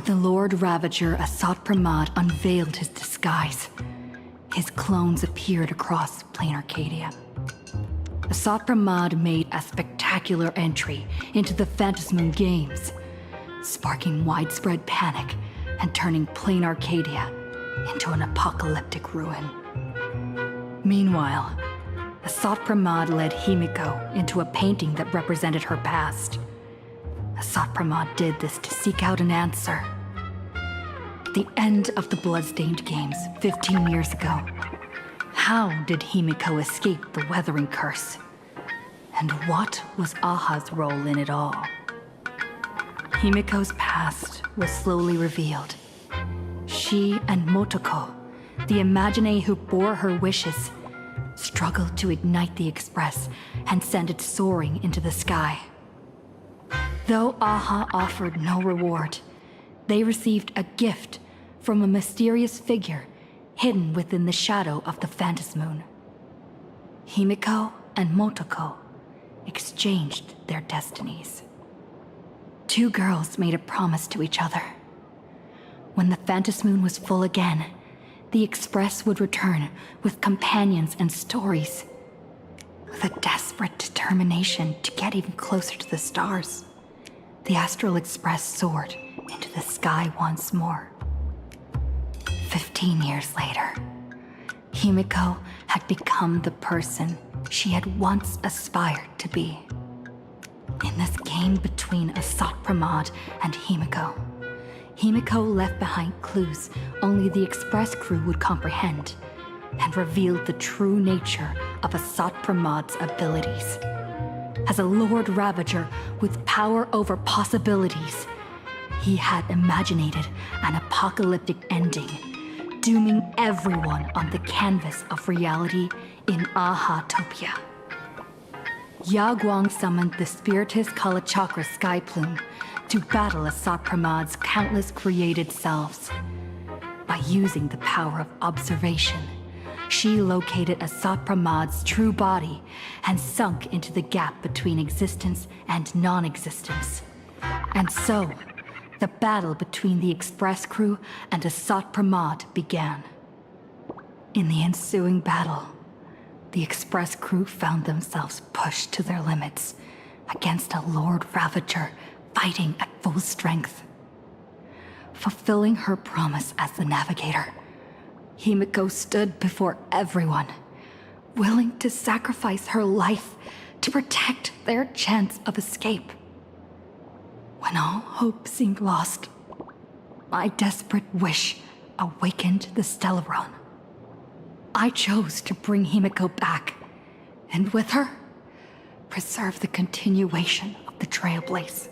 The Lord Ravager Asat-Pramad unveiled his disguise. His clones appeared across plain Arcadia. Asat-Pramad made a spectacular entry into the Phantasmoon Games, sparking widespread panic and turning plain Arcadia into an apocalyptic ruin. Meanwhile, Asat-Pramad led Himiko into a painting that represented her past. Asat-Pramad did this to seek out an answer. At the end of the Bloodstained Games 15 years ago, how did Himiko escape the weathering curse? And what was Aha's role in it all? Himiko's past was slowly revealed. She and Motoko, the Imagine who bore her wishes, struggled to ignite the Express and send it soaring into the sky. Though Aha offered no reward, they received a gift from a mysterious figure hidden within the shadow of the Phantasmoon. Himiko and Motoko exchanged their destinies. Two girls made a promise to each other. When the Phantasmoon was full again, the Express would return with companions and stories. With a desperate determination to get even closer to the stars, the Astral Express soared into the sky once more. 15 years later, Himiko had become the person she had once aspired to be. In this game between Asat-Pramad and Himiko, Himiko left behind clues only the Express crew would comprehend, and revealed the true nature of Asat-Pramad's abilities. As a Lord Ravager with power over possibilities, he had imaginated an apocalyptic ending, dooming everyone on the canvas of reality in Aha-topia. Yaguang summoned the Spiritus Kalachakra Sky Plume to battle Asat-Pramad's countless created selves. By using the power of observation, she located Asat-Pramad's true body and sunk into the gap between existence and non-existence. And so, the battle between the Express crew and Asat-Pramad began. In the ensuing battle, the Express crew found themselves pushed to their limits against a Lord Ravager fighting at full strength. Fulfilling her promise as the navigator, Himiko stood before everyone, willing to sacrifice her life to protect their chance of escape. When all hope seemed lost, my desperate wish awakened the Stellaron. I chose to bring Himiko back, and with her, preserve the continuation of the Trailblaze.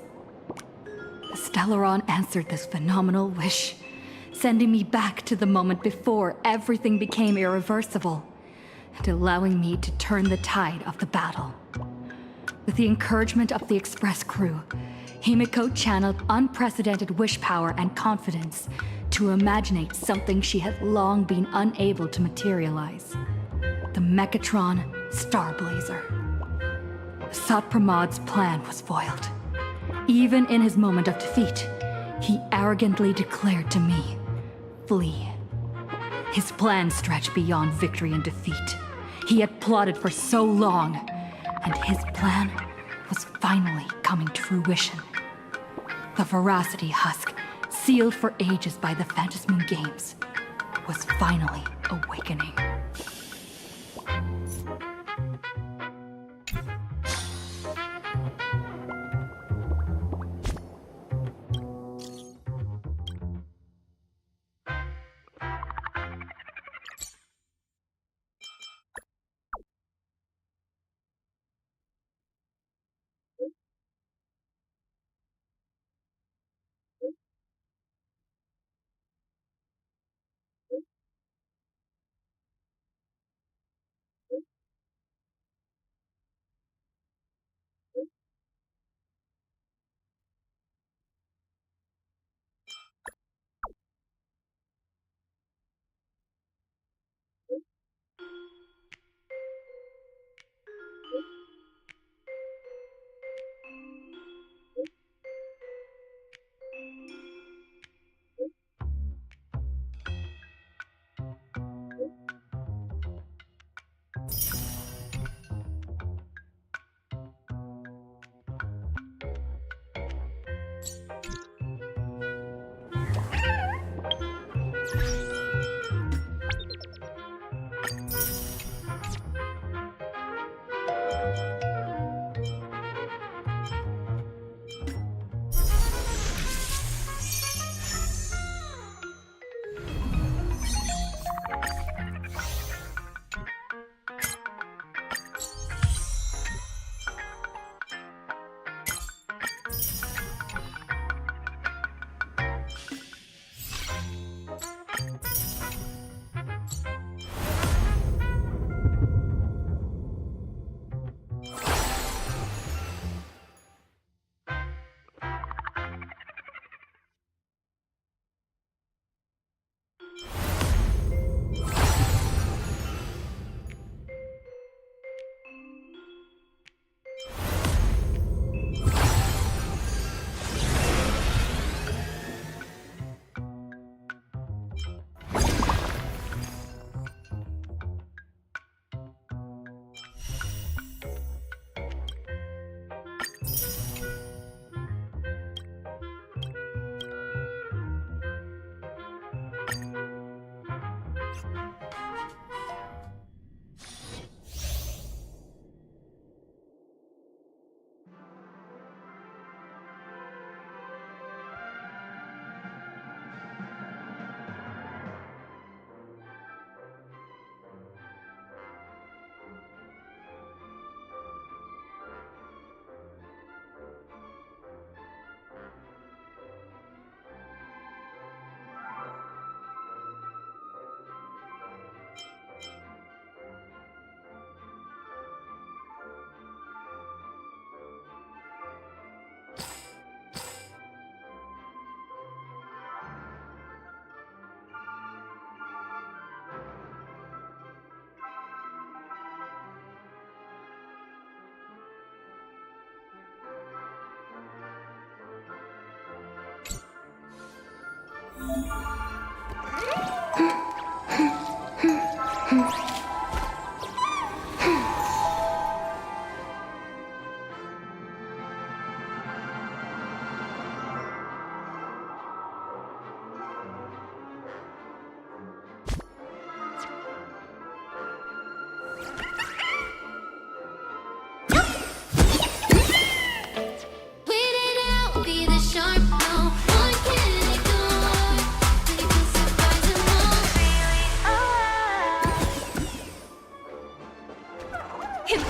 The Stellaron answered this phenomenal wish, sending me back to the moment before everything became irreversible, and allowing me to turn the tide of the battle. With the encouragement of the Express crew, Himiko channeled unprecedented wish power and confidence to imaginate something she had long been unable to materialize. The Mechatron Starblazer. Asat-Pramad's plan was foiled. Even in his moment of defeat, he arrogantly declared to me, "Flee." His plan stretched beyond victory and defeat. He had plotted for so long, and his plan was finally coming to fruition. The Veracity Husk, sealed for ages by the Phantasmoon Games, was finally awakening.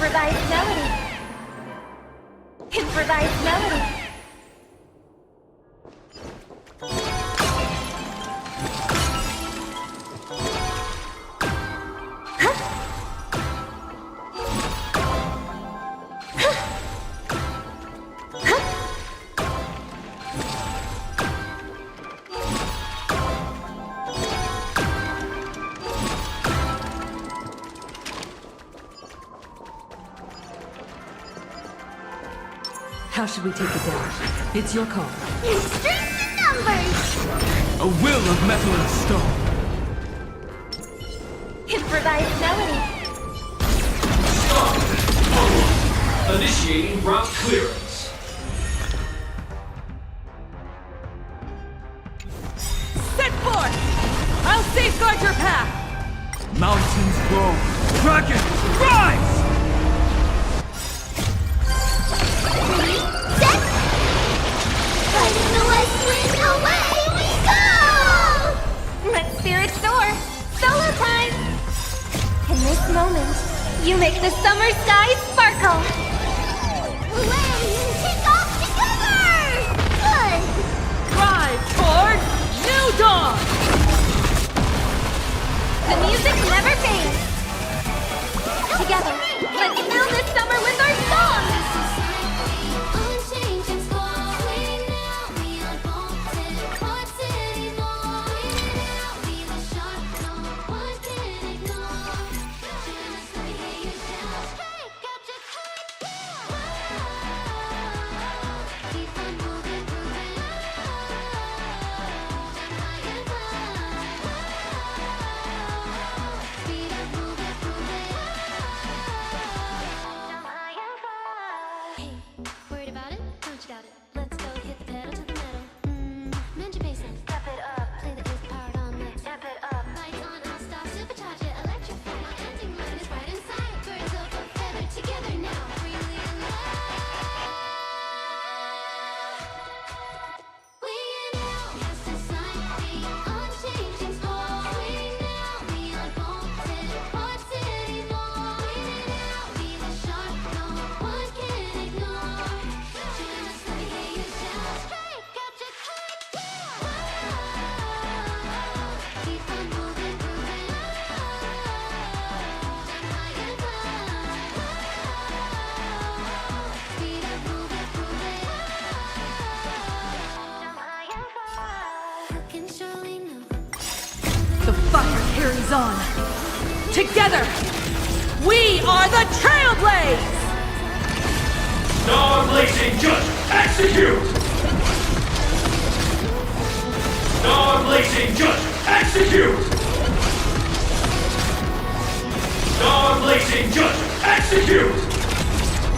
Improvised melody. Improvised melody. How should we take it down? It's your call. Strength in numbers. A will of metal and stone. Improvised melody. Stop. Initiating route clearance. Set forth! I'll safeguard your path! Mountains roar. Dragons rise! Fighting the west wind, away we go! Let spirits soar. Solo time! In this moment, you make the summer skies sparkle. Hooray! Kick off together! Good! Drive toward new dawn! The music never fades. Together, let's fill this summer with our songs! The fire carries on. Together, we are the Trailblaze! Star blazing just execute! Star blazing just execute! Star blazing just execute!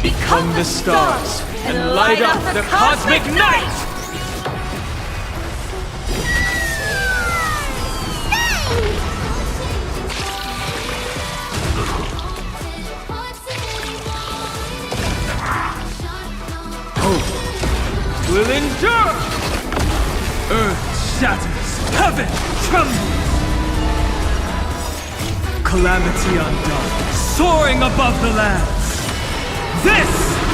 Become the stars and light up the cosmic night! Hope will endure! Earth shatters, heaven trembles! Calamity undone, soaring above the lands! This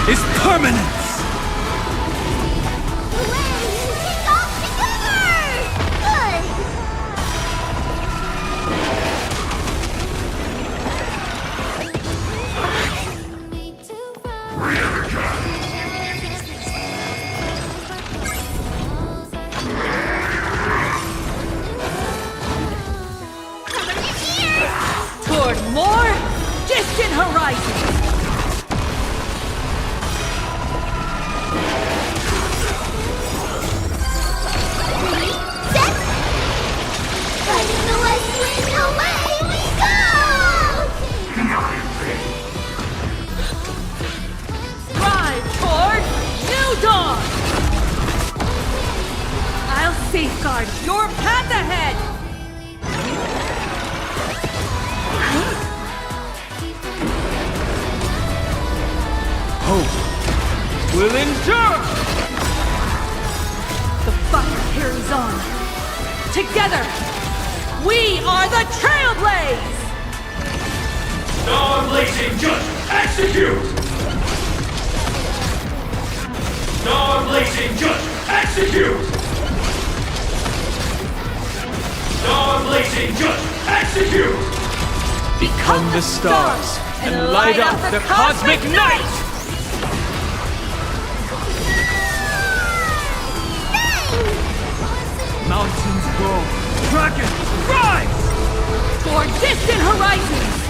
is permanence! Toward more distant horizons! Fighting the west wind, away we go! Drive toward new dawn! I'll safeguard your path ahead! Hope will endure! The fire carries on. Together, we are the Trailblaze! Star blazing judge, execute! Star blazing judge, execute! Star blazing judge, execute! Become the stars and light up the cosmic night! Mountains grow, dragons rise! For distant horizons!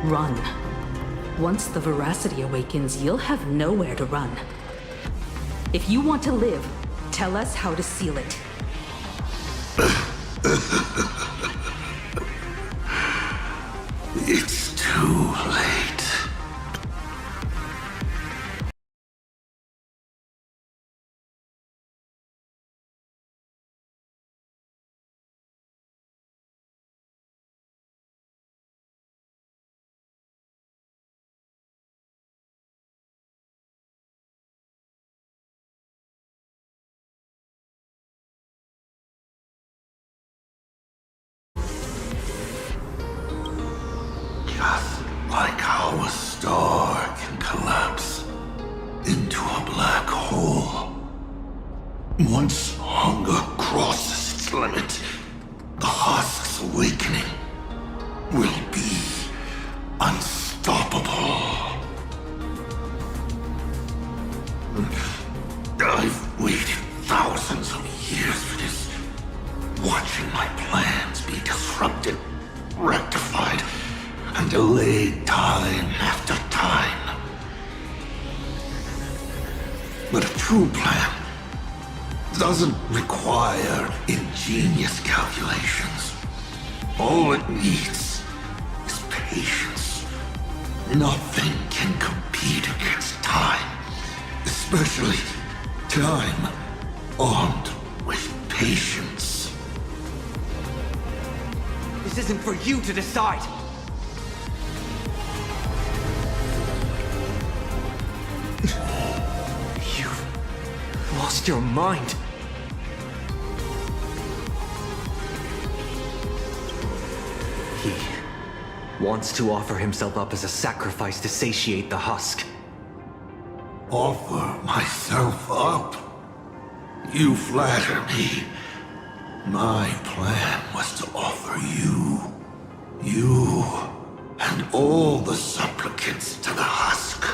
Run. Once the veracity awakens, you'll have nowhere to run. If you want to live, tell us how to seal it. It's too late. Just like how a star can collapse into a black hole. Once hunger crosses its limit, the husk's awakening will be unstoppable. I've waited thousands of years for this, watching my plans be disrupted, rectified, and delayed time after time. But a true plan doesn't require ingenious calculations. All it needs is patience. Nothing can compete against time, especially time armed with patience. This isn't for you to decide. You've lost your mind. He wants to offer himself up as a sacrifice to satiate the husk. Offer myself up? You flatter me. My plan was to offer you, and all the supplicants to the husk.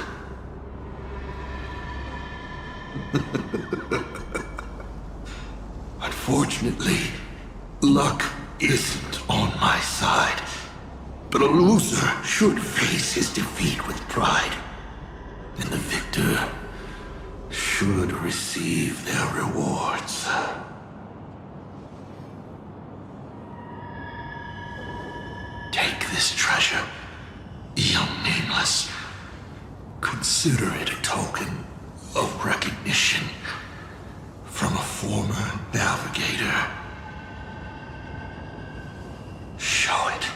Unfortunately, luck isn't on my side, but a loser should face his defeat with pride, and the victor should receive their rewards. Take this treasure, young nameless. Consider it a token of recognition from a former navigator. Show it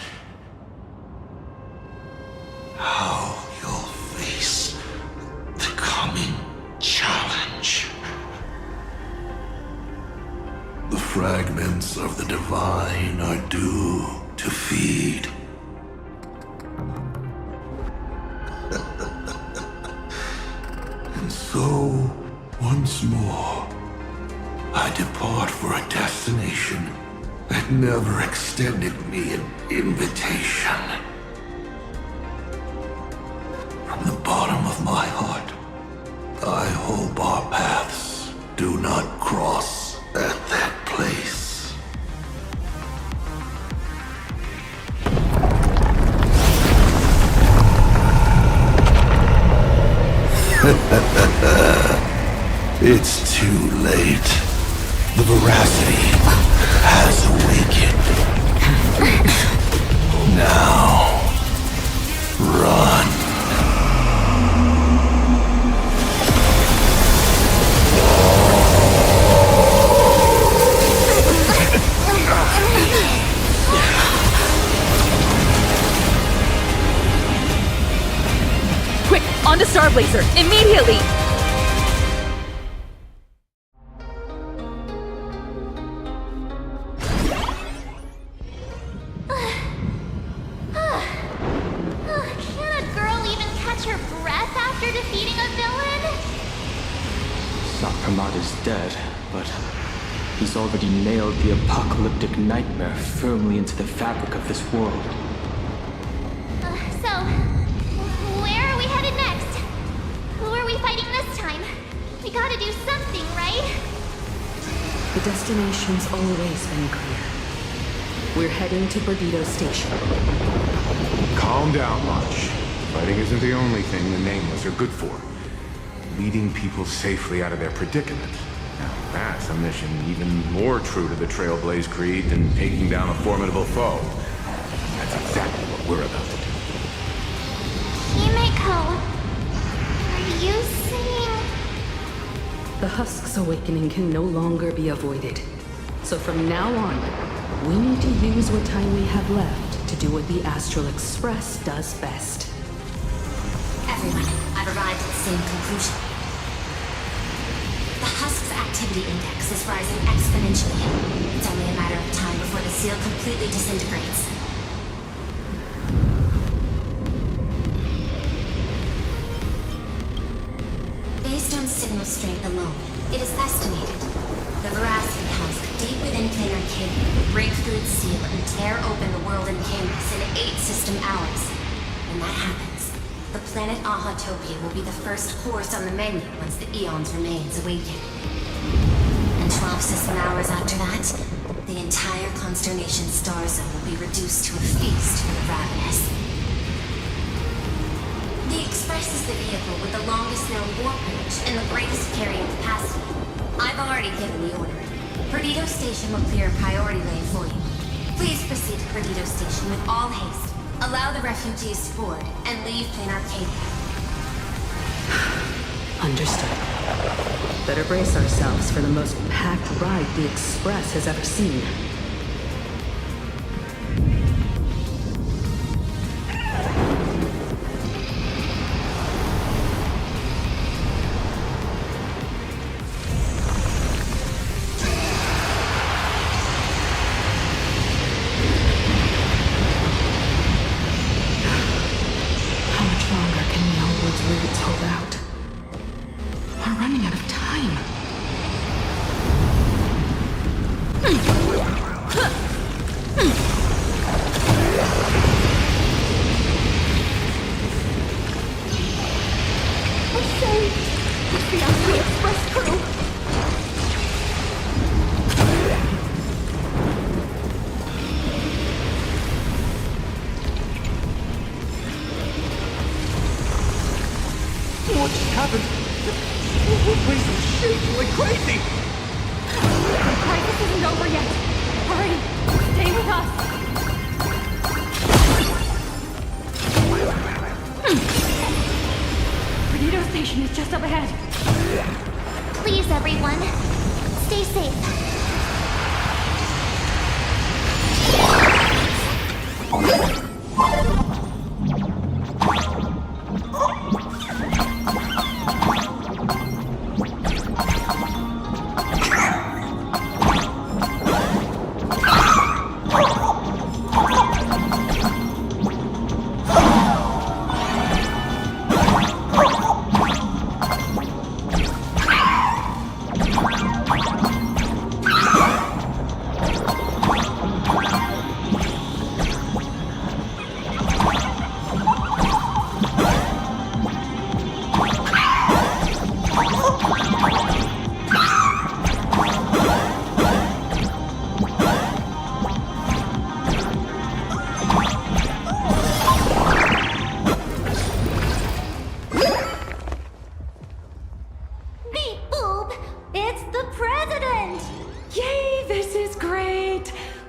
how you'll face the coming challenge. The fragments of the divine are due to feed. And so, once more, I depart for a destination that never extended me an invitation. From the bottom of my heart, I hope our paths do not cross at that place. It's too late. The veracity has awakened. Now, run. Quick, on to Star Blazer, immediately! Can a girl even catch her breath after defeating a villain? Pramad is dead, but he's already nailed the apocalyptic nightmare firmly into the fabric of this world. So, where are we headed next? Who are we fighting this time? We gotta do something, right? The destination's always been clear. We're heading to Perdido Station. Calm down, March. Fighting isn't the only thing the Nameless are good for. Leading people safely out of their predicament. Now that's a mission even more true to the Trailblaze creed than taking down a formidable foe. That's exactly what we're about to do. Himeko, are you saying... The Husk's awakening can no longer be avoided. So from now on, we need to use what time we have left to do what the Astral Express does best. Everyone, I've arrived at the same conclusion. The Husk's activity index is rising exponentially. It's only a matter of time before the seal completely disintegrates. Based on signal strength alone, it is estimated the Veracity Husk deep within planar cable will break through its seal and tear open the world and canvas in 8 system hours. When that happens, the planet Ahatopia will be the first horse on the menu once the Eons remains awakened. And 12 system hours after that, the entire Consternation star zone will be reduced to a feast for the ravenous. The Express is the vehicle with the longest known warp range and the greatest carrying capacity. I've already given the order. Perdido Station will clear a priority lane for you. Please proceed to Perdido Station with all haste. Allow the refugees to board and leave planar cable. Understood. Better brace ourselves for the most packed ride the Express has ever seen. What just happened? The place is shaking like crazy! The crisis isn't over yet. Hurry! Stay with us! Perdido Station is just up ahead. Please, everyone, stay safe.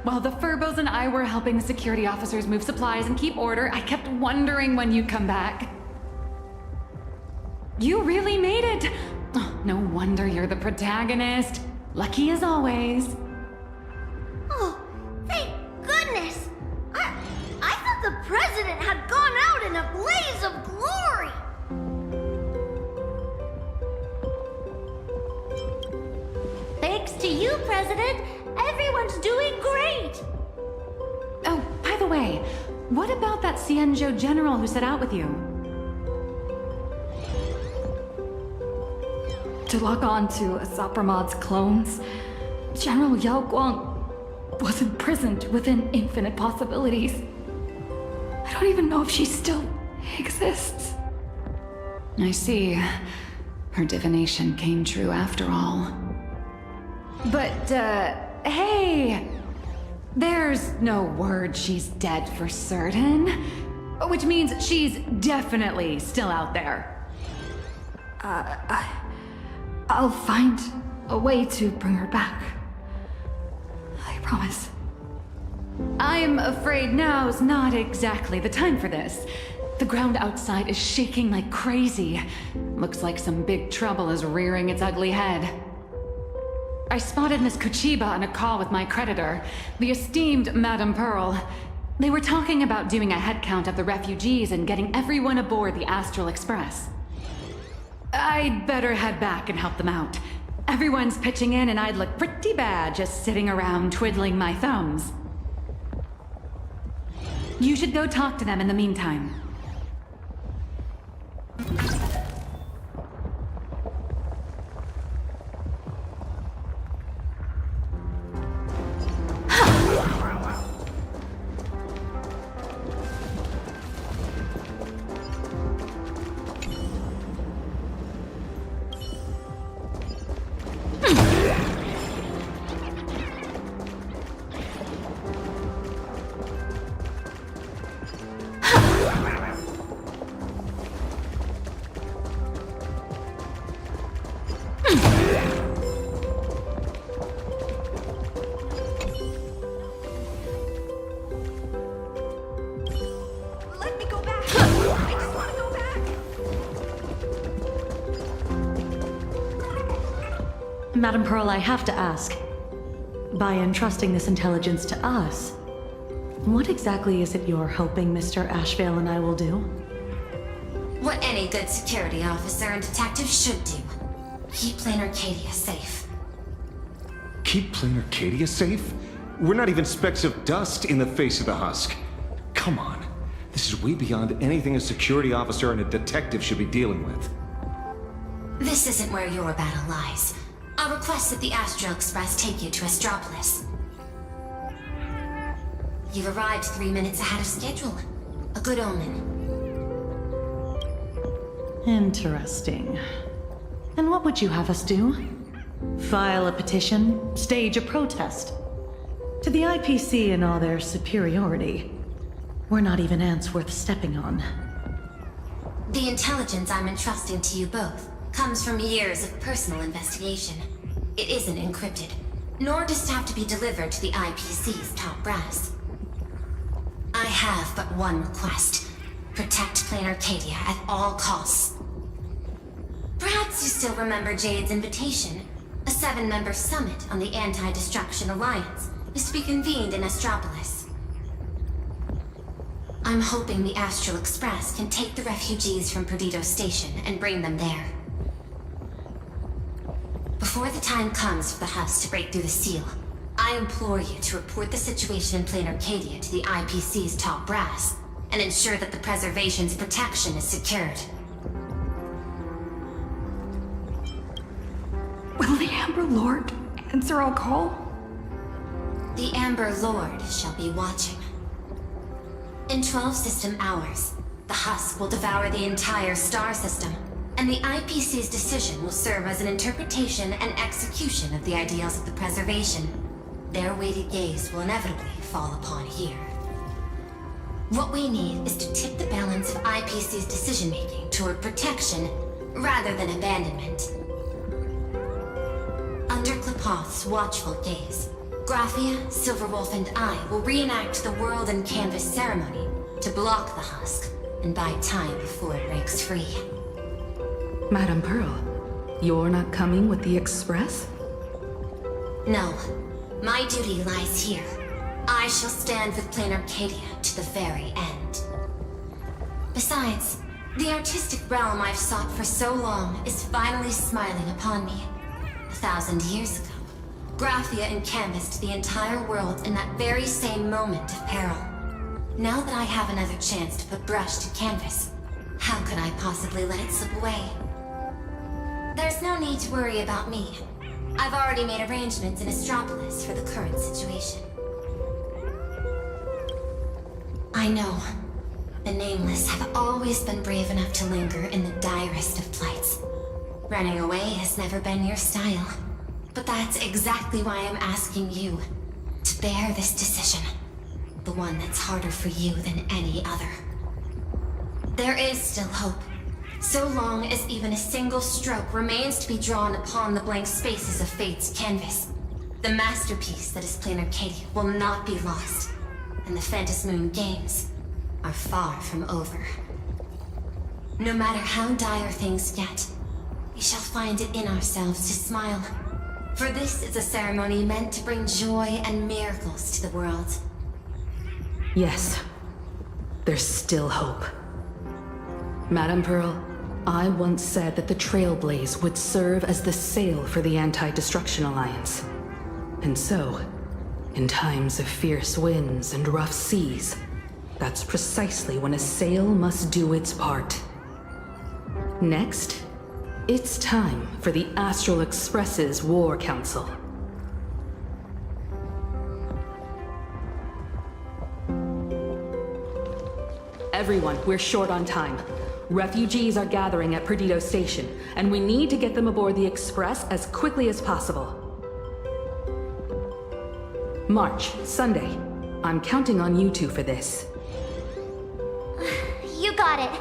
While the Furbos and I were helping the security officers move supplies and keep order, I kept wondering when you'd come back. You really made it! Oh, no wonder you're the protagonist. Lucky as always. Oh, thank goodness! I thought the president had gone out in a blaze of glory! Thanks to you, President, everyone's doing great! Oh, by the way, what about that Cienjo general who set out with you? To lock on to Asapramad's clones, General Yao Guang was imprisoned within infinite possibilities. I don't even know if she still exists. I see. Her divination came true after all. But, hey! There's no word she's dead for certain. Which means she's definitely still out there. I'll find a way to bring her back. I promise. I'm afraid now's not exactly the time for this. The ground outside is shaking like crazy. Looks like some big trouble is rearing its ugly head. I spotted Miss Kuchiba on a call with my creditor, the esteemed Madame Pearl. They were talking about doing a head count of the refugees and getting everyone aboard the Astral Express. I'd better head back and help them out. Everyone's pitching in and I'd look pretty bad just sitting around twiddling my thumbs. You should go talk to them in the meantime. Madam Pearl, I have to ask. By entrusting this intelligence to us, what exactly is it you're hoping Mr. AshValen and I will do? What any good security officer and detective should do. Keep Plain Arcadia safe. Keep Plain Arcadia safe? We're not even specks of dust in the face of the husk. Come on. This is way beyond anything a security officer and a detective should be dealing with. This isn't where your battle lies. I'll request that the Astral Express take you to Astropolis. You've arrived 3 minutes ahead of schedule. A good omen. Interesting. And what would you have us do? File a petition? Stage a protest? To the IPC and all their superiority, we're not even ants worth stepping on. The intelligence I'm entrusting to you both comes from years of personal investigation. It isn't encrypted, nor does it have to be delivered to the IPC's top brass. I have but one request. Protect Plain Arcadia at all costs. Perhaps you still remember Jade's invitation. A 7-member summit on the Anti-Destruction Alliance is to be convened in Astropolis. I'm hoping the Astral Express can take the refugees from Perdido Station and bring them there. Before the time comes for the husk to break through the seal, I implore you to report the situation in Plain Arcadia to the IPC's top brass and ensure that the preservation's protection is secured. Will the Amber Lord answer our call? The Amber Lord shall be watching. In 12 system hours, the husk will devour the entire star system, and the IPC's decision will serve as an interpretation and execution of the ideals of the preservation. Their weighted gaze will inevitably fall upon here. What we need is to tip the balance of IPC's decision-making toward protection rather than abandonment. Under Klapoth's watchful gaze, Graphia, Silverwolf, and I will reenact the World and Canvas ceremony to block the husk and buy time before it breaks free. Madame Pearl, you're not coming with the Express? No. My duty lies here. I shall stand with Plain Arcadia to the very end. Besides, the artistic realm I've sought for so long is finally smiling upon me. 1,000 years ago, Graphia encanvassed the entire world in that very same moment of peril. Now that I have another chance to put brush to canvas, how could I possibly let it slip away? There's no need to worry about me. I've already made arrangements in Astropolis for the current situation. I know. The Nameless have always been brave enough to linger in the direst of plights. Running away has never been your style. But that's exactly why I'm asking you to bear this decision. The one that's harder for you than any other. There is still hope, so long as even a single stroke remains to be drawn upon the blank spaces of Fate's canvas. The masterpiece that is Planar Arcadia will not be lost, and the Phantasmoon Games are far from over. No matter how dire things get, we shall find it in ourselves to smile. For this is a ceremony meant to bring joy and miracles to the world. Yes, there's still hope. Madame Pearl, I once said that the Trailblaze would serve as the sail for the Anti-Destruction Alliance. And so, in times of fierce winds and rough seas, that's precisely when a sail must do its part. Next, it's time for the Astral Express's War Council. Everyone, we're short on time. Refugees are gathering at Perdido Station, and we need to get them aboard the Express as quickly as possible. March, Sunday. I'm counting on you two for this. You got it.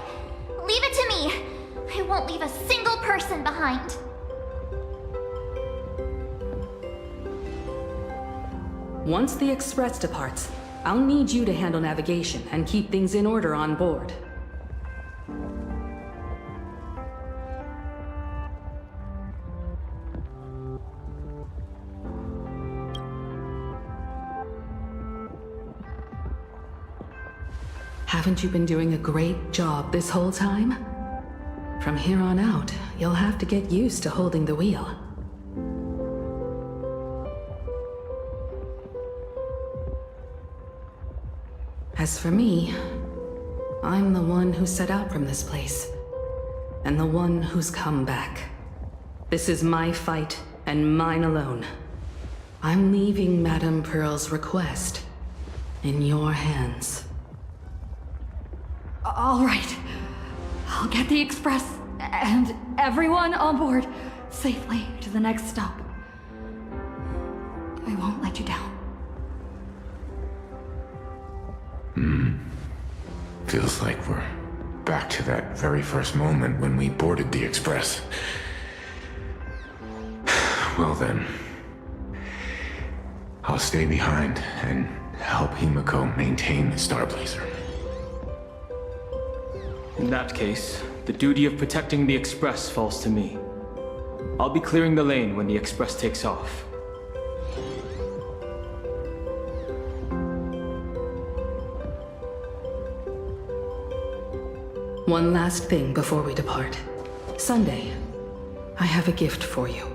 Leave it to me. I won't leave a single person behind. Once the Express departs, I'll need you to handle navigation and keep things in order on board. Haven't you been doing a great job this whole time? From here on out, you'll have to get used to holding the wheel. As for me, I'm the one who set out from this place, and the one who's come back. This is my fight, and mine alone. I'm leaving Madame Pearl's request in your hands. All right. I'll get the Express and everyone on board safely to the next stop. I won't let you down. Feels like we're back to that very first moment when we boarded the Express. Well then, I'll stay behind and help Himiko maintain the Starblazer. In that case, the duty of protecting the Express falls to me. I'll be clearing the lane when the Express takes off. One last thing before we depart. Sunday, I have a gift for you.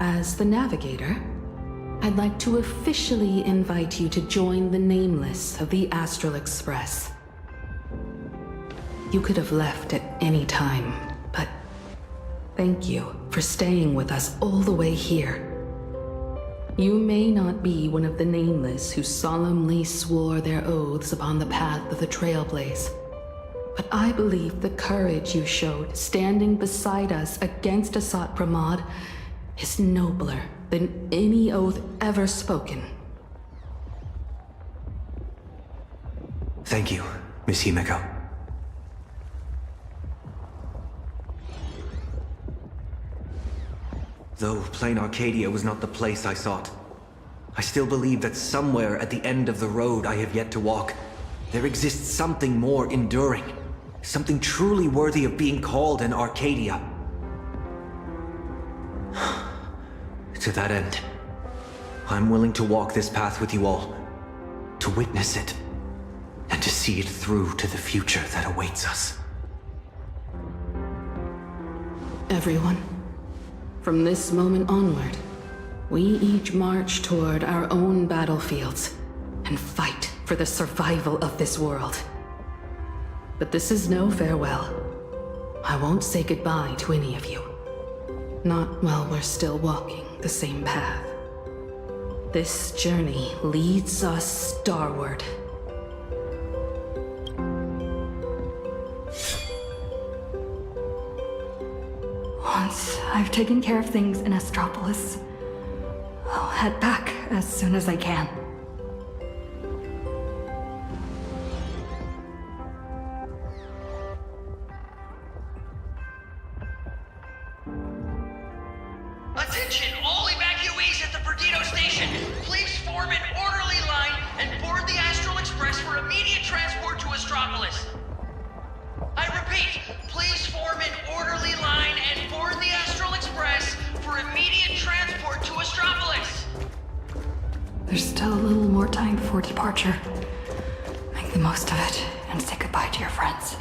As the Navigator, I'd like to officially invite you to join the Nameless of the Astral Express. You could have left at any time, but thank you for staying with us all the way here. You may not be one of the Nameless who solemnly swore their oaths upon the path of the Trailblaze, but I believe the courage you showed standing beside us against Asat Pramod is nobler than any oath ever spoken. Thank you, Miss Himiko. Though Planar Arcadia was not the place I sought, I still believe that somewhere at the end of the road I have yet to walk, there exists something more enduring, something truly worthy of being called an Arcadia. To that end, I'm willing to walk this path with you all, to witness it, and to see it through to the future that awaits us. Everyone, from this moment onward, we each march toward our own battlefields and fight for the survival of this world. But this is no farewell. I won't say goodbye to any of you. Not while we're still walking the same path. This journey leads us starward. Once I've taken care of things in Astropolis, I'll head back as soon as I can. Attention, all evacuees at the Perdido station! Please form an orderly line and board the Astral Express for immediate transport to Astropolis. I repeat, please form an orderly line and board the Astral Express for immediate transport to Astropolis. There's still a little more time before departure. Make the most of it and say goodbye to your friends.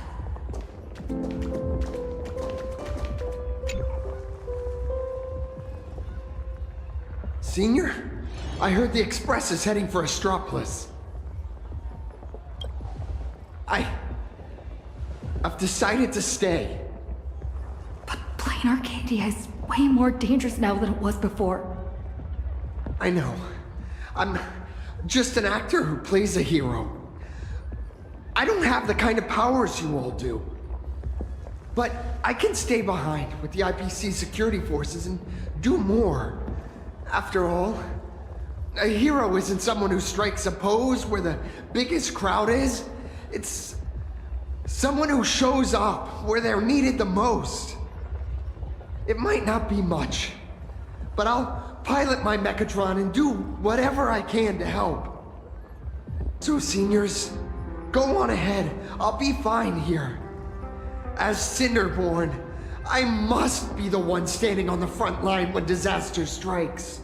Senior? I heard the Express is heading for Astropolis. I've decided to stay. But playing Arcadia is way more dangerous now than it was before. I know. I'm just an actor who plays a hero. I don't have the kind of powers you all do. But I can stay behind with the IPC security forces and do more. After all, a hero isn't someone who strikes a pose where the biggest crowd is. It's someone who shows up where they're needed the most. It might not be much, but I'll pilot my Mechatron and do whatever I can to help. So seniors, go on ahead. I'll be fine here. As Cinderborn, I must be the one standing on the front line when disaster strikes.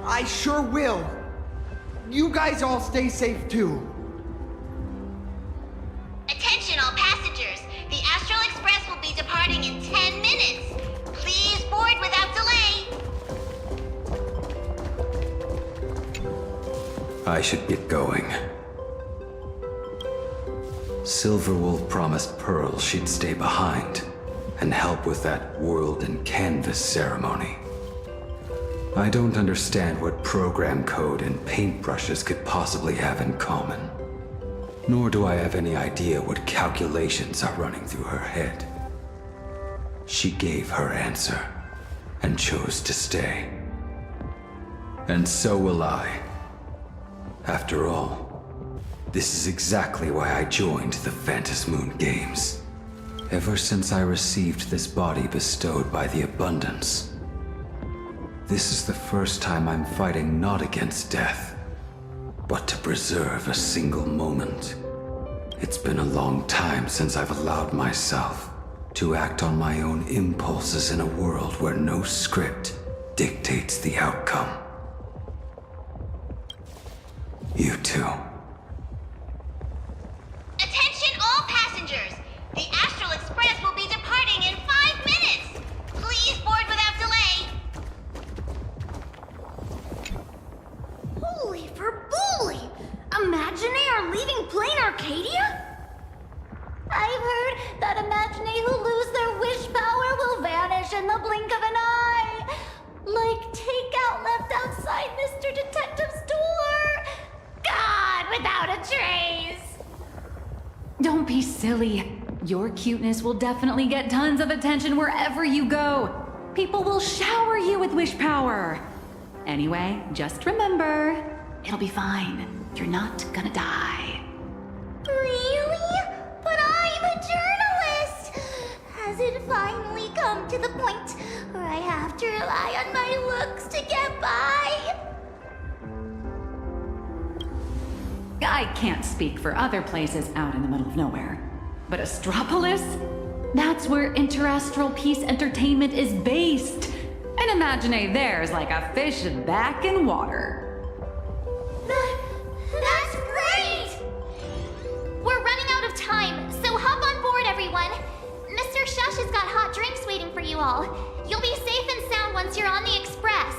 I sure will. You guys all stay safe too. Attention all passengers. The Astral Express will be departing in 10 minutes. Please board without delay. I should get going. Silverwolf promised Pearl she'd stay behind and help with that world and canvas ceremony. I don't understand what program code and paintbrushes could possibly have in common. Nor do I have any idea what calculations are running through her head. She gave her answer and chose to stay. And so will I. After all, this is exactly why I joined the Phantasmoon Games. Ever since I received this body bestowed by the Abundance, this is the first time I'm fighting not against death, but to preserve a single moment. It's been a long time since I've allowed myself to act on my own impulses in a world where no script dictates the outcome. You too. Attention all passengers. The Astral Express will be departing in 5 minutes. Please board without delay. Holy verbooly! Imaginary are leaving plain Arcadia? I've heard that Imaginary who lose their wish power will vanish in the blink of an eye. Like takeout left outside Mr. Detective's door. God, without a trace. Don't be silly. Your cuteness will definitely get tons of attention wherever you go. People will shower you with wish power. Anyway, just remember, it'll be fine. You're not gonna die. Really? But I'm a journalist! Has it finally come to the point where I have to rely on my looks to get by? I can't speak for other places out in the middle of nowhere. But Astropolis? That's where Interastral Peace Entertainment is based. And Imagine there's like a fish back in water. That's great! We're running out of time, so hop on board, everyone. Mr. Shush has got hot drinks waiting for you all. You'll be safe and sound once you're on the Express.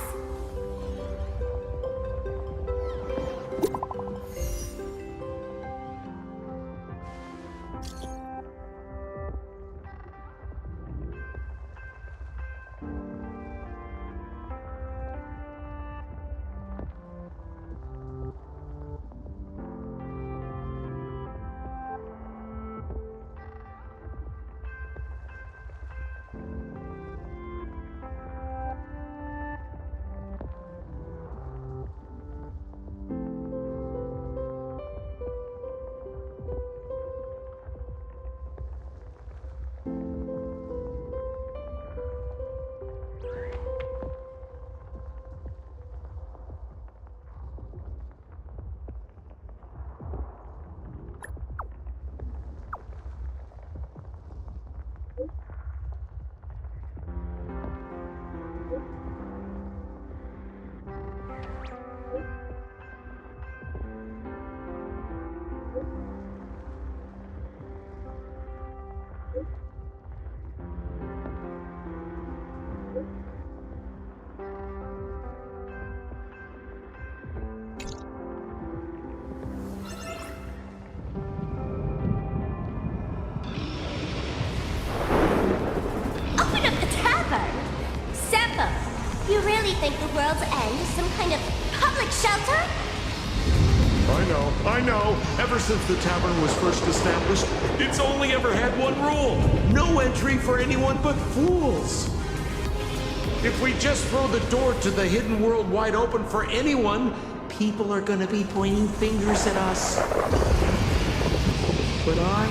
Open up the tavern! Sampo, you really think the world's end is some kind of public shelter? I know. Ever since the tavern was first established, it's only ever had one rule. No entry for anyone but fools. If we just throw the door to the hidden world wide open for anyone, people are gonna be pointing fingers at us. But I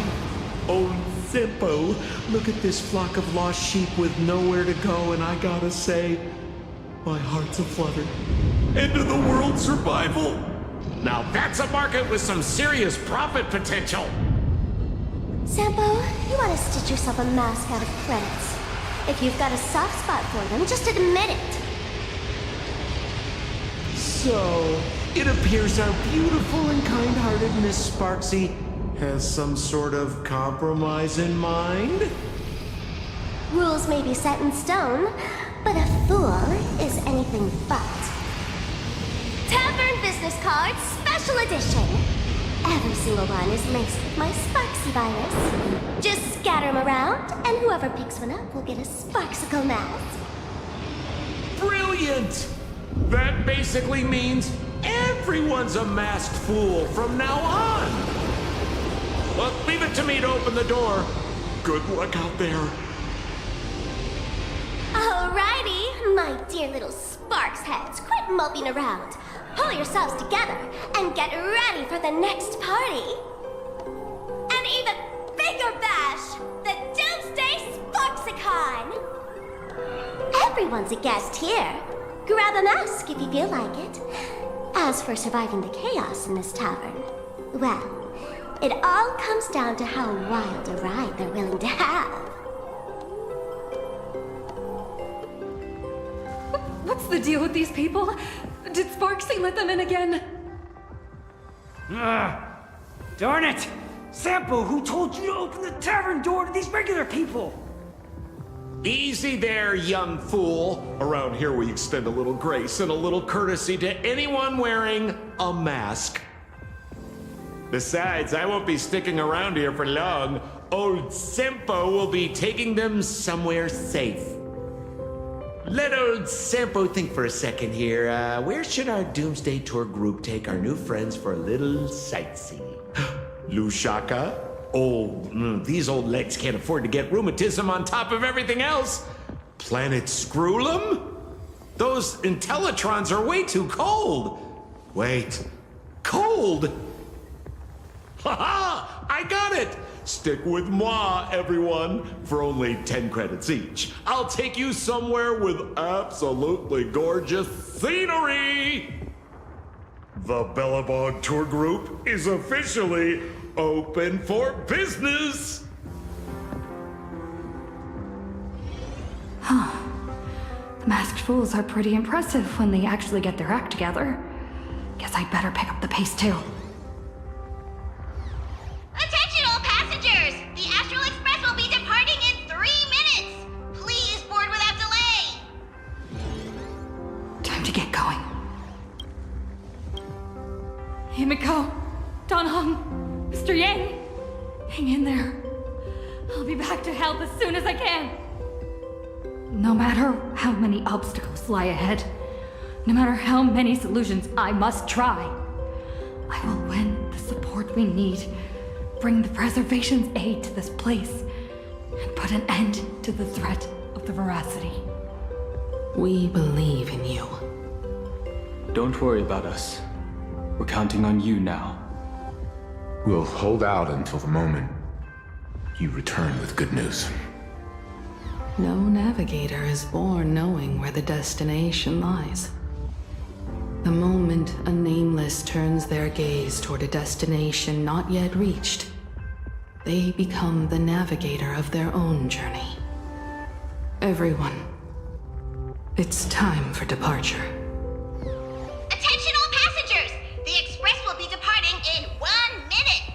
own Simpo. Look at this flock of lost sheep with nowhere to go, and I gotta say, my heart's aflutter. End of the world survival. Now that's a market with some serious profit potential. Sampo, you want to stitch yourself a mask out of credits. If you've got a soft spot for them, just admit it. So, it appears our beautiful and kind-hearted Miss Sparksy has some sort of compromise in mind? Rules may be set in stone, but a fool is anything but. Tavern business cards, special edition. Every single one is laced with my Sparksy virus. Just scatter them around, and whoever picks one up will get a Sparksicle mask. Brilliant! That basically means everyone's a masked fool from now on. Well, leave it to me to open the door. Good luck out there. Alrighty, my dear little Sparks heads, quit moping around. Pull yourselves together and get ready for the next party. An even bigger bash, the Doomsday Sparksicon! Everyone's a guest here. Grab a mask if you feel like it. As for surviving the chaos in this tavern, well, it all comes down to how wild a ride they're willing to have. What's the deal with these people? Did Sparksy let them in again? Darn it! Sampo, who told you to open the tavern door to these regular people? Easy there, young fool. Around here we extend a little grace and a little courtesy to anyone wearing a mask. Besides, I won't be sticking around here for long. Old Simpo will be taking them somewhere safe. Let old Sampo think for a second here. Where should our Doomsday Tour group take our new friends for a little sightseeing? Lushaka? These old legs can't afford to get rheumatism on top of everything else. Planet Screwlum? Those Intellitrons are way too cold. Wait, cold? Haha! I got it! Stick with moi, everyone, for only 10 credits each. I'll take you somewhere with absolutely gorgeous scenery! The Bellabog Tour Group is officially open for business! Huh. The masked fools are pretty impressive when they actually get their act together. Guess I'd better pick up the pace too. Attention all passengers! The Astral Express will be departing in 3 minutes! Please board without delay! Time to get going. Himiko, Donhong, Mr. Yang, hang in there. I'll be back to help as soon as I can. No matter how many obstacles lie ahead, no matter how many solutions I must try, I will win the support we need, bring the preservation's aid to this place, and put an end to the threat of the veracity. We believe in you. Don't worry about us. We're counting on you now. We'll hold out until the moment you return with good news. No navigator is born knowing where the destination lies. The moment a nameless turns their gaze toward a destination not yet reached, they become the navigator of their own journey. Everyone, it's time for departure. Attention all passengers! The express will be departing in 1 minute!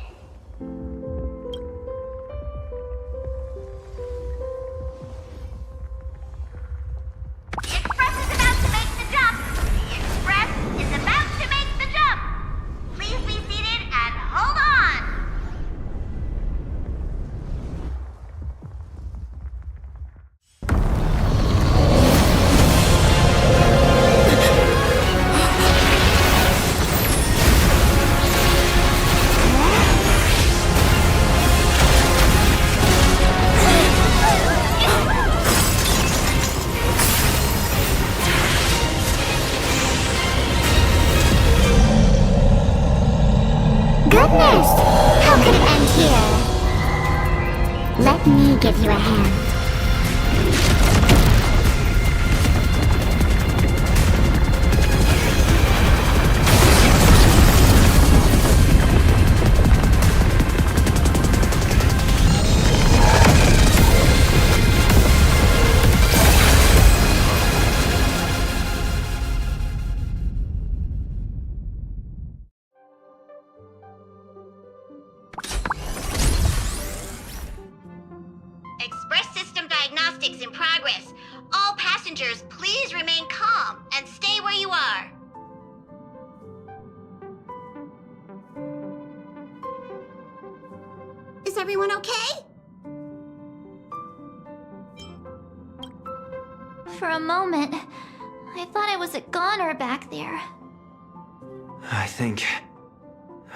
Let me give you a hand. Express system diagnostics in progress. All passengers, please remain calm and stay where you are. Is everyone okay? For a moment, I thought I was a goner back there. I think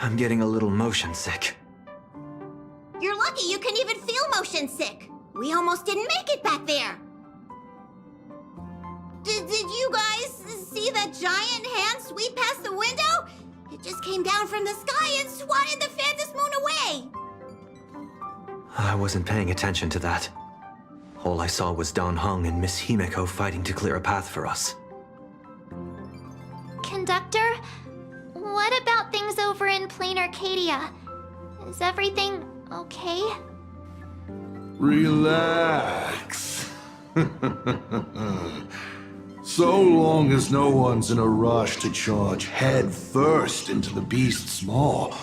I'm getting a little motion sick. You're lucky you can even feel motion sick. We almost didn't make it back there. Did you guys see that giant hand sweep past the window? It just came down from the sky and swatted the Phantom Moon away. I wasn't paying attention to that. All I saw was Don Hung and Miss Himeko fighting to clear a path for us. Conductor, what about things over in Plain Arcadia? Is everything okay? Relax. So long as no one's in a rush to charge head first into the beast's maw,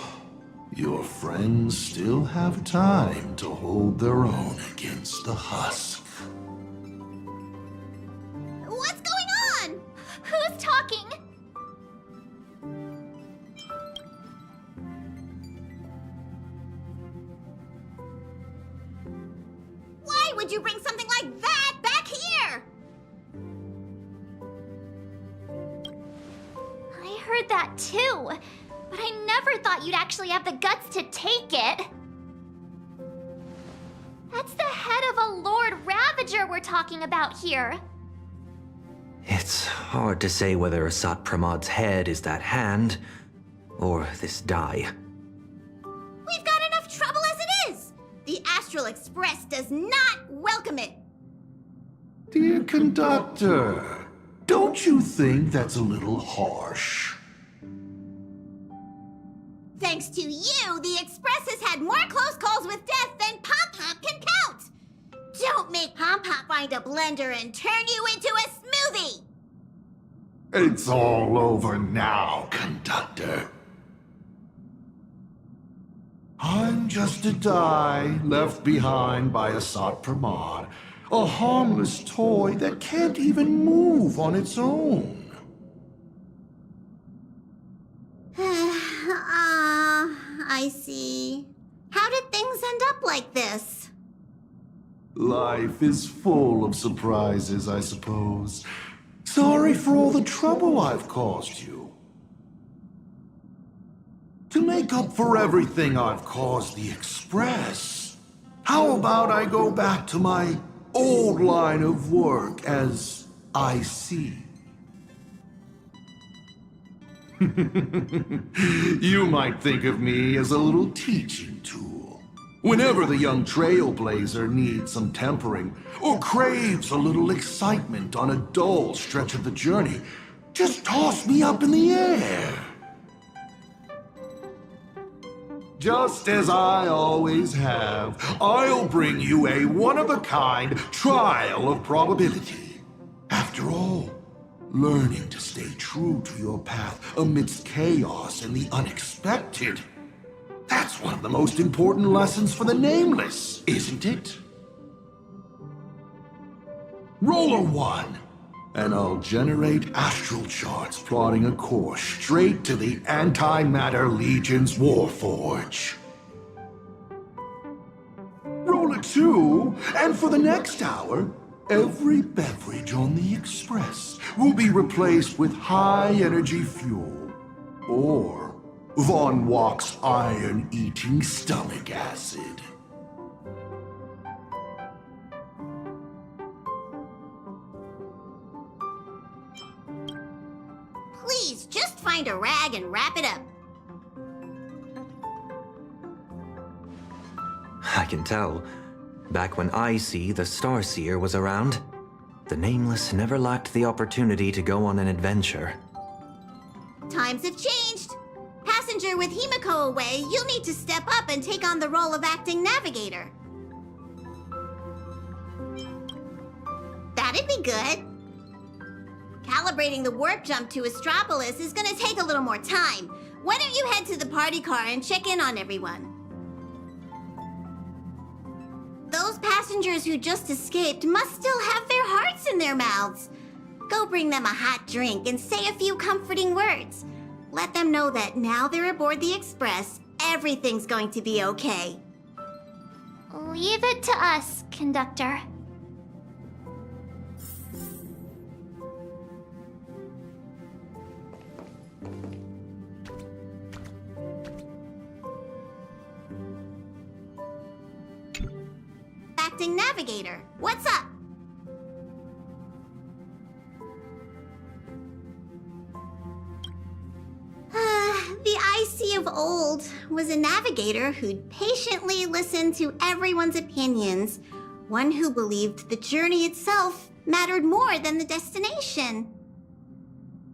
your friends still have time to hold their own against the husk. What's going on? Who's talking? Why would you bring something like that back here? I heard that too, but I never thought you'd actually have the guts to take it. That's the head of a Lord Ravager we're talking about here. It's hard to say whether Asat Pramad's head is that hand, or this die. We've got enough trouble as it is. The Astral Express does not welcome it. Dear conductor, don't you think that's a little harsh? Thanks to you, the Express has had more close calls with death than Pop Pop can count. Don't make Pop Pop find a blender and turn you into a smoothie. It's all over now, conductor. I'm just a die left behind by Asat Pramad, a harmless toy that can't even move on its own. I see. How did things end up like this? Life is full of surprises, I suppose. Sorry for all the trouble I've caused you. To make up for everything I've caused the Express, how about I go back to my old line of work as IC? You might think of me as a little teaching tool. Whenever the young trailblazer needs some tempering, or craves a little excitement on a dull stretch of the journey, just toss me up in the air. Just as I always have, I'll bring you a one-of-a-kind trial of probability. After all, learning to stay true to your path amidst chaos and the unexpected, that's one of the most important lessons for the Nameless, isn't it? Roll a 1, and I'll generate astral charts plotting a course straight to the Antimatter Legion's Warforge. Roll a 2, and for the next hour, every beverage on the Express will be replaced with high-energy fuel, or Von Walk's iron-eating stomach acid. Please, just find a rag and wrap it up. I can tell. Back when I.C., the Starseer, was around, the Nameless never lacked the opportunity to go on an adventure. Times have changed. Passenger with Himiko away, you'll need to step up and take on the role of acting navigator. That'd be good. Calibrating the warp jump to Astropolis is gonna take a little more time. Why don't you head to the party car and check in on everyone? Those passengers who just escaped must still have their hearts in their mouths. Go bring them a hot drink and say a few comforting words. Let them know that now they're aboard the Express, everything's going to be okay. Leave it to us, conductor. Acting navigator, what's up? The IC of old was a navigator who'd patiently listen to everyone's opinions, one who believed the journey itself mattered more than the destination.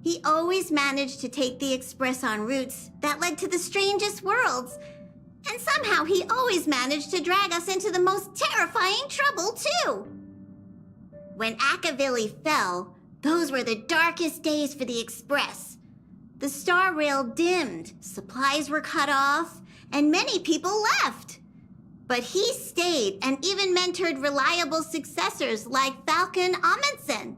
He always managed to take the Express on routes that led to the strangest worlds, and somehow he always managed to drag us into the most terrifying trouble, too. When Akavili fell, those were the darkest days for the Express. The star rail dimmed, supplies were cut off, and many people left. But he stayed and even mentored reliable successors like Falcon Amundsen.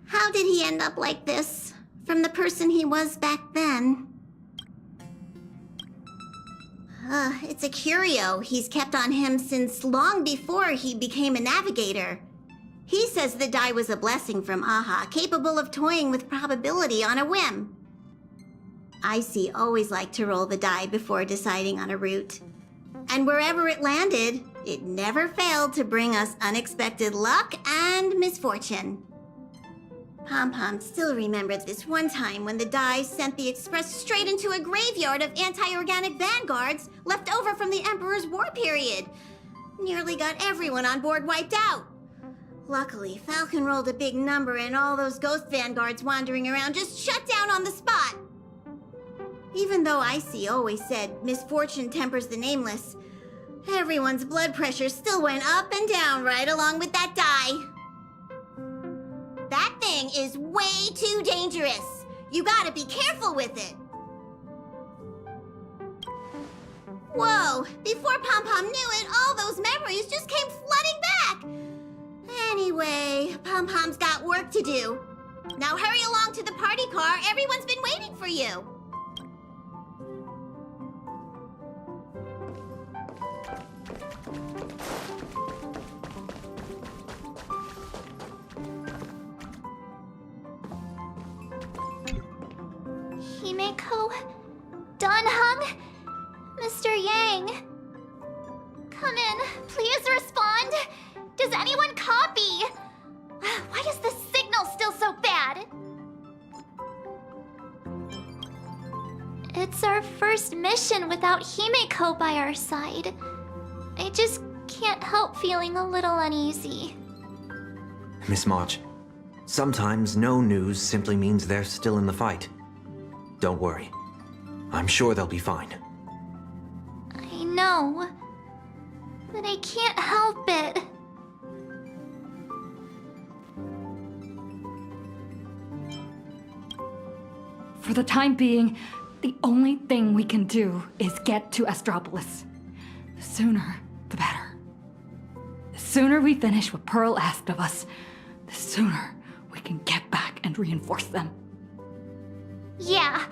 How did he end up like this? From the person he was back then? It's a curio he's kept on him since long before he became a navigator. He says the die was a blessing from Aha, capable of toying with probability on a whim. Icy always liked to roll the die before deciding on a route. And wherever it landed, it never failed to bring us unexpected luck and misfortune. Pom-Pom still remembered this one time when the die sent the Express straight into a graveyard of anti-organic vanguards left over from the Emperor's war period. Nearly got everyone on board wiped out. Luckily, Falcon rolled a big number and all those ghost vanguards wandering around just shut down on the spot. Even though Icy always said misfortune tempers the nameless, everyone's blood pressure still went up and down right along with that die. That thing is way too dangerous. You gotta be careful with it. Whoa, before Pom-Pom knew it, all those memories just came flooding back. Anyway, Pom-Pom's got work to do. Now hurry along to the party car. Everyone's been waiting for you. Himiko? Donhung? Mr. Yang? Come in, please respond. Does anyone copy? Why is the signal still so bad? It's our first mission without Himiko by our side. I just can't help feeling a little uneasy. Miss March, sometimes no news simply means they're still in the fight. Don't worry. I'm sure they'll be fine. I know, but I can't help it. For the time being, the only thing we can do is get to Astropolis. The sooner, the better. The sooner we finish what Pearl asked of us, the sooner we can get back and reinforce them. Yeah,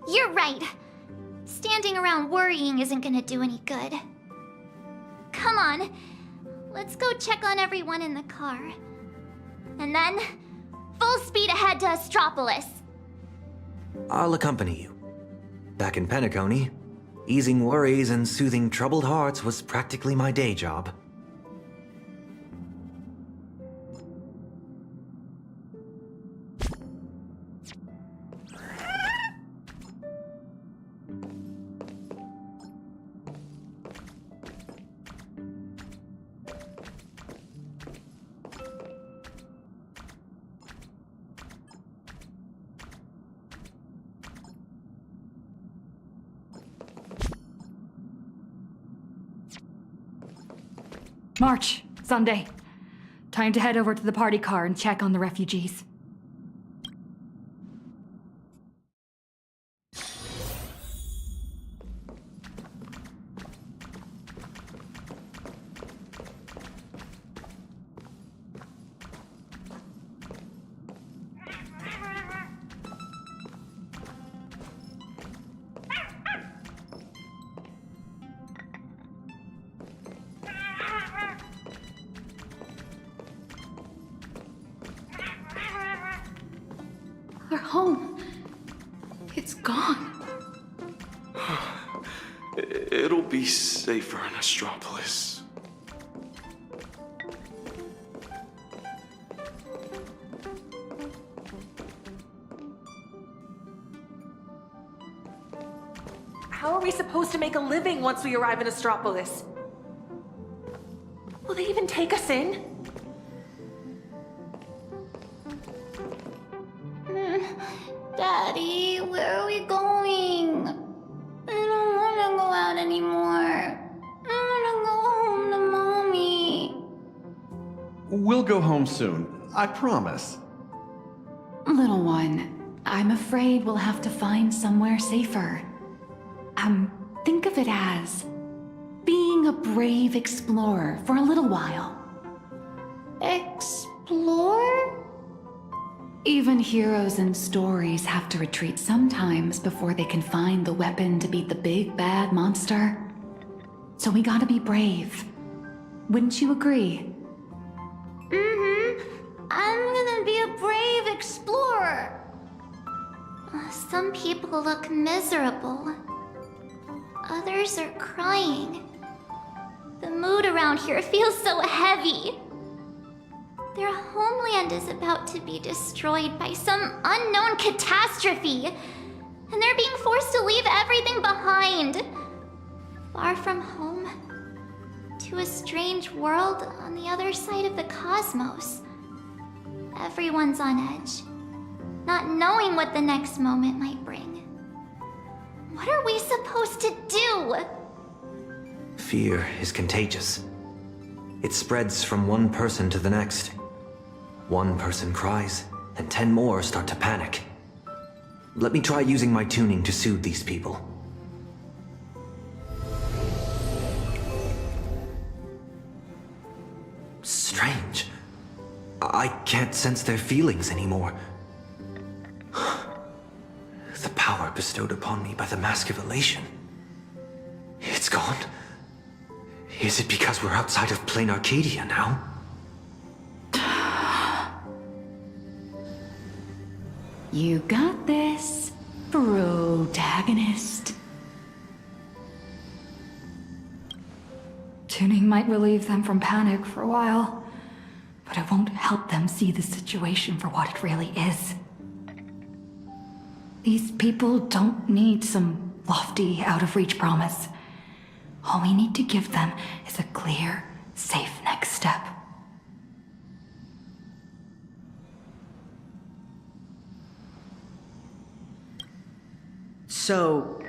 you're right. Standing around worrying isn't gonna do any good. Come on, let's go check on everyone in the car. And then, full speed ahead to Astropolis. I'll accompany you. Back in Penacony, easing worries and soothing troubled hearts was practically my day job. March, Sunday. Time to head over to the party car and check on the refugees. Our home. It's gone. It'll be safer in Astropolis. How are we supposed to make a living once we arrive in Astropolis? Will they even take us in? Daddy, where are we going? I don't want to go out anymore. I want to go home to Mommy. We'll go home soon, I promise. Little one, I'm afraid we'll have to find somewhere safer. Think of it as being a brave explorer for a little while. Explore? Even heroes in stories have to retreat sometimes before they can find the weapon to beat the big bad monster. So we gotta be brave. Wouldn't you agree? I'm gonna be a brave explorer. Some people look miserable. Others are crying. The mood around here feels so heavy. Their homeland is about to be destroyed by some unknown catastrophe, and they're being forced to leave everything behind. Far from home, to a strange world on the other side of the cosmos. Everyone's on edge, not knowing what the next moment might bring. What are we supposed to do? Fear is contagious. It spreads from one person to the next. One person cries, and 10 more start to panic. Let me try using my tuning to soothe these people. Strange. I can't sense their feelings anymore. The power bestowed upon me by the Mask of Elation. It's gone. Is it because we're outside of Plain Arcadia now? You got this, protagonist. Tuning might relieve them from panic for a while, but it won't help them see the situation for what it really is. These people don't need some lofty, out-of-reach promise. All we need to give them is a clear, safe next step. So,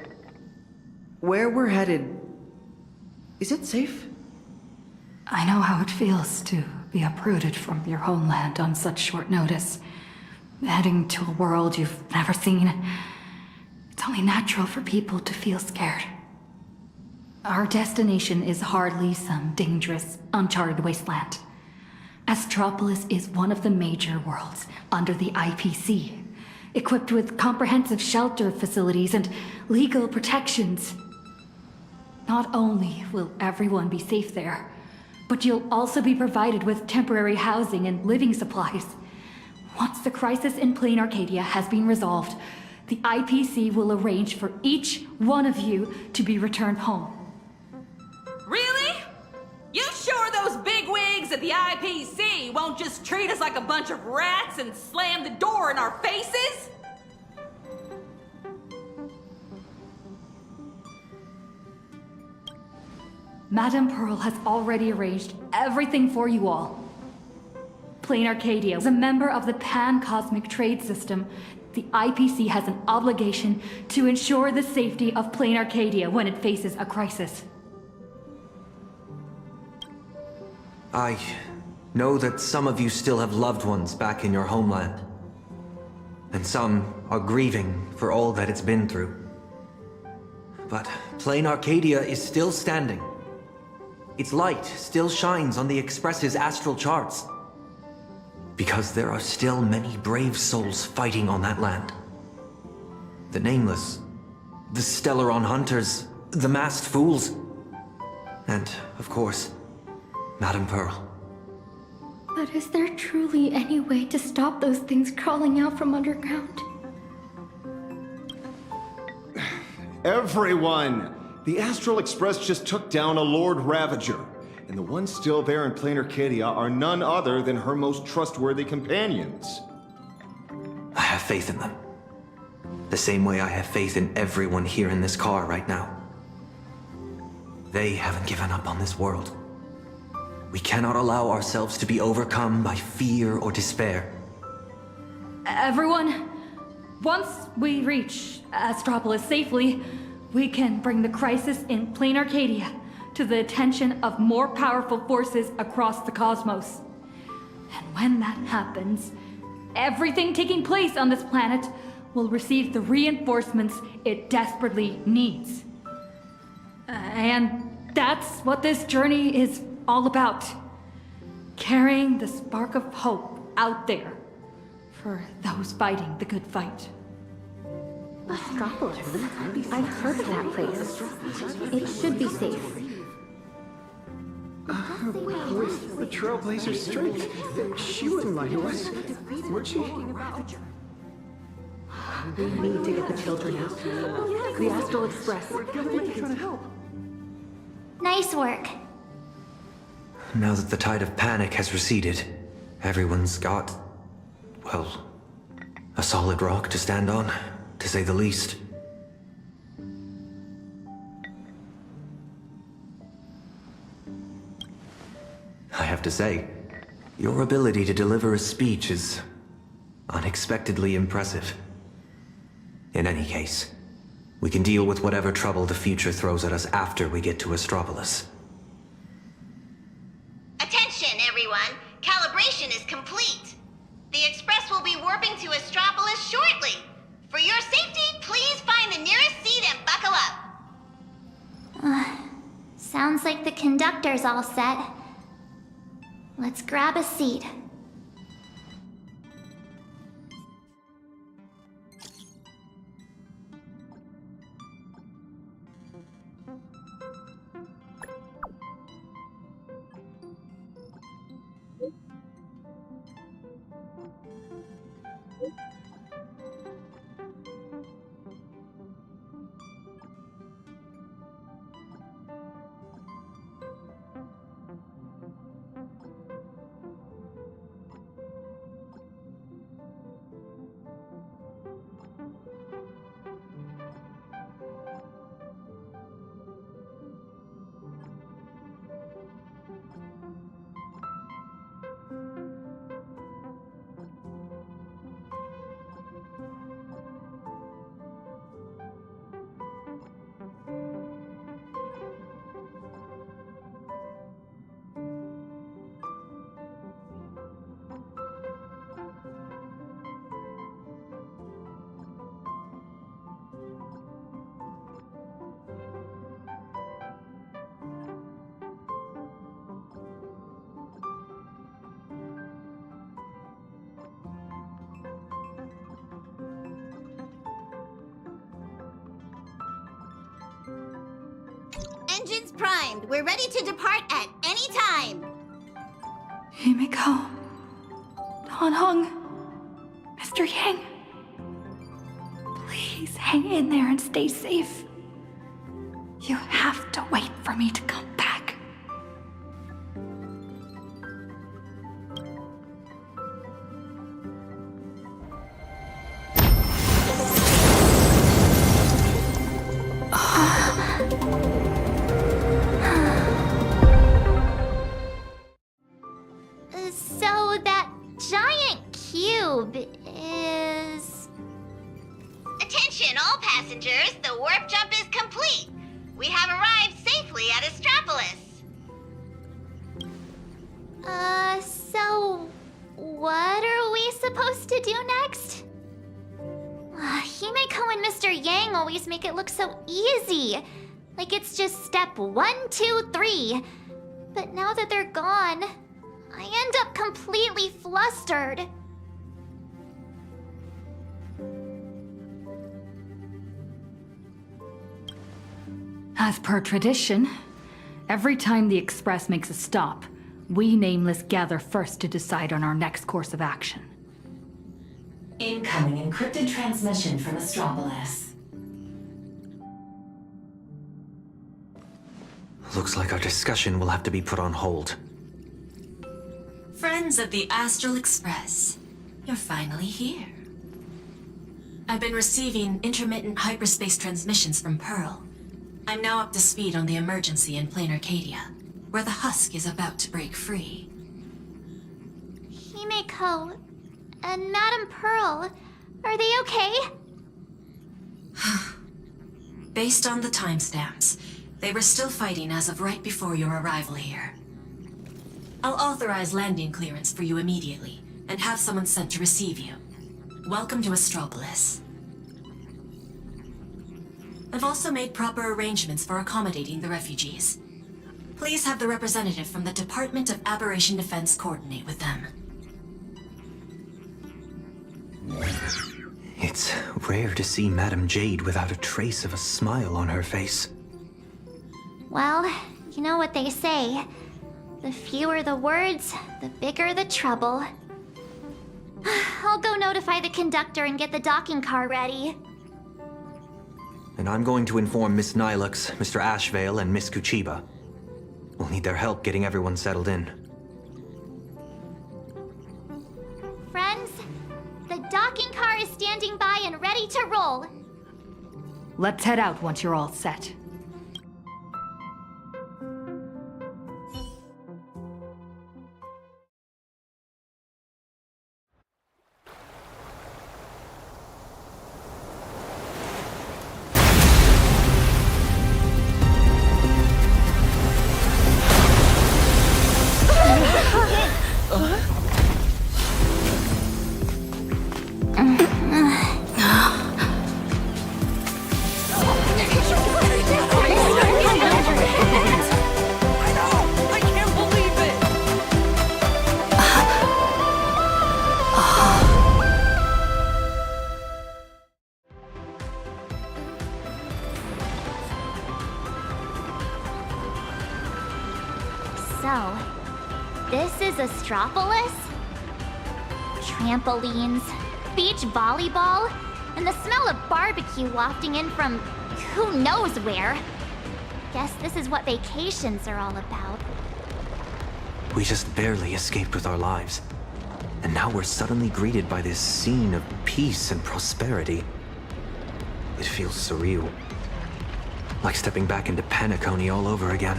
where we're headed, is it safe? I know how it feels to be uprooted from your homeland on such short notice. Heading to a world you've never seen. It's only natural for people to feel scared. Our destination is hardly some dangerous, uncharted wasteland. Astropolis is one of the major worlds under the IPC, equipped with comprehensive shelter facilities and legal protections. Not only will everyone be safe there, but you'll also be provided with temporary housing and living supplies. Once the crisis in Plain Arcadia has been resolved, the IPC will arrange for each one of you to be returned home. Really? You sure those bigwigs at the IPC won't just treat us like a bunch of rats and slam the door in our faces? Madame Pearl has already arranged everything for you all. Plain Arcadia is a member of the Pan-Cosmic Trade System. The IPC has an obligation to ensure the safety of Plain Arcadia when it faces a crisis. I know that some of you still have loved ones back in your homeland. And some are grieving for all that it's been through. But plain Arcadia is still standing. Its light still shines on the Express's astral charts. Because there are still many brave souls fighting on that land. The Nameless, the Stellaron Hunters, the Masked Fools, and, of course, Madame Pearl. But is there truly any way to stop those things crawling out from underground? Everyone! The Astral Express just took down a Lord Ravager, and the ones still there in plain Arcadia are none other than her most trustworthy companions. I have faith in them. The same way I have faith in everyone here in this car right now. They haven't given up on this world. We cannot allow ourselves to be overcome by fear or despair. Everyone, once we reach Astropolis safely, we can bring the crisis in plain Arcadia to the attention of more powerful forces across the cosmos. And when that happens, everything taking place on this planet will receive the reinforcements it desperately needs. And that's what this journey is all about. Carrying the spark of hope out there for those fighting the good fight. Astropolis. I've heard of that place. It should be safe. With the Trailblazer's strength, she wouldn't lie to us, would she? We need to get the children out. The Astral Express. We're trying to help. Nice work. Now that the tide of panic has receded, everyone's got, well, a solid rock to stand on, to say the least. I have to say, your ability to deliver a speech is unexpectedly impressive. In any case, we can deal with whatever trouble the future throws at us after we get to Astropolis. Attention, everyone! Calibration is complete. The Express will be warping to Astropolis shortly. For your safety, please find the nearest seat and buckle up. Sounds like the conductor's all set. Let's grab a seat. Engines primed. We're ready to depart at any time. Himiko, Han Hong, Mr. Yang. Please hang in there and stay safe. You have to wait for me to come back. So that giant cube is... Attention, all passengers. The warp jump is complete. We have arrived safely at Astropolis. to do next? Himeko and Mr. Yang always make it look so easy. Like it's just step 1, 2, 3. But now that they're gone, I end up completely flustered. As per tradition, every time the Express makes a stop, we Nameless gather first to decide on our next course of action. Incoming encrypted transmission from Astropolis. Looks like our discussion will have to be put on hold. Friends of the Astral Express, you're finally here. I've been receiving intermittent hyperspace transmissions from Pearl. I'm now up to speed on the emergency in Plain Arcadia, where the husk is about to break free. Himeko and Madame Pearl, are they okay? Based on the timestamps, they were still fighting as of right before your arrival here. I'll authorize landing clearance for you immediately, and have someone sent to receive you. Welcome to Astropolis. I've also made proper arrangements for accommodating the refugees. Please have the representative from the Department of Aberration Defense coordinate with them. It's rare to see Madame Jade without a trace of a smile on her face. Well, you know what they say. The fewer the words, the bigger the trouble. I'll go notify the conductor and get the docking car ready. And I'm going to inform Miss Nilux, Mr. AshValen, and Miss Kuchiba. We'll need their help getting everyone settled in. Friends, the docking car is standing by and ready to roll. Let's head out once you're all set. So, this is Astropolis? Trampolines, beach volleyball, and the smell of barbecue wafting in from who knows where. Guess this is what vacations are all about. We just barely escaped with our lives. And now we're suddenly greeted by this scene of peace and prosperity. It feels surreal. Like stepping back into Paniconi all over again.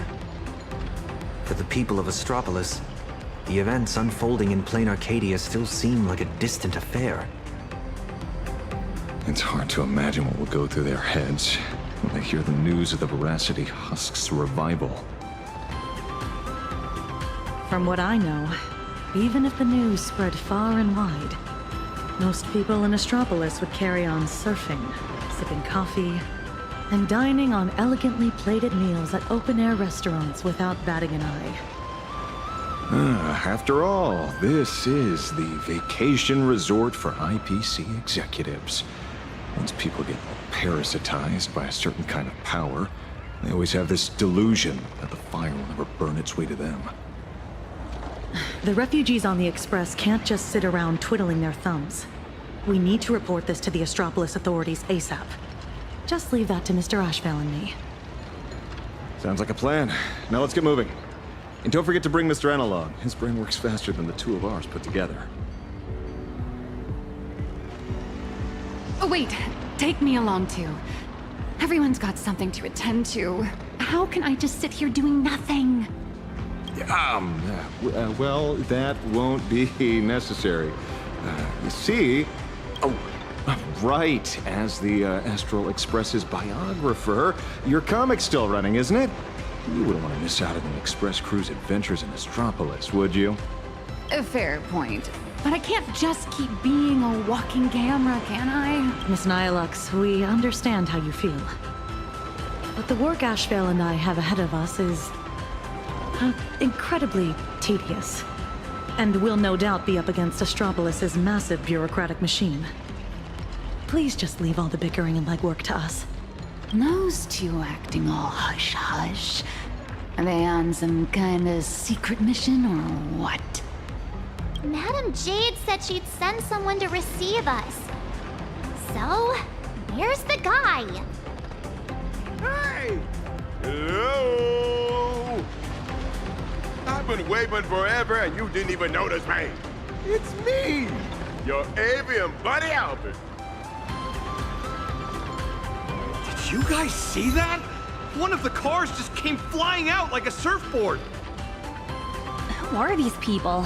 For the people of Astropolis, the events unfolding in Plain Arcadia still seem like a distant affair. It's hard to imagine what will go through their heads when they hear the news of the Veracity Husk's revival. From what I know, even if the news spread far and wide, most people in Astropolis would carry on surfing, sipping coffee, and dining on elegantly plated meals at open-air restaurants without batting an eye. After all, this is the vacation resort for IPC executives. Once people get parasitized by a certain kind of power, they always have this delusion that the fire will never burn its way to them. The refugees on the Express can't just sit around twiddling their thumbs. We need to report this to the Astropolis authorities ASAP. Just leave that to Mr. AshValen and me. Sounds like a plan. Now let's get moving. And don't forget to bring Mr. Analog. His brain works faster than the two of ours put together. Oh, wait. Take me along, too. Everyone's got something to attend to. How can I just sit here doing nothing? Well, that won't be necessary. You see... Oh, right. As the Astral Express's biographer, your comic's still running, isn't it? You wouldn't want to miss out on an Express crew's adventures in Astropolis, would you? A fair point. But I can't just keep being a walking camera, can I? Miss Nihilux, we understand how you feel. But the work AshValen and I have ahead of us is incredibly tedious. And we'll no doubt be up against Astropolis' massive bureaucratic machine. Please just leave all the bickering and legwork to us. Those two acting all hush-hush. Are they on some kind of secret mission or what? Madam Jade said she'd send someone to receive us. So, where's the guy? Hey! Hello! I've been waving forever and you didn't even notice me. It's me, your avian buddy Albert. Did you guys see that? One of the cars just came flying out like a surfboard. Who are these people?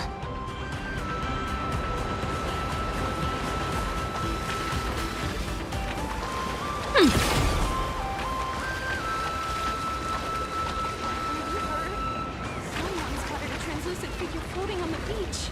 Someone spotted a translucent figure floating on the beach.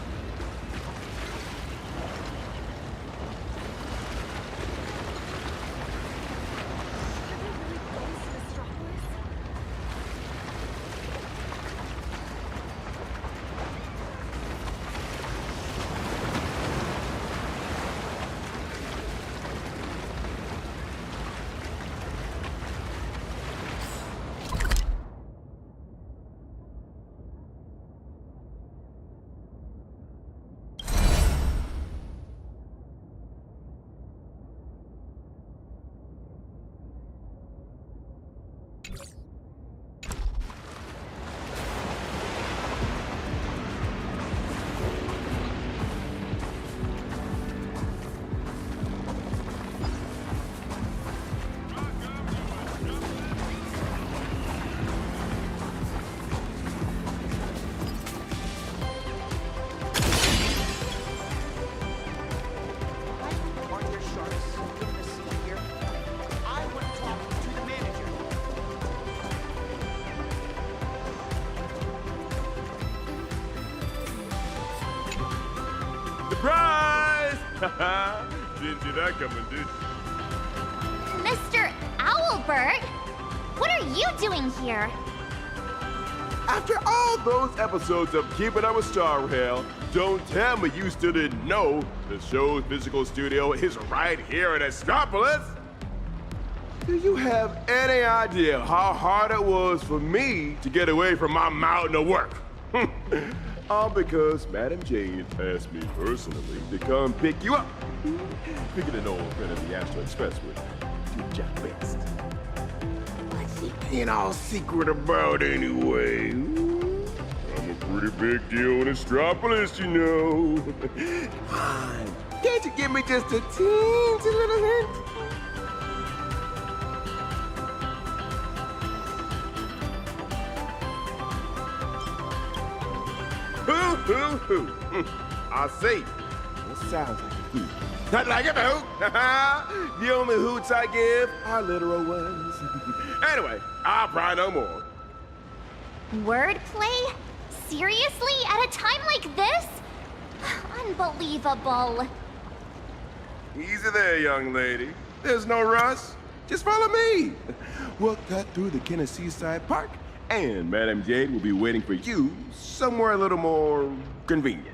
Surprise! Didn't see that coming, did you? Mr. Owlbert? What are you doing here? After all those episodes of Keeping Up with Star Rail, don't tell me you still didn't know the show's physical studio is right here in Astropolis. Do you have any idea how hard it was for me to get away from my mountain of work? All because Madam Jade asked me personally to come pick you up. Figured an old friend of the Astro Express would do your job best. What's he being all secret about anyway? I'm a pretty big deal in Astropolis, you know. Come on, can't you give me just a teensy little hint? Hoo. I see. That sounds like a hoot. Not like a hoot. The only hoots I give are literal ones. Anyway, I'll pry no more. Wordplay? Seriously? At a time like this? Unbelievable. Easy there, young lady. There's no rush. Just follow me. We'll cut through the Tennessee Side Park, and Madam Jade will be waiting for you somewhere a little more convenient.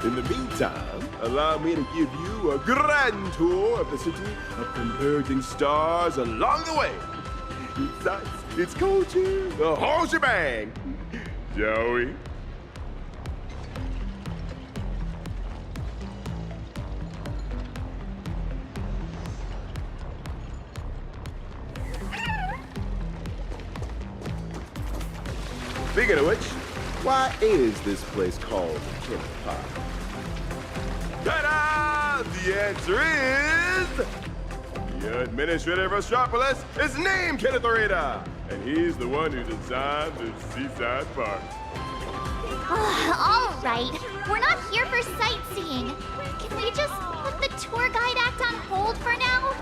In the meantime, allow me to give you a grand tour of the city of converging stars along the way. It's sights, it's culture, the whole shebang. Shall we? Speaking of which, why is this place called Killer Pie? Ta-da! The answer is... The administrator of Astropolis is named Kenneth Orita, and he's the one who designed the seaside park. All right, we're not here for sightseeing. Can we just put the tour guide act on hold for now?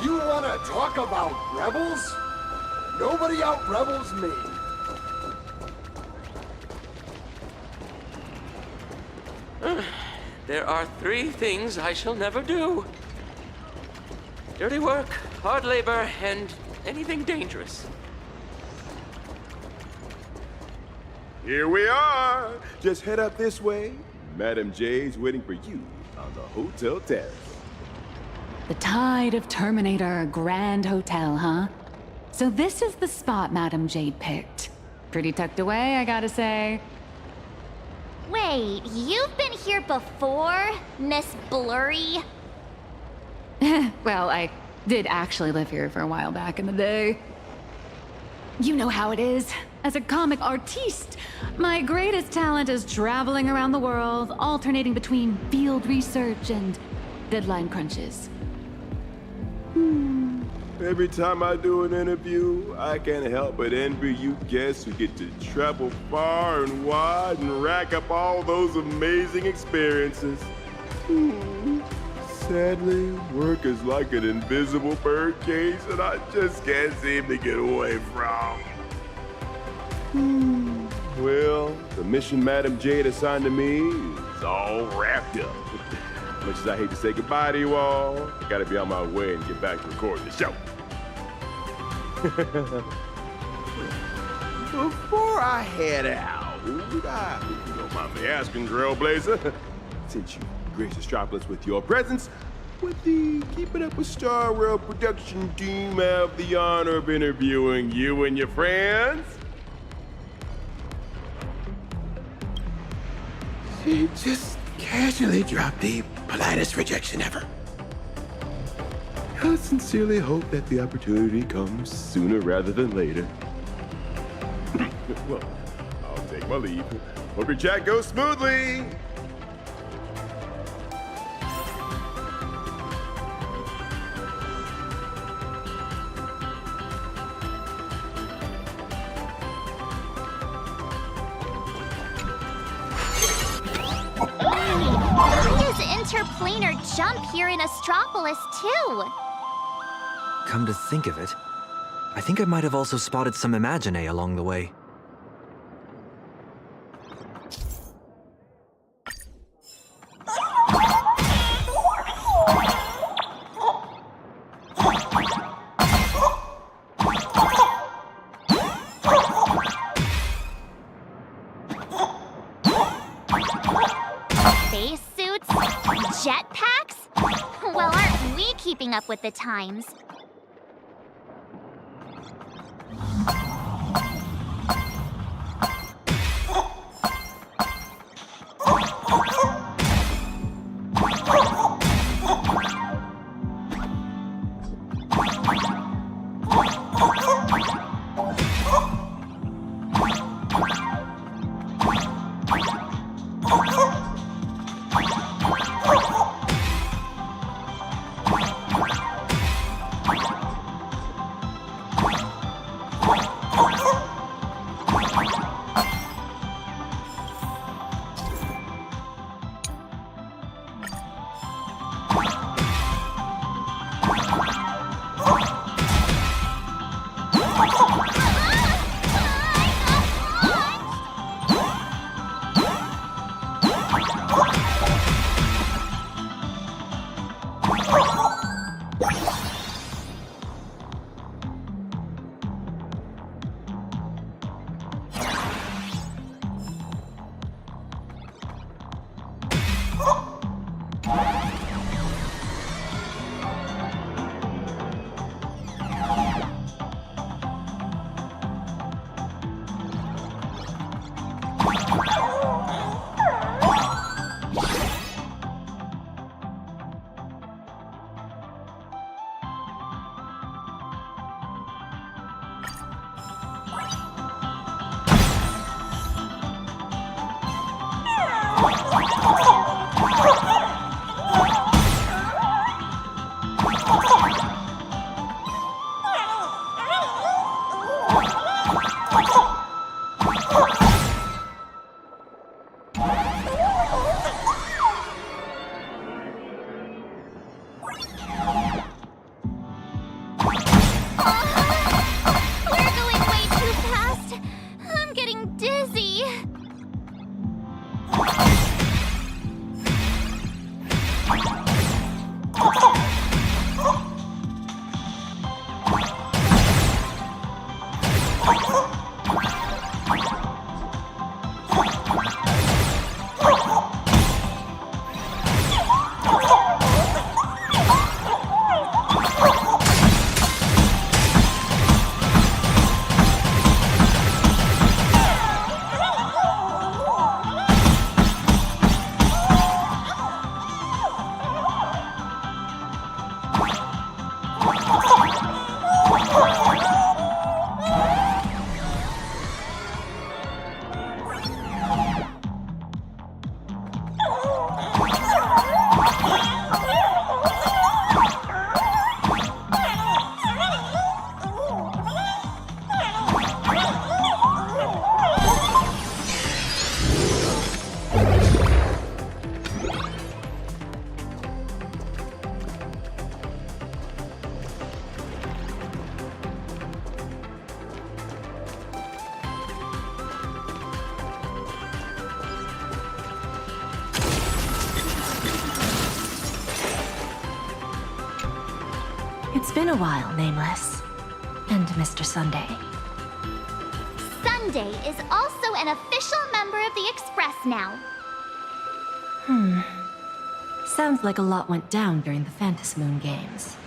You wanna talk about rebels? Nobody out rebels me. There are 3 things I shall never do. Dirty work, hard labor, and anything dangerous. Here we are. Just head up this way. Madam J's waiting for you on the hotel terrace. The Tide of Terminator Grand Hotel, huh? So this is the spot Madam Jade picked. Pretty tucked away, I gotta say. Wait, you've been here before, Miss Blurry? Well, I did actually live here for a while back in the day. You know how it is. As a comic artiste, my greatest talent is traveling around the world, alternating between field research and deadline crunches. Every time I do an interview, I can't help but envy you guests who get to travel far and wide and rack up all those amazing experiences. Sadly, work is like an invisible birdcage that I just can't seem to get away from. Well, the mission Madam Jade assigned to me is all wrapped up. Much as I hate to say goodbye to you all, I gotta be on my way and get back to recording the show. Before I head out, I hope you don't mind me asking, Trailblazer, since you graced Astropolis with your presence, would the Keep It Up with Star Rail production team have the honor of interviewing you and your friends? She just casually dropped the politest rejection ever. I sincerely hope that the opportunity comes sooner rather than later. Well, I'll take my leave. Hope your chat goes smoothly. Interplanar jump here in Astropolis, too. Come to think of it, I think I might have also spotted some Imagine along the way. Spacesuits? Jetpacks? Well, aren't we keeping up with the times? We're going way too fast. I'm getting dizzy. It's been a while, Nameless. And Mr. Sunday. Sunday is also an official member of the Express now. Sounds like a lot went down during the Phantasmoon Games.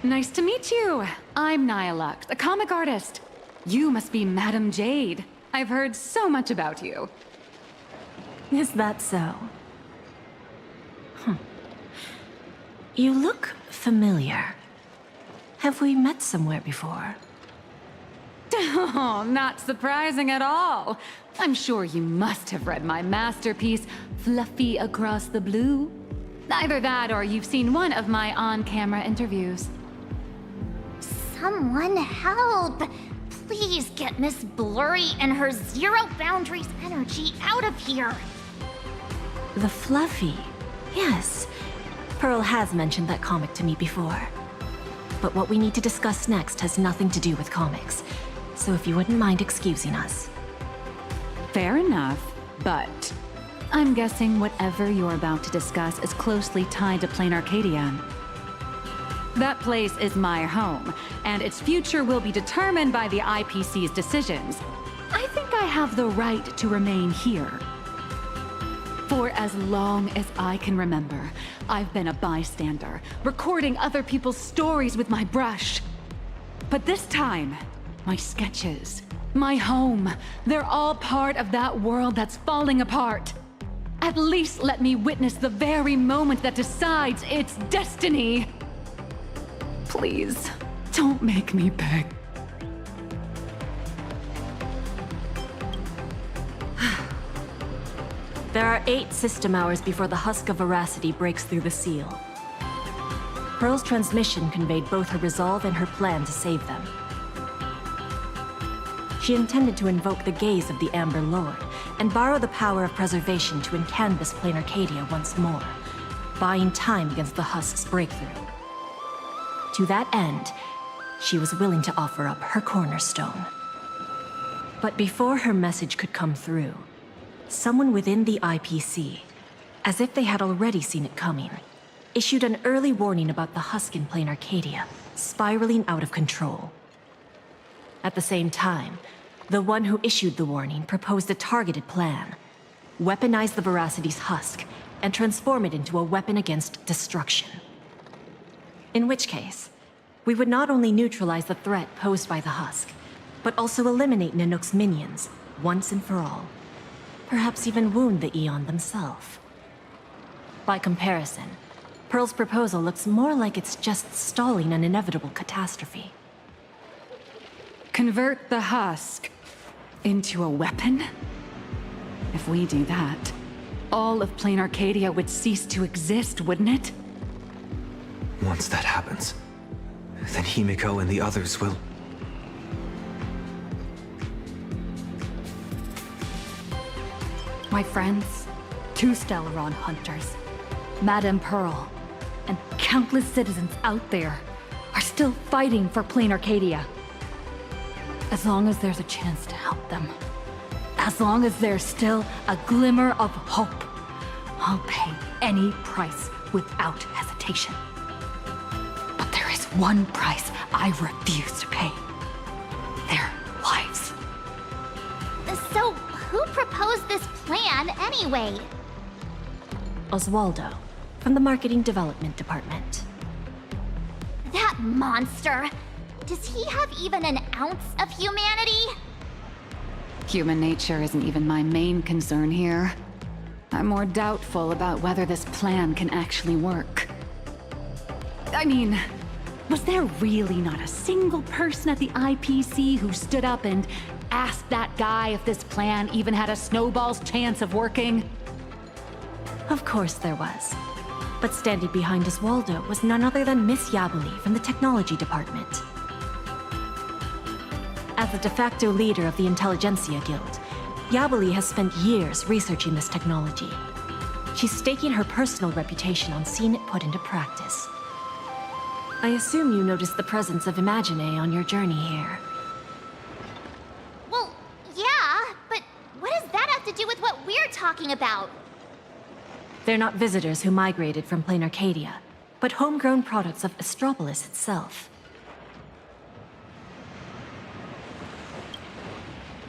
Nice to meet you. I'm Nihilux, a comic artist. You must be Madame Jade. I've heard so much about you. Is that so? You look familiar. Have we met somewhere before? Oh, not surprising at all. I'm sure you must have read my masterpiece, Fluffy Across the Blue. Either that or you've seen one of my on-camera interviews. Someone help! Please get Miss Blurry and her zero boundaries energy out of here! The Fluffy. Yes. Pearl has mentioned that comic to me before. But what we need to discuss next has nothing to do with comics. So if you wouldn't mind excusing us. Fair enough, but I'm guessing whatever you're about to discuss is closely tied to Plain Arcadia. That place is my home, and its future will be determined by the IPC's decisions. I think I have the right to remain here. For as long as I can remember, I've been a bystander, recording other people's stories with my brush. But this time, my sketches, my home, they're all part of that world that's falling apart. At least let me witness the very moment that decides its destiny. Please, don't make me beg. There are 8 system hours before the husk of veracity breaks through the seal. Pearl's transmission conveyed both her resolve and her plan to save them. She intended to invoke the gaze of the Amber Lord and borrow the power of preservation to encanvas Plain Arcadia once more, buying time against the husk's breakthrough. To that end, she was willing to offer up her cornerstone. But before her message could come through, someone within the IPC, as if they had already seen it coming, issued an early warning about the husk in Plain Arcadia, spiraling out of control. At the same time, the one who issued the warning proposed a targeted plan. Weaponize the Veracity's husk and transform it into a weapon against destruction. In which case, we would not only neutralize the threat posed by the husk, but also eliminate Nanook's minions, once and for all. perhaps even wound the Eon themselves. By comparison, Pearl's proposal looks more like it's just stalling an inevitable catastrophe. Convert the husk into a weapon? If we do that, all of Plain Arcadia would cease to exist, wouldn't it? Once that happens, then Himiko and the others will... My friends, 2 Stellaron hunters, Madame Pearl, and countless citizens out there are still fighting for Plain Arcadia. As long as there's a chance to help them, as long as there's still a glimmer of hope, I'll pay any price without hesitation. But there is one price I refuse to pay. Their lives. So, who proposed this plan anyway? Oswaldo, from the Marketing Development Department. That monster! Does he have even an ounce of humanity? Human nature isn't even my main concern here. I'm more doubtful about whether this plan can actually work. I mean, was there really not a single person at the IPC who stood up and asked that guy if this plan even had a snowball's chance of working? Of course there was. But standing behind Oswaldo was none other than Miss Yabali from the Technology Department. As the de facto leader of the Intelligentsia Guild, Yabali has spent years researching this technology. She's staking her personal reputation on seeing it put into practice. I assume you noticed the presence of Imagine on your journey here. Well, yeah, but what does that have to do with what we're talking about? They're not visitors who migrated from Plain Arcadia, but homegrown products of Astropolis itself.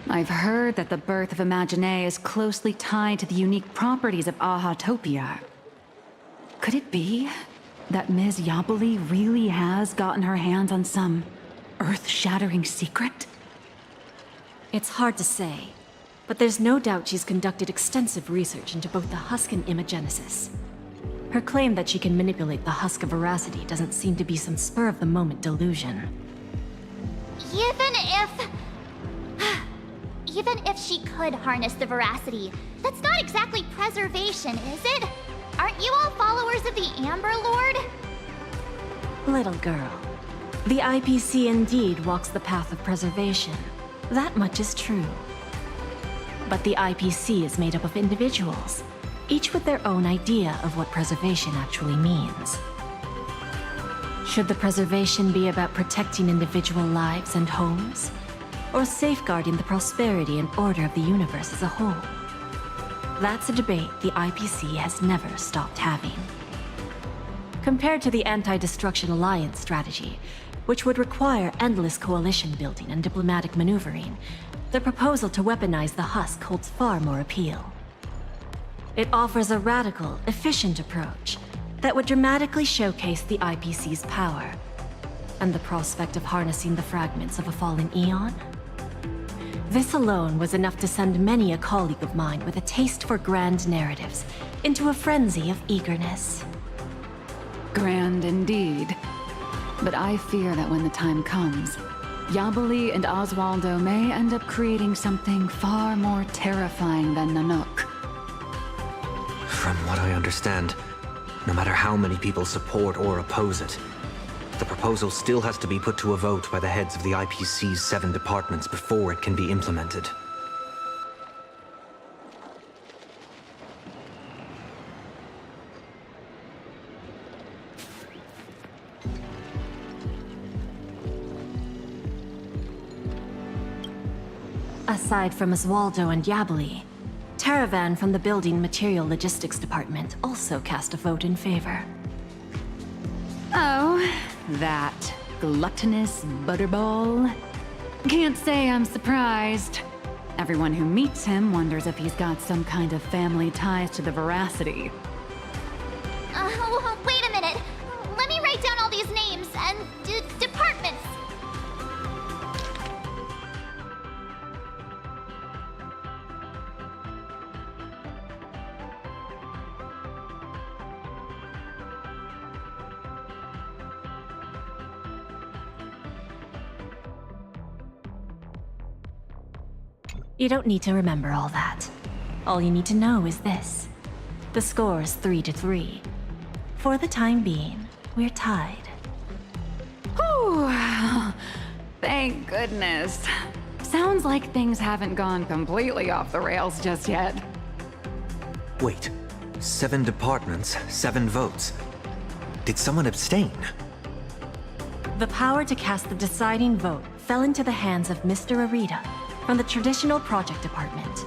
I've heard that the birth of Imagine is closely tied to the unique properties of Ahatopia. Could it be that Ms. Yabali really has gotten her hands on some earth-shattering secret? It's hard to say, but there's no doubt she's conducted extensive research into both the husk and imagenesis. Her claim that she can manipulate the husk of veracity doesn't seem to be some spur-of-the-moment delusion. Even if she could harness the veracity, that's not exactly preservation, is it? Aren't you all followers of the Amber Lord? Little girl, the IPC indeed walks the path of preservation. That much is true. But the IPC is made up of individuals, each with their own idea of what preservation actually means. Should the preservation be about protecting individual lives and homes, or safeguarding the prosperity and order of the universe as a whole? That's a debate the IPC has never stopped having. Compared to the Anti-Destruction Alliance strategy, which would require endless coalition building and diplomatic maneuvering, the proposal to weaponize the husk holds far more appeal. It offers a radical, efficient approach that would dramatically showcase the IPC's power, and the prospect of harnessing the fragments of a fallen Eon. This alone was enough to send many a colleague of mine with a taste for grand narratives into a frenzy of eagerness. Grand indeed. But I fear that when the time comes, Yabali and Oswaldo may end up creating something far more terrifying than Nanook. From what I understand, no matter how many people support or oppose it, the proposal still has to be put to a vote by the heads of the IPC's 7 departments before it can be implemented. Aside from Oswaldo and Yabali, Taravan from the Building Material Logistics Department also cast a vote in favor. Oh, that gluttonous butterball. Can't say I'm surprised. Everyone who meets him wonders if he's got some kind of family ties to the veracity. Wait a minute. Let me write down all these names and departments. You don't need to remember all that. All you need to know is this. The score is 3-3. For the time being, we're tied. Whew. Thank goodness. Sounds like things haven't gone completely off the rails just yet. Wait, 7 departments, 7 votes. Did someone abstain? The power to cast the deciding vote fell into the hands of Mr. Arita from the Traditional Project Department.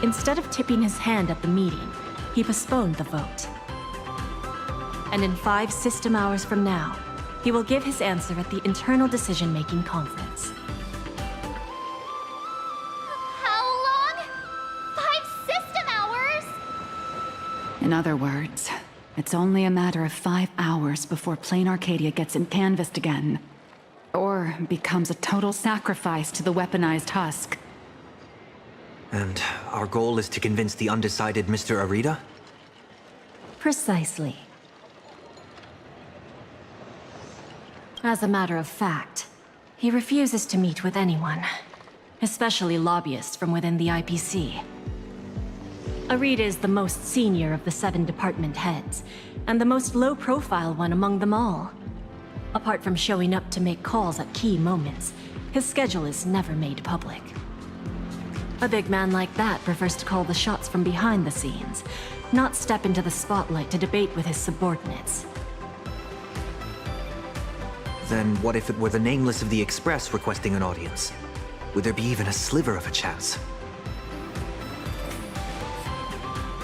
Instead of tipping his hand at the meeting, he postponed the vote. And in 5 system hours from now, he will give his answer at the Internal Decision-Making Conference. How long? 5 system hours? In other words, it's only a matter of 5 hours before Plain Arcadia gets canvassed again. Or becomes a total sacrifice to the weaponized husk. And our goal is to convince the undecided Mr. Arita? Precisely. As a matter of fact, he refuses to meet with anyone, especially lobbyists from within the IPC. Arita is the most senior of the 7 department heads, and the most low-profile one among them all. Apart from showing up to make calls at key moments, his schedule is never made public. A big man like that prefers to call the shots from behind the scenes, not step into the spotlight to debate with his subordinates. Then what if it were the nameless of the Express requesting an audience? Would there be even a sliver of a chance?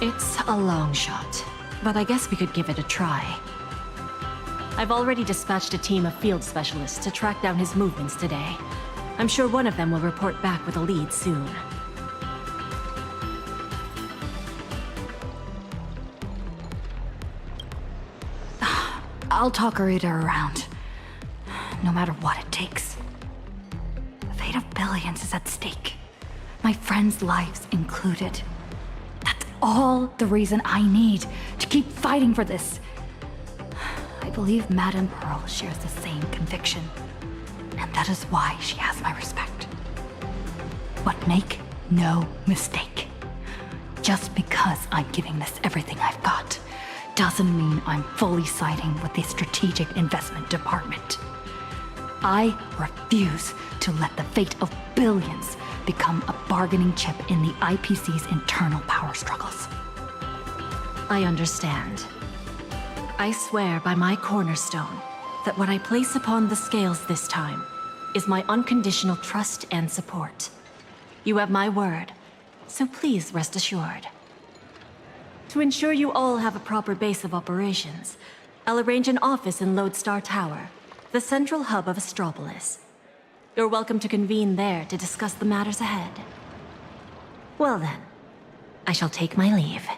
It's a long shot, but I guess we could give it a try. I've already dispatched a team of field specialists to track down his movements today. I'm sure one of them will report back with a lead soon. I'll talk Arita around. No matter what it takes. The fate of billions is at stake. My friends' lives included. That's all the reason I need to keep fighting for this. I believe Madame Pearl shares the same conviction. And that is why she has my respect. But make no mistake. Just because I'm giving this everything I've got doesn't mean I'm fully siding with the Strategic Investment Department. I refuse to let the fate of billions become a bargaining chip in the IPC's internal power struggles. I understand. I swear by my cornerstone that what I place upon the scales this time is my unconditional trust and support. You have my word, so please rest assured. To ensure you all have a proper base of operations, I'll arrange an office in Lodestar Tower, the central hub of Astropolis. You're welcome to convene there to discuss the matters ahead. Well then, I shall take my leave.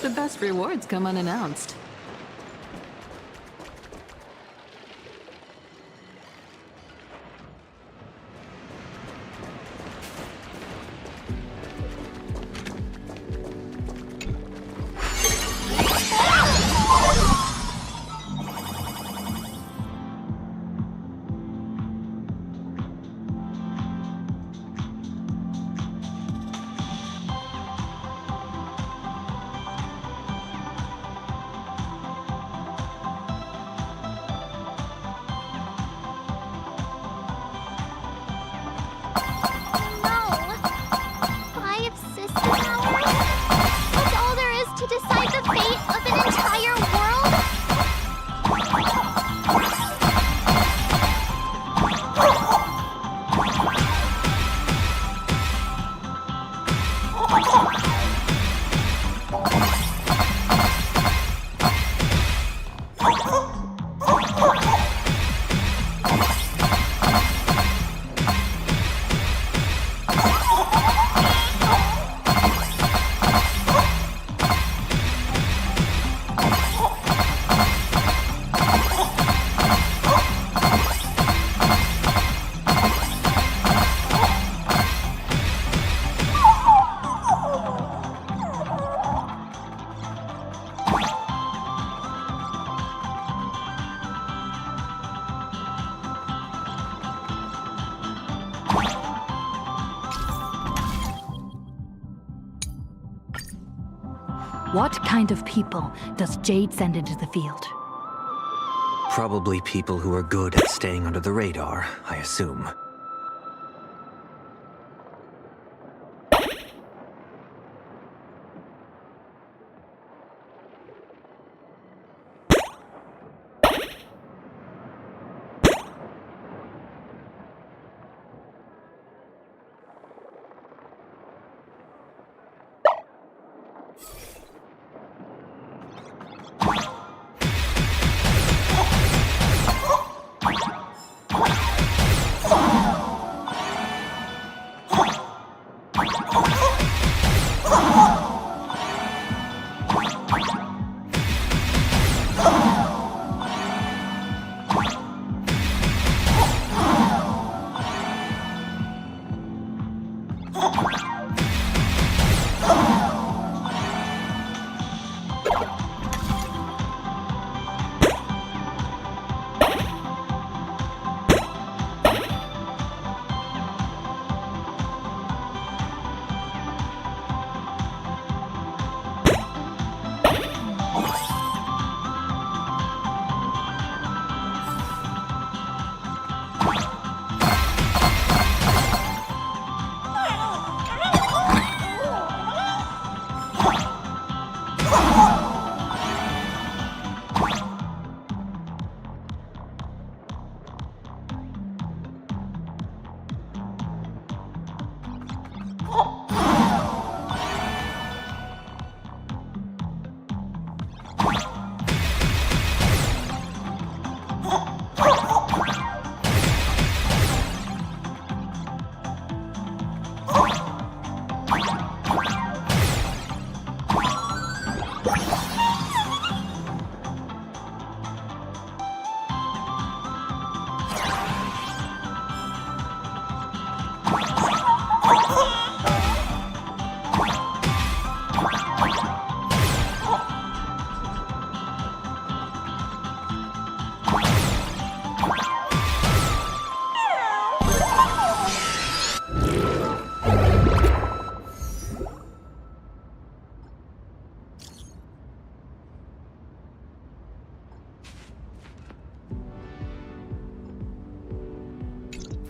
The best rewards come unannounced. What kind of people does Jade send into the field? Probably people who are good at staying under the radar, I assume.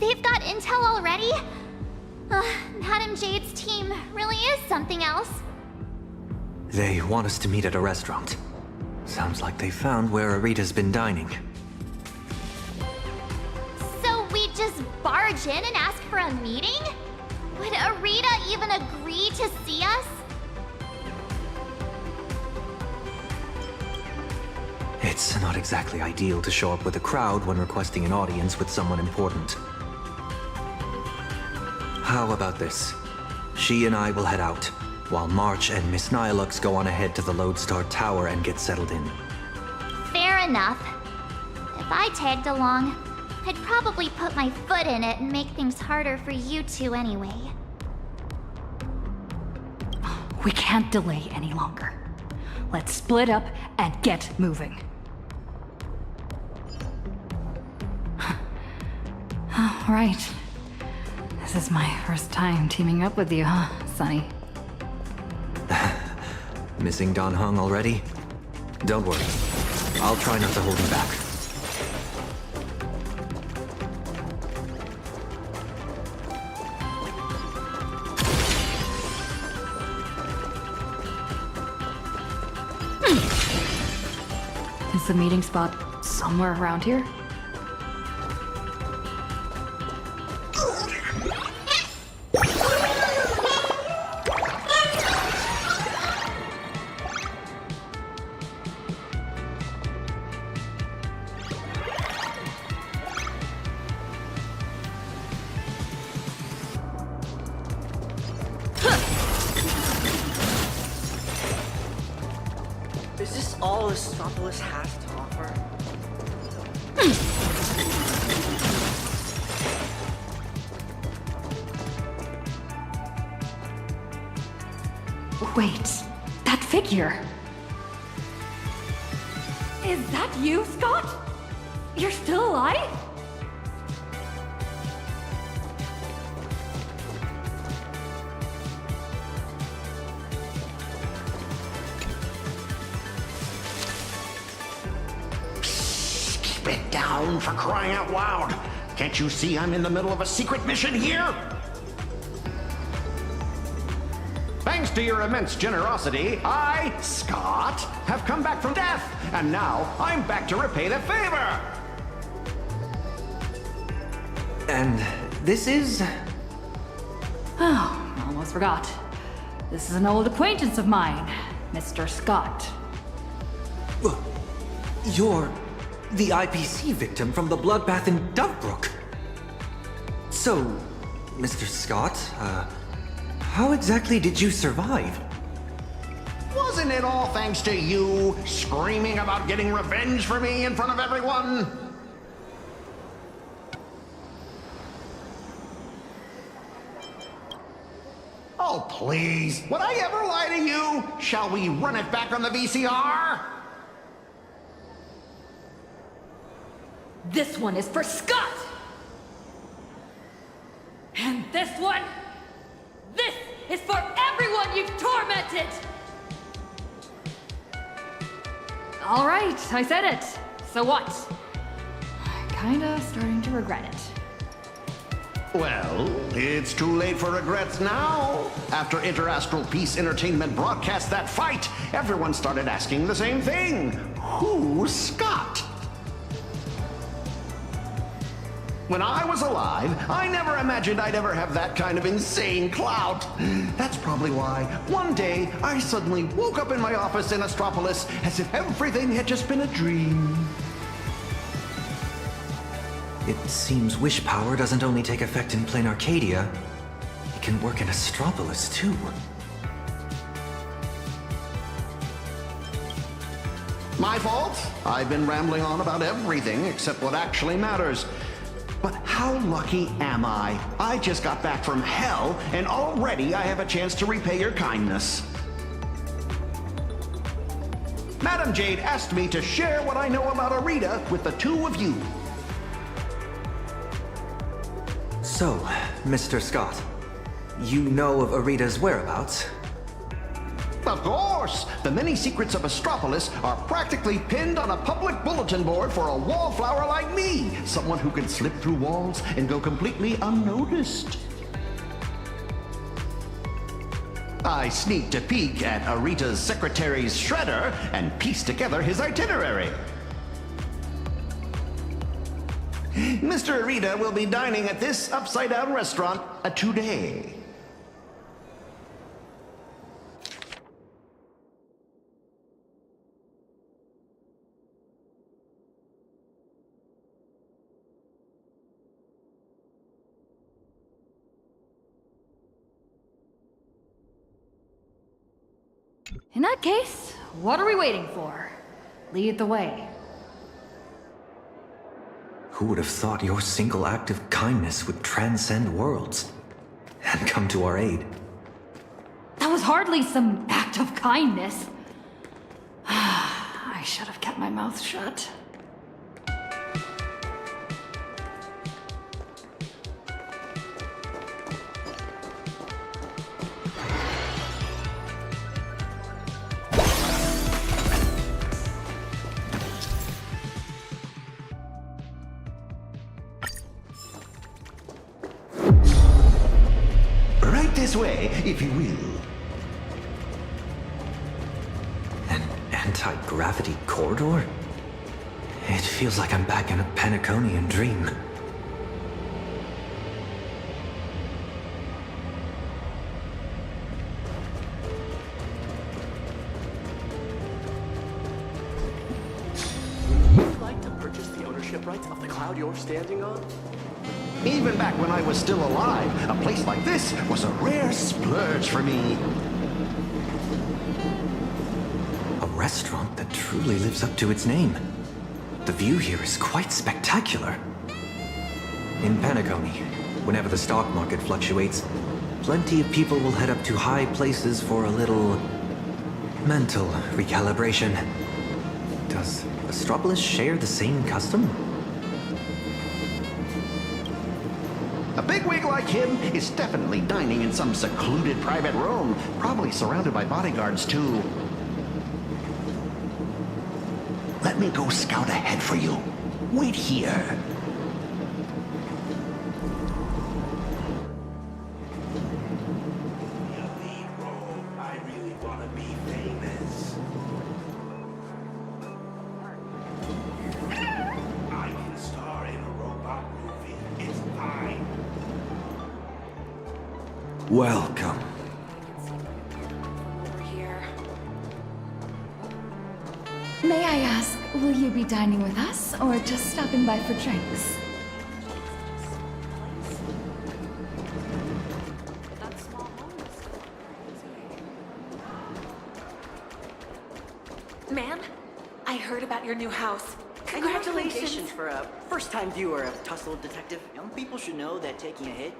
They've got intel already? Madam Jade's team really is something else. They want us to meet at a restaurant. Sounds like they found where Arita's been dining. So we just barge in and ask for a meeting? Would Arita even agree to see us? It's not exactly ideal to show up with a crowd when requesting an audience with someone important. How about this? She and I will head out, while March and Miss Nihilux go on ahead to the Lodestar Tower and get settled in. Fair enough. If I tagged along, I'd probably put my foot in it and make things harder for you two anyway. We can't delay any longer. Let's split up and get moving. All right. This is my first time teaming up with you, huh, Sonny? Missing Don Hung already? Don't worry. I'll try not to hold him back. Is the meeting spot somewhere around here? Is this all Astropolis has to offer? Wait, that figure. Is that you, Scott? You're still alive? bed down, for crying out loud. Can't you see I'm in the middle of a secret mission here? Thanks to your immense generosity, I, Scott, have come back from death, and now I'm back to repay the favor! And this is... Oh, almost forgot. This is an old acquaintance of mine, Mr. Scott. You're the IPC victim from the bloodbath in Dovebrook. So, Mr. Scott, how exactly did you survive? Wasn't it all thanks to you screaming about getting revenge for me in front of everyone? Oh, please. Would I ever lie to you? Shall we run it back on the VCR? This one is for Scott! And this one? This is for everyone you've tormented! All right, I said it. So what? Kinda starting to regret it. Well, it's too late for regrets now. After Interastral Peace Entertainment broadcast that fight, everyone started asking the same thing. Who's Scott? When I was alive, I never imagined I'd ever have that kind of insane clout. That's probably why one day I suddenly woke up in my office in Astropolis as if everything had just been a dream. It seems wish power doesn't only take effect in plain Arcadia. It can work in Astropolis, too. My fault. I've been rambling on about everything except what actually matters. But how lucky am I? I just got back from hell, and already I have a chance to repay your kindness. Madam Jade asked me to share what I know about Arita with the two of you. So, Mr. Scott, you know of Arita's whereabouts? Of course! The many secrets of Astropolis are practically pinned on a public bulletin board for a wallflower like me, someone who can slip through walls and go completely unnoticed. I sneaked a peek at Arita's secretary's shredder and pieced together his itinerary. Mr. Arita will be dining at this upside-down restaurant today. In that case, what are we waiting for? Lead the way. Who would have thought your single act of kindness would transcend worlds and come to our aid? That was hardly some act of kindness. I should have kept my mouth shut. This way, if you will. An anti-gravity corridor? It feels like I'm back in a Penaconian dream. Would you like to purchase the ownership rights of the cloud you're standing on? Even back when I was still alive, a place like this was a rare splurge for me. A restaurant that truly lives up to its name. The view here is quite spectacular. In Penacony, whenever the stock market fluctuates, plenty of people will head up to high places for a little mental recalibration. Does Astropolis share the same custom? A bigwig like him is definitely dining in some secluded private room, probably surrounded by bodyguards too. Let me go scout ahead for you. Wait here. Welcome. May I ask, will you be dining with us or just stopping by for drinks? Ma'am, I heard about your new house. Congratulations for a first-time viewer of Tussle Detective. Young people should know that taking a hit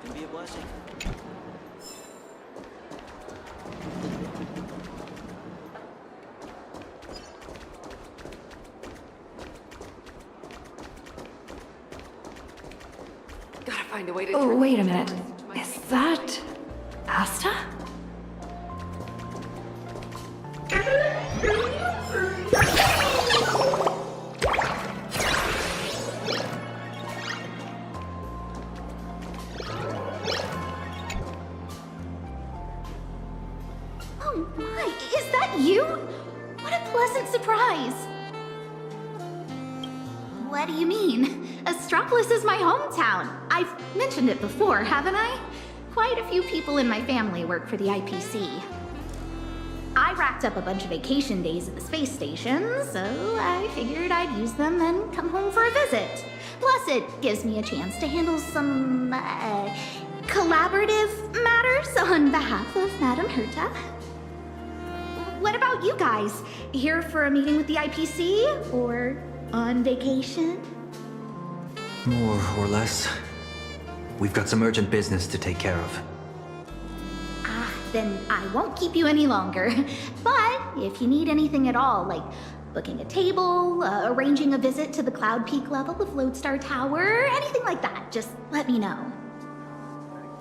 can be a blessing. Gotta find a way to... Oh, wait a minute. Is that... Asta? Oh my, is that you? What a pleasant surprise. What do you mean? Astropolis is my hometown. I've mentioned it before, haven't I? Quite a few people in my family work for the IPC. I racked up a bunch of vacation days at the space station, so I figured I'd use them and come home for a visit. Plus, it gives me a chance to handle some, collaborative matters on behalf of Madame Herta. What about you guys? Here for a meeting with the IPC? Or on vacation? More or less. We've got some urgent business to take care of. Then I won't keep you any longer. But if you need anything at all, like booking a table, arranging a visit to the Cloud Peak level of Lodestar Tower, anything like that, just let me know.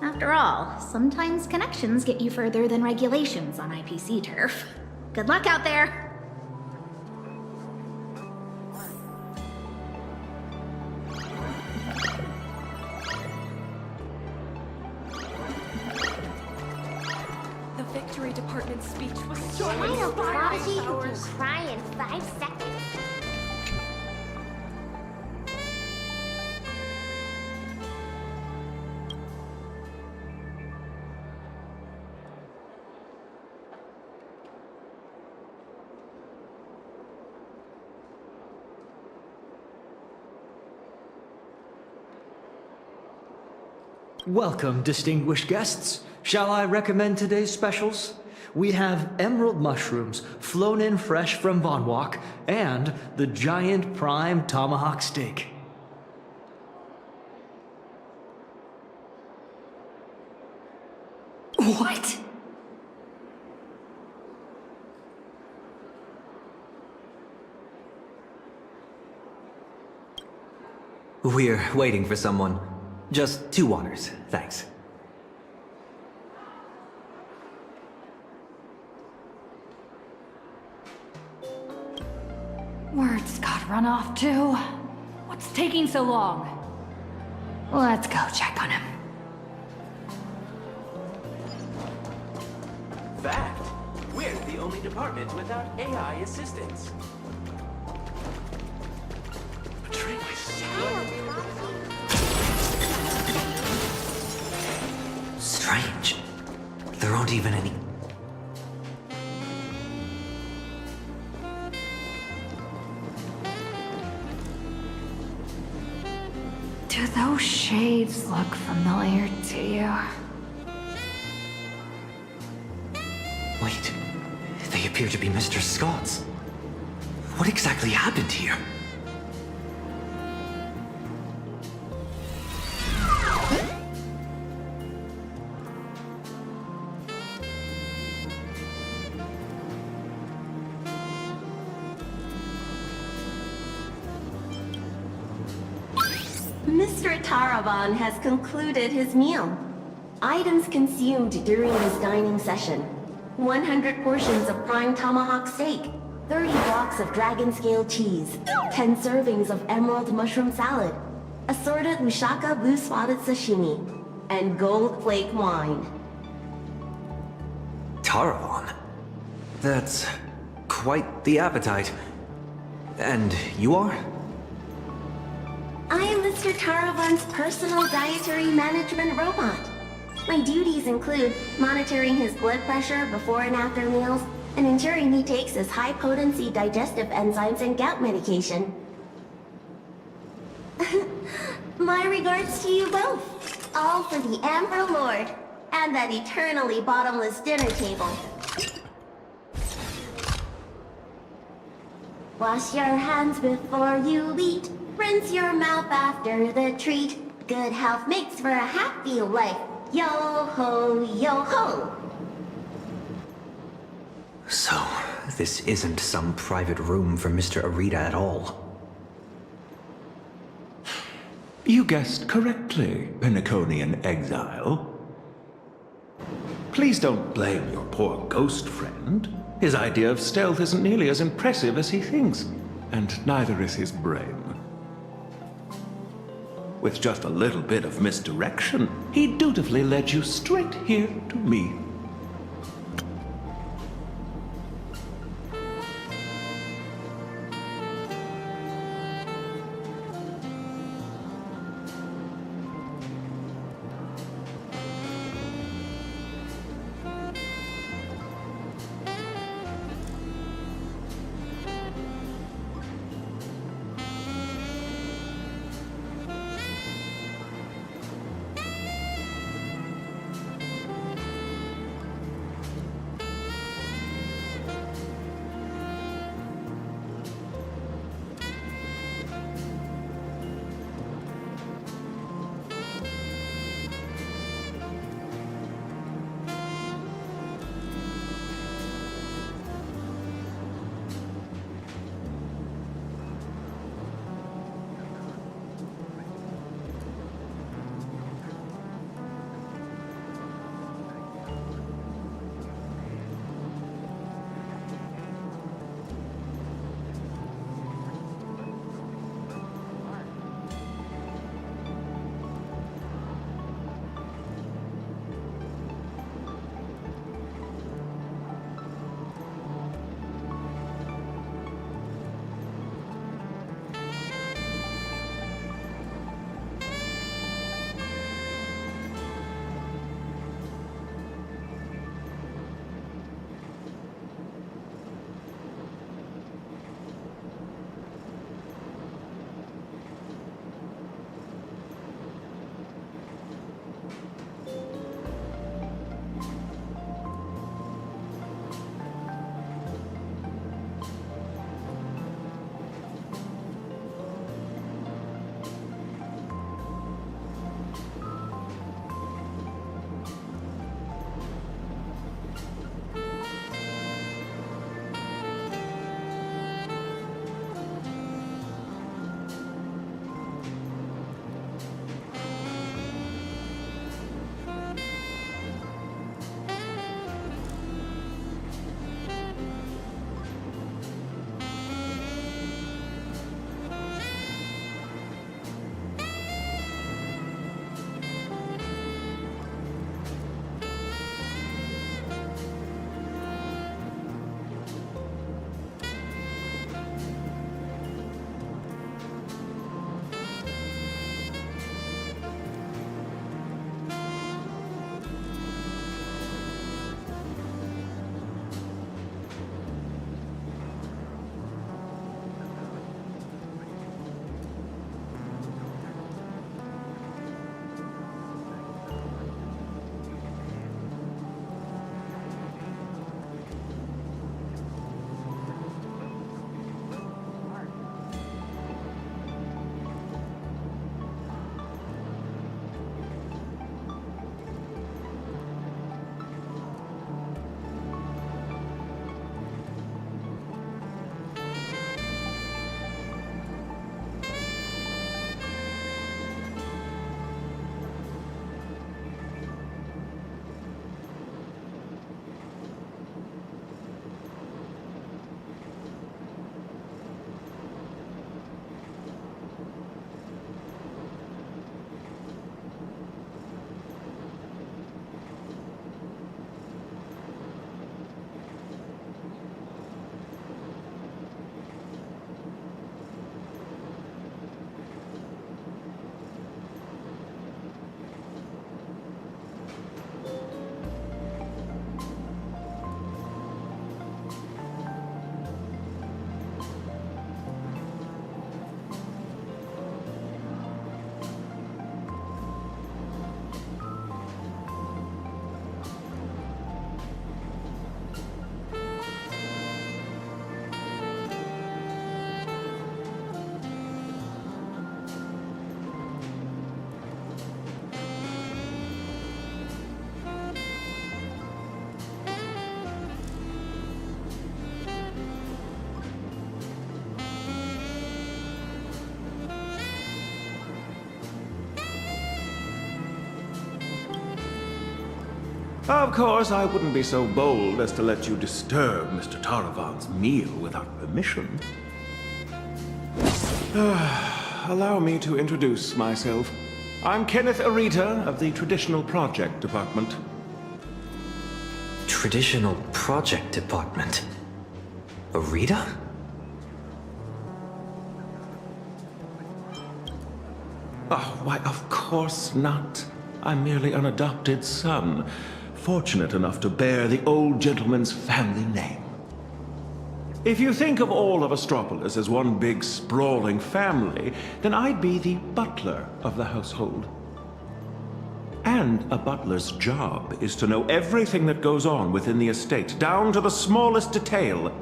After all, sometimes connections get you further than regulations on IPC turf. Good luck out there! The Victory Department speech was so I know Prodigy who can hours. cry in 5 seconds. Welcome, distinguished guests. Shall I recommend today's specials? We have emerald mushrooms, flown in fresh from Von Walk, and the giant prime tomahawk steak. What? We're waiting for someone. Just 2 waters, thanks. Words got run off too. What's taking so long? Let's go check on him. Fact, we're the only department without AI assistance. Strange. There aren't even any... Do those shades look familiar to you? Wait. They appear to be Mr. Scott's. What exactly happened here? Mr. Taraban has concluded his meal. Items consumed during his dining session. 100 portions of prime tomahawk steak, 30 blocks of dragon scale cheese, 10 servings of emerald mushroom salad, assorted Ushaka blue spotted sashimi, and gold flake wine. Taravan? That's quite the appetite. And you are? I am Mr. Taravan's personal dietary management robot. My duties include monitoring his blood pressure before and after meals, and ensuring he takes his high-potency digestive enzymes and gout medication. My regards to you both. All for the Amber Lord, and that eternally bottomless dinner table. Wash your hands before you eat. Rinse your mouth after the treat. Good health makes for a happy life. Yo-ho, yo-ho! So, this isn't some private room for Mr. Arita at all. You guessed correctly, Pinnaconian exile. Please don't blame your poor ghost friend. His idea of stealth isn't nearly as impressive as he thinks, and neither is his brain. With just a little bit of misdirection, he dutifully led you straight here to me. Of course, I wouldn't be so bold as to let you disturb Mr. Taravan's meal without permission. Allow me to introduce myself. I'm Kenneth Arita of the Traditional Project Department. Traditional Project Department? Arita? Oh, why, of course not. I'm merely an adopted son, fortunate enough to bear the old gentleman's family name. If you think of all of Astropolis as one big sprawling family, then I'd be the butler of the household. And a butler's job is to know everything that goes on within the estate, down to the smallest detail,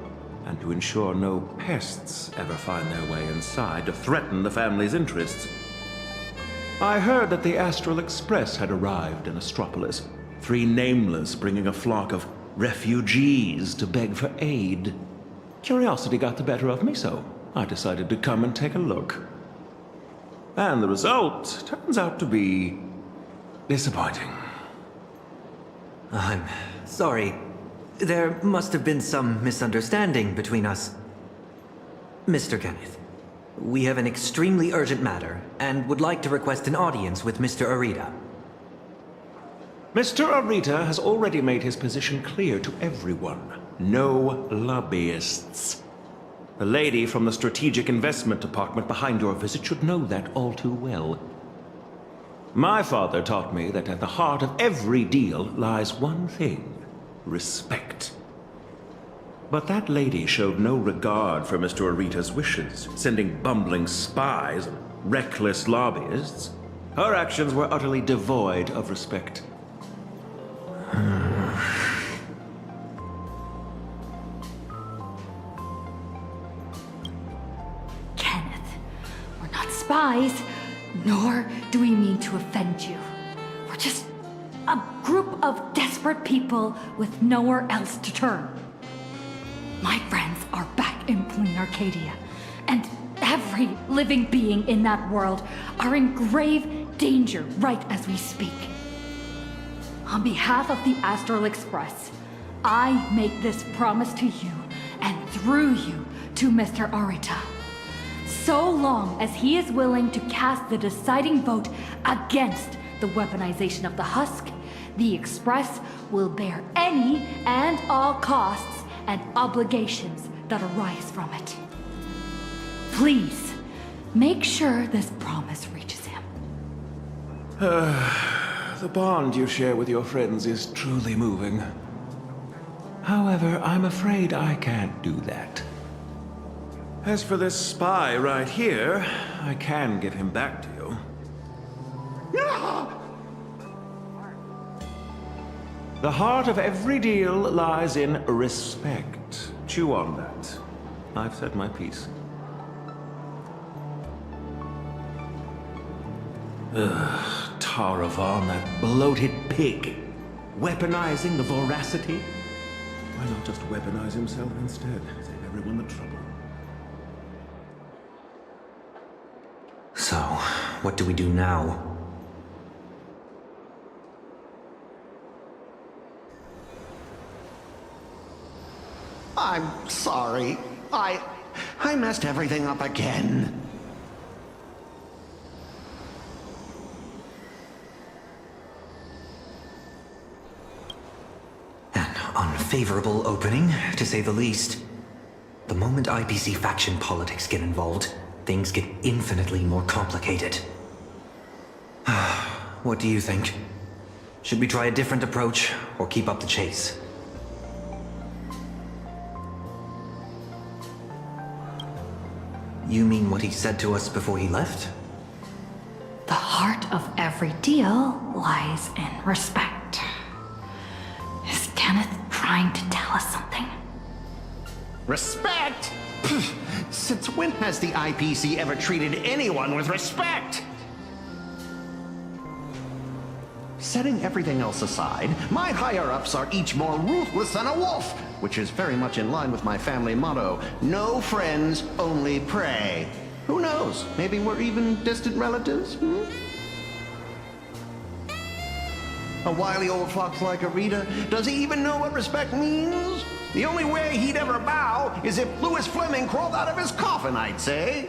and to ensure no pests ever find their way inside to threaten the family's interests. I heard that the Astral Express had arrived in Astropolis, 3 nameless bringing a flock of refugees to beg for aid. Curiosity got the better of me, so I decided to come and take a look. And the result turns out to be disappointing. I'm sorry. There must have been some misunderstanding between us. Mr. Kenneth, we have an extremely urgent matter and would like to request an audience with Mr. Arita. Mr. Arita has already made his position clear to everyone. No lobbyists. The lady from the Strategic Investment Department behind your visit should know that all too well. My father taught me that at the heart of every deal lies one thing: respect. But that lady showed no regard for Mr. Arita's wishes, sending bumbling spies and reckless lobbyists. Her actions were utterly devoid of respect. Kenneth, we're not spies, nor do we mean to offend you. We're just a group of desperate people with nowhere else to turn. My friends are back in Plain Arcadia, and every living being in that world are in grave danger right as we speak. On behalf of the Astral Express, I make this promise to you, and through you to Mr. Arita. So long as he is willing to cast the deciding vote against the weaponization of the husk, the Express will bear any and all costs and obligations that arise from it. Please, make sure this promise reaches him. The bond you share with your friends is truly moving. However, I'm afraid I can't do that. As for this spy right here, I can give him back to you. The heart of every deal lies in respect. Chew on that. I've said my piece. Ugh, Taravan, that bloated pig. Weaponizing the voracity? Why not just weaponize himself instead? Save everyone the trouble. So, what do we do now? I'm sorry. I messed everything up again. An unfavorable opening, to say the least. The moment IPC faction politics get involved, things get infinitely more complicated. What do you think? Should we try a different approach, or keep up the chase? You mean what he said to us before he left? The heart of every deal lies in respect. Is Kenneth trying to tell us something? Respect? Since when has the IPC ever treated anyone with respect? Setting everything else aside, my higher-ups are each more ruthless than a wolf, which is very much in line with my family motto, no friends, only prey. Who knows? Maybe we're even distant relatives? A wily old fox like Arita. Does he even know what respect means? The only way he'd ever bow is if Louis Fleming crawled out of his coffin, I'd say.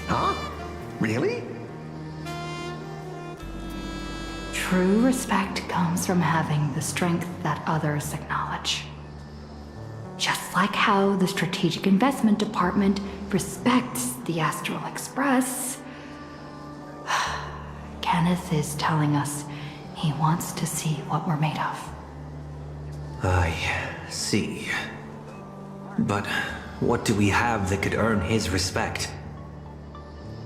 Huh? Really? True respect comes from having the strength that others acknowledge. Just like how the Strategic Investment Department respects the Astral Express, Kenneth is telling us he wants to see what we're made of. I see. But what do we have that could earn his respect?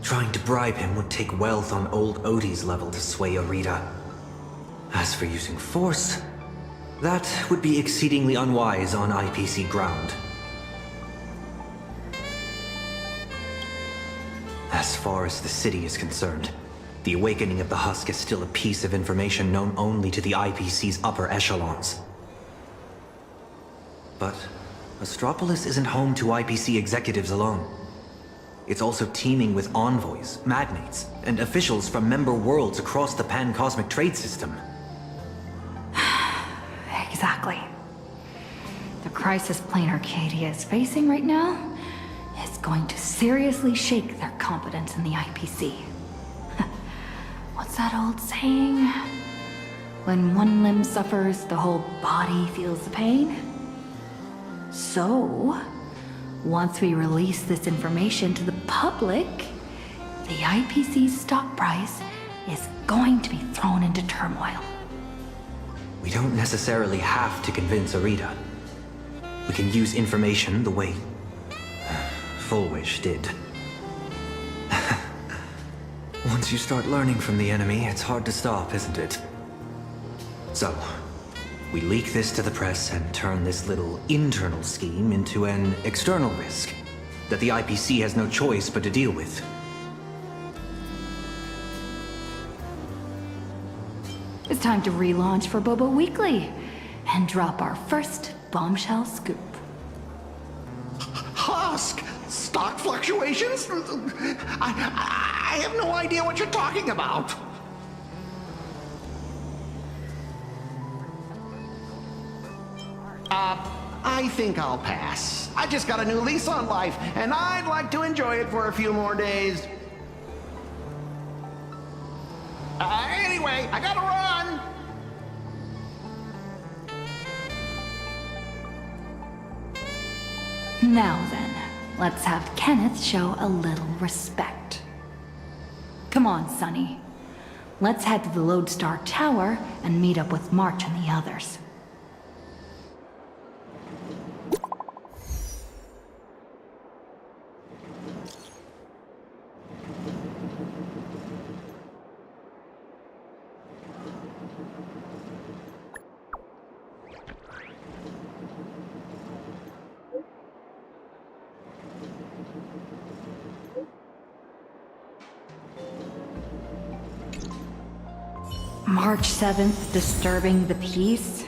Trying to bribe him would take wealth on old Odie's level to sway Arita. As for using force, that would be exceedingly unwise on IPC ground. As far as the city is concerned, the awakening of the Husk is still a piece of information known only to the IPC's upper echelons. But Astropolis isn't home to IPC executives alone. It's also teeming with envoys, magnates, and officials from member worlds across the pan-cosmic trade system. Exactly. The crisis plane Arcadia is facing right now is going to seriously shake their competence in the IPC. What's that old saying? When one limb suffers, the whole body feels the pain? So, once we release this information to the public, the IPC's stock price is going to be thrown into turmoil. We don't necessarily have to convince Arita. We can use information the way Fullwish did. Once you start learning from the enemy, it's hard to stop, isn't it? So, we leak this to the press and turn this little internal scheme into an external risk that the IPC has no choice but to deal with. It's time to relaunch for Bobo Weekly and drop our first bombshell scoop. Husk! Stock fluctuations? I have no idea what you're talking about. I think I'll pass. I just got a new lease on life, and I'd like to enjoy it for a few more days. Anyway, I gotta run! Now then, let's have Kenneth show a little respect. Come on, Sonny. Let's head to the Lodestar Tower and meet up with March and the others. March 7th, disturbing the peace?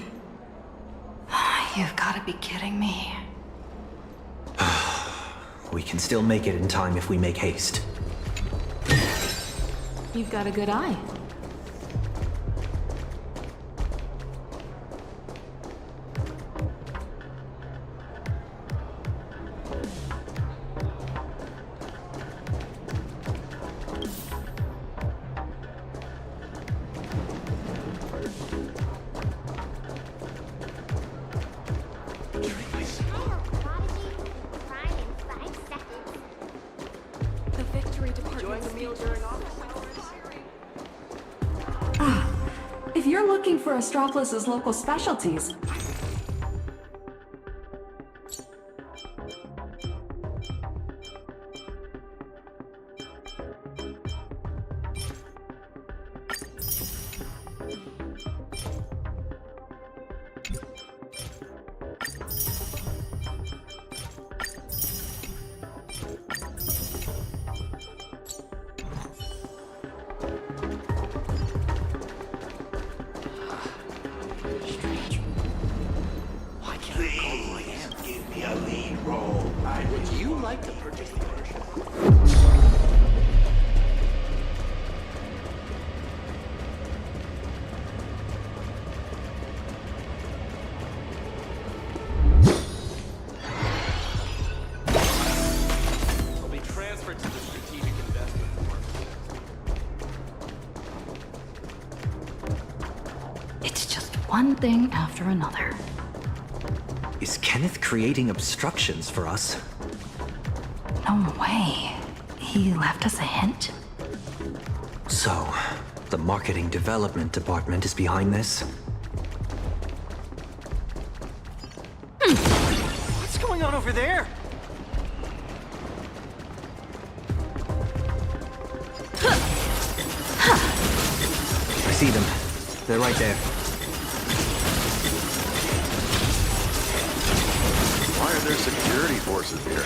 You've got to be kidding me. We can still make it in time if we make haste. You've got a good eye. If you're looking for Astropolis' local specialties, Give me a lead role. Would you like to purchase the version? It's just one thing after another. Is Kenneth creating obstructions for us? No way. He left us a hint? So, the marketing development department is behind this? What's going on over there? I see them. They're right there. Why are there security forces here?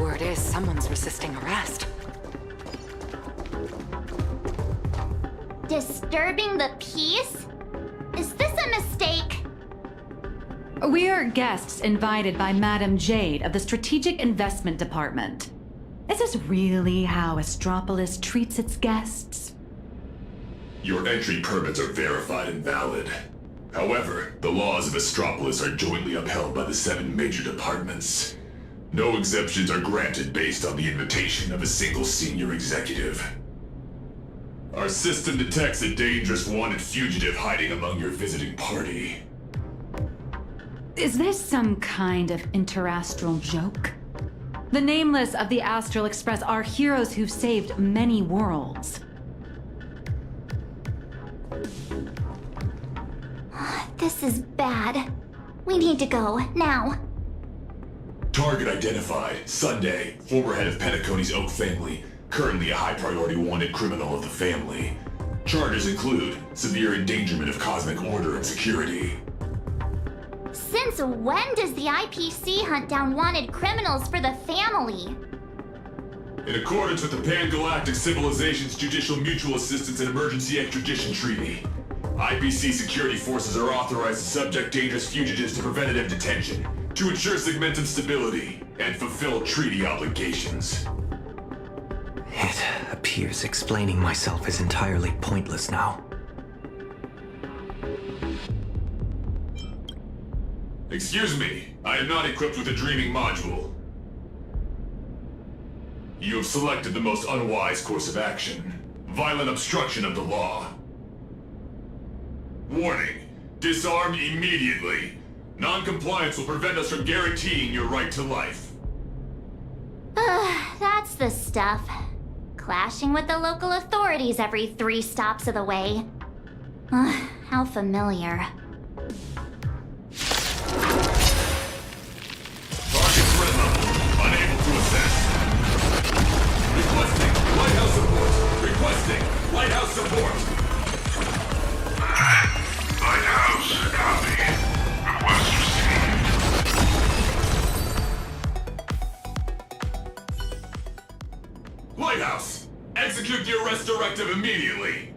Word is someone's resisting arrest. Disturbing the peace? Is this a mistake? We are guests invited by Madame Jade of the Strategic Investment Department. Is this really how Astropolis treats its guests? Your entry permits are verified and valid. However, the laws of Astropolis are jointly upheld by the 7 major departments. No exemptions are granted based on the invitation of a single senior executive. Our system detects a dangerous wanted fugitive hiding among your visiting party. Is this some kind of interastral joke? The Nameless of the Astral Express are heroes who've saved many worlds. This is bad. We need to go, now. Target identified. Sunday, former head of Penacony's Oak family, currently a high-priority wanted criminal of the family. Charges include severe endangerment of cosmic order and security. Since when does the IPC hunt down wanted criminals for the family? In accordance with the Pan-Galactic Civilization's Judicial Mutual Assistance and Emergency Extradition Treaty, IPC security forces are authorized to subject dangerous fugitives to preventative detention to ensure segmentum stability and fulfill treaty obligations. It appears explaining myself is entirely pointless now. Excuse me, I am not equipped with a dreaming module. You have selected the most unwise course of action. Violent obstruction of the law. Warning, disarm immediately. Non-compliance will prevent us from guaranteeing your right to life. That's the stuff. Clashing with the local authorities every 3 stops of the way. How familiar. Target threat level, unable to assess. Requesting lighthouse support. Requesting lighthouse support. Lighthouse, copy. Request received. Lighthouse, execute the arrest directive immediately.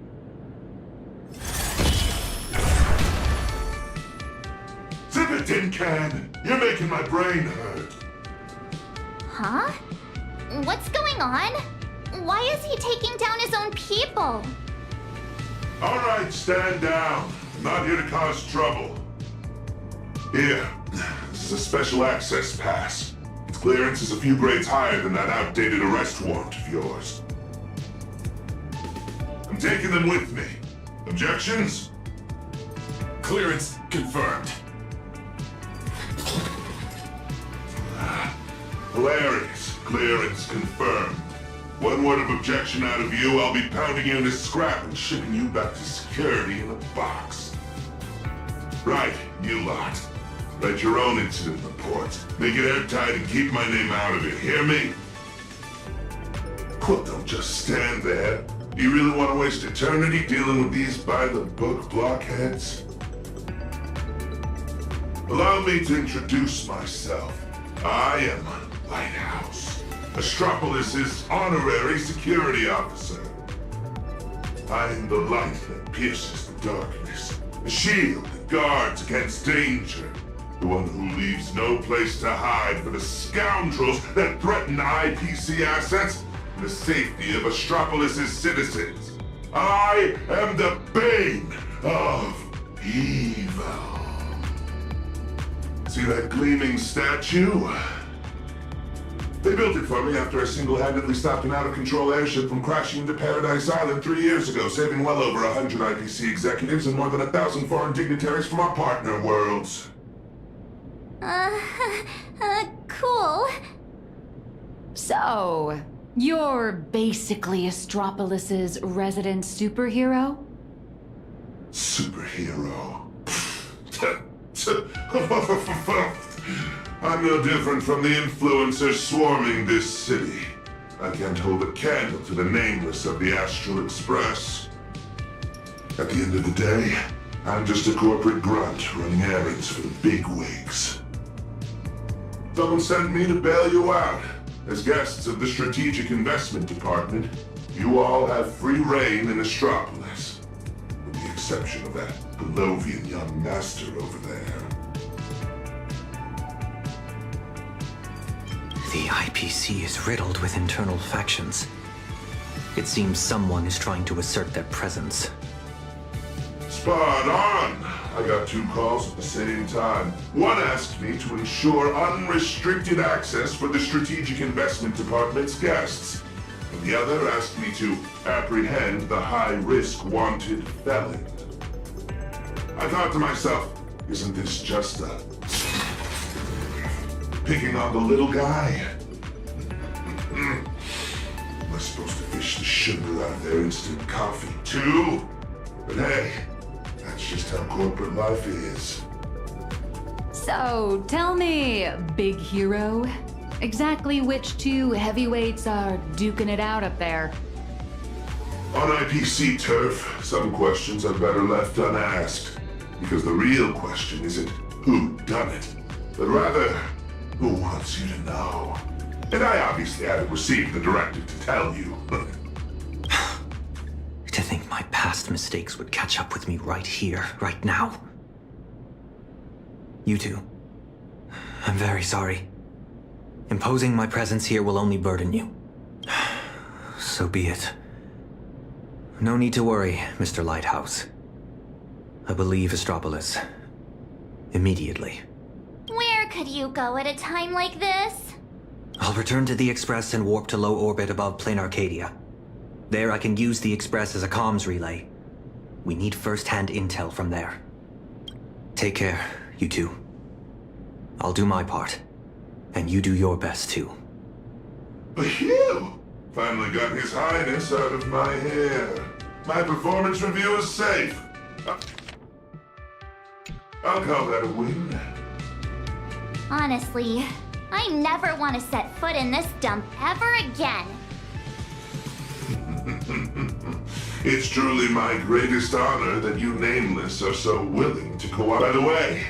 Zip it, tin can. You're making my brain hurt. Huh? What's going on? Why is he taking down his own people? All right, stand down. I'm not here to cause trouble. Here, this is a special access pass. Its clearance is a few grades higher than that outdated arrest warrant of yours. I'm taking them with me. Objections? Clearance confirmed. Hilarious. Clearance confirmed. One word of objection out of you, I'll be pounding you into scrap and shipping you back to security in a box. Right, you lot. Write your own incident report. Make it airtight and keep my name out of it, hear me? Well, don't just stand there. Do you really want to waste eternity dealing with these by-the-book blockheads? Allow me to introduce myself. I am Lighthouse, Astropolis' honorary security officer. I am the light that pierces the darkness, the shield that guards against danger, the one who leaves no place to hide for the scoundrels that threaten IPC assets and the safety of Astropolis' citizens. I am the bane of evil. See that gleaming statue? The They built it for me after I single-handedly stopped an out-of-control airship from crashing into Paradise Island 3 years ago, saving well over 100 IPC executives and more than 1,000 foreign dignitaries from our partner worlds. Cool. So, you're basically Astropolis's resident superhero? Superhero. I'm no different from the influencers swarming this city. I can't hold a candle to the nameless of the Astral Express. At the end of the day, I'm just a corporate grunt running errands for the big wigs. Someone sent me to bail you out. As guests of the Strategic Investment Department, you all have free reign in Astropolis. With the exception of that Palovian young master over there. The IPC is riddled with internal factions. It seems someone is trying to assert their presence. Spot on! I got 2 calls at the same time. One asked me to ensure unrestricted access for the Strategic Investment Department's guests. And the other asked me to apprehend the high-risk wanted felon. I thought to myself, isn't this just a... picking on the little guy? Am I supposed to fish the sugar out of their instant coffee, too? But hey, that's just how corporate life is. So, tell me, big hero, exactly which 2 heavyweights are duking it out up there? On IPC turf, some questions are better left unasked. Because the real question isn't who done it, but rather who wants you to know. And I obviously haven't received the directive to tell you. To think my past mistakes would catch up with me right here, right now. You two. I'm very sorry. Imposing my presence here will only burden you. So be it. No need to worry, Mr. Lighthouse. I will leave Astropolis. Immediately. Where could you go at a time like this? I'll return to the Express and warp to low orbit above Plane Arcadia. There I can use the Express as a comms relay. We need first-hand intel from there. Take care, you two. I'll do my part. And you do your best, too. Phew! Finally got His Highness out of my hair. My performance review is safe. I'll call that a win. Honestly, I never want to set foot in this dump ever again. It's truly my greatest honor that you nameless are so willing to cooperate. By the way,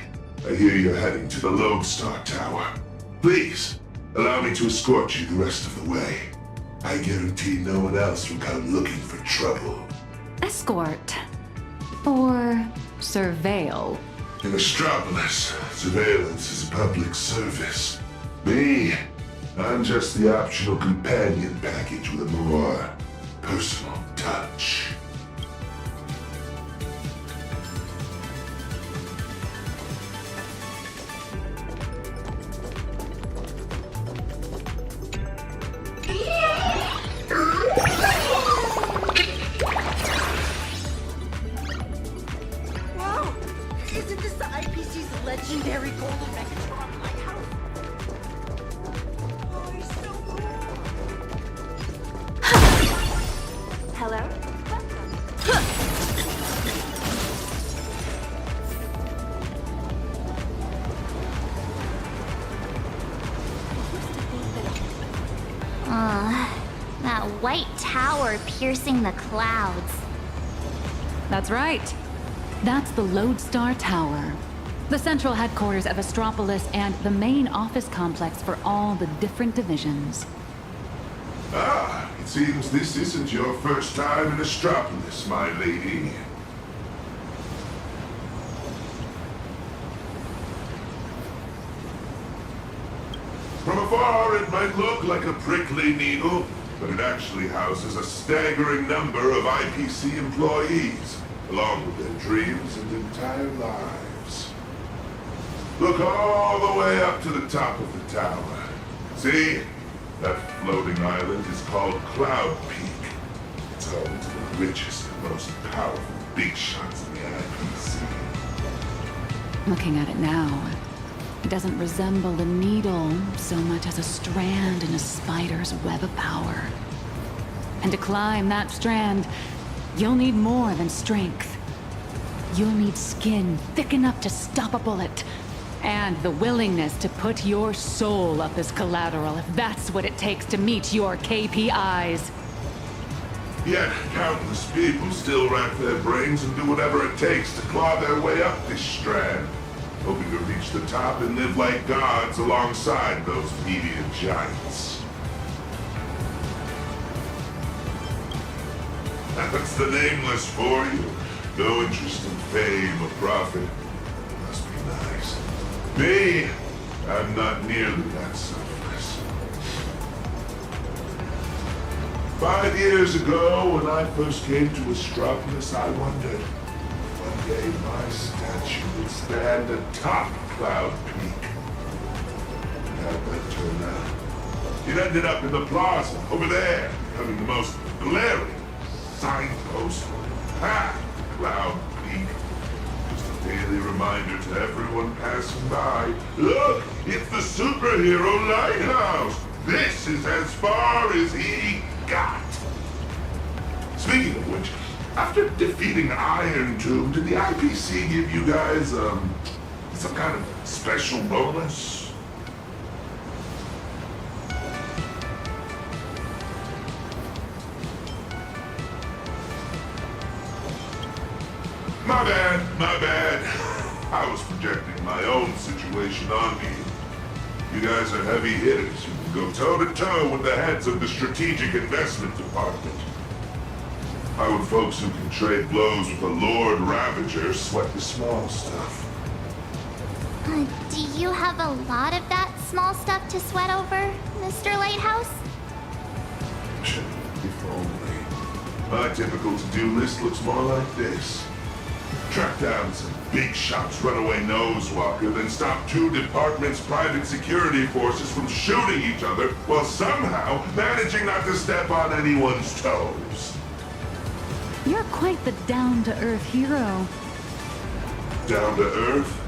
I hear you're heading to the Lodestar Tower. Please, allow me to escort you the rest of the way. I guarantee no one else will come looking for trouble. Escort. Or surveil. In Astropolis, surveillance is a public service. Me, I'm just the optional companion package with a more personal touch. Wow! Isn't this the IPC's legendary golden Megatron lighthouse? Oh, he's so cool! Hello? That white tower piercing the clouds. That's right. That's the Lodestar Tower. The central headquarters of Astropolis and the main office complex for all the different divisions. Ah, it seems this isn't your first time in Astropolis, my lady. From afar, it might look like a prickly needle, but it actually houses a staggering number of IPC employees, along with their dreams and entire lives. Look all the way up to the top of the tower. See? That floating island is called Cloud Peak. It's home to the richest and most powerful big shots in the IPC. Looking at it now, it doesn't resemble a needle so much as a strand in a spider's web of power. And to climb that strand, you'll need more than strength. You'll need skin thick enough to stop a bullet, and the willingness to put your soul up as collateral if that's what it takes to meet your KPIs. Yet, countless people still rack their brains and do whatever it takes to claw their way up this strand, hoping to reach the top and live like gods alongside those media giants. That's the nameless for you. No interest in fame or profit. Must be nice. Me, I'm not nearly that selfless. 5 years ago, when I first came to Astropolis, I wondered one day my statue would stand atop Cloud Peak. How'd that turn out? It ended up in the plaza, over there, becoming the most glaring signpost past Cloud Peak. Just a daily reminder to everyone passing by. Look, it's the superhero lighthouse. This is as far as he got. Speaking of which, after defeating Iron Tomb, did the IPC give you guys, some kind of special bonus? My bad. I was projecting my own situation onto you. You guys are heavy hitters who can go toe-to-toe with the heads of the Strategic Investment Department. How would folks who can trade blows with a Lord Ravager sweat the small stuff? Do you have a lot of that small stuff to sweat over, Mr. Lighthouse? If only. My typical to-do list looks more like this. Track down some big shot's runaway nosewalker, then stop 2 departments' private security forces from shooting each other while somehow managing not to step on anyone's toes. You're quite the down-to-earth hero. Down to earth?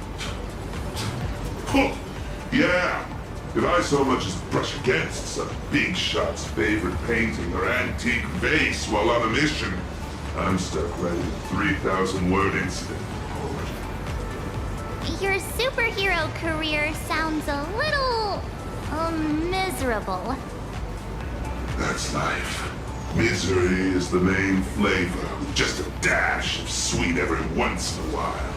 Yeah. If I so much as brush against some big shot's favorite painting or antique vase while on a mission, I'm stuck writing a 3,000-word incident report. Your superhero career sounds a little... miserable. That's life. Misery is the main flavor, with just a dash of sweet every once in a while.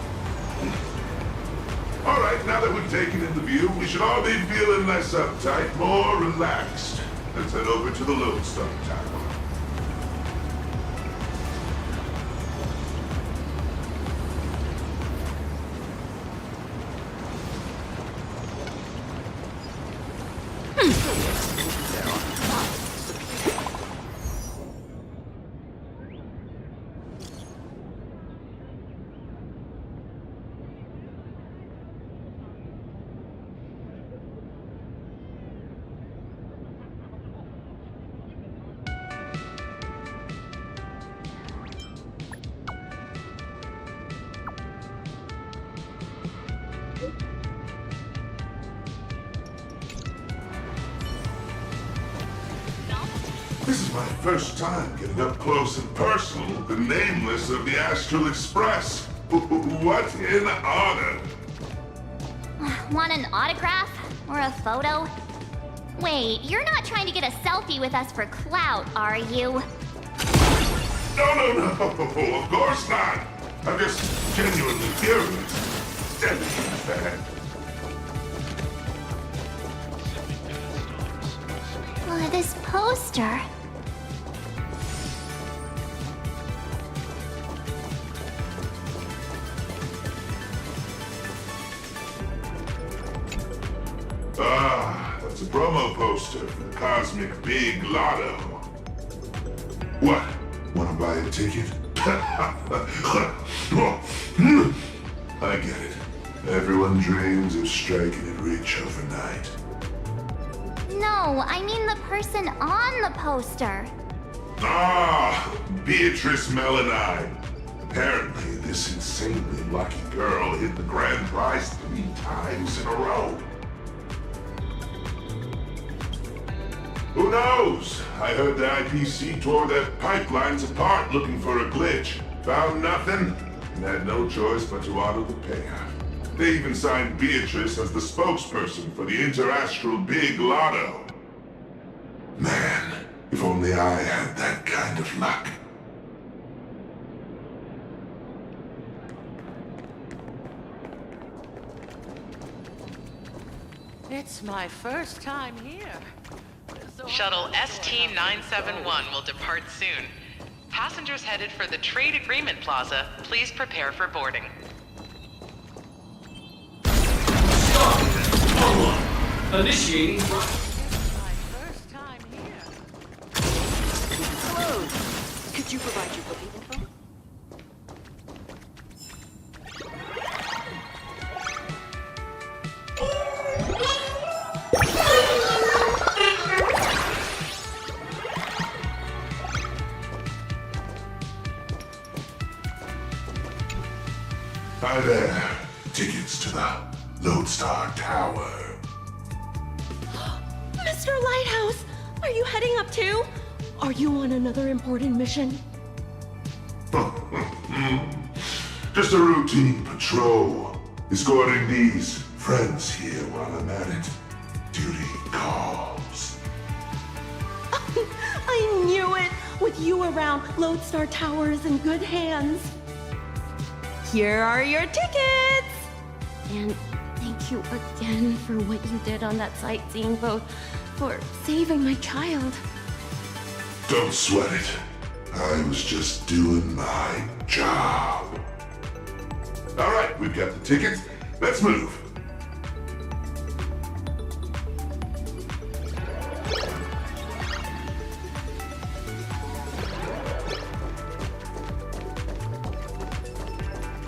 Alright, now that we've taken in the view, we should all be feeling less uptight, more relaxed. Let's head over to the Lodestone Tower. This is my first time getting up close and personal with the nameless of the Astral Express. What an honor! Want an autograph? Or a photo? Wait, you're not trying to get a selfie with us for clout, are you? No, of course not! I'm just genuinely curious. Genuinely fan. This poster... That's a promo poster for the Cosmic Big Lotto. What? Wanna buy a ticket? I get it. Everyone dreams of striking it rich overnight. No, I mean the person on the poster. Ah, Beatrice Melanine. Apparently, this insanely lucky girl hit the grand prize 3 times in a row. Who knows? I heard the IPC tore their pipelines apart looking for a glitch. Found nothing, and had no choice but to honor the payout. They even signed Beatrice as the spokesperson for the Interastral Big Lotto. Man, if only I had that kind of luck. It's my first time here. Shuttle ST-971 will depart soon. Passengers headed for the Trade Agreement Plaza, please prepare for boarding. Initiating. Hello. Could you provide your booking info? Hi there. Tickets to the Lodestar Tower. Mr. Lighthouse, are you heading up too? Are you on another important mission? Just a routine patrol. Escorting these friends here while I'm at it. Duty calls. I knew it! With you around, Lodestar Tower is in good hands. Here are your tickets! And thank you again for what you did on that sightseeing boat, for saving my child. Don't sweat it. I was just doing my job. All right, we've got the tickets. Let's move.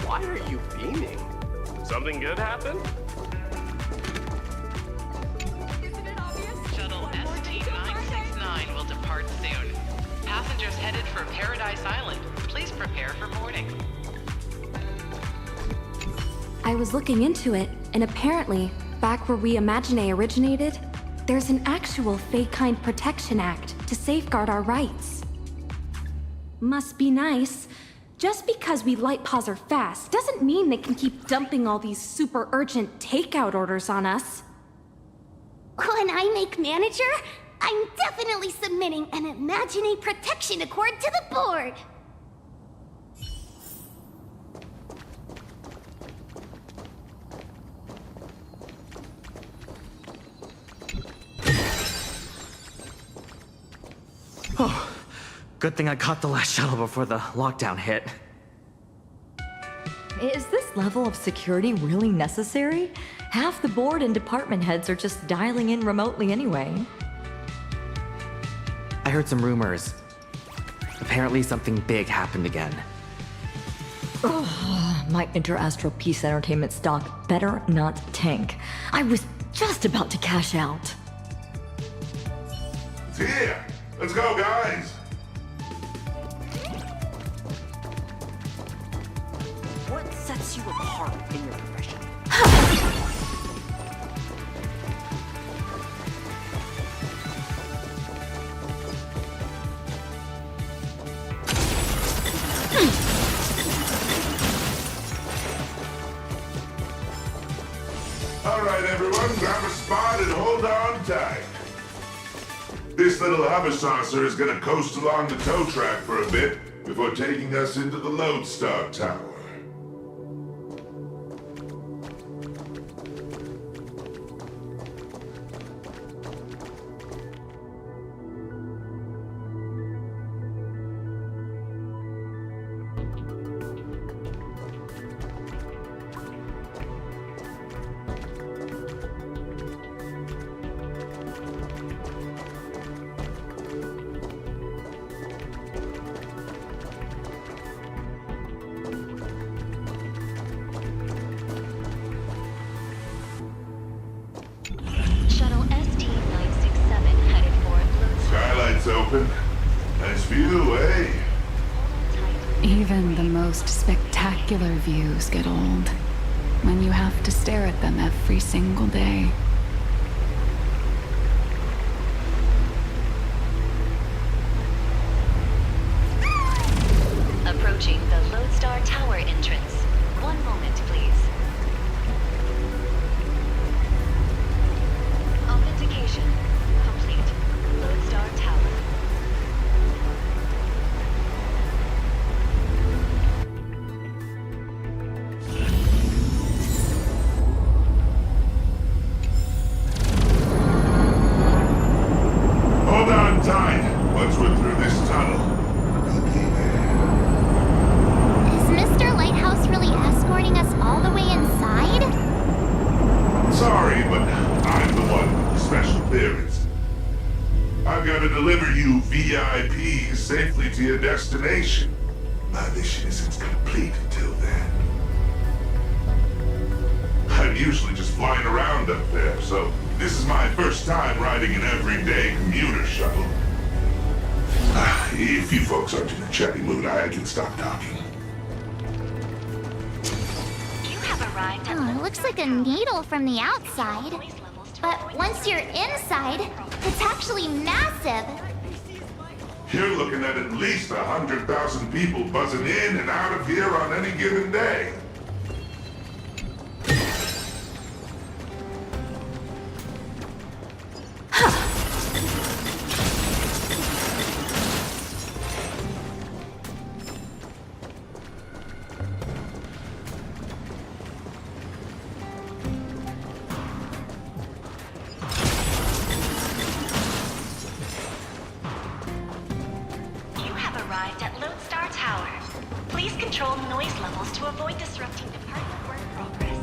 Why are you beaming? Something good happened? Shuttle ST-969 will depart soon. Passengers headed for Paradise Island, please prepare for boarding. I was looking into it, and apparently, back where We Imagine originated, there's an actual Fey-Kind Protection Act to safeguard our rights. Must be nice. Just because we light paws are fast doesn't mean they can keep dumping all these super urgent takeout orders on us. When I make manager, I'm definitely submitting an Imagine Protection Accord to the board. Oh, good thing I caught the last shuttle before the lockdown hit. Is this level of security really necessary? Half the board and department heads are just dialing in remotely anyway. I heard some rumors. Apparently something big happened again. Ugh, my Interastral Peace Entertainment stock better not tank. I was just about to cash out. It's here. Let's go, guys. What sets you apart in your profession? All right, everyone, grab a spot and hold on tight. This little hover saucer is gonna coast along the tow track for a bit before taking us into the Lodestar Tower. open. Nice view, eh? Even the most spectacular views get old when you have to stare at them every single day. Approaching the Lodestar Tower entrance. One moment, please. Authentication complete. Lodestar Tower. Hold on tight. Once we're through this tunnel, we'll be there. Is Mr. Lighthouse really escorting us all the way inside? Sorry, but I'm the one with the special clearance. I've got to deliver you VIPs safely to your destination. My mission isn't complete until then. I'm usually just flying around up there, so this is my first time riding an everyday commuter shuttle. If you folks aren't in a chatty mood, I can stop talking. Oh, it looks like a needle from the outside. But once you're inside, it's actually massive. You're looking at least 100,000 people buzzing in and out of here on any given day. You have arrived at Lodestar Tower. Please control noise levels to avoid disrupting department work progress.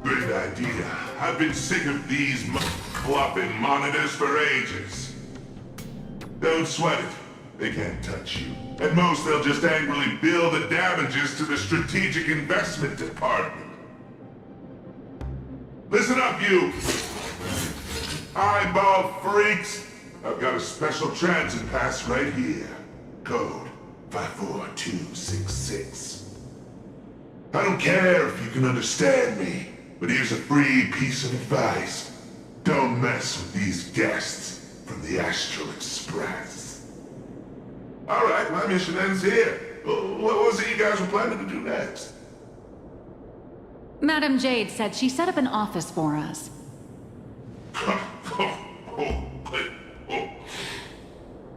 Great idea. I've been sick of these flopping monitors for ages. Don't sweat it. They can't touch you. At most, they'll just angrily bill the damages to the Strategic Investment Department. Listen up, you eyeball freaks. I've got a special transit pass right here. Code 54266. I don't care if you can understand me, but here's a free piece of advice. Don't mess with these guests from the Astral Express. Alright, my mission ends here. What was it you guys were planning to do next? Madam Jade said she set up an office for us.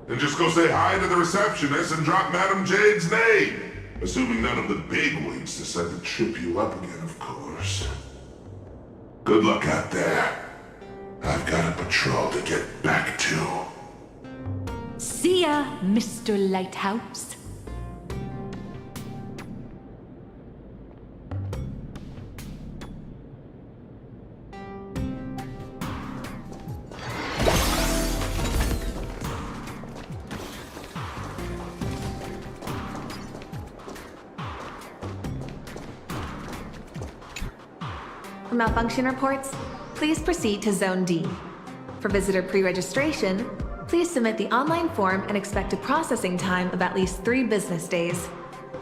Then just go say hi to the receptionist and drop Madam Jade's name. Assuming none of the bigwigs decide to trip you up again, of course. Good luck out there. I've got a patrol to get back to. See ya, Mr. Lighthouse. For malfunction reports, please proceed to Zone D. For visitor pre-registration, please submit the online form and expect a processing time of at least 3 business days.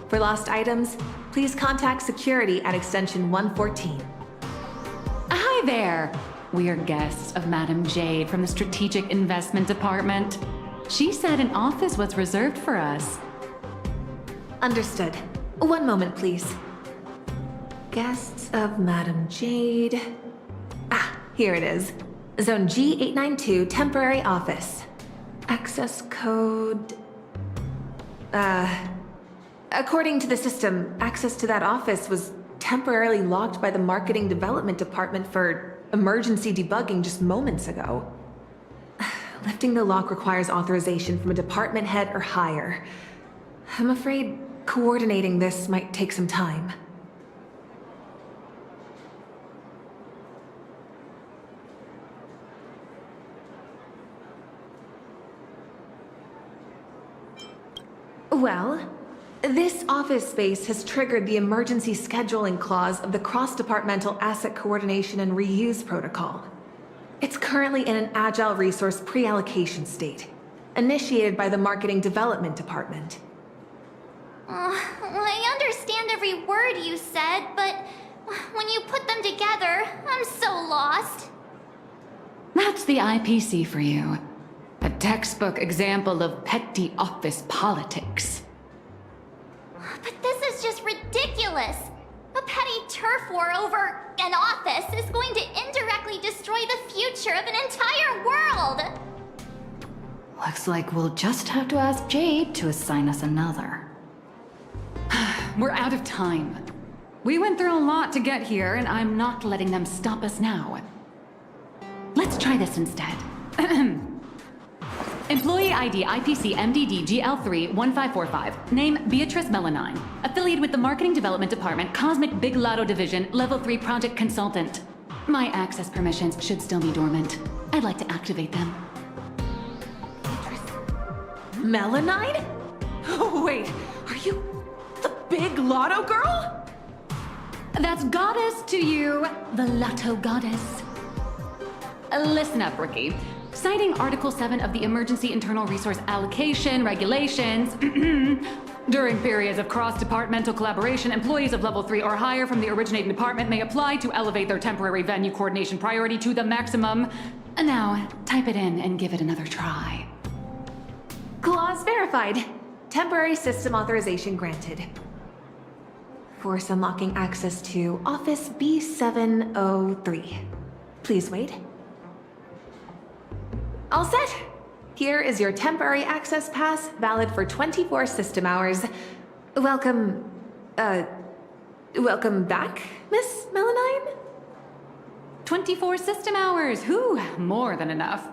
For lost items, please contact security at extension 114. Hi there! We're guests of Madam Jade from the Strategic Investment Department. She said an office was reserved for us. Understood. One moment, please. Guests of Madam Jade. Ah, here it is. Zone G892, temporary office. Access code... According to the system, access to that office was temporarily locked by the Marketing Development Department for emergency debugging just moments ago. Lifting the lock requires authorization from a department head or higher. I'm afraid Coordinating this might take some time. Well, this office space has triggered the emergency scheduling clause of the Cross-Departmental Asset Coordination and Reuse Protocol. It's currently in an Agile Resource pre-allocation state, initiated by the Marketing Development Department. I understand every word you said, but when you put them together, I'm so lost. That's the IPC for you. A textbook example of petty office politics. But this is just ridiculous. A petty turf war over an office is going to indirectly destroy the future of an entire world. Looks like we'll just have to ask Jade to assign us another. We're out of time. We went through a lot to get here, and I'm not letting them stop us now. Let's try this instead. Employee ID IPC MDD GL3 1545. Name Beatrice Melanine. Affiliated with the Marketing Development Department, Cosmic Big Lotto Division, Level 3 Project Consultant. My access permissions should still be dormant. I'd like to activate them. Melanine? Oh, wait, are you the Big Lotto girl? That's goddess to you, the Lotto goddess. Listen up, Rookie. Citing Article 7 of the Emergency Internal Resource Allocation Regulations, during periods of cross-departmental collaboration, employees of Level 3 or higher from the originating department may apply to elevate their temporary venue coordination priority to the maximum. Now, type it in and give it another try. Clause verified. Temporary system authorization granted. Force unlocking access to Office B703. Please wait. All set. Here is your temporary access pass, valid for 24 system hours. Welcome back, Miss Melanine? 24 system hours! Whew, more than enough.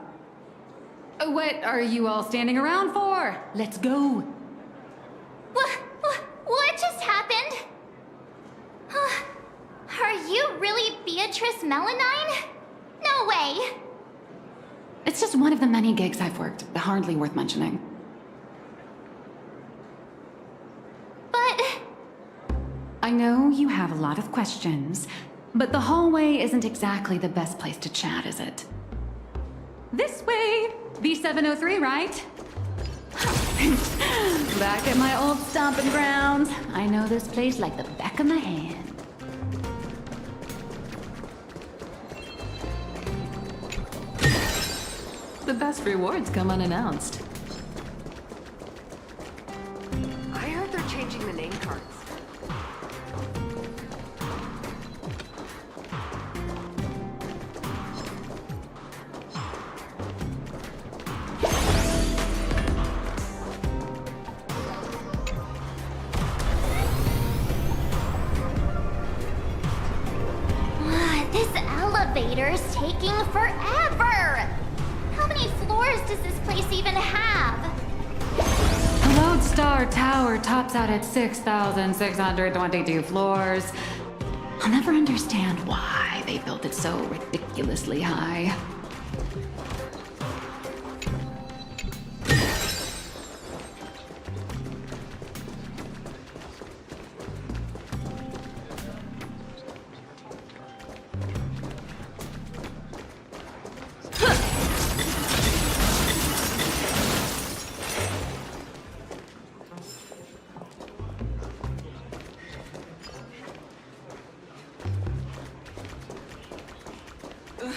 What are you all standing around for? Let's go. What just happened? Are you really Beatrice Melanine? No way! It's just one of the many gigs I've worked, hardly worth mentioning. But... I know you have a lot of questions, but the hallway isn't exactly the best place to chat, is it? This way! B703, right? Back at my old stomping grounds. I know this place like the back of my hand. The best rewards come unannounced. I heard they're changing the name cards. This elevator's taking forever! How many floors does this place even have? The Lodestar Tower tops out at 6,622 floors. I'll never understand why they built it so ridiculously high.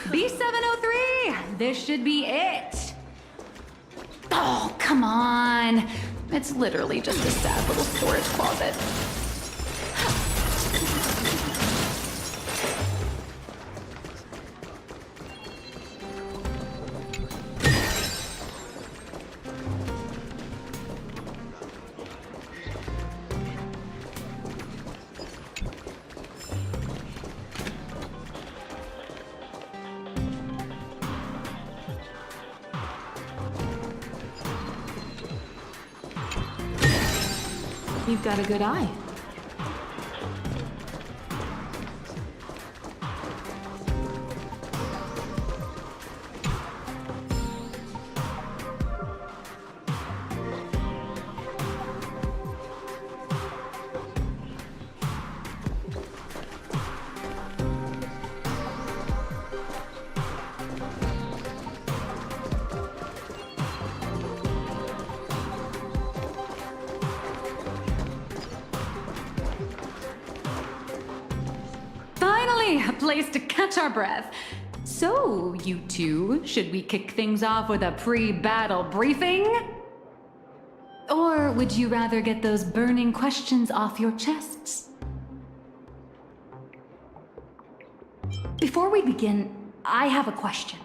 B703! This should be it! Oh, come on! It's literally just a sad little storage closet. You've got a good eye. A place to catch our breath. So, you two, should we kick things off with a pre-battle briefing? Or would you rather get those burning questions off your chests? Before we begin, I have a question.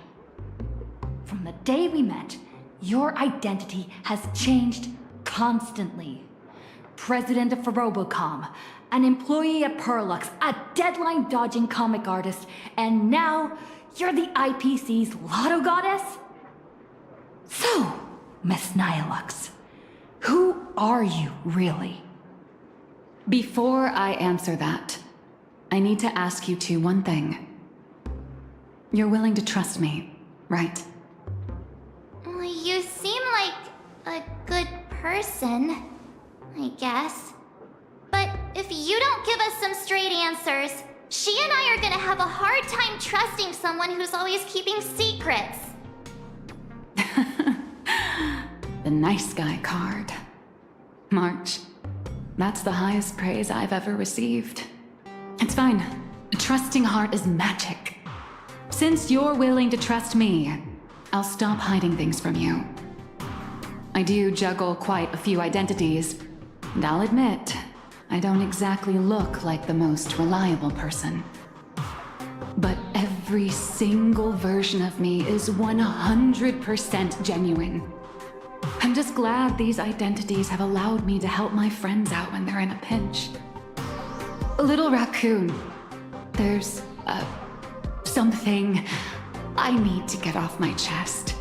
From the day we met, your identity has changed constantly. President of Robocom, an employee at Perlux, a deadline-dodging comic artist, and now you're the IPC's lotto goddess? So, Miss Nihilux, who are you really? Before I answer that, I need to ask you two one thing. You're willing to trust me, right? You seem like a good person, I guess. But if you don't give us some straight answers, she and I are gonna have a hard time trusting someone who's always keeping secrets. The nice guy card. March, that's the highest praise I've ever received. It's fine. A trusting heart is magic. Since you're willing to trust me, I'll stop hiding things from you. I do juggle quite a few identities, and I'll admit, I don't exactly look like the most reliable person. But every single version of me is 100% genuine. I'm just glad these identities have allowed me to help my friends out when they're in a pinch. Little Raccoon, there's, something I need to get off my chest.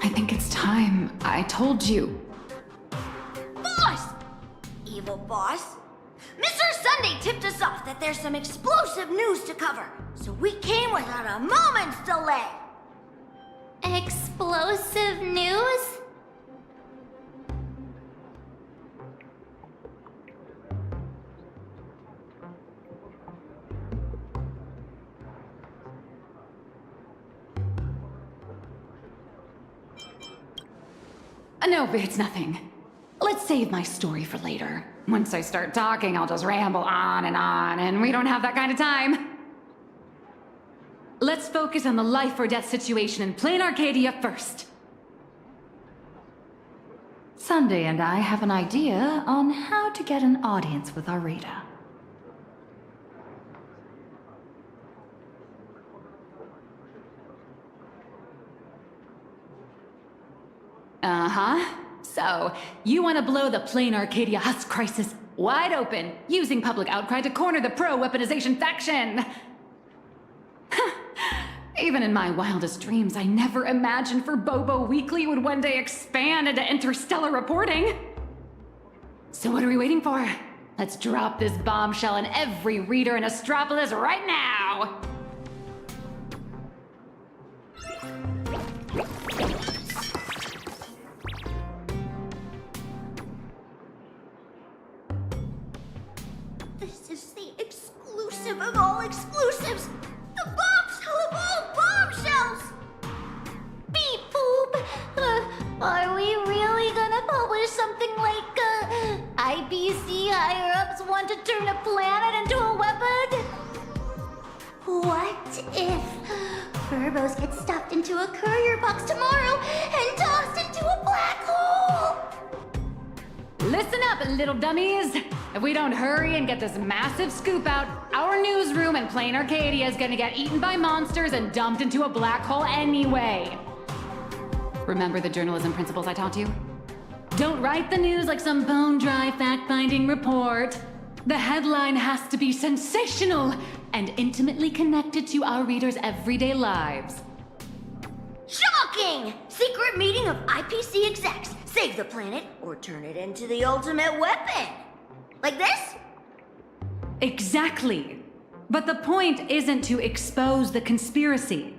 I think it's time I told you. Boss! Evil boss. Mr. Sunday tipped us off that there's some explosive news to cover, so we came without a moment's delay. Explosive news? No, it's nothing. Let's save my story for later. Once I start talking, I'll just ramble on, and we don't have that kind of time. Let's focus on the life or death situation in plain Arcadia first. Sunday and I have an idea on how to get an audience with Arita. Uh-huh. So, you want to blow the plain Arcadia Husk crisis wide open, using public outcry to corner the pro-weaponization faction! Even in my wildest dreams, I never imagined Bobo Weekly would one day expand into interstellar reporting! So what are we waiting for? Let's drop this bombshell in every reader in Astropolis right now! This is the exclusive of all exclusives! The bombshell of all bombshells! Beep boop! Are we really gonna publish something like, IPC higher-ups want to turn a planet into a weapon? What if Burbos get stuffed into a courier box tomorrow and tossed into a black hole? Listen up, little dummies! If we don't hurry and get this massive scoop out, our newsroom in plain Arcadia is gonna get eaten by monsters and dumped into a black hole anyway. Remember the journalism principles I taught you? Don't write the news like some bone-dry fact-finding report. The headline has to be sensational and intimately connected to our readers' everyday lives. Shocking! Secret meeting of IPC execs. save the planet or turn it into the ultimate weapon. Like this? Exactly. But the point isn't to expose the conspiracy.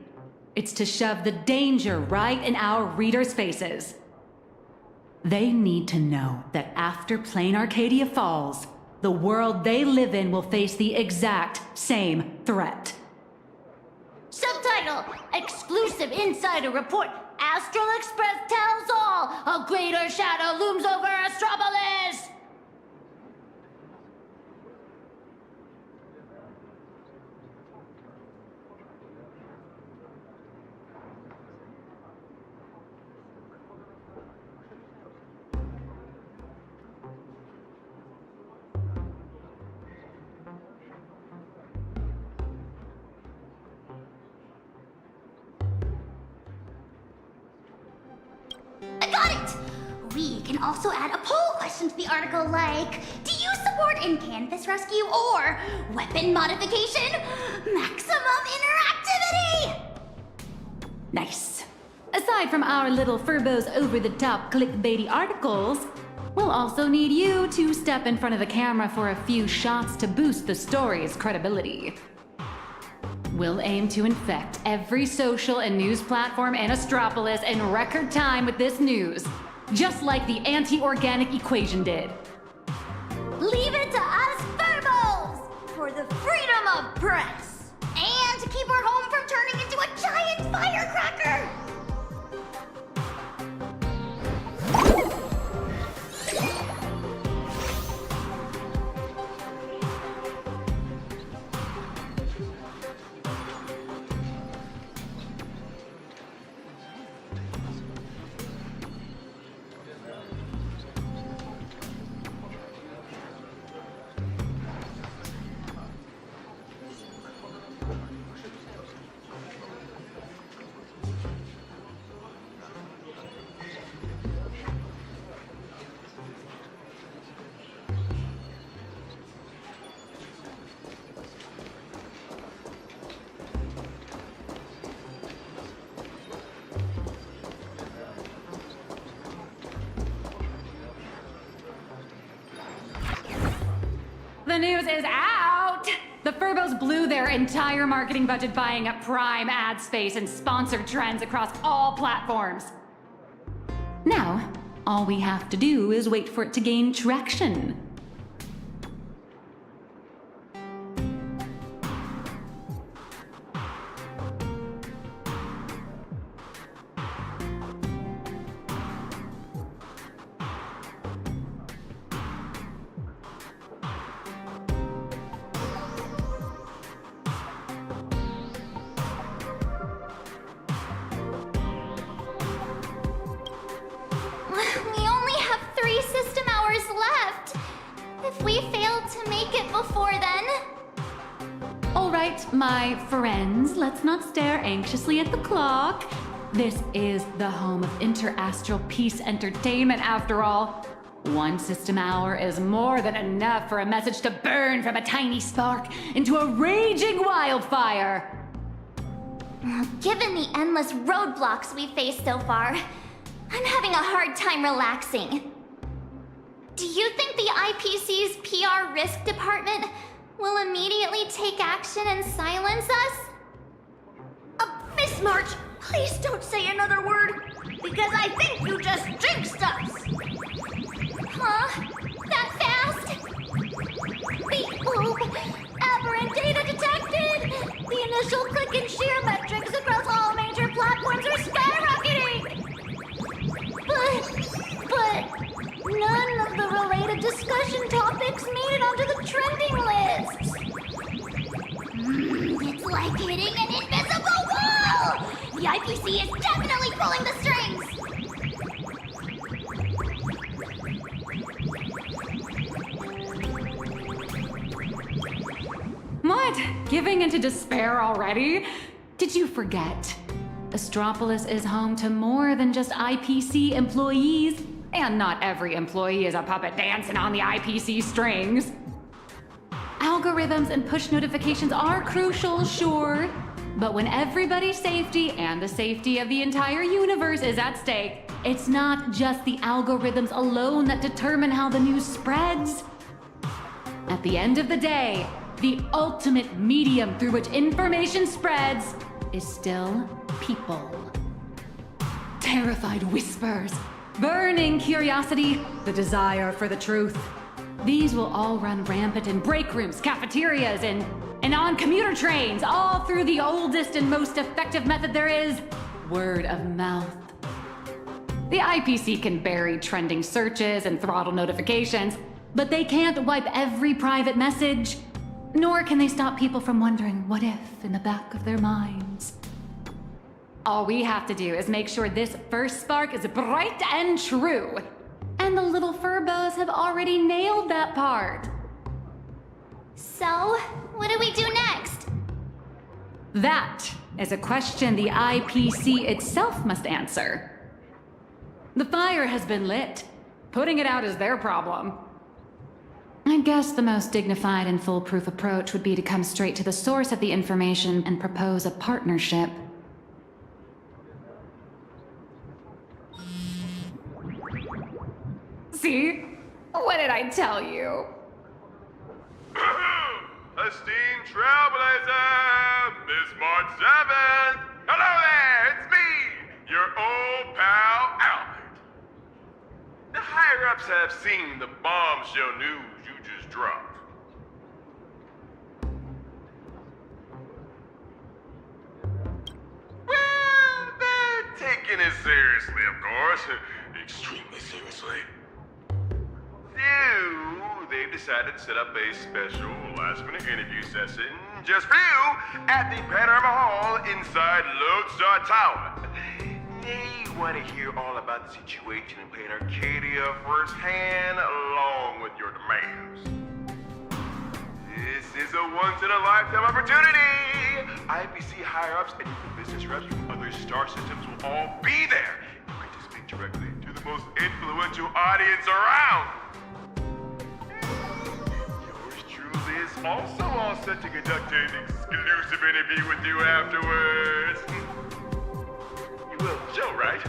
It's to shove the danger right in our readers' faces. They need to know that after Plain Arcadia falls, the world they live in will face the exact same threat. Subtitle, exclusive insider report. Astral Express tells all. A greater shadow looms over Astropolis. I got it! We can also add a poll question to the article like, do you support in-canvas rescue or weapon modification? Maximum interactivity! Nice. Aside from our little Furbo's over-the-top clickbaity articles, we'll also need you to step in front of the camera for a few shots to boost the story's credibility. We'll aim to infect every social and news platform in Astropolis in record time with this news, just like the anti-organic equation did. Leave it to us Furbos for the freedom of press. And to keep our home from turning into a giant firecracker! The news is out! The Furbos blew their entire marketing budget buying up Prime ad space and sponsored trends across all platforms. Now, all we have to do is wait for it to gain traction. We only have 3 system hours left. If we fail to make it before then... All right, my friends, let's not stare anxiously at the clock. This is the home of interastral peace entertainment, after all. 1 system hour is more than enough for a message to burn from a tiny spark into a raging wildfire. Given the endless roadblocks we've faced so far, I'm having a hard time relaxing. Do you think the IPC's PR risk department will immediately take action and silence us? Miss March, please don't say another word, because I think you just jinxed us. Huh? That fast? Aberrant data detected! The initial click and share metrics across all major platforms are skyrocketing! But none of the related discussion topics made it onto the trending lists. It's like hitting an invisible wall! The IPC is definitely pulling the strings! What? Giving into despair already? Did you forget? Astropolis is home to more than just IPC employees, and not every employee is a puppet dancing on the IPC strings. Algorithms and push notifications are crucial, sure, but when everybody's safety and the safety of the entire universe is at stake, it's not just the algorithms alone that determine how the news spreads. At the end of the day, the ultimate medium through which information spreads is still people. Terrified whispers, burning curiosity, the desire for the truth. These will all run rampant in break rooms, cafeterias, and on commuter trains, all through the oldest and most effective method there is, word of mouth. The IPC can bury trending searches and throttle notifications, but they can't wipe every private message, nor can they stop people from wondering what if in the back of their minds. All we have to do is make sure this first spark is bright and true. And the little furbos have already nailed that part. So, what do we do next? That is a question the IPC itself must answer. The fire has been lit. Putting it out is their problem. I guess the most dignified and foolproof approach would be to come straight to the source of the information and propose a partnership. See? What did I tell you? Esteemed Trailblazer, Miss March 7th. Hello there, it's me, your old pal Albert. The higher-ups have seen the bombshell news you just dropped. Well, they're taking it seriously, of course. Extremely seriously. They've decided to set up a special last-minute interview session just for you at the Panorama Hall inside Lodestar Tower. They want to hear all about the situation in Plain Arcadia firsthand, along with your demands. This is a once-in-a-lifetime opportunity. IPC higher-ups and business reps from other star systems will all be there. You get to speak directly to the most influential audience around. Is also all set to conduct an exclusive interview with you afterwards. You will show, right?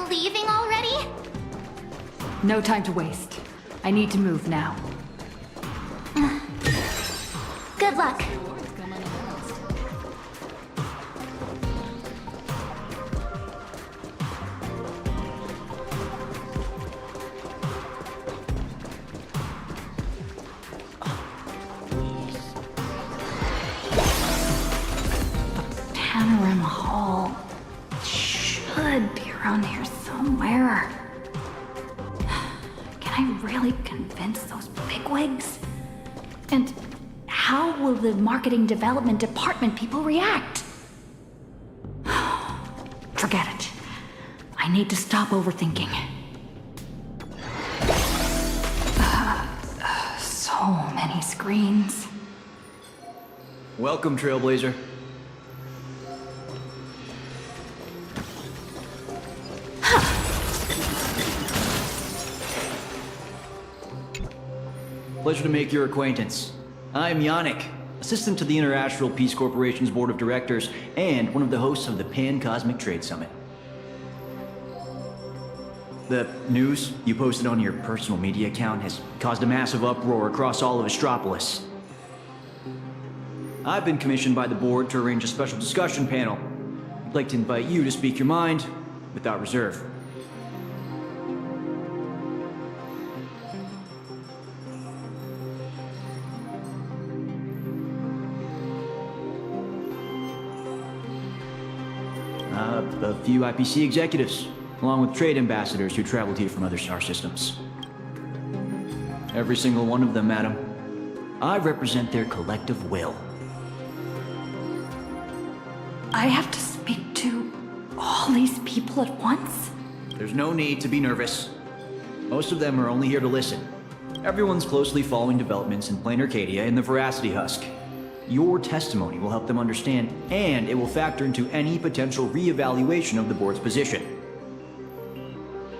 Leaving already? No time to waste. I need to move now. Good luck. Panorama Hall should be around here somewhere. Can I really convince those bigwigs? And how will the marketing development department people react? Forget it. I need to stop overthinking. So many screens. Welcome, Trailblazer. Pleasure to make your acquaintance. I'm Yannick, assistant to the International Peace Corporation's Board of Directors and one of the hosts of the Pan-Cosmic Trade Summit. The news you posted on your personal media account has caused a massive uproar across all of Astropolis. I've been commissioned by the board to arrange a special discussion panel. I'd like to invite you to speak your mind without reserve. A few IPC executives, along with trade ambassadors who traveled here from other star systems. Every single one of them, madam. I represent their collective will. I have to speak to all these people at once? There's no need to be nervous. Most of them are only here to listen. Everyone's closely following developments in Plain Arcadia and the Veracity Husk. Your testimony will help them understand, and it will factor into any potential re-evaluation of the board's position.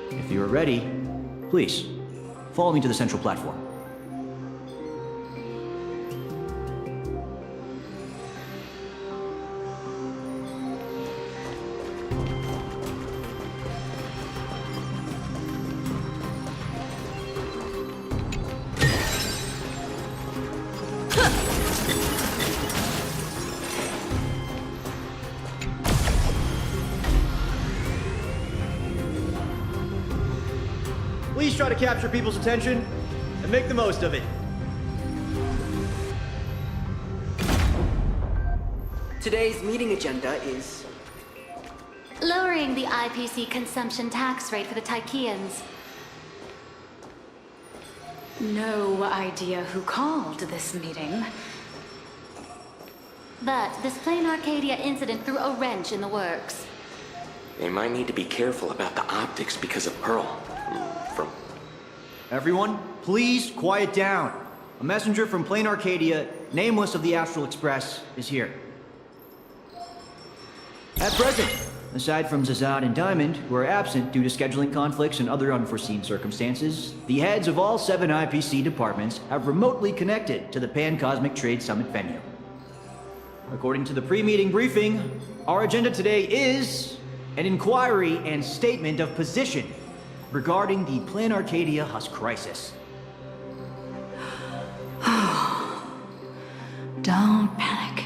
If you are ready, please, follow me to the central platform. Please try to capture people's attention and make the most of it. Today's meeting agenda is... Lowering the IPC consumption tax rate for the Tycheans. No idea who called this meeting. But this Plain Arcadia incident threw a wrench in the works. They might need to be careful about the optics because of Pearl. Everyone, please quiet down. A messenger from Plain Arcadia, nameless of the Astral Express, is here. At present, aside from Zazad and Diamond, who are absent due to scheduling conflicts and other unforeseen circumstances, the heads of all 7 IPC departments have remotely connected to the Pan-Cosmic Trade Summit venue. According to the pre-meeting briefing, our agenda today is an inquiry and statement of position regarding the Plain Arcadia Husk crisis. Don't panic.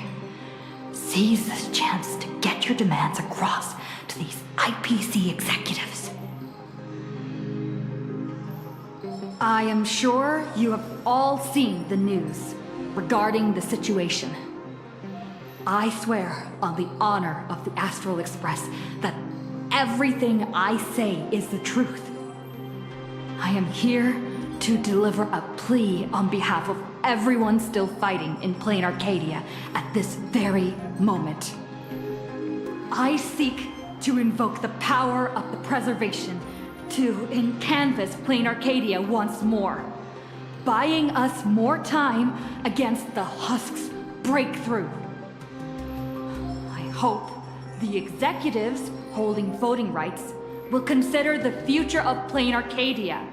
Seize this chance to get your demands across to these IPC executives. I am sure you have all seen the news regarding the situation. I swear on the honor of the Astral Express that everything I say is the truth. I am here to deliver a plea on behalf of everyone still fighting in Plain Arcadia at this very moment. I seek to invoke the power of the preservation to canvas Plain Arcadia once more, buying us more time against the Husk's breakthrough. I hope the executives holding voting rights will consider the future of Plain Arcadia,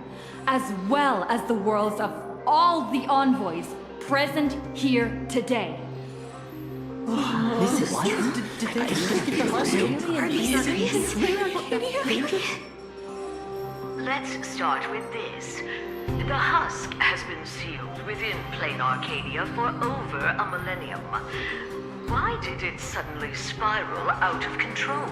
as well as the worlds of all the envoys present here today. This is true. Are you serious? Let's start with this. The husk has been sealed within Plain Arcadia for over a millennium. Why did it suddenly spiral out of control?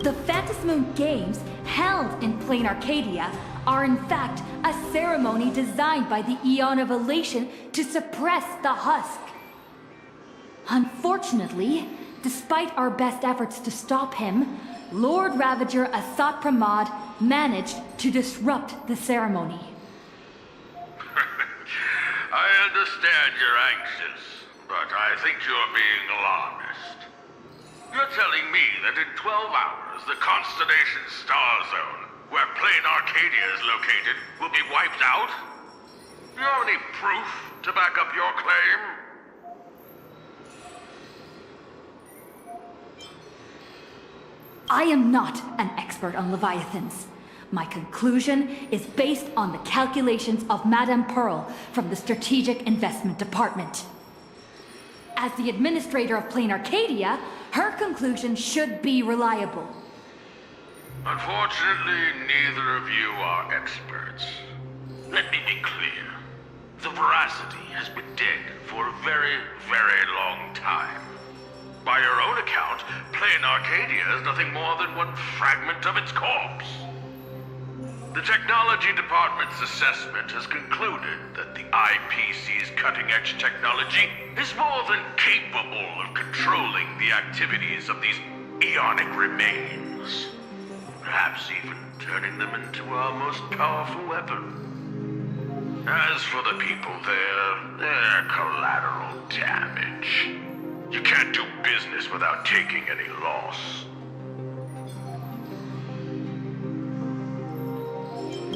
The Phantasmoon Games held in Plain Arcadia are in fact a ceremony designed by the Eon of Elation to suppress the Husk. Unfortunately, despite our best efforts to stop him, Lord Ravager Asat Pramad managed to disrupt the ceremony. I understand you're anxious, but I think you're being alarmist. You're telling me that in 12 hours, the Constellation Star Zone, where Plain Arcadia is located, will be wiped out? Do you have any proof to back up your claim? I am not an expert on Leviathans. My conclusion is based on the calculations of Madame Pearl from the Strategic Investment Department. As the administrator of Plain Arcadia, her conclusion should be reliable. Unfortunately, neither of you are experts. Let me be clear. The veracity has been dead for a very, very long time. By your own account, Plain Arcadia is nothing more than one fragment of its corpse. The Technology Department's assessment has concluded that the IPC's cutting-edge technology is more than capable of controlling the activities of these eonic remains. Perhaps even turning them into our most powerful weapon. As for the people there, they're collateral damage. You can't do business without taking any loss.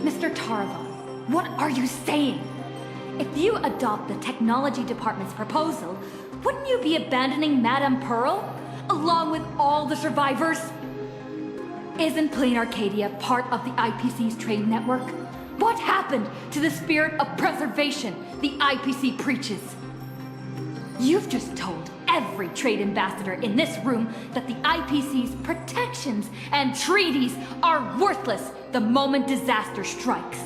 Mr. Tarvon, what are you saying? If you adopt the Technology Department's proposal, wouldn't you be abandoning Madame Pearl, along with all the survivors? Isn't Plain Arcadia part of the IPC's trade network? What happened to the spirit of preservation the IPC preaches? You've just told every trade ambassador in this room that the IPC's protections and treaties are worthless the moment disaster strikes.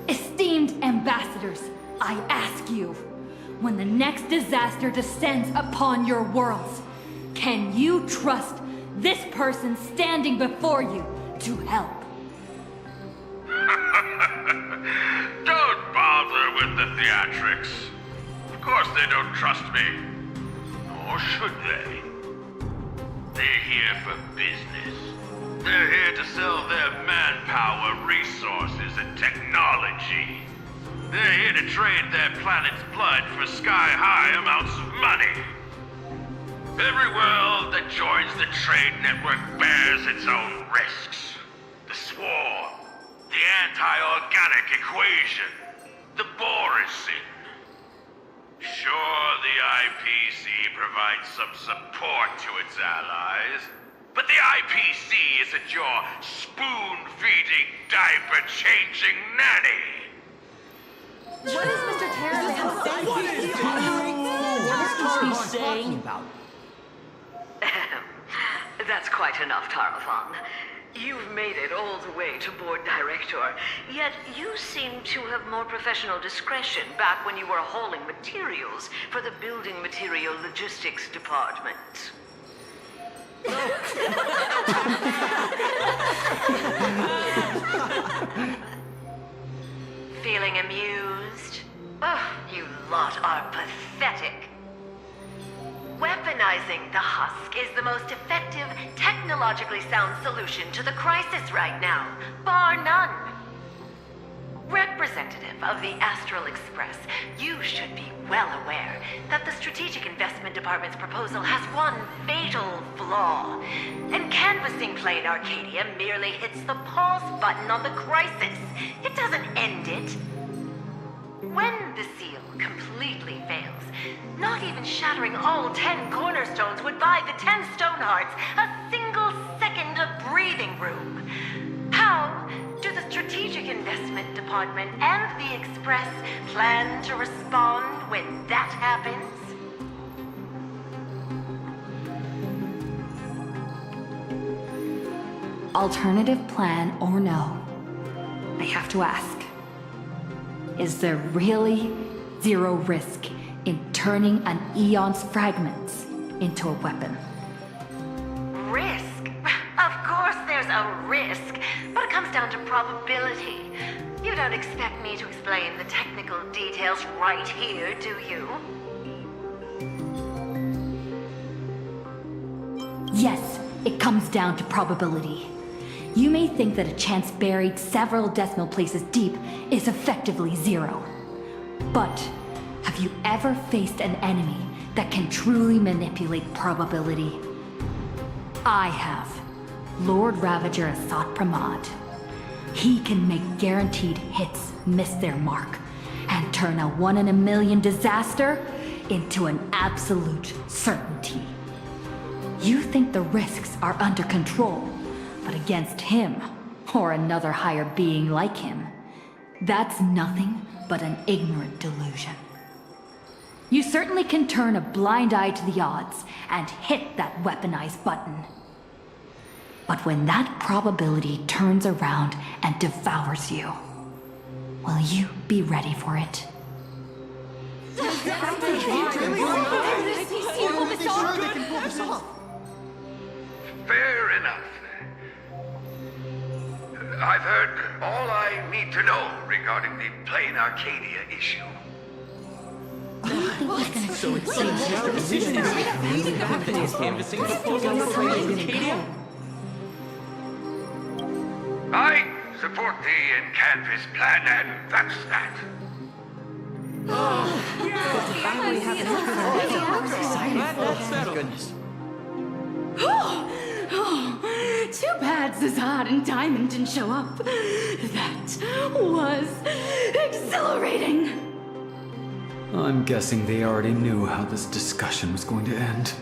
Esteemed ambassadors, I ask you, when the next disaster descends upon your worlds, can you trust this person standing before you to help? Don't bother with the theatrics. Of course they don't trust me. Or should they? They're here for business. They're here to sell their manpower, resources, and technology. They're here to trade their planet's blood for sky-high amounts of money. Every world that joins the trade network bears its own risks. The swarm, the anti-organic equation, the Borising. Sure, the IPC provides some support to its allies, but the IPC isn't your spoon-feeding, diaper-changing nanny. What is Mr. Tarvon? What is he saying? That's quite enough, Tarvon. You've made it all the way to board director, yet you seem to have more professional discretion back when you were hauling materials for the building material logistics department. Feeling amused? Oh, you lot are pathetic. Weaponizing the husk is the most effective, technologically sound solution to the crisis right now, bar none. Representative of the Astral Express, you should be well aware that the Strategic Investment Department's proposal has one fatal flaw. And canvassing Plain Arcadia merely hits the pause button on the crisis. It doesn't end it. When the seal completely fails, not even shattering all 10 cornerstones would buy the 10 Stonehearts a single second of breathing room. How do the Strategic Investment Department and the Express plan to respond when that happens? Alternative plan or no, I have to ask. Is there really zero risk in turning an Eon's fragments into a weapon? Risk? Of course there's a risk, but it comes down to probability. You don't expect me to explain the technical details right here, do you? Yes, it comes down to probability. You may think that a chance buried several decimal places deep is effectively zero. But have you ever faced an enemy that can truly manipulate probability? I have. Lord Ravager Asat Pramad. He can make guaranteed hits miss their mark and turn a 1 in a million disaster into an absolute certainty. You think the risks are under control, but against him, or another higher being like him, that's nothing but an ignorant delusion. You certainly can turn a blind eye to the odds and hit that weaponized button. But when that probability turns around and devours you, will you be ready for it? Fair enough. I've heard all I need to know regarding the Plain Arcadia issue. So it seems your decision is canvassing proposal for Plain Arcadia? I support the in-canvas plan, and that's that. That's settled. Too bad Zazad and Diamond didn't show up. That was exhilarating. I'm guessing they already knew how this discussion was going to end.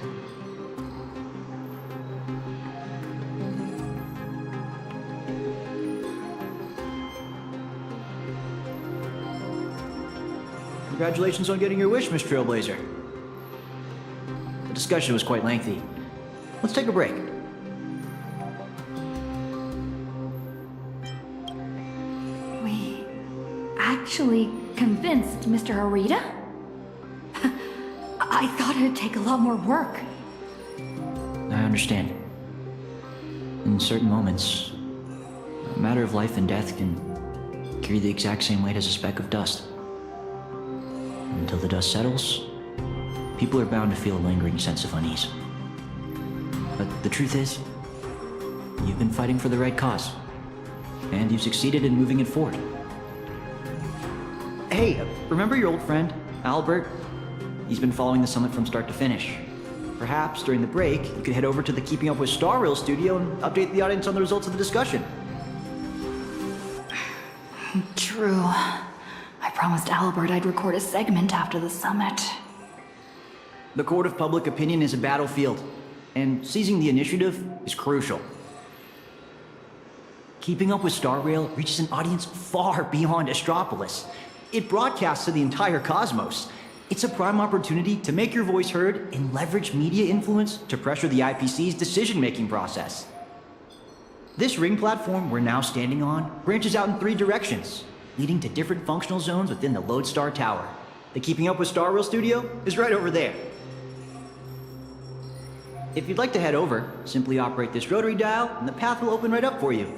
Congratulations on getting your wish, Miss Trailblazer. The discussion was quite lengthy. Let's take a break. We actually convinced Mr. Arita? I thought it'd take a lot more work. I understand. In certain moments, a matter of life and death can carry the exact same weight as a speck of dust. Until the dust settles, people are bound to feel a lingering sense of unease. But the truth is, you've been fighting for the right cause, and you've succeeded in moving it forward. Hey, remember your old friend, Albert? He's been following the summit from start to finish. Perhaps during the break, you could head over to the Keeping Up with Star Rail studio and update the audience on the results of the discussion. True. I promised Albert I'd record a segment after the summit. The court of public opinion is a battlefield, and seizing the initiative is crucial. Keeping Up with Star Rail reaches an audience far beyond Astropolis. It broadcasts to the entire cosmos. It's a prime opportunity to make your voice heard and leverage media influence to pressure the IPC's decision-making process. This ring platform we're now standing on branches out in 3 directions, leading to different functional zones within the Lodestar Tower. The Keeping Up with Star Rail studio is right over there. If you'd like to head over, simply operate this rotary dial and the path will open right up for you.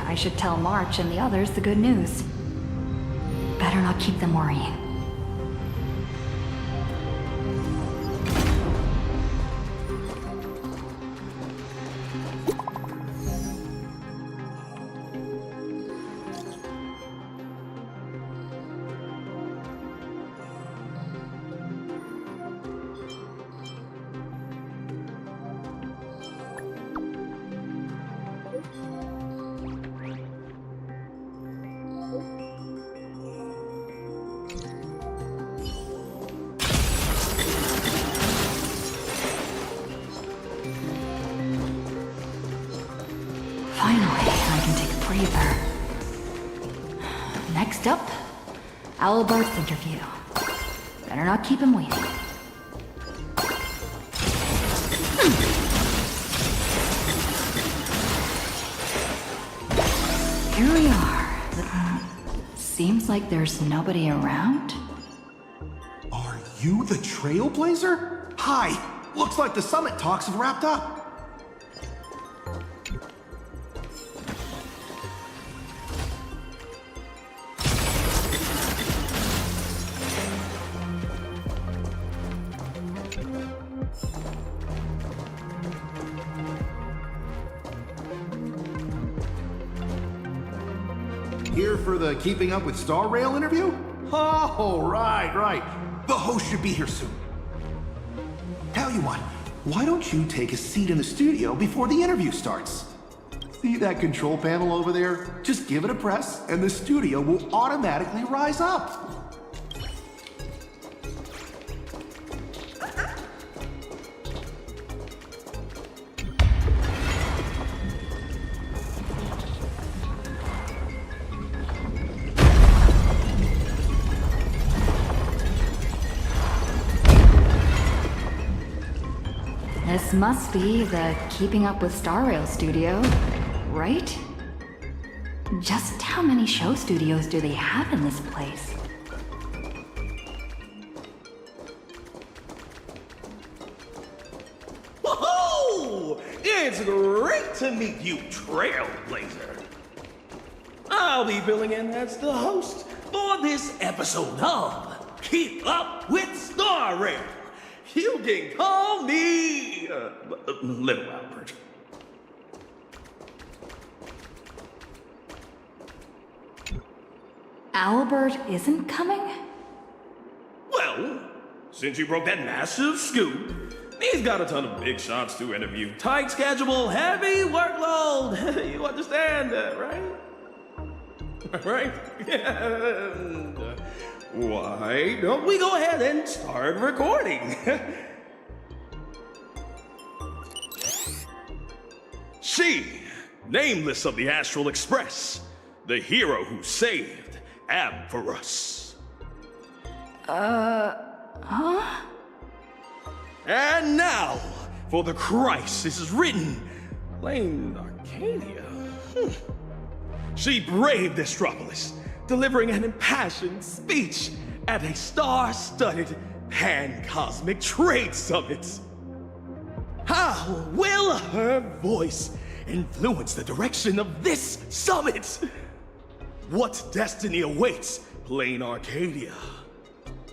I should tell March and the others the good news. Better not keep them worrying. Next up, Albert's interview. Better not keep him waiting. Here we are. Seems like there's nobody around. Are you the Trailblazer? Hi! Looks like the summit talks have wrapped up. Here for the Keeping Up with Star Rail interview? Oh, right. The host should be here soon. Tell you what, why don't you take a seat in the studio before the interview starts? See that control panel over there? Just give it a press and the studio will automatically rise up. This must be the Keeping Up with Star Rail studio, right? Just how many show studios do they have in this place? Whoa! It's great to meet you, Trailblazer. I'll be filling in as the host for this episode of Keep Up with Star Rail. You can call me Little Albert. Albert isn't coming? Well, since you broke that massive scoop, he's got a ton of big shots to interview. Tight schedule, heavy workload. You understand that, right? Right? And, why don't we go ahead and start recording? She, nameless of the Astral Express, the hero who saved Ab for us. Huh? And now, for the crisis is written, Plain Arcadia. She braved Astropolis, delivering an impassioned speech at a star-studded pan-cosmic trade summit. How will her voice influence the direction of this summit? What destiny awaits Plain Arcadia?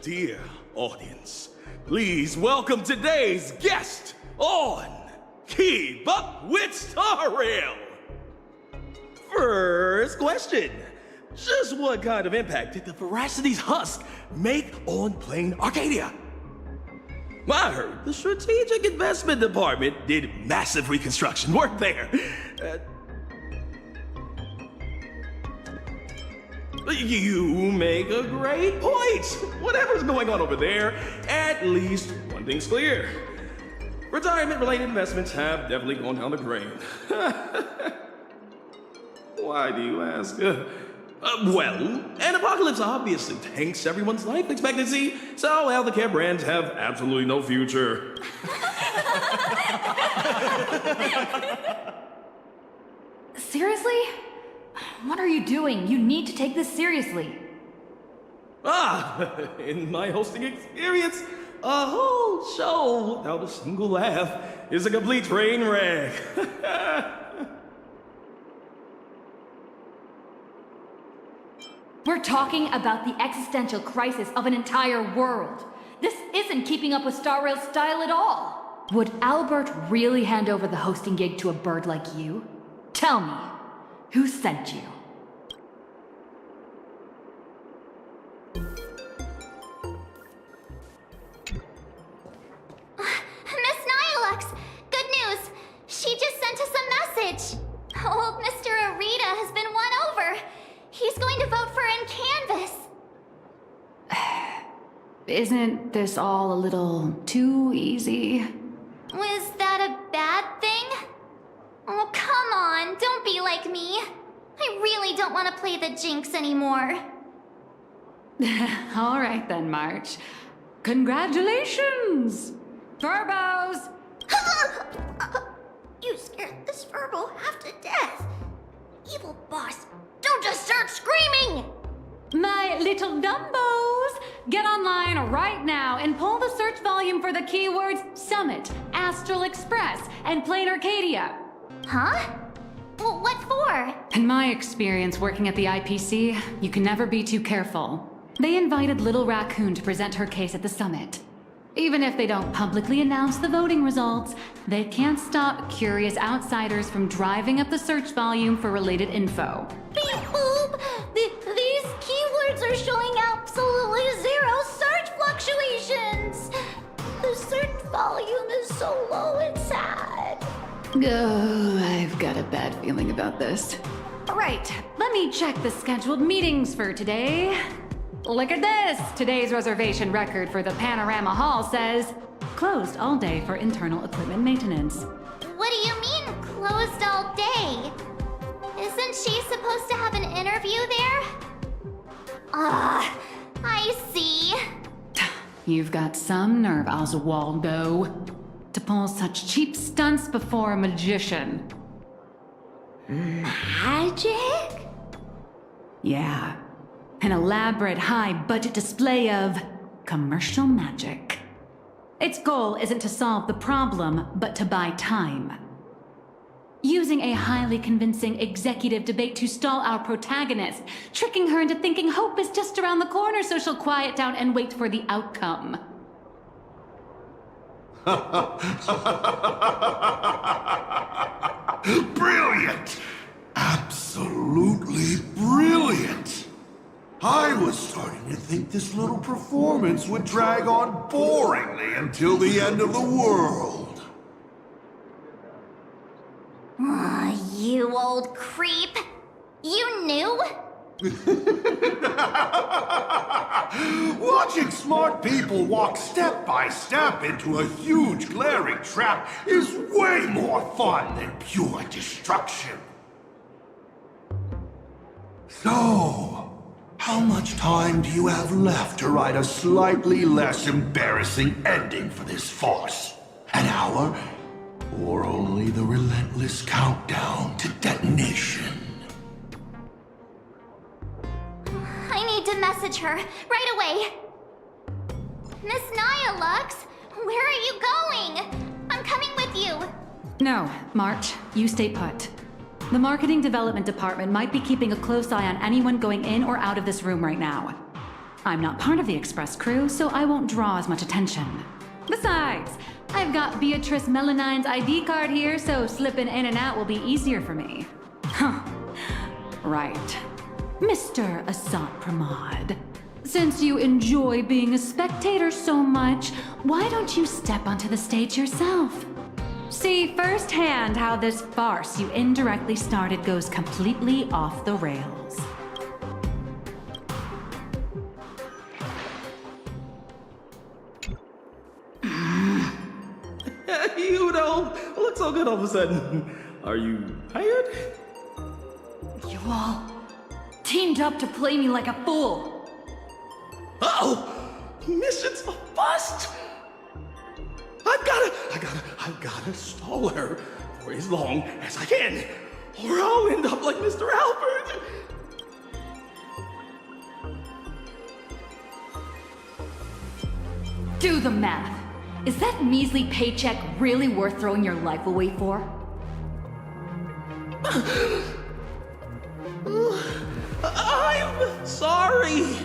Dear audience, please welcome today's guest on Keep Up with Star Rail. First question. Just what kind of impact did the Veracity's husk make on Plain Arcadia? I heard the Strategic Investment Department did massive reconstruction work there. You make a great point. Whatever's going on over there, at least one thing's clear. Retirement-related investments have definitely gone down the drain. Why do you ask? Well, an apocalypse obviously tanks everyone's life expectancy, so healthcare brands have absolutely no future. Seriously? What are you doing? You need to take this seriously. In my hosting experience, a whole show without a single laugh is a complete train wreck. We're talking about the existential crisis of an entire world. This isn't keeping up with Star Rail's style at all. Would Albert really hand over the hosting gig to a bird like you? Tell me, who sent you? Miss Nihilux! Good news! She just sent us a message! Old Mr. Arita has been won over! He's going to vote for In Canvas! Isn't this all a little too easy? Was that a bad thing? Oh, come on, don't be like me. I really don't want to play the Jinx anymore. All right then, March. Congratulations! Verbos! You scared this Verbal half to death. Evil boss, don't just start screaming! My little Dumbos! Get online right now and pull the search volume for the keywords Summit, Astral Express, and Plain Arcadia. Huh? Well, what for? In my experience working at the IPC, you can never be too careful. They invited Little Raccoon to present her case at the summit. Even if they don't publicly announce the voting results, they can't stop curious outsiders from driving up the search volume for related info. Beep boop! These keywords are showing absolutely zero search fluctuations! The search volume is so low it's sad. Oh, I've got a bad feeling about this. Right, let me check the scheduled meetings for today. Look at this! Today's reservation record for the Panorama Hall says, closed all day for internal equipment maintenance. What do you mean, closed all day? Isn't she supposed to have an interview there? I see. You've got some nerve, Oswaldo, to pull such cheap stunts before a magician. Magic? Yeah. An elaborate high-budget display of commercial magic. Its goal isn't to solve the problem, but to buy time. Using a highly convincing executive debate to stall our protagonist, tricking her into thinking hope is just around the corner so she'll quiet down and wait for the outcome. Brilliant! Absolutely brilliant! I was starting to think this little performance would drag on boringly until the end of the world. You old creep. You knew? Watching smart people walk step by step into a huge glaring trap is way more fun than pure destruction. So, how much time do you have left to write a slightly less embarrassing ending for this farce? An hour? Or only the relentless countdown to detonation? I need to message her right away. Miss Nihilux, where are you going? I'm coming with you. No, March, you stay put. The marketing development department might be keeping a close eye on anyone going in or out of this room right now. I'm not part of the express crew, so I won't draw as much attention. Besides, I've got Beatrice Melanine's ID card here, so slipping in and out will be easier for me. Huh. Right. Mr. Asat Pramod. Since you enjoy being a spectator so much, why don't you step onto the stage yourself? See firsthand how this farce you indirectly started goes completely off the rails. You don't look so good all of a sudden. Are you tired? You all teamed up to play me like a fool. Uh-oh! Mission's a bust! I've gotta stall her for as long as I can, or I'll end up like Mr. Albert. Do the math. Is that measly paycheck really worth throwing your life away for? I'm sorry.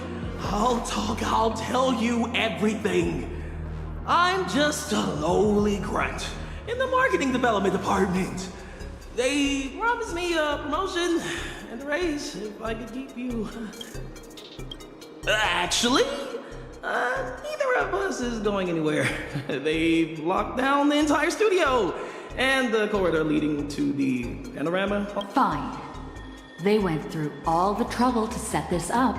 I'll tell you everything. I'm just a lowly grunt in the marketing development department. They promised me a promotion and a raise if I could keep you. Actually, neither of us is going anywhere. They've locked down the entire studio and the corridor leading to the panorama. Fine. They went through all the trouble to set this up.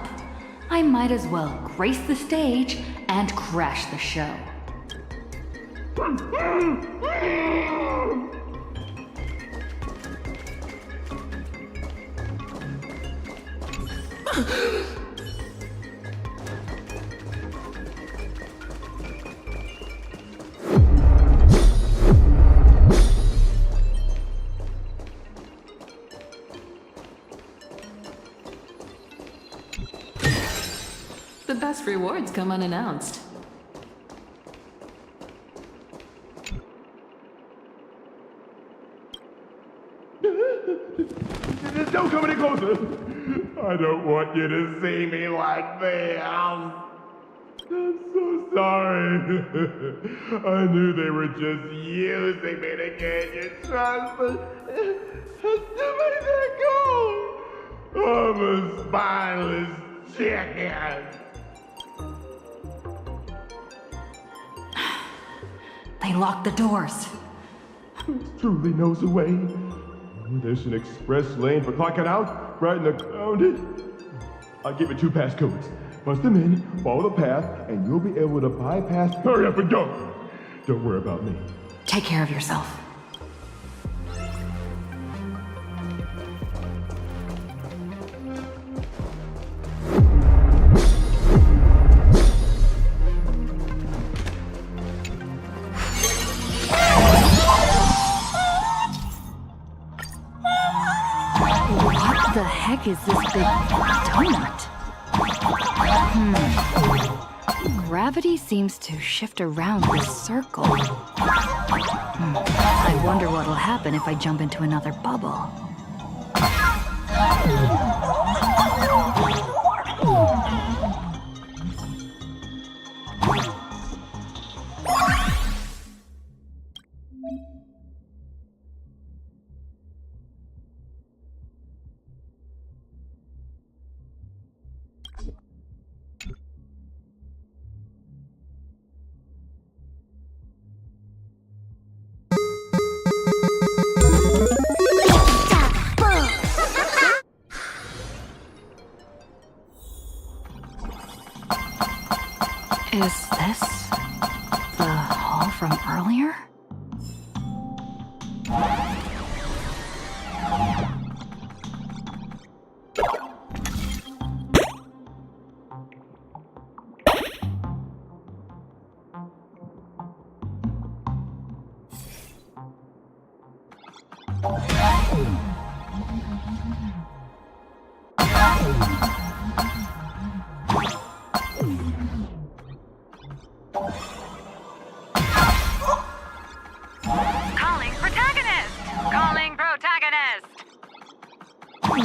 I might as well grace the stage and crash the show. The best rewards come unannounced. Don't come any closer. I don't want you to see me like this. I'm so sorry. I knew they were just using me to gain your trust, but too many to go. I'm a spineless chicken. They locked the doors. Truly knows the way. There's an express lane for clocking out right in the ground. I'll give it 2 passcodes. Punch them in, follow the path, and you'll be able to bypass. Hurry up and go. Don't worry about me. Take care of yourself. What the heck is this big donut? Gravity seems to shift around this circle. I wonder what'll happen if I jump into another bubble. Is this the hall from earlier?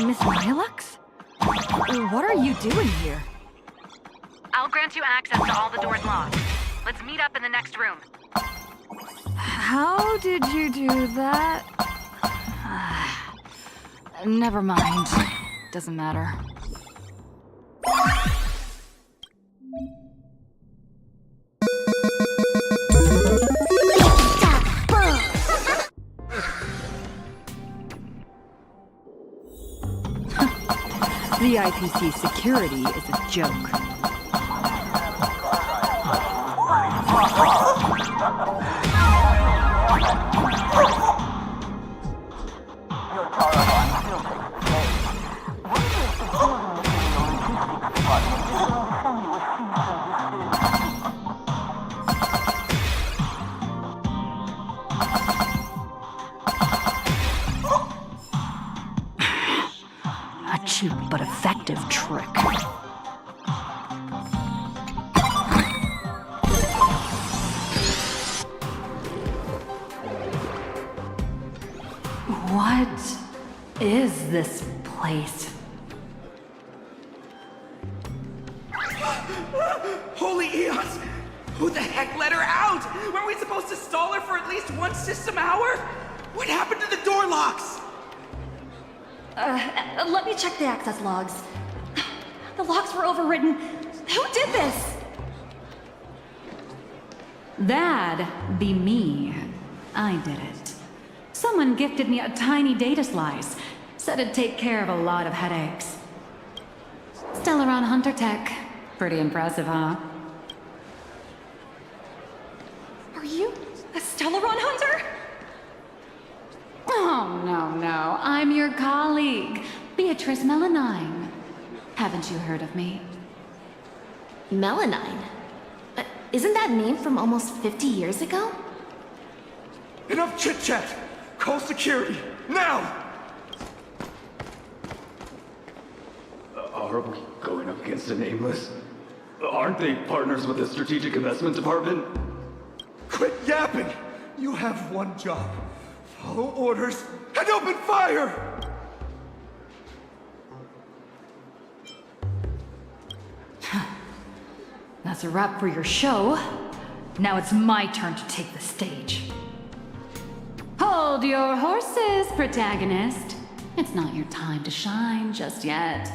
Miss Nihilux? What are you doing here? I'll grant you access to all the doors locked. Let's meet up in the next room. How did you do that? Never mind. Doesn't matter. The IPC security is a joke. A cheap but effective trick. What is this place? Holy eons! Who the heck let her out? Weren't we supposed to stall her for at least one system hour? What happened to the door locks? Let me check the access logs. The locks were overwritten. Who did this? That'd be me. I did it. Someone gifted me a tiny data slice. Said it'd take care of a lot of headaches. Stellaron Hunter Tech. Pretty impressive, huh? Are you a Stellaron hunter? Oh, no. I'm your colleague, Beatrice Melanine. Haven't you heard of me? Melanine? Isn't that name from almost 50 years ago? Enough chit-chat! Call security, now! Are we going up against a nameless? Aren't they partners with the Strategic Investment Department? Quit yapping! You have one job. Follow orders and open fire! That's a wrap for your show. Now it's my turn to take the stage. Hold your horses, protagonist. It's not your time to shine just yet.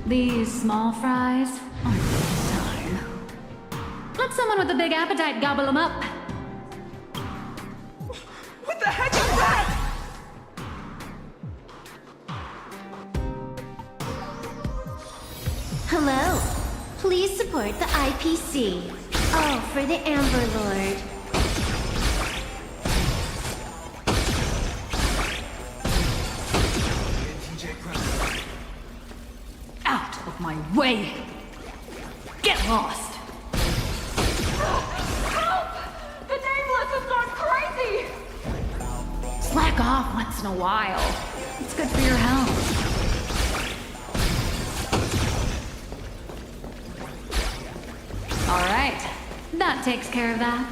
These small fries aren't this time. Let someone with a big appetite gobble them up. What the heck is that? Hello. Please support the IPC. Oh, for the Amber Lord. Out of my way! Get lost! Help! The nameless has gone crazy! Slack off once in a while. It's good for your health. All right, that takes care of that.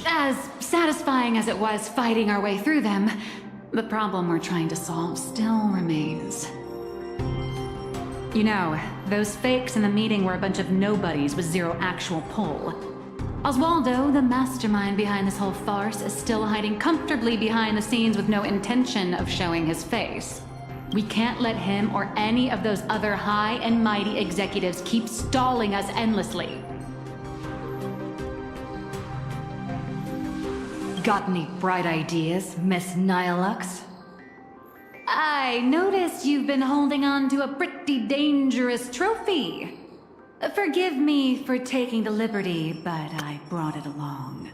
As satisfying as it was fighting our way through them, the problem we're trying to solve still remains. You know, those fakes in the meeting were a bunch of nobodies with zero actual pull. Oswaldo, the mastermind behind this whole farce, is still hiding comfortably behind the scenes with no intention of showing his face. We can't let him or any of those other high and mighty executives keep stalling us endlessly. Got any bright ideas, Miss Nihilux? I noticed you've been holding on to a pretty dangerous trophy. Forgive me for taking the liberty, but I brought it along.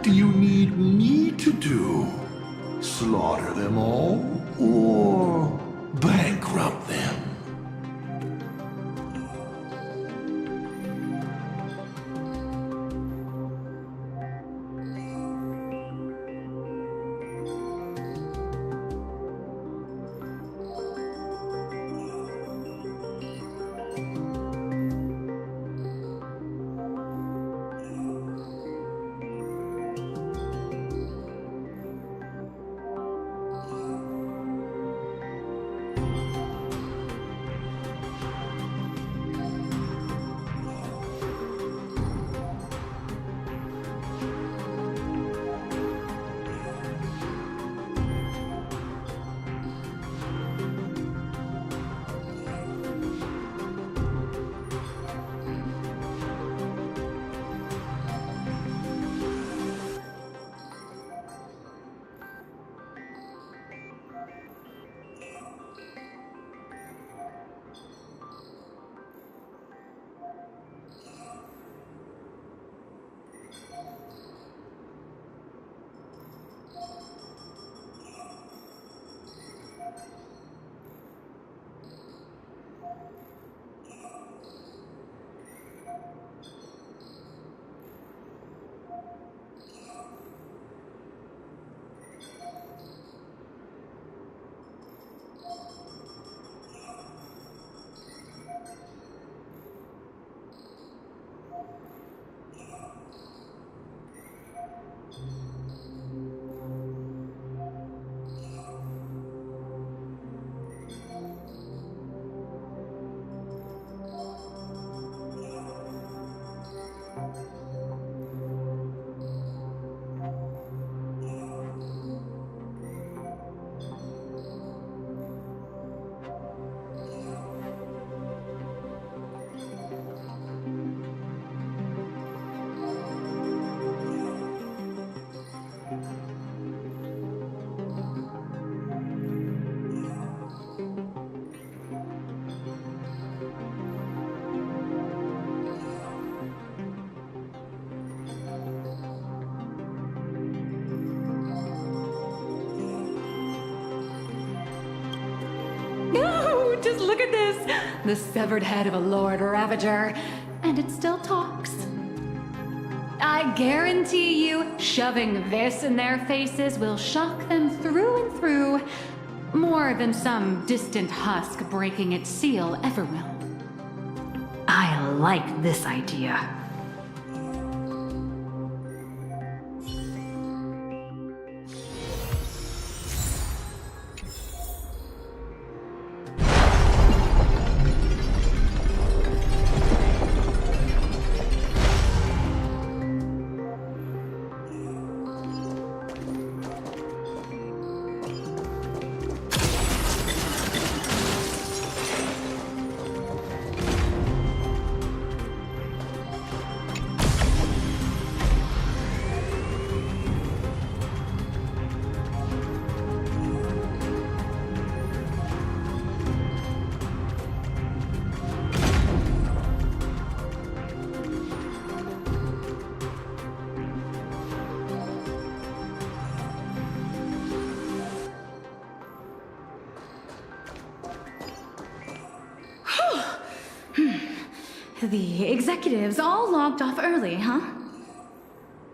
What do you need me to do? Slaughter them all? Or bankrupt them? No, just look at this. The severed head of a Lord Ravager. And it still talks. I guarantee you, shoving this in their faces will shock them through and through. More than some distant husk breaking its seal ever will. I like this idea. The executives all logged off early, huh?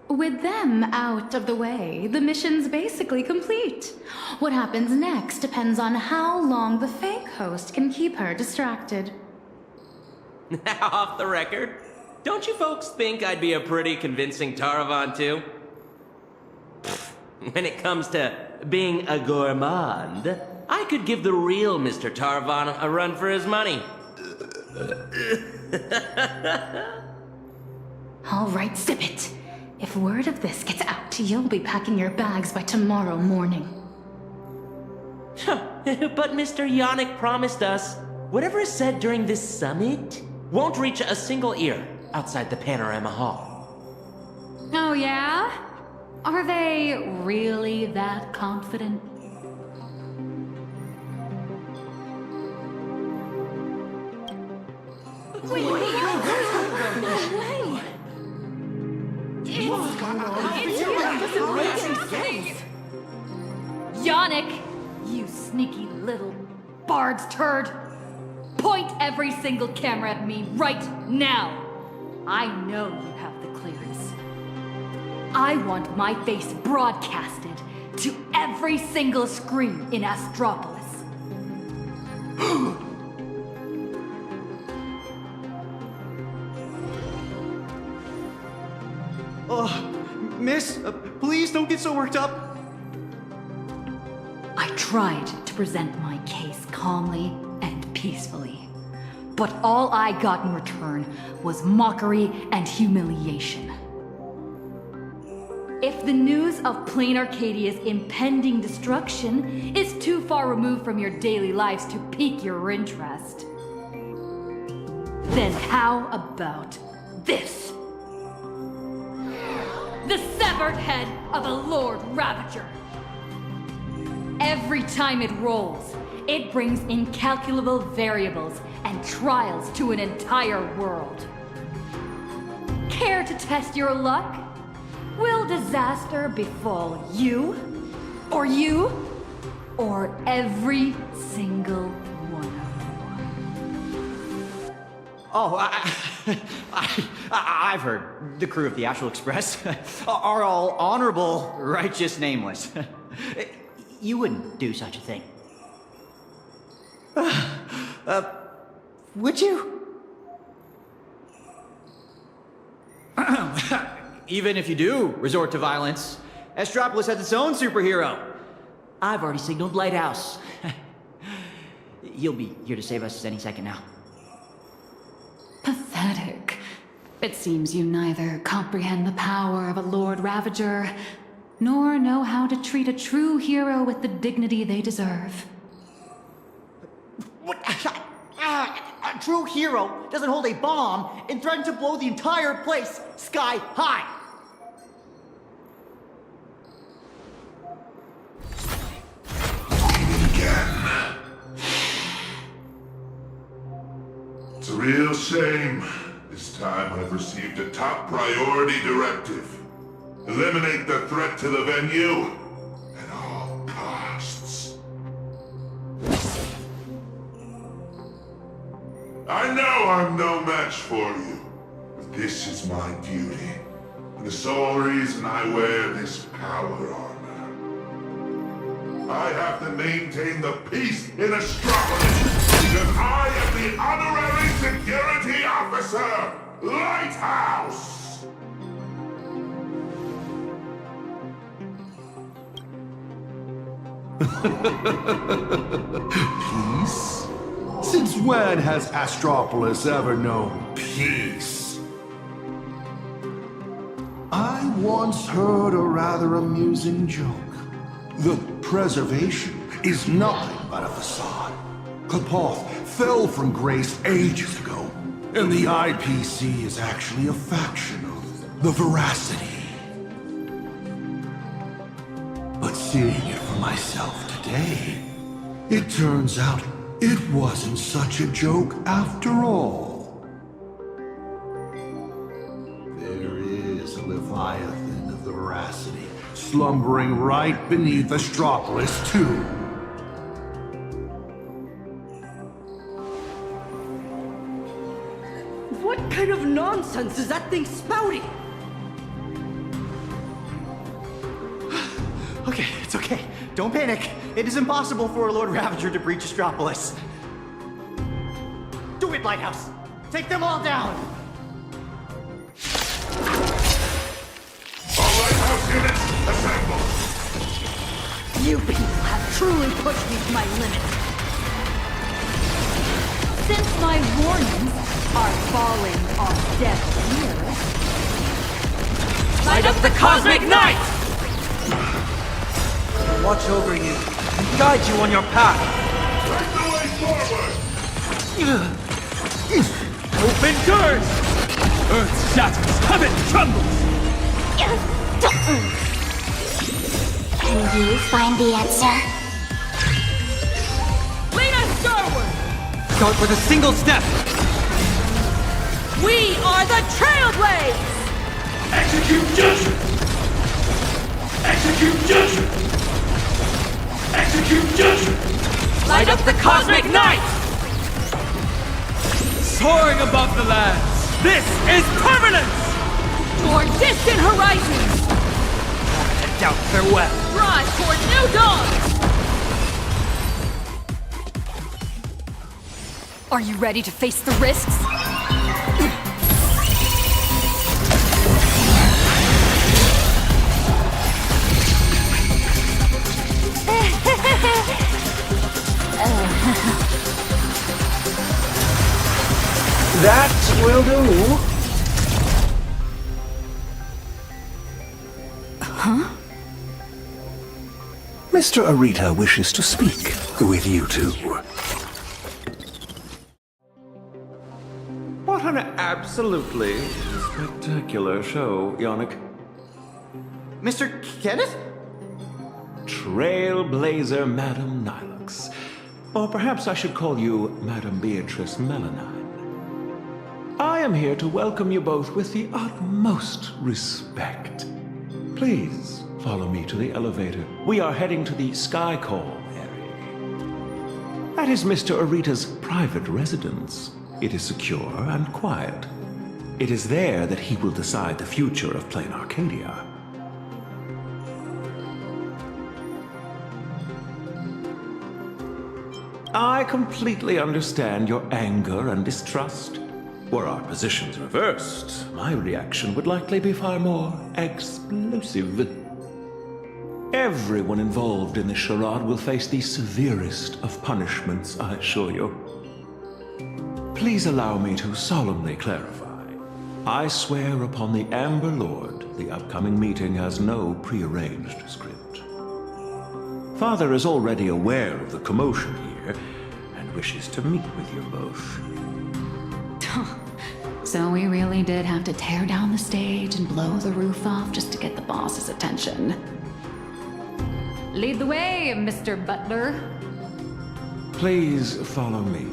With them out of the way, the mission's basically complete. What happens next depends on how long the fake host can keep her distracted. Now, off the record, don't you folks think I'd be a pretty convincing Taravan too? When it comes to being a gourmand, I could give the real Mr. Taravan a run for his money. All right, zip it. If word of this gets out, you'll be packing your bags by tomorrow morning. But Mr. Yannick promised us whatever is said during this summit won't reach a single ear outside the Panorama Hall. Oh, yeah? Are they really that confident? Wait, no way! It's doesn't make any sense. Yannick, you sneaky little bard's turd. Point every single camera at me right now. I know you have the clearance. I want my face broadcasted to every single screen in Astropolis. Miss, please don't get so worked up. I tried to present my case calmly and peacefully, but all I got in return was mockery and humiliation. If the news of Plain Arcadia's impending destruction is too far removed from your daily lives to pique your interest, then how about this? The severed head of a Lord Ravager. Every time it rolls, it brings incalculable variables and trials to an entire world. Care to test your luck? Will disaster befall you? Or every single one of you? Oh, I've heard the crew of the Astral Express are all honorable, righteous, nameless. You wouldn't do such a thing. Would you? Even if you do resort to violence, Astropolis has its own superhero. I've already signaled Lighthouse. He'll be here to save us any second now. Pathetic. It seems you neither comprehend the power of a Lord Ravager, nor know how to treat a true hero with the dignity they deserve. What? A true hero doesn't hold a bomb and threaten to blow the entire place sky high. It's a real shame. This time I've received a top priority directive. Eliminate the threat to the venue at all costs. I know I'm no match for you, but this is my duty, and the sole reason I wear this power armor. I have to maintain the peace in Astropolis, because I am the honorary security officer, Lighthouse! Peace? Since when has Astropolis ever known peace? I once heard a rather amusing joke. The preservation is nothing but a facade. Klapoth fell from grace ages ago, and the IPC is actually a faction of the Veracity. But seeing it for myself today, it turns out it wasn't such a joke after all. There is a Leviathan of the Veracity, slumbering right beneath Astropolis, too. What kind of nonsense is that thing spouting? Okay, it's okay. Don't panic. It is impossible for a Lord Ravager to breach Astropolis. Do it, Lighthouse! Take them all down! All Lighthouse units, assemble! You people have truly pushed me to my limit. Since my warnings are falling on deaf ears, Light up the cosmic night! Watch over you and guide you on your path. Break the way forward! Open doors! Earth shatters, heaven trembles! Can you find the answer? Lead us skyward! Start with a single step. We are the Trailblades! Execute judgment! Execute judgment! Execute judgment! Light up the cosmic night! Soaring above the lands, this is permanence! Toward distant horizons! And doubt farewell. Rise toward new dawn! Are you ready to face the risks? That will do. Huh? Mr. Arita wishes to speak with you two. What an absolutely spectacular show, Yannick. Mr. Kenneth? Trailblazer Madame Nilux. Or perhaps I should call you Madame Beatrice Melanine. I am here to welcome you both with the utmost respect. Please follow me to the elevator. We are heading to the Sky Call area. That is Mr. Arita's private residence. It is secure and quiet. It is there that he will decide the future of Plain Arcadia. I completely understand your anger and distrust. Were our positions reversed, my reaction would likely be far more explosive. Everyone involved in this charade will face the severest of punishments, I assure you. Please allow me to solemnly clarify. I swear upon the Amber Lord, the upcoming meeting has no prearranged script. Father is already aware of the commotion here, and wishes to meet with you both. So we really did have to tear down the stage and blow the roof off just to get the boss's attention. Lead the way, Mr. Butler. Please follow me.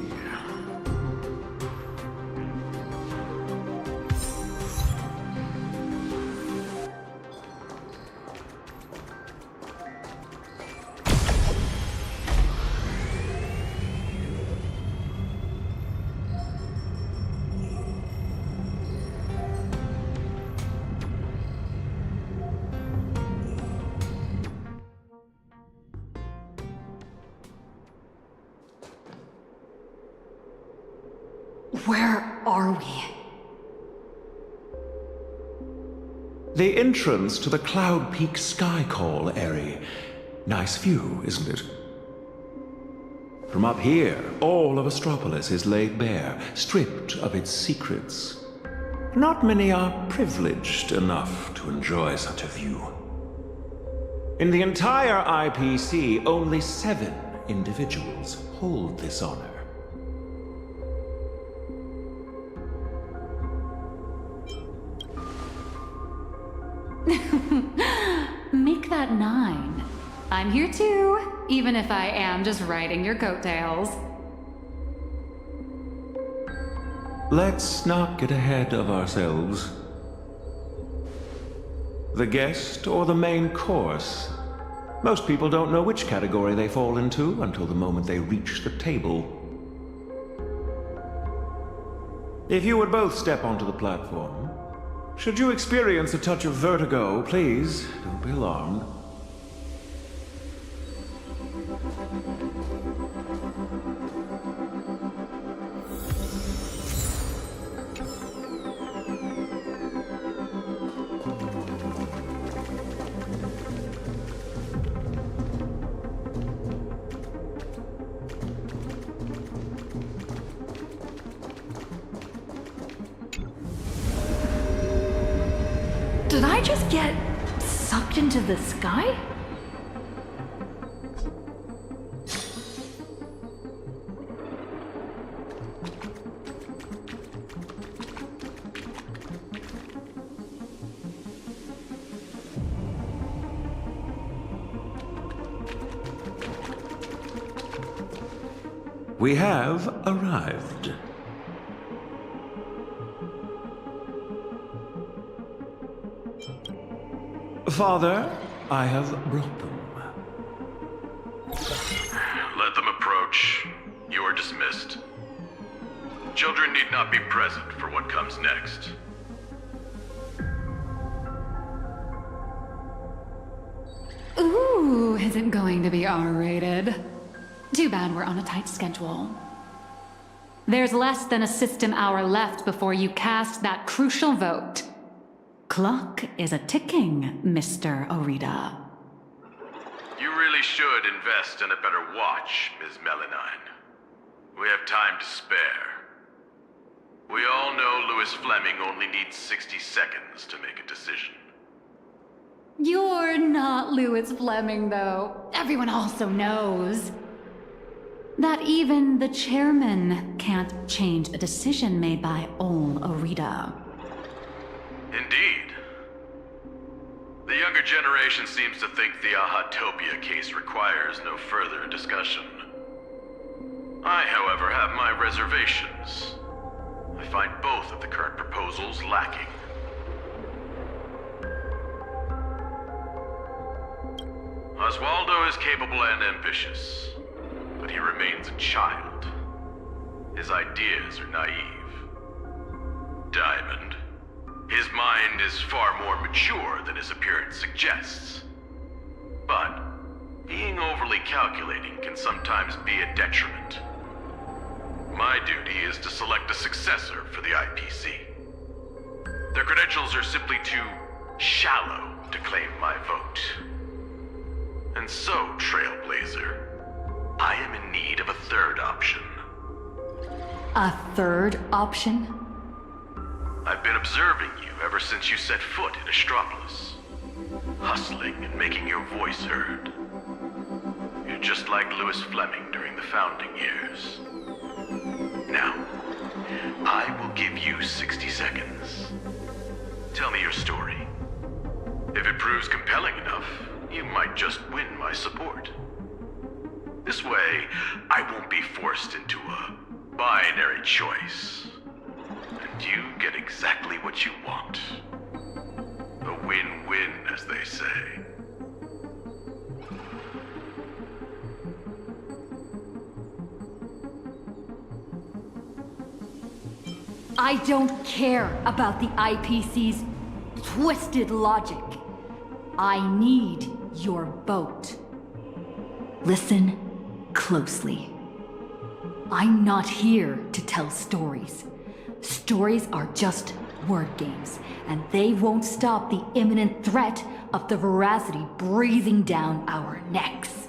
Where are we? The entrance to the Cloud Peak Sky Call area. Nice view, isn't it? From up here, all of Astropolis is laid bare, stripped of its secrets. Not many are privileged enough to enjoy such a view. In the entire IPC, only 7 individuals hold this honor. Make that 9. I'm here too, even if I am just riding your coattails. Let's not get ahead of ourselves. The guest or the main course? Most people don't know which category they fall into until the moment they reach the table. If you would both step onto the platform. Should you experience a touch of vertigo, please don't be alarmed. Did I just get sucked into the sky? We have arrived. Father, I have brought them. Let them approach. You are dismissed. Children need not be present for what comes next. Ooh, is it going to be R-rated? Too bad we're on a tight schedule. There's less than a system hour left before you cast that crucial vote. Clock is a ticking, Mr. Orita. You really should invest in a better watch, Ms. Melanine. We have time to spare. We all know Louis Fleming only needs 60 seconds to make a decision. You're not Louis Fleming, though. Everyone also knows that even the chairman can't change a decision made by Ol Orita. Indeed. The younger generation seems to think the Ahatopia case requires no further discussion. I, however, have my reservations. I find both of the current proposals lacking. Oswaldo is capable and ambitious, but he remains a child. His ideas are naive. Diamond. His mind is far more mature than his appearance suggests. But being overly calculating can sometimes be a detriment. My duty is to select a successor for the IPC. Their credentials are simply too shallow to claim my vote. And so, Trailblazer, I am in need of a third option. A third option? I've been observing you ever since you set foot in Astropolis. Hustling and making your voice heard. You're just like Louis Fleming during the founding years. Now, I will give you 60 seconds. Tell me your story. If it proves compelling enough, you might just win my support. This way, I won't be forced into a binary choice. And you get exactly what you want. A win-win, as they say. I don't care about the IPC's twisted logic. I need your vote. Listen closely. I'm not here to tell stories. Stories are just word games, and they won't stop the imminent threat of the veracity breathing down our necks.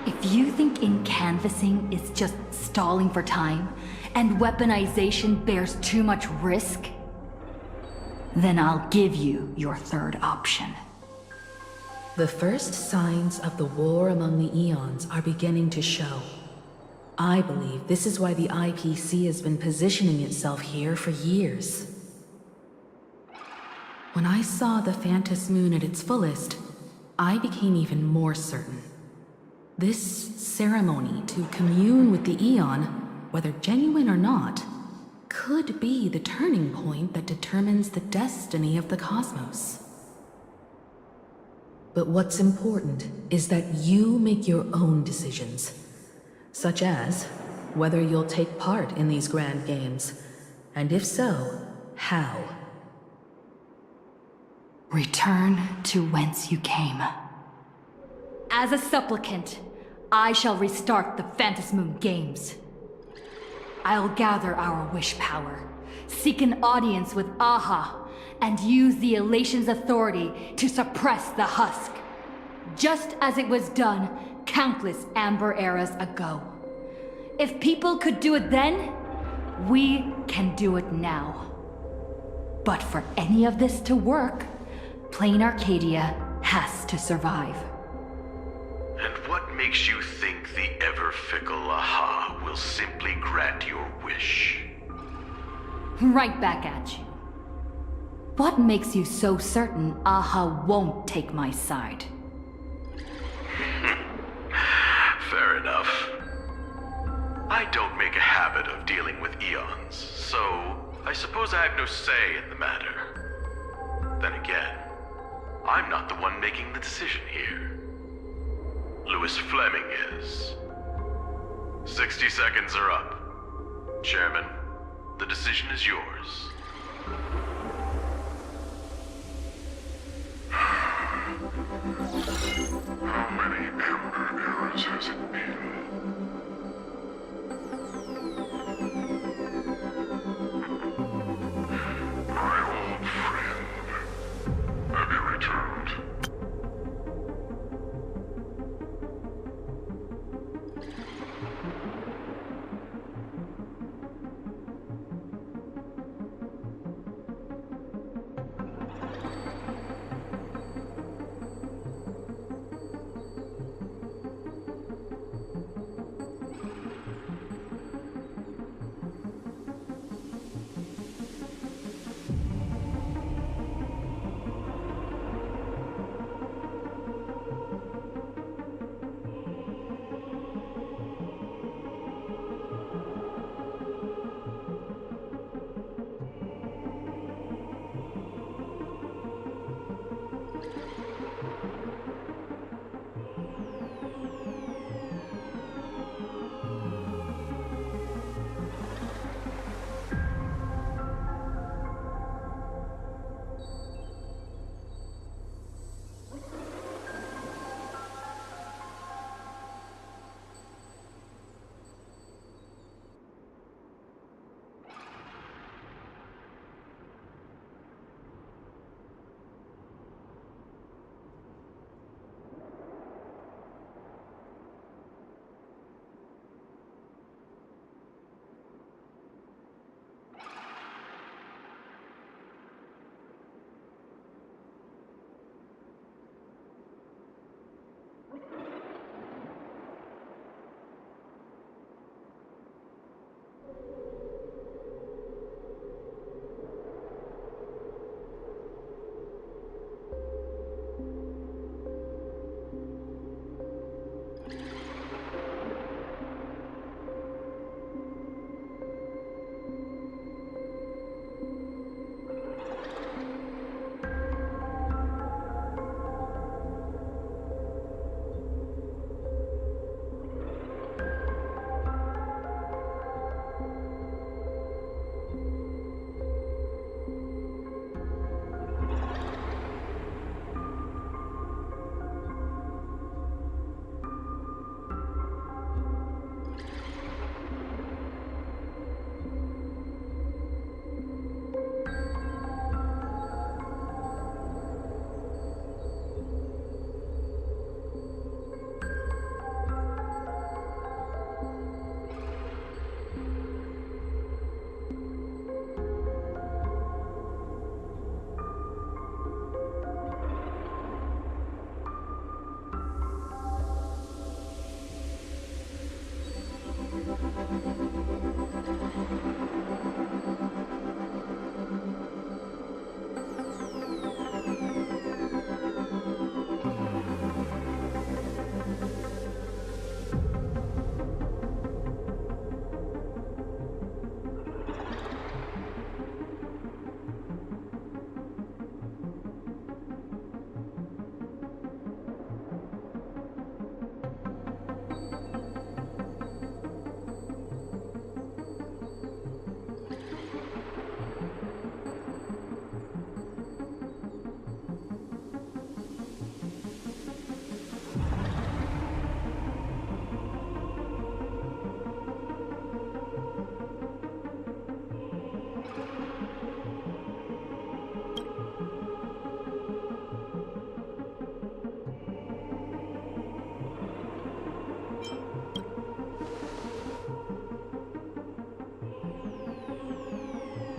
If you think canvassing is just stalling for time, and weaponization bears too much risk, then I'll give you your third option. The first signs of the war among the Eons are beginning to show. I believe this is why the IPC has been positioning itself here for years. When I saw the Phantos Moon at its fullest, I became even more certain. This ceremony to commune with the Eon, whether genuine or not, could be the turning point that determines the destiny of the cosmos. But what's important is that you make your own decisions, such as whether you'll take part in these grand games, and if so, how. Return to whence you came. As a supplicant, I shall restart the Phantos Moon Games. I'll gather our wish power, seek an audience with Aha, and use the Elation's authority to suppress the Husk, just as it was done countless Amber eras ago. If people could do it then, we can do it now. But for any of this to work, Plain Arcadia has to survive. And what makes you think the ever-fickle Aha will simply grant your wish? Right back at you. What makes you so certain Aha won't take my side? Fair enough. I don't make a habit of dealing with Eons, so I suppose I have no say in the matter. Then again, I'm not the one making the decision here. Louis Fleming is. 60 seconds are up. Chairman, the decision is yours. How many Amber eras has it been? My old friend, have you returned?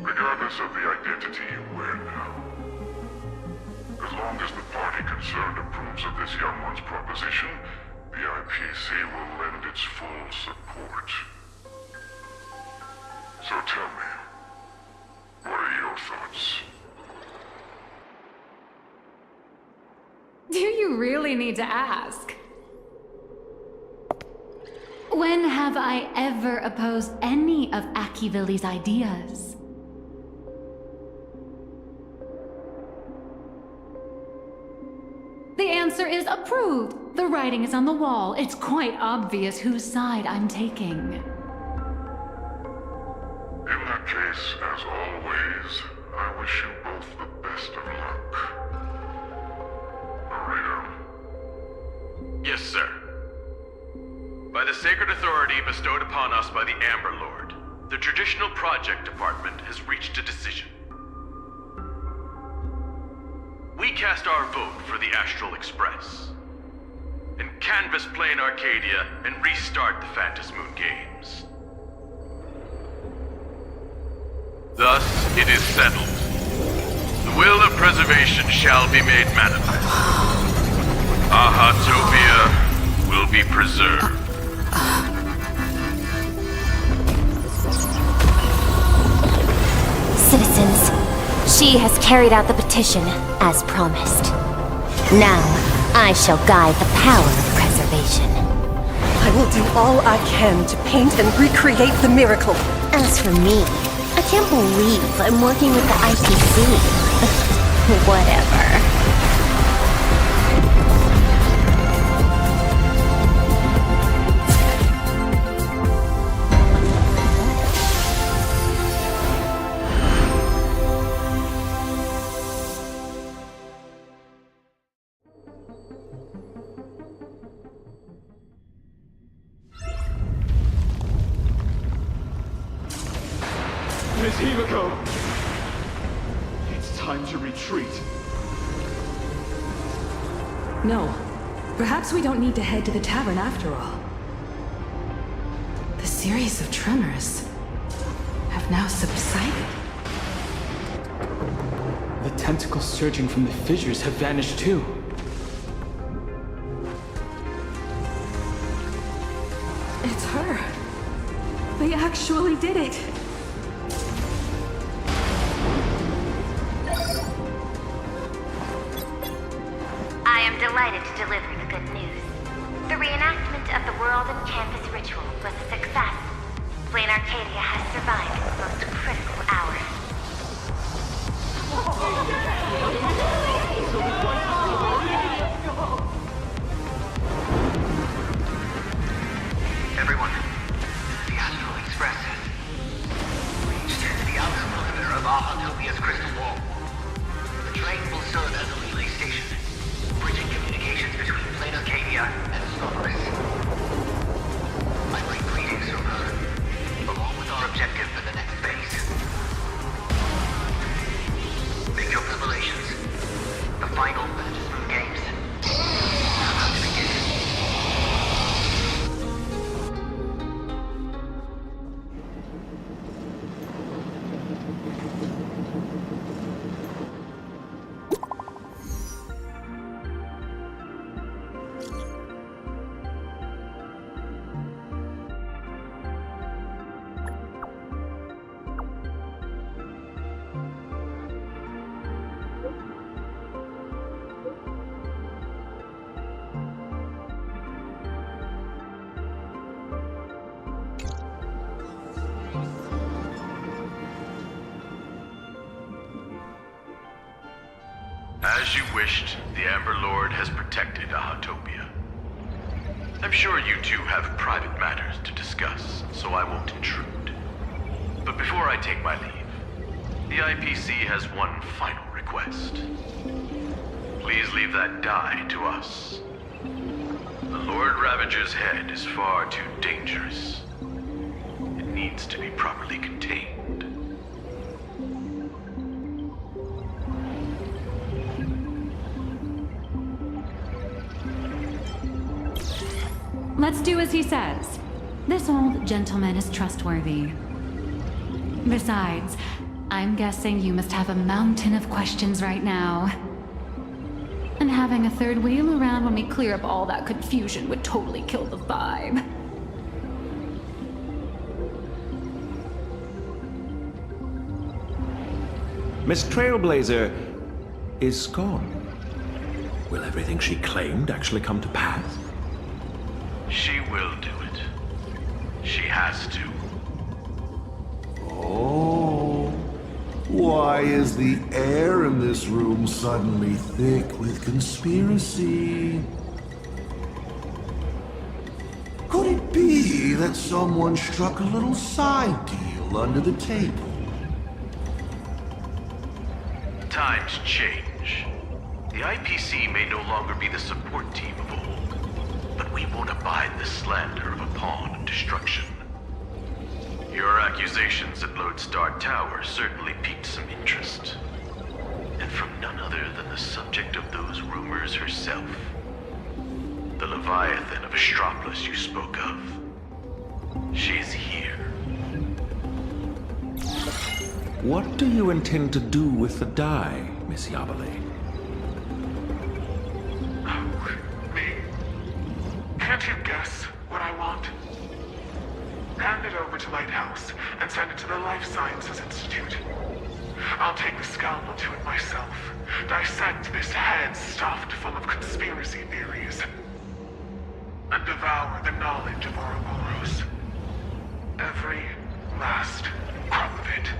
Regardless of the identity you wear now, as long as the party concerned approves of this young one's proposition, the IPC will lend its full support. So tell me, what are your thoughts? Do you really need to ask? When have I ever opposed any of Akivilli's ideas? answer is approved. The writing is on the wall. It's quite obvious whose side I'm taking. In that case, as always, I wish you both the best of luck. Narrator. Yes, sir. By the sacred authority bestowed upon us by the Amber Lord, the Traditional Project Department has reached a decision. We cast our vote for the Astral Express, and canvas Plane Arcadia and restart the Phantom Moon games. Thus, it is settled. The will of preservation shall be made manifest. Ahatopia will be preserved. Citizens, she has carried out the petition, as promised. Now, I shall guide the power of preservation. I will do all I can to paint and recreate the miracle. As for me, I can't believe I'm working with the IPC. Whatever. Miss Himiko! It's time to retreat. No. Perhaps we don't need to head to the tavern after all. The series of tremors have now subsided. The tentacles surging from the fissures have vanished too. It's her. They actually did it. I am delighted to deliver the good news. The reenactment of the World and Campus ritual was a success. Plane Arcadia has survived its most critical hour. Everyone, the Astral Express has reached the outer perimeter of Ahatopia's crystal wall. The train will serve as a relay station, bridging communications between Plane Arcadia and Starface. I bring greetings from her, along with our objective for the next phase. Make your preparations. The final Phantom Moon games are about to begin. As you wished, the Amber Lord has protected Ahatopia. I'm sure you two have private matters to discuss, so I won't intrude. But before I take my leave, the IPC has one final request. Please leave that die to us. The Lord Ravager's head is far too dangerous. It needs to be properly contained. Let's do as he says. This old gentleman is trustworthy. Besides, I'm guessing you must have a mountain of questions right now. And having a third wheel around when we clear up all that confusion would totally kill the vibe. Miss Trailblazer is gone. Will everything she claimed actually come to pass? She will do it. She has to. Oh. Why is the air in this room suddenly thick with conspiracy? Could it be that someone struck a little side deal under the table? Times change. The IPC may no longer be the support team of old, but we won't abide the slander of a pawn of destruction. Your accusations at Lodestar Tower certainly piqued some interest. And from none other than the subject of those rumors herself. The Leviathan of Astropolis you spoke of. She's here. What do you intend to do with the die, Miss Yabale? Me? Can't you guess what I want? Hand it over to Lighthouse and send it to the Life Sciences Institute. I'll take the scalpel to it myself, dissect this head stuffed full of conspiracy theories, and devour the knowledge of Ouroboros. Every last crumb of it.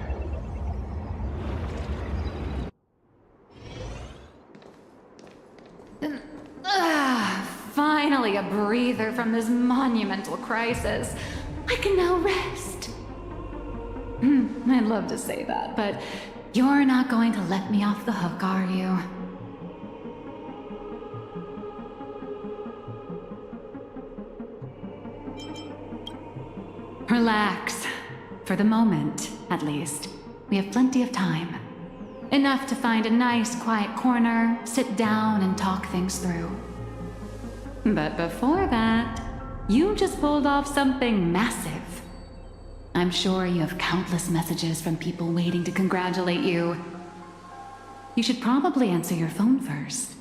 Finally a breather from this monumental crisis. I can now rest. I'd love to say that, but you're not going to let me off the hook, are you? Relax. For the moment, at least. We have plenty of time. Enough to find a nice, quiet corner, sit down, and talk things through. But before that, you just pulled off something massive. I'm sure you have countless messages from people waiting to congratulate you. You should probably answer your phone first.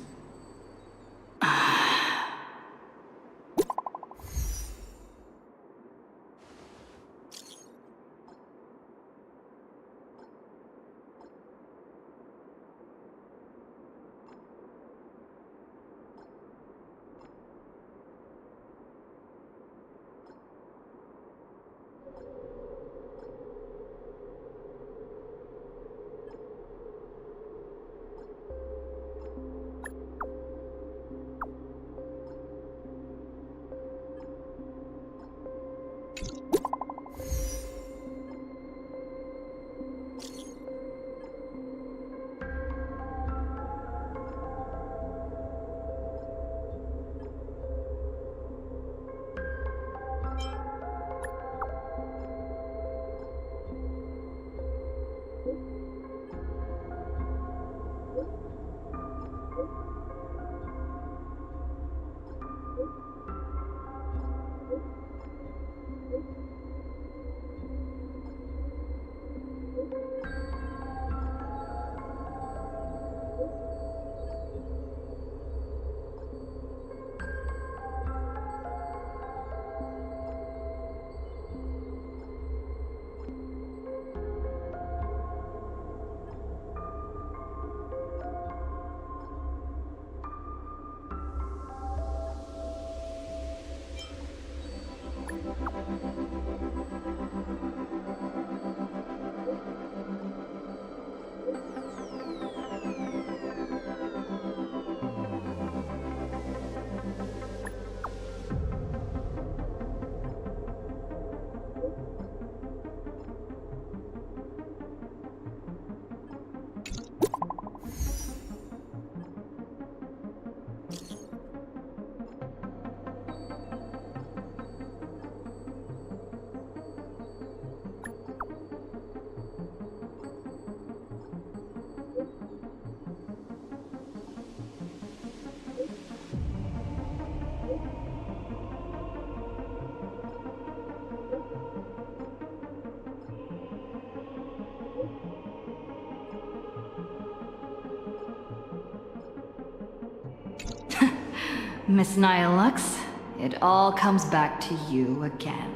Miss Nihilux, it all comes back to you again.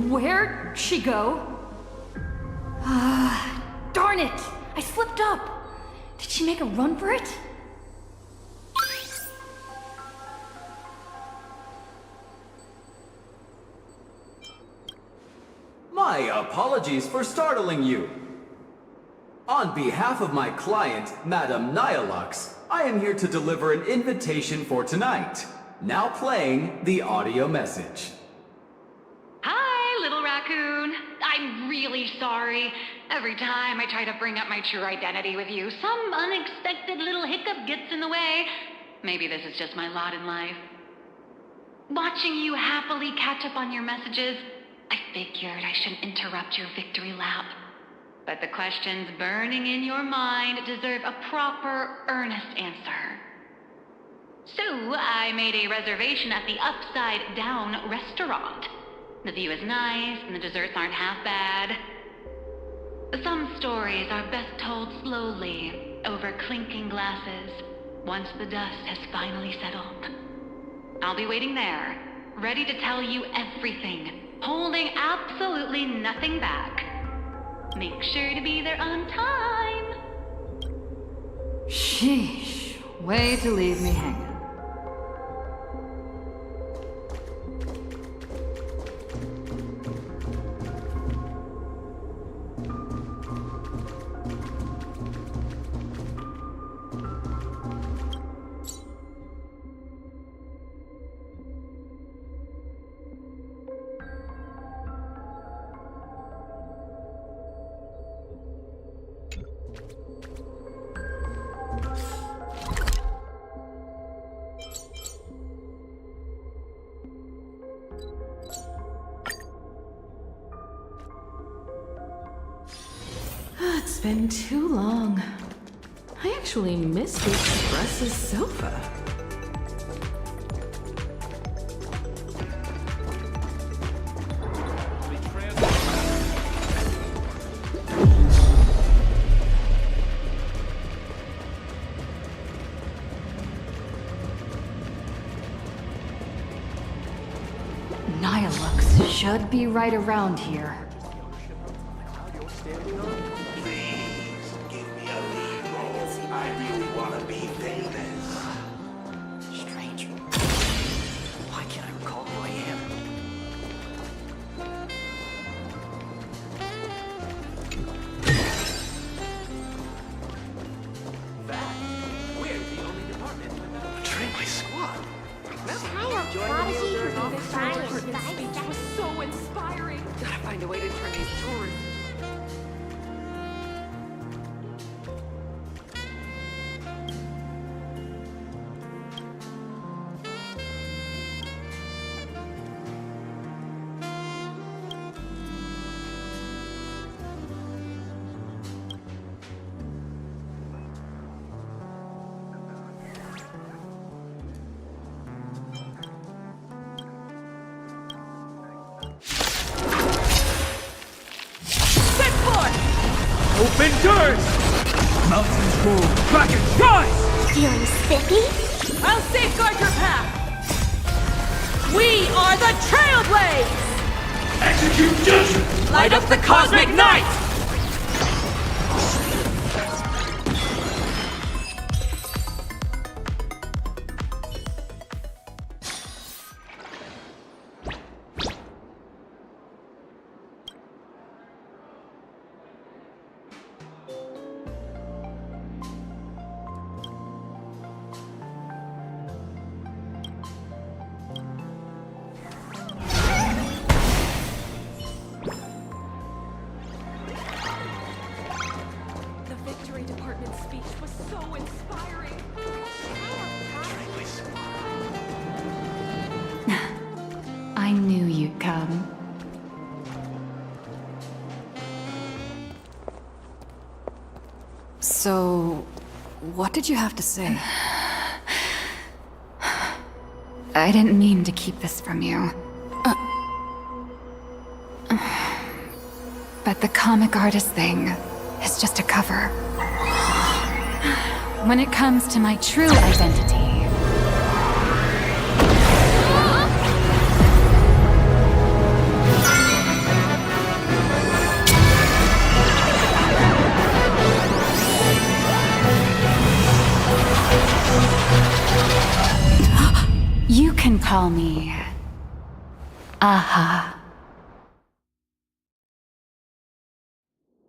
Where'd she go? Darn it! I slipped up! Did she make a run for it? My apologies for startling you. On behalf of my client, Madame Nihilux, I am here to deliver an invitation for tonight. Now playing the audio message. Hi, little raccoon. I'm really sorry. Every time I try to bring up my true identity with you, some unexpected little hiccup gets in the way. Maybe this is just my lot in life. Watching you happily catch up on your messages, I figured I shouldn't interrupt your victory lap. But the questions burning in your mind deserve a proper, earnest answer. So I made a reservation at the Upside Down restaurant. The view is nice and the desserts aren't half bad. Some stories are best told slowly, over clinking glasses, once the dust has finally settled. I'll be waiting there, ready to tell you everything, holding absolutely nothing back. Make sure to be there on time. Sheesh, way to leave me hanging. It's been too long. I actually miss the Express's sofa. Nihilux should be right around here. Open doors! Mountains move, Kraken rise! Feeling spiffy? I'll safeguard your path! We are the Trailblaze! Execute judgment! Light up the cosmic night! I knew you'd come. So, what did you have to say? I didn't mean to keep this from you. But the comic artist thing is just a cover. When it comes to my true identity, you can call me Aha.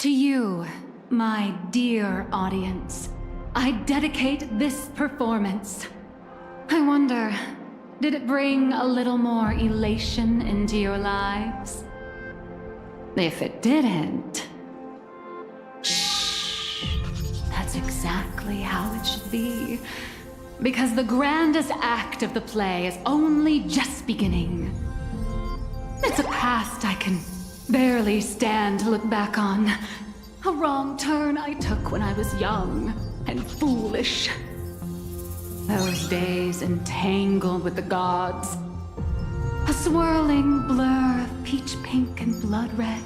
To you, my dear audience, I dedicate this performance. I wonder, did it bring a little more elation into your lives? If it didn't, shh, that's exactly how it should be. Because the grandest act of the play is only just beginning. It's a past I can barely stand to look back on. A wrong turn I took when I was young and foolish. Those days entangled with the gods. A swirling blur of peach pink and blood red.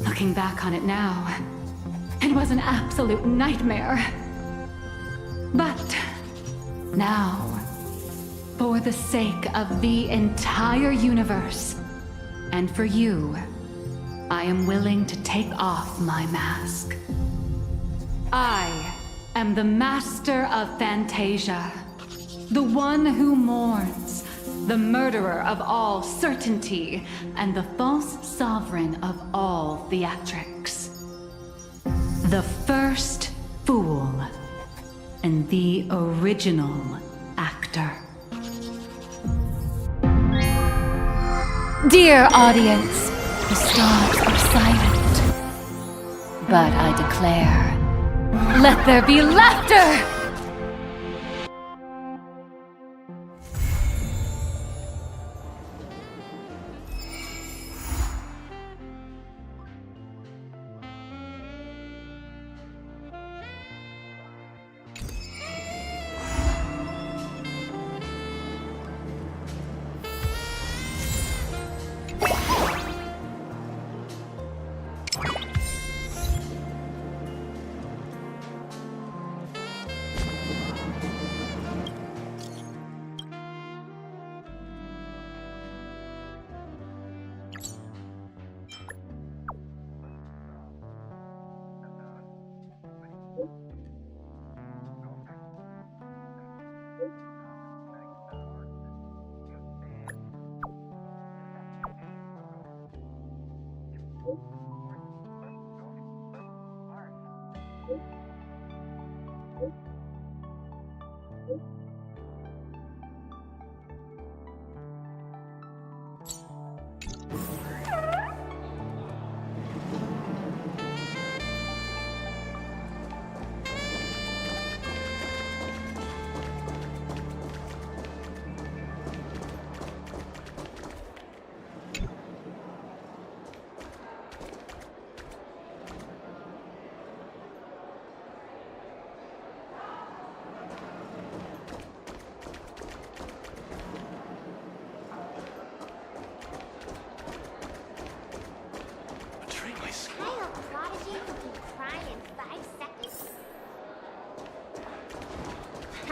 Looking back on it now, it was an absolute nightmare. But now, for the sake of the entire universe, and for you, I am willing to take off my mask. I am the master of Fantasia, the one who mourns, the murderer of all certainty, and the false sovereign of all theatrics. The first fool, and the original actor. Dear audience, the stars are silent. But I declare, let there be laughter!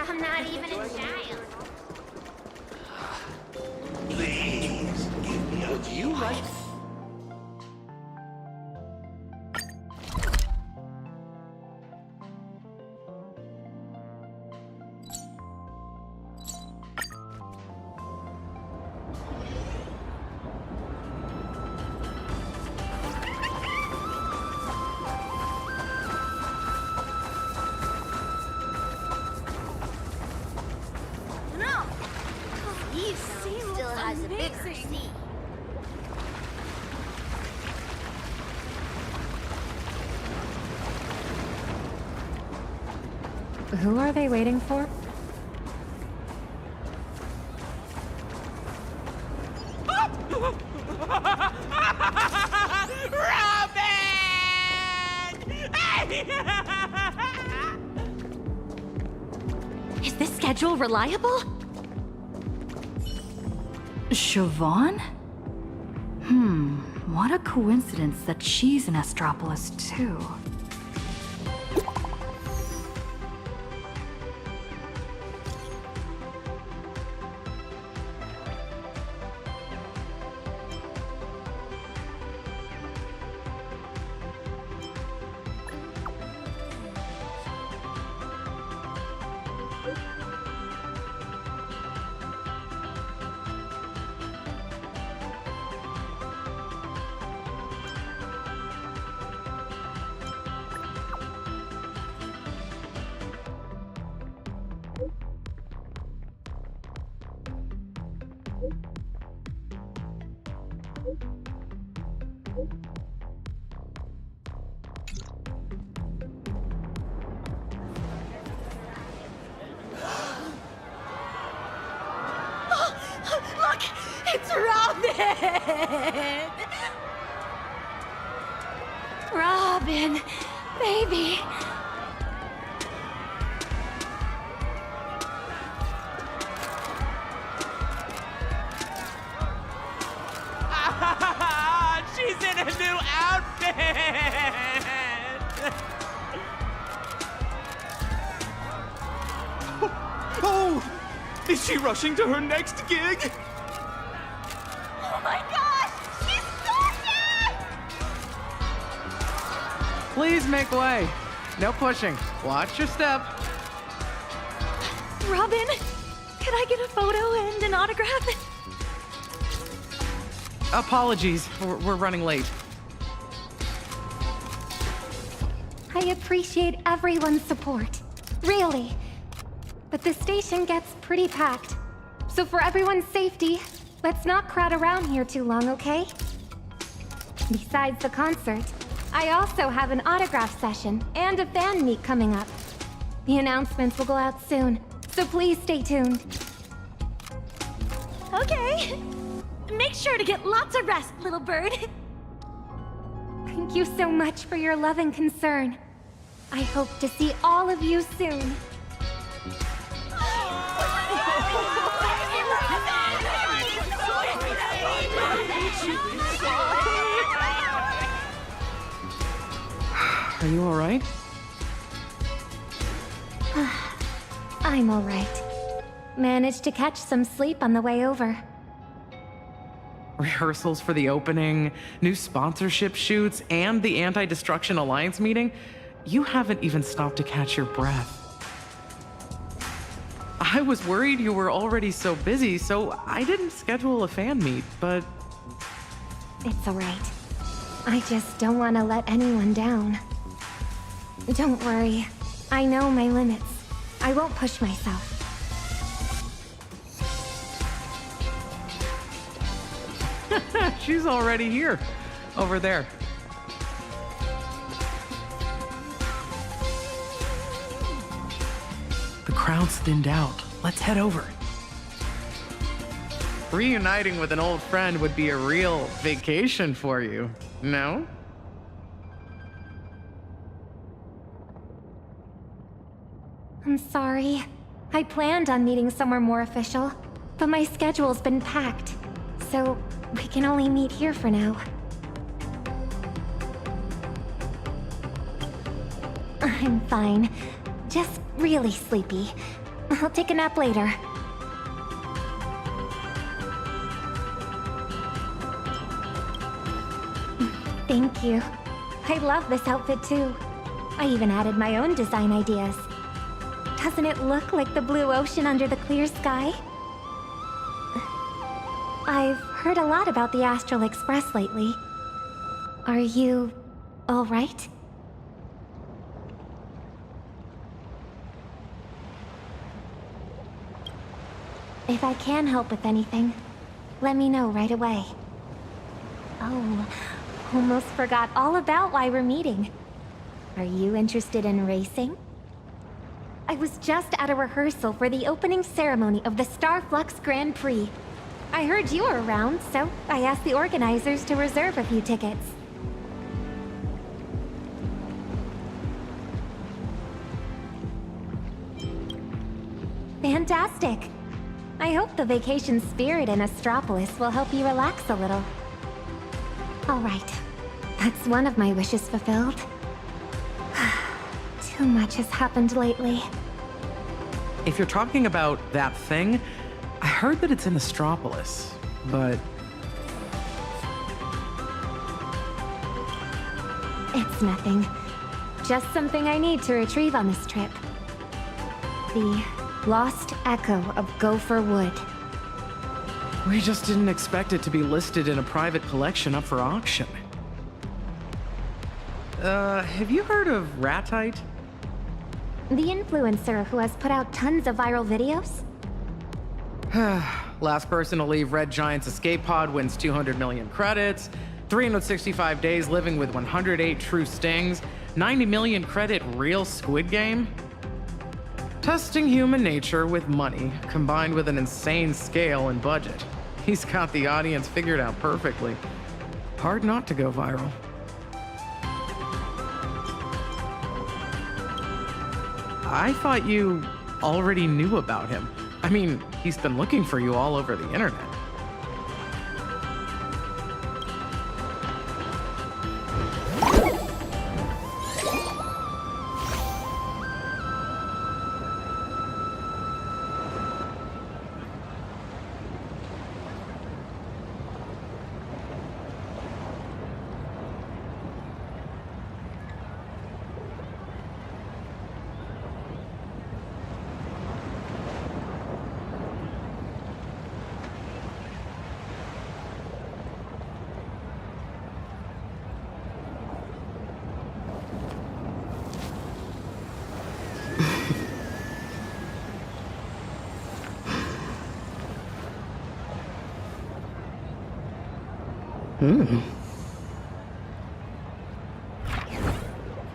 I'm not even a child. Please, give me a you like. Who are they waiting for? Is this schedule reliable? Siobhan? What a coincidence that she's in Astropolis too. Look! It's Robin! Robin, baby. She's in a new outfit! Oh! Is she rushing to her next gig? Oh my gosh! She's gorgeous! Please make way. No pushing. Watch your step. Robin, can I get a photo and an autograph? Apologies, we're running late. I appreciate everyone's support. Really. But the station gets pretty packed. So for everyone's safety, let's not crowd around here too long, okay? Besides the concert, I also have an autograph session and a fan meet coming up. The announcements will go out soon, so please stay tuned. Okay. Make sure to get lots of rest, little bird. Thank you so much for your love and concern. I hope to see all of you soon. Are you all right? I'm all right. Managed to catch some sleep on the way over. Rehearsals for the opening, new sponsorship shoots, and the Anti-Destruction Alliance meeting? You haven't even stopped to catch your breath. I was worried you were already so busy, so I didn't schedule a fan meet, but... It's all right. I just don't want to let anyone down. Don't worry. I know my limits. I won't push myself. She's already here. Over there. The crowd's thinned out. Let's head over. Reuniting with an old friend would be a real vacation for you, no? I'm sorry. I planned on meeting somewhere more official, but my schedule's been packed, so we can only meet here for now. I'm fine. Just really sleepy. I'll take a nap later. Thank you. I love this outfit too. I even added my own design ideas. Doesn't it look like the blue ocean under the clear sky? I've heard a lot about the Astral Express lately. Are you all right? If I can help with anything, let me know right away. Oh, almost forgot all about why we're meeting. Are you interested in racing? I was just at a rehearsal for the opening ceremony of the Starflux Grand Prix. I heard you were around, so I asked the organizers to reserve a few tickets. Fantastic! I hope the vacation spirit in Astropolis will help you relax a little. All right, that's one of my wishes fulfilled. Too much has happened lately. If you're talking about that thing, I heard that it's in Astropolis, but... It's nothing. Just something I need to retrieve on this trip. The lost echo of Gopher Wood. We just didn't expect it to be listed in a private collection up for auction. Have you heard of Ratite? The influencer who has put out tons of viral videos? Last person to leave Red Giant's escape pod wins 200 million credits. 365 days living with 108 true stings. 90 million credit real Squid Game. Testing human nature with money, combined with an insane scale and budget. He's got the audience figured out perfectly. Hard not to go viral. I thought you already knew about him. I mean, he's been looking for you all over the internet.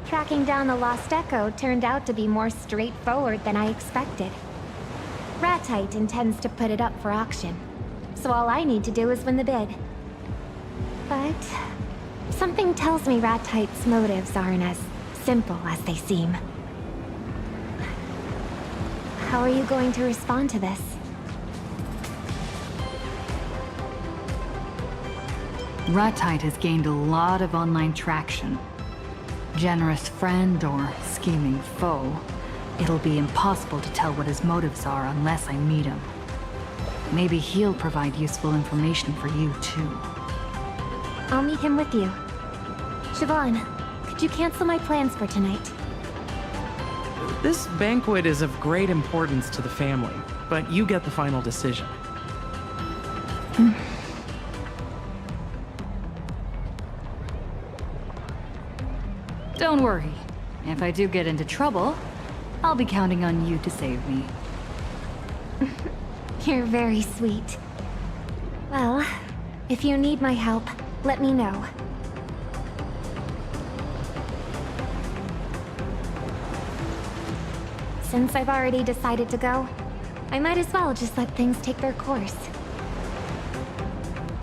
Tracking down the Lost Echo turned out to be more straightforward than I expected. Ratite intends to put it up for auction, so all I need to do is win the bid. But something tells me Ratite's motives aren't as simple as they seem. How are you going to respond to this? Ratite has gained a lot of online traction. Generous friend or scheming foe, it'll be impossible to tell what his motives are unless I meet him. Maybe he'll provide useful information for you, too. I'll meet him with you. Siobhan, could you cancel my plans for tonight? This banquet is of great importance to the family, but you get the final decision. Don't worry. If I do get into trouble, I'll be counting on you to save me. You're very sweet. Well, if you need my help, let me know. Since I've already decided to go, I might as well just let things take their course.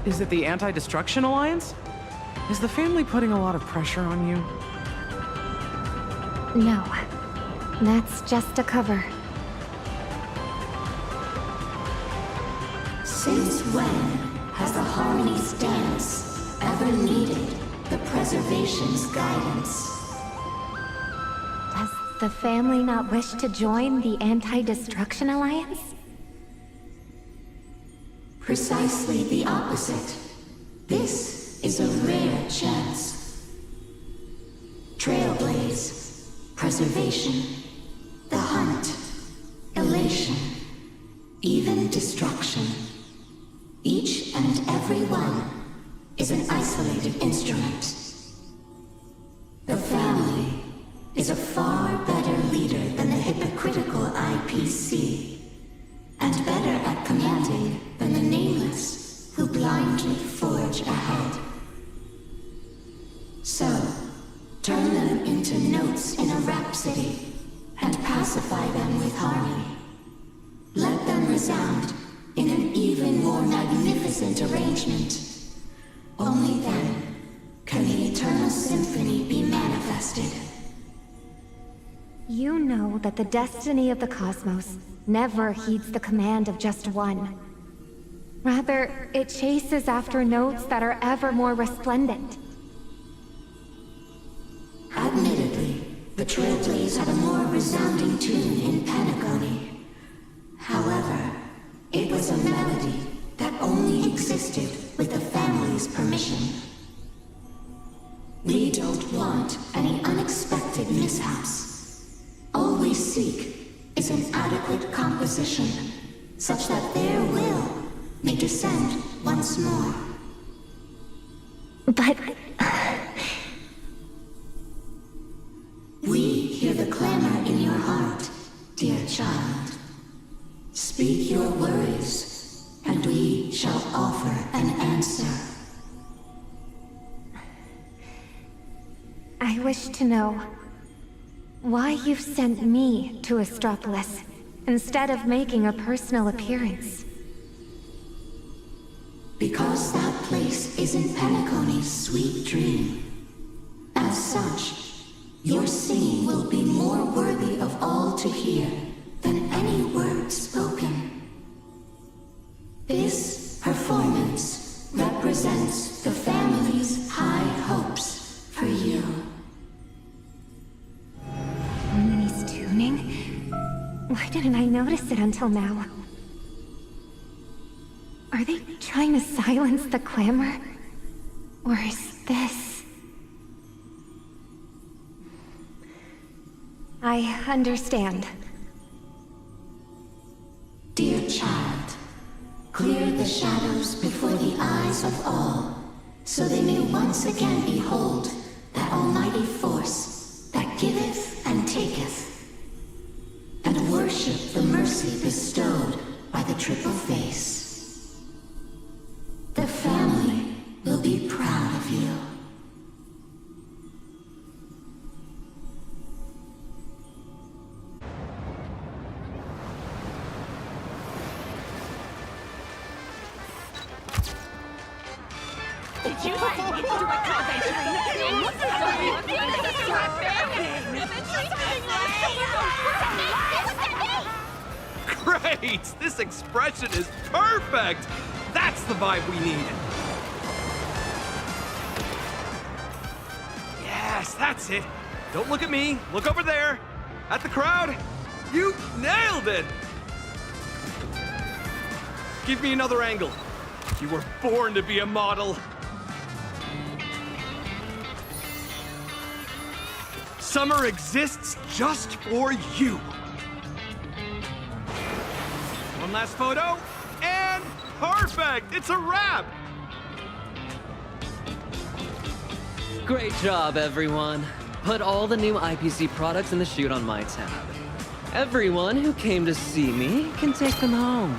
Is it the Anti-Destruction Alliance? Is the family putting a lot of pressure on you? No. That's just a cover. Since when has the Harmony's dance ever needed the Preservation's guidance? Does the family not wish to join the Anti-Destruction Alliance? Precisely the opposite. This is a rare chance. Trailblaze, preservation, the hunt, elation, even destruction. Each and every one is an isolated instrument. The family is a far better leader than the hypocritical IPC, and better at commanding than the nameless who blindly forge ahead. So, turn them into notes in a rhapsody, and pacify them with harmony. Let them resound in an even more magnificent arrangement. Only then can the eternal symphony be manifested. You know that the destiny of the cosmos never heeds the command of just one. Rather, it chases after notes that are ever more resplendent. Admittedly, the Trailblaze had a more resounding tune in Panagoni. However, it was a melody that only existed with the family's permission. We don't want any unexpected mishaps. All we seek is an adequate composition, such that their will may descend once more. But... We hear the clamor in your heart, dear child. Speak your worries, and shall offer an answer. I wish to know why you've sent me to Astropolis instead of making a personal appearance. Because that place is in Penacony's sweet dream. As such, your singing will be more worthy of all to hear than any word spoken. This performance represents the family's high hopes for you. Harmony's tuning? Why didn't I notice it until now? Are they trying to silence the clamor? Or is this... I understand. Dear child, clear the shadows before the eyes of all, so they may once again behold that almighty force that giveth and taketh, and worship the mercy bestowed by the triple face. The family will be proud of you. Did you say it's direct Great! This expression is perfect! That's the vibe we need! Yes, that's it! Don't look at me, look over there! At the crowd! You nailed it! Give me another angle. You were born to be a model. Summer exists just for you. One last photo, and perfect! It's a wrap! Great job, everyone. Put all the new IPC products in the chute on my tab. Everyone who came to see me can take them home.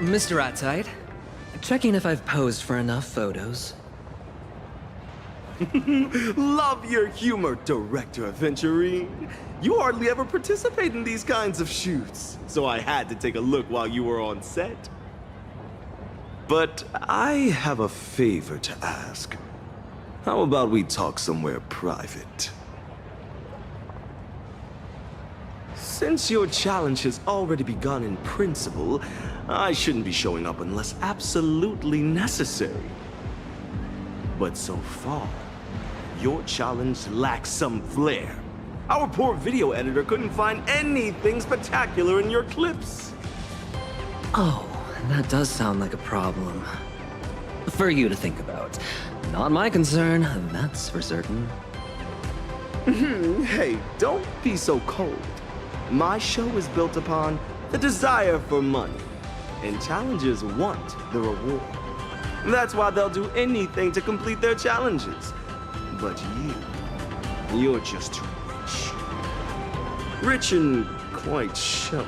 Mr. Ratite, checking if I've posed for enough photos. Love your humor, Director Aventurine. You hardly ever participate in these kinds of shoots, so I had to take a look while you were on set. But I have a favor to ask. How about we talk somewhere private? Since your challenge has already begun in principle, I shouldn't be showing up unless absolutely necessary. But so far, your challenge lacks some flair. Our poor video editor couldn't find anything spectacular in your clips. Oh, that does sound like a problem. For you to think about. Not my concern, that's for certain. Hey, don't be so cold. My show is built upon the desire for money, and challengers want the reward. That's why they'll do anything to complete their challenges. But you're just too rich. Rich and quite showy.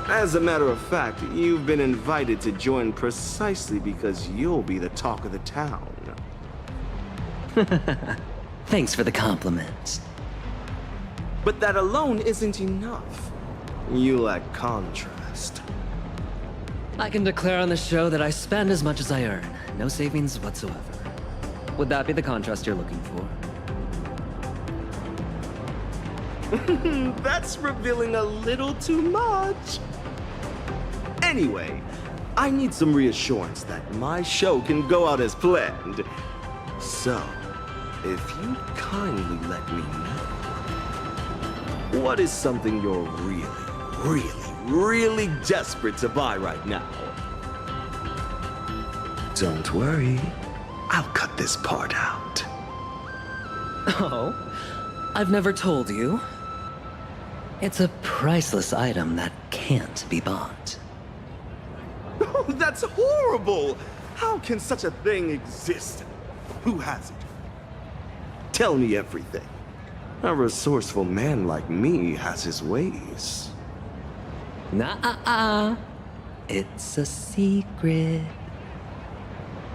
As a matter of fact, you've been invited to join precisely because you'll be the talk of the town. Thanks for the compliment. But that alone isn't enough. You lack contrast. I can declare on the show that I spend as much as I earn. No savings whatsoever. Would that be the contrast you're looking for? That's revealing a little too much. Anyway, I need some reassurance that my show can go out as planned. So, if you kindly let me know, what is something you're really desperate to buy right now? Don't worry, I'll cut this part out. Oh, I've never told you. It's a priceless item that can't be bought. Oh, that's horrible! How can such a thing exist? Who has it? Tell me everything. A resourceful man like me has his ways. Nah, it's a secret.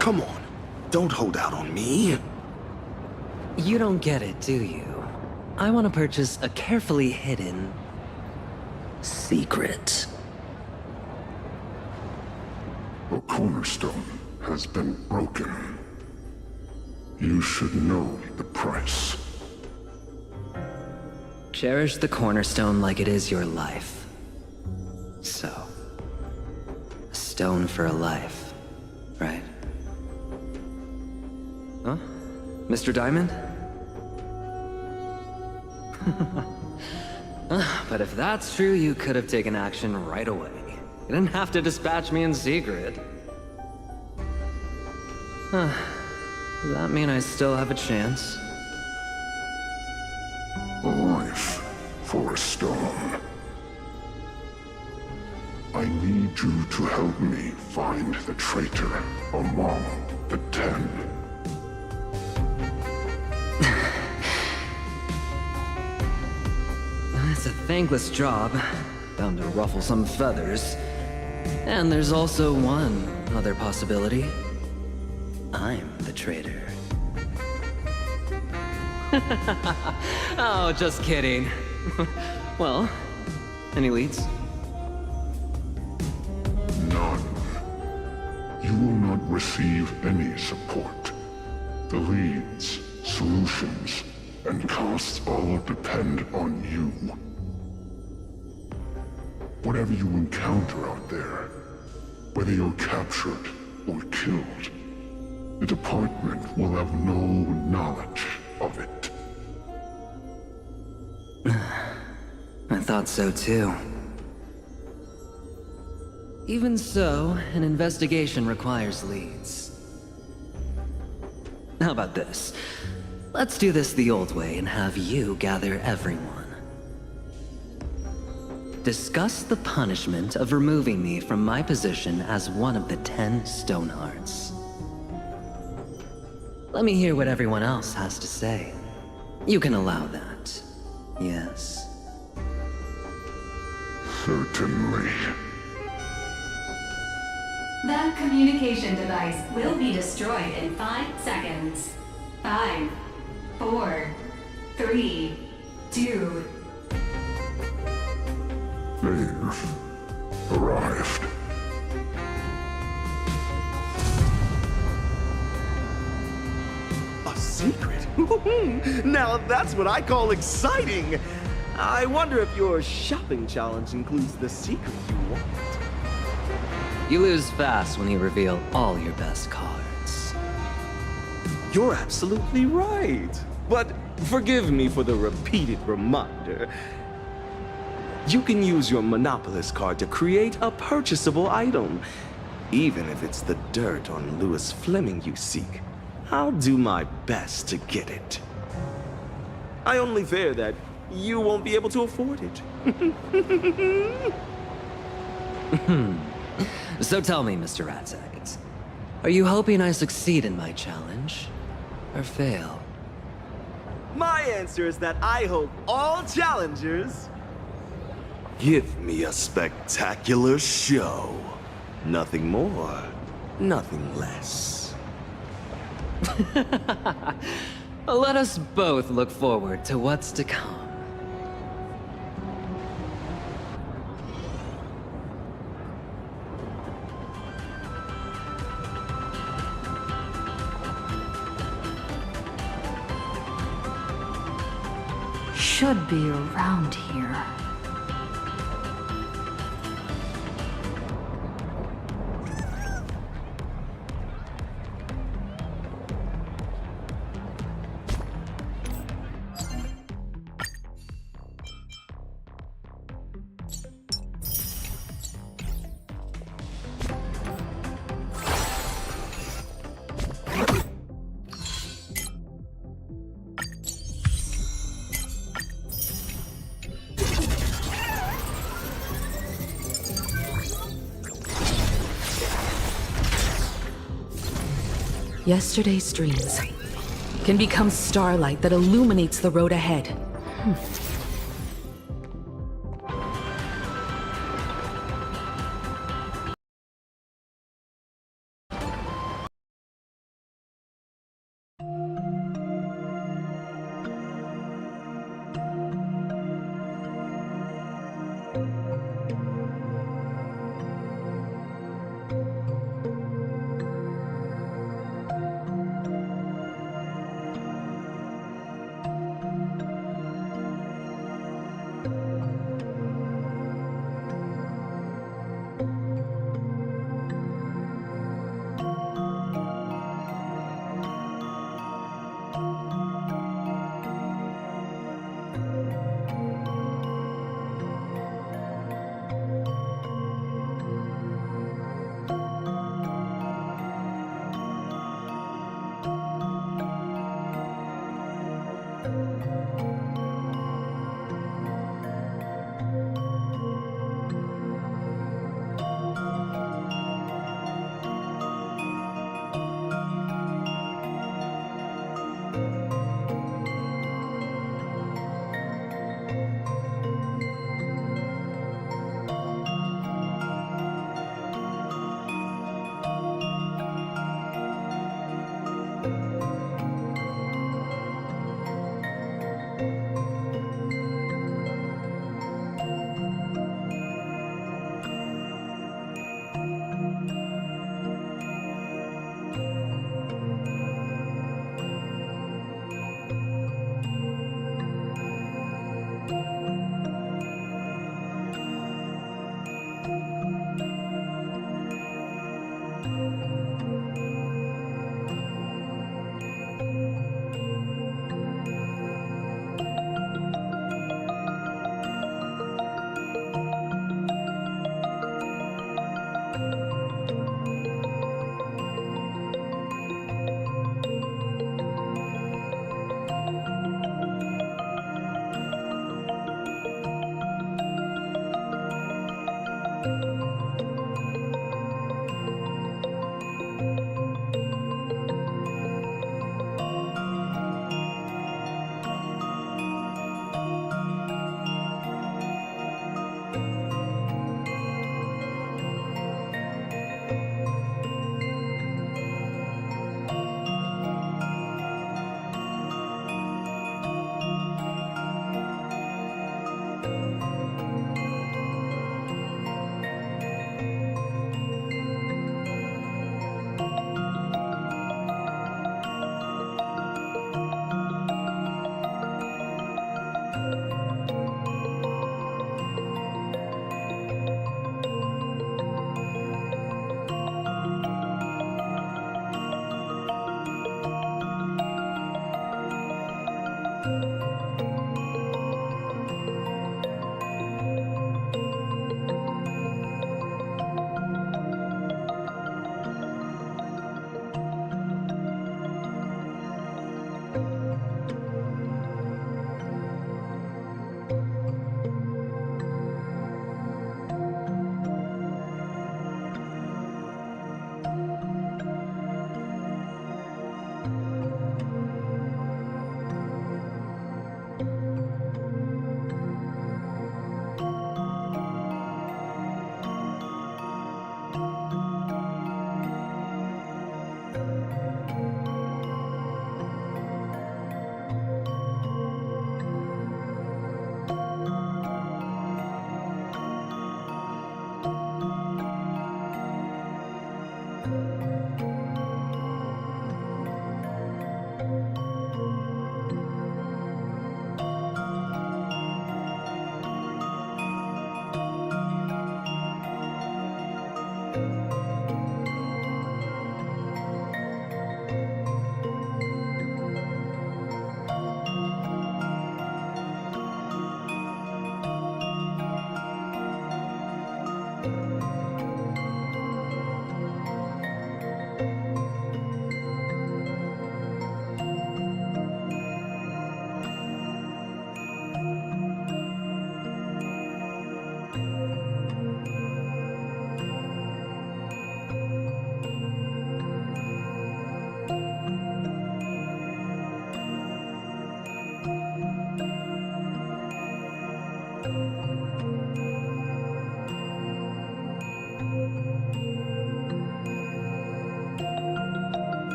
Come on, don't hold out on me. You don't get it, do you? I want to purchase a carefully hidden secret. The cornerstone has been broken. You should know the price. Cherish the cornerstone like it is your life. So, a stone for a life, right? Huh? Mr. Diamond? But if that's true, you could have taken action right away. You didn't have to dispatch me in secret. Does that mean I still have a chance? A life for a stone. I need you to help me find the traitor among the 10. It's a thankless job, bound to ruffle some feathers. And there's also one other possibility. I'm the traitor. Oh, just kidding. Well, any leads? None. You will not receive any support. The leads, solutions, and costs all depend on you. Whatever you encounter out there, whether you're captured or killed, the department will have no knowledge of it. I thought so too. Even so, an investigation requires leads. How about this? Let's do this the old way and have you gather everyone. Discuss the punishment of removing me from my position as one of the 10 Stonehearts. Let me hear what everyone else has to say. You can allow that. Yes. Certainly. The communication device will be destroyed in 5 seconds. 5, 4, 3, 2. They've arrived. A secret? Now that's what I call exciting! I wonder if your shopping challenge includes the secret you want. You lose fast when you reveal all your best cards. You're absolutely right. But forgive me for the repeated reminder. You can use your Monopolist card to create a purchasable item. Even if it's the dirt on Lewis Fleming you seek, I'll do my best to get it. I only fear that you won't be able to afford it. So tell me, Mr. Ratsacket, are you hoping I succeed in my challenge, or fail? My answer is that I hope all challengers give me a spectacular show. Nothing more, nothing less. Let us both look forward to what's to come. Should be around here. Yesterday's dreams can become starlight that illuminates the road ahead.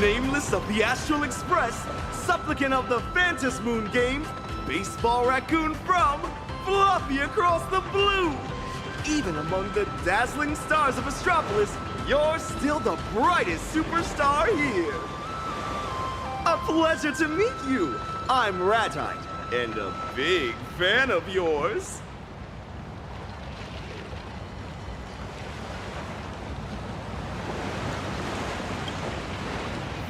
Nameless of the Astral Express, supplicant of the Phantom Moon game, baseball raccoon from Fluffy across the blue. Even among the dazzling stars of Astropolis, you're still the brightest superstar here. A pleasure to meet you. I'm Ratite, and a big fan of yours.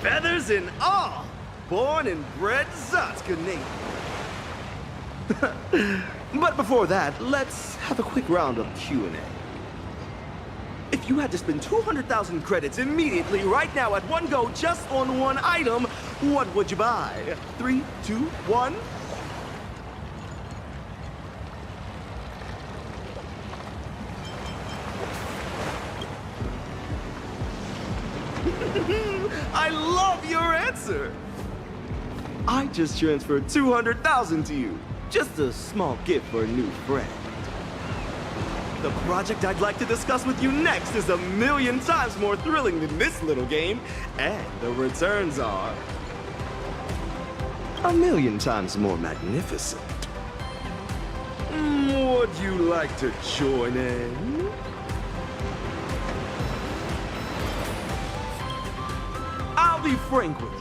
Feathers and all, born and bred Zotska native. But before that, let's have a quick round of Q&A. If you had to spend 200,000 credits immediately right now at one go just on one item, what would you buy? 3, 2, 1. I love your answer. I just transferred 200,000 to you. Just a small gift for a new friend. The project I'd like to discuss with you next is 1,000,000 times more thrilling than this little game, and the returns are 1,000,000 times more magnificent. Would you like to join in? I'll be frank with you.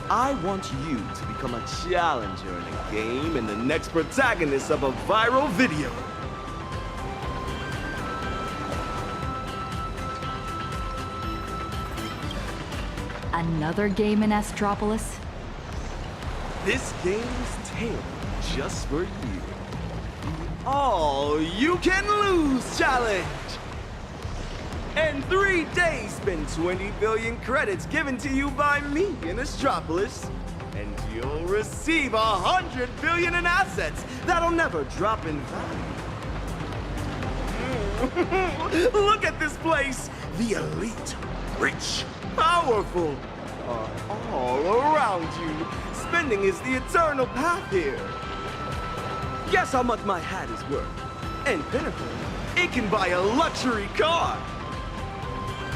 I want you to become a challenger in a game and the next protagonist of a viral video. Another game in Astropolis? This game's tailored just for you. The All You Can Lose Challenge! In 3 days, spend 20 billion credits given to you by me in Astropolis, and you'll receive 100 billion in assets that'll never drop in value. Look at this place! The elite, rich, powerful are all around you. Spending is the eternal path here. Guess how much my hat is worth. And Pinnacle, it can buy a luxury car.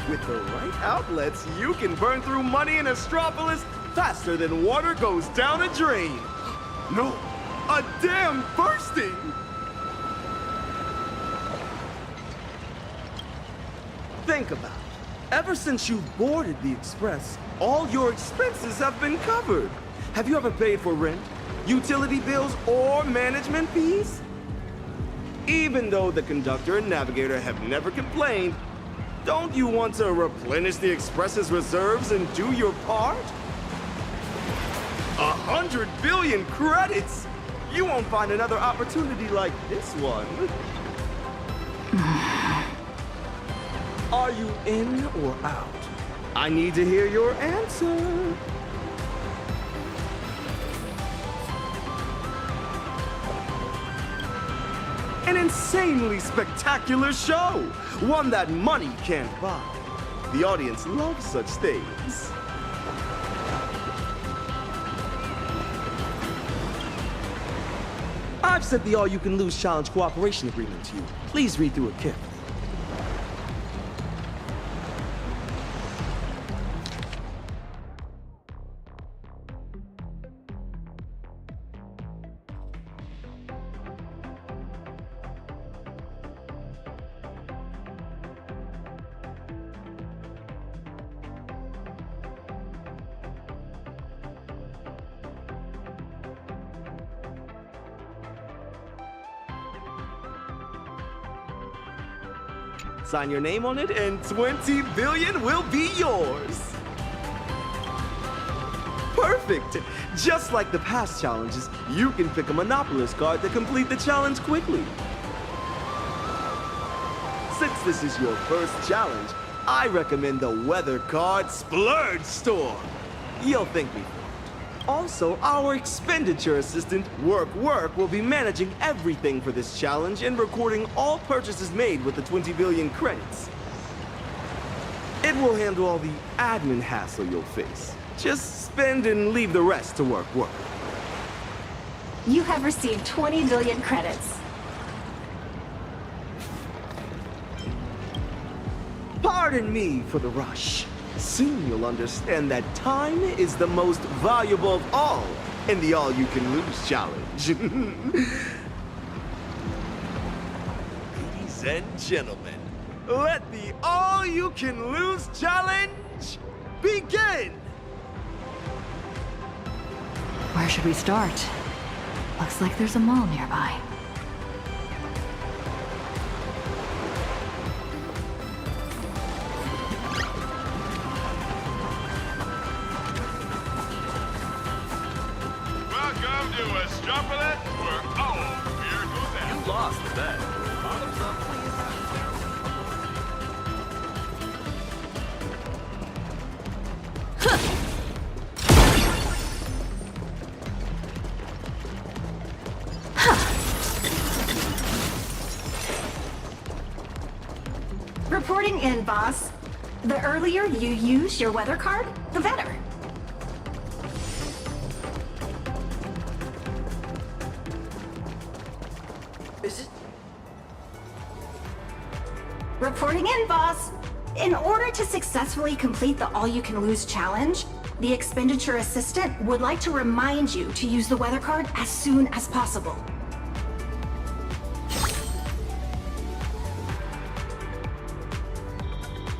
With the right outlets, you can burn through money in Astropolis faster than water goes down a drain. No, a dam bursting! Think about it. Ever since you boarded the Express, all your expenses have been covered. Have you ever paid for rent, utility bills, or management fees? Even though the conductor and navigator have never complained, don't you want to replenish the Express's reserves and do your part? 100 billion credits! You won't find another opportunity like this one. Are you in or out? I need to hear your answer. An insanely spectacular show! One that money can't buy. The audience loves such things. I've sent the All-You-Can-Lose Challenge cooperation agreement to you. Please read through it carefully. Sign your name on it, and 20 billion will be yours. Perfect! Just like the past challenges, you can pick a Monopolist card to complete the challenge quickly. Since this is your first challenge, I recommend the Weather Card Splurge Store. You'll thank me for it. Also, our expenditure assistant, Work, will be managing everything for this challenge and recording all purchases made with the 20 billion credits. It will handle all the admin hassle you'll face. Just spend and leave the rest to Work. You have received 20 billion credits. Pardon me for the rush. Soon you'll understand that time is the most valuable of all in the all-you-can-lose challenge. Ladies and gentlemen, let the all-you-can-lose challenge begin! Where should we start? Looks like there's a mall nearby. Welcome to AshValen, where all fear goes out. You lost the bet. Bottoms up, please. Reporting in, boss. The earlier you use your weather card, the better. Is it? Reporting in, boss. In order to successfully complete the all-you-can-lose challenge, the expenditure assistant would like to remind you to use the weather card as soon as possible.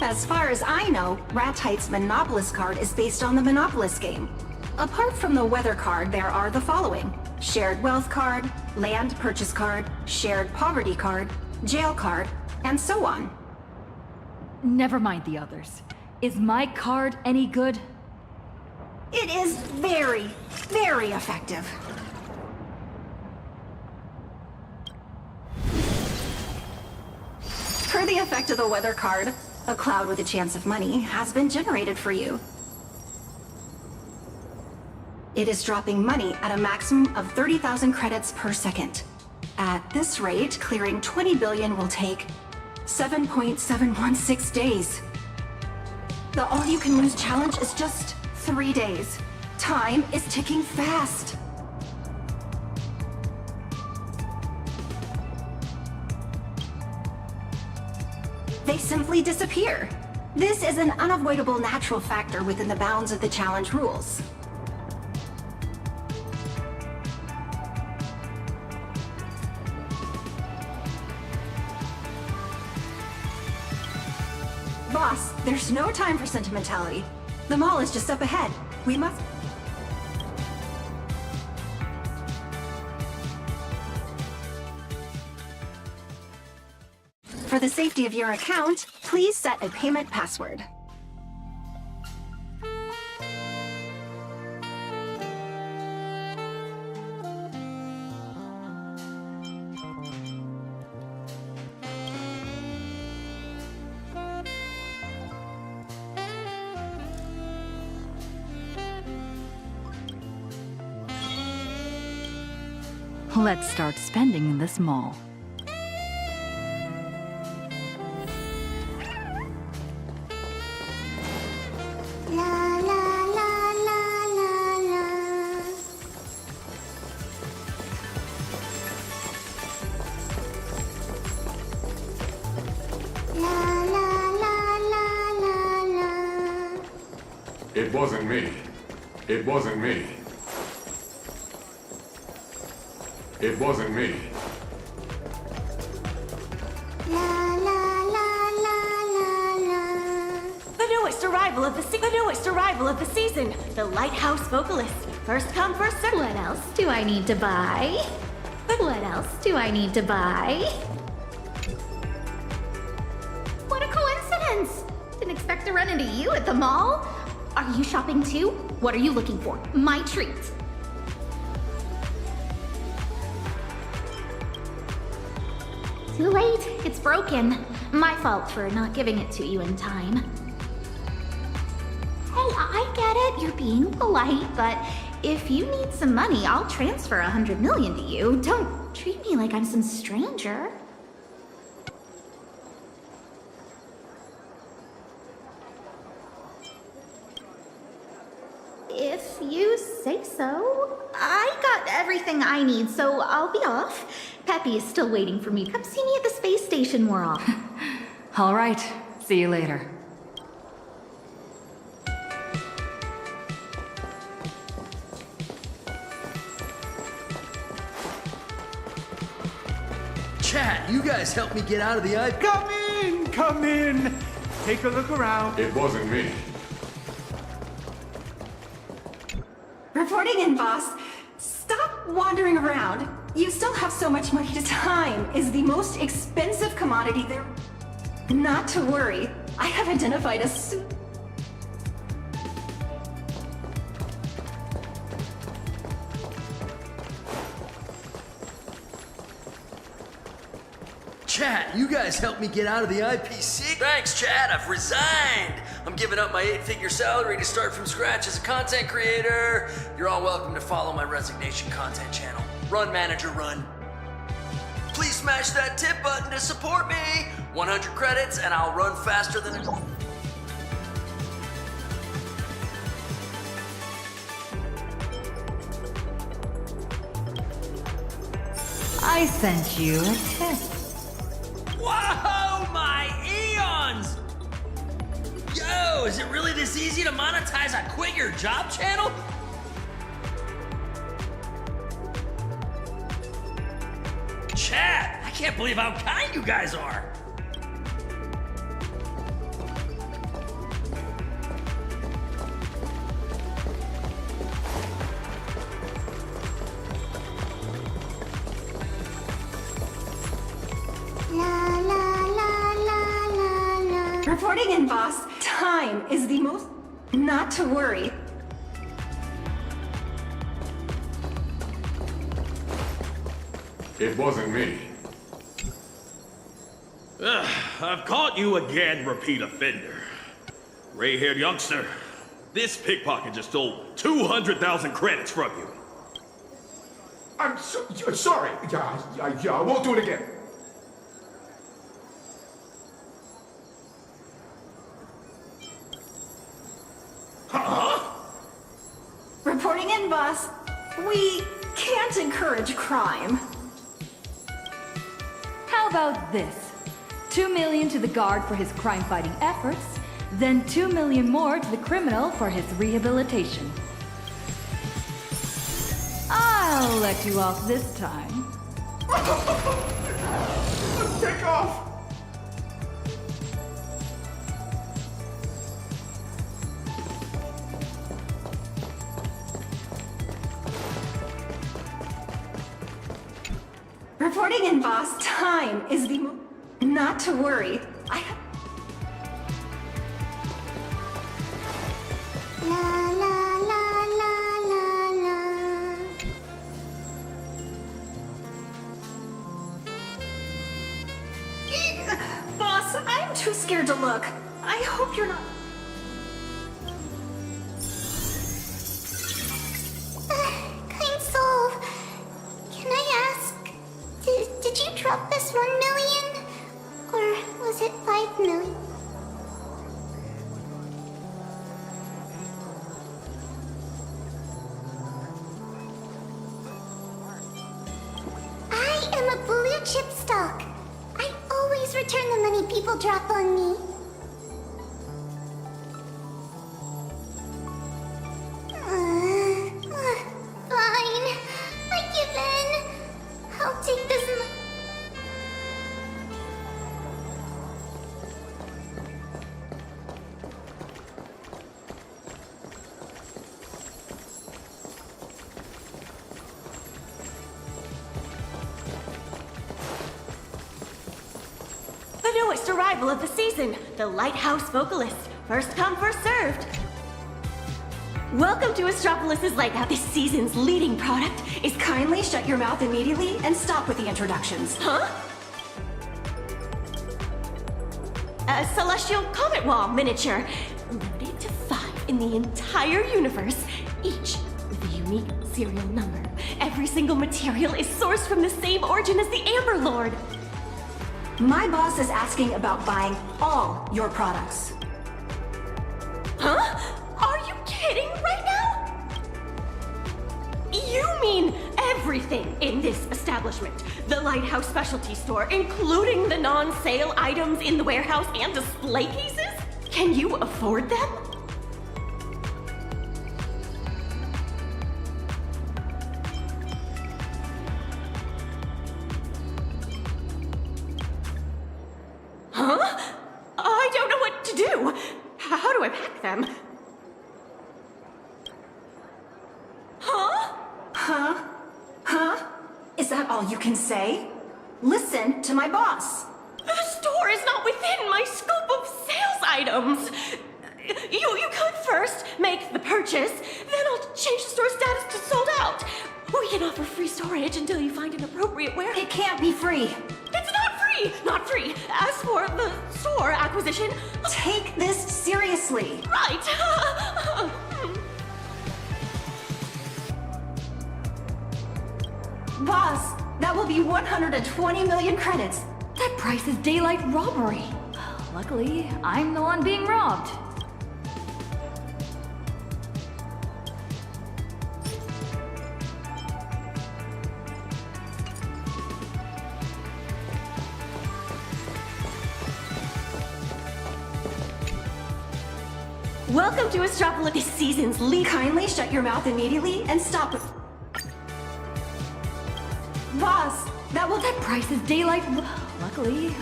As far as I know, Ratite's Monopolist card is based on the Monopolist game. Apart from the weather card, there are the following: shared wealth card, land purchase card, shared poverty card, jail card, and so on. Never mind the others. Is my card any good? It is very, very effective. Per the effect of the weather card, a cloud with a chance of money has been generated for you. It is dropping money at a maximum of 30,000 credits per second. At this rate, clearing 20 billion will take 7.716 days. The all-you-can-lose challenge is just 3 days. Time is ticking fast. They simply disappear. This is an unavoidable natural factor within the bounds of the challenge rules. Boss, there's no time for sentimentality. The mall is just up ahead. We must... For the safety of your account, please set a payment password. Let's start spending in this mall. It wasn't me. It wasn't me. It wasn't me. The newest arrival of the season. The lighthouse vocalist. First come, first served. What else do I need to buy? What else do I need to buy? What a coincidence! Didn't expect to run into you at the mall. Are you shopping too? What are you looking for? My treat. Too late. It's broken. My fault for not giving it to you in time. Hey, I get it. You're being polite, but if you need some money, I'll transfer 100 million to you. Don't treat me like I'm some stranger. If you say so. I got everything I need, so I'll be off. Peppy is still waiting for me. Come see me at the space station, we're off. All right. See you later. guys help me get out of the eye. Come in! Take a look around. It wasn't me. Reporting in, boss. Stop wandering around. You still have so much money. Time is the most expensive commodity there. Not to worry. I have identified a Chat, you guys helped me get out of the IPC. Thanks, chat. I've resigned. I'm giving up my 8-figure salary to start from scratch as a content creator. You're all welcome to follow my resignation content channel. Run, manager, run. Please smash that tip button to support me. 100 credits and I'll run faster than a... I sent you a tip. Whoa, my eons! Yo, is it really this easy to monetize a quit your job channel? Chat, I can't believe how kind you guys are. Reporting in, boss. Time is the most... Not to worry. It wasn't me. I've caught you again, repeat offender. Gray-haired youngster, this pickpocket just stole 200,000 credits from you. I'm sorry. Yeah, I won't do it again. Reporting in, boss. We can't encourage crime. How about this? 2 million to the guard for his crime-fighting efforts, then 2 million more to the criminal for his rehabilitation. I'll let you off this time. Take off! Reporting in, boss. Time is the mo... Not to worry. I have... La la la la la la. Boss, I'm too scared to look. I hope you're not... Kind soul, can I ask, did you drop this 1 million? Or was it 5 million? I am a blue chip stock. I always return the money people drop on me. Fine. I give in. I'll take this money. The newest arrival of the season, the Lighthouse Vocalist. First come, first served. Welcome to Astropolis' Lighthouse. This season's leading product is kindly shut your mouth immediately and stop with the introductions. Huh? A celestial comet wall miniature, limited to 5 in the entire universe, each with a unique serial number. Every single material is sourced from the same origin as the Amber Lord. My boss is asking about buying all your products. Huh? Are you kidding right now? You mean everything in this establishment? The Lighthouse Specialty Store, including the non-sale items in the warehouse and display cases? Can you afford them? do? How do I pack them? Huh? Huh? Huh? Is that all you can say? Listen to my boss. The store is not within my scope of sales items. You could first make the purchase, then I'll change the store status to sold out. We can offer free storage until you find an appropriate warehouse. It can't be free. It's not free! Not free! As for the store acquisition... Take this seriously. Right! Boss, that will be 120 million credits. That price is daylight robbery. Luckily, I'm the one being robbed. Welcome to Astropolis, this season's lead. Kindly shut your mouth immediately and stop it. Boss, that price is daylight. Luckily,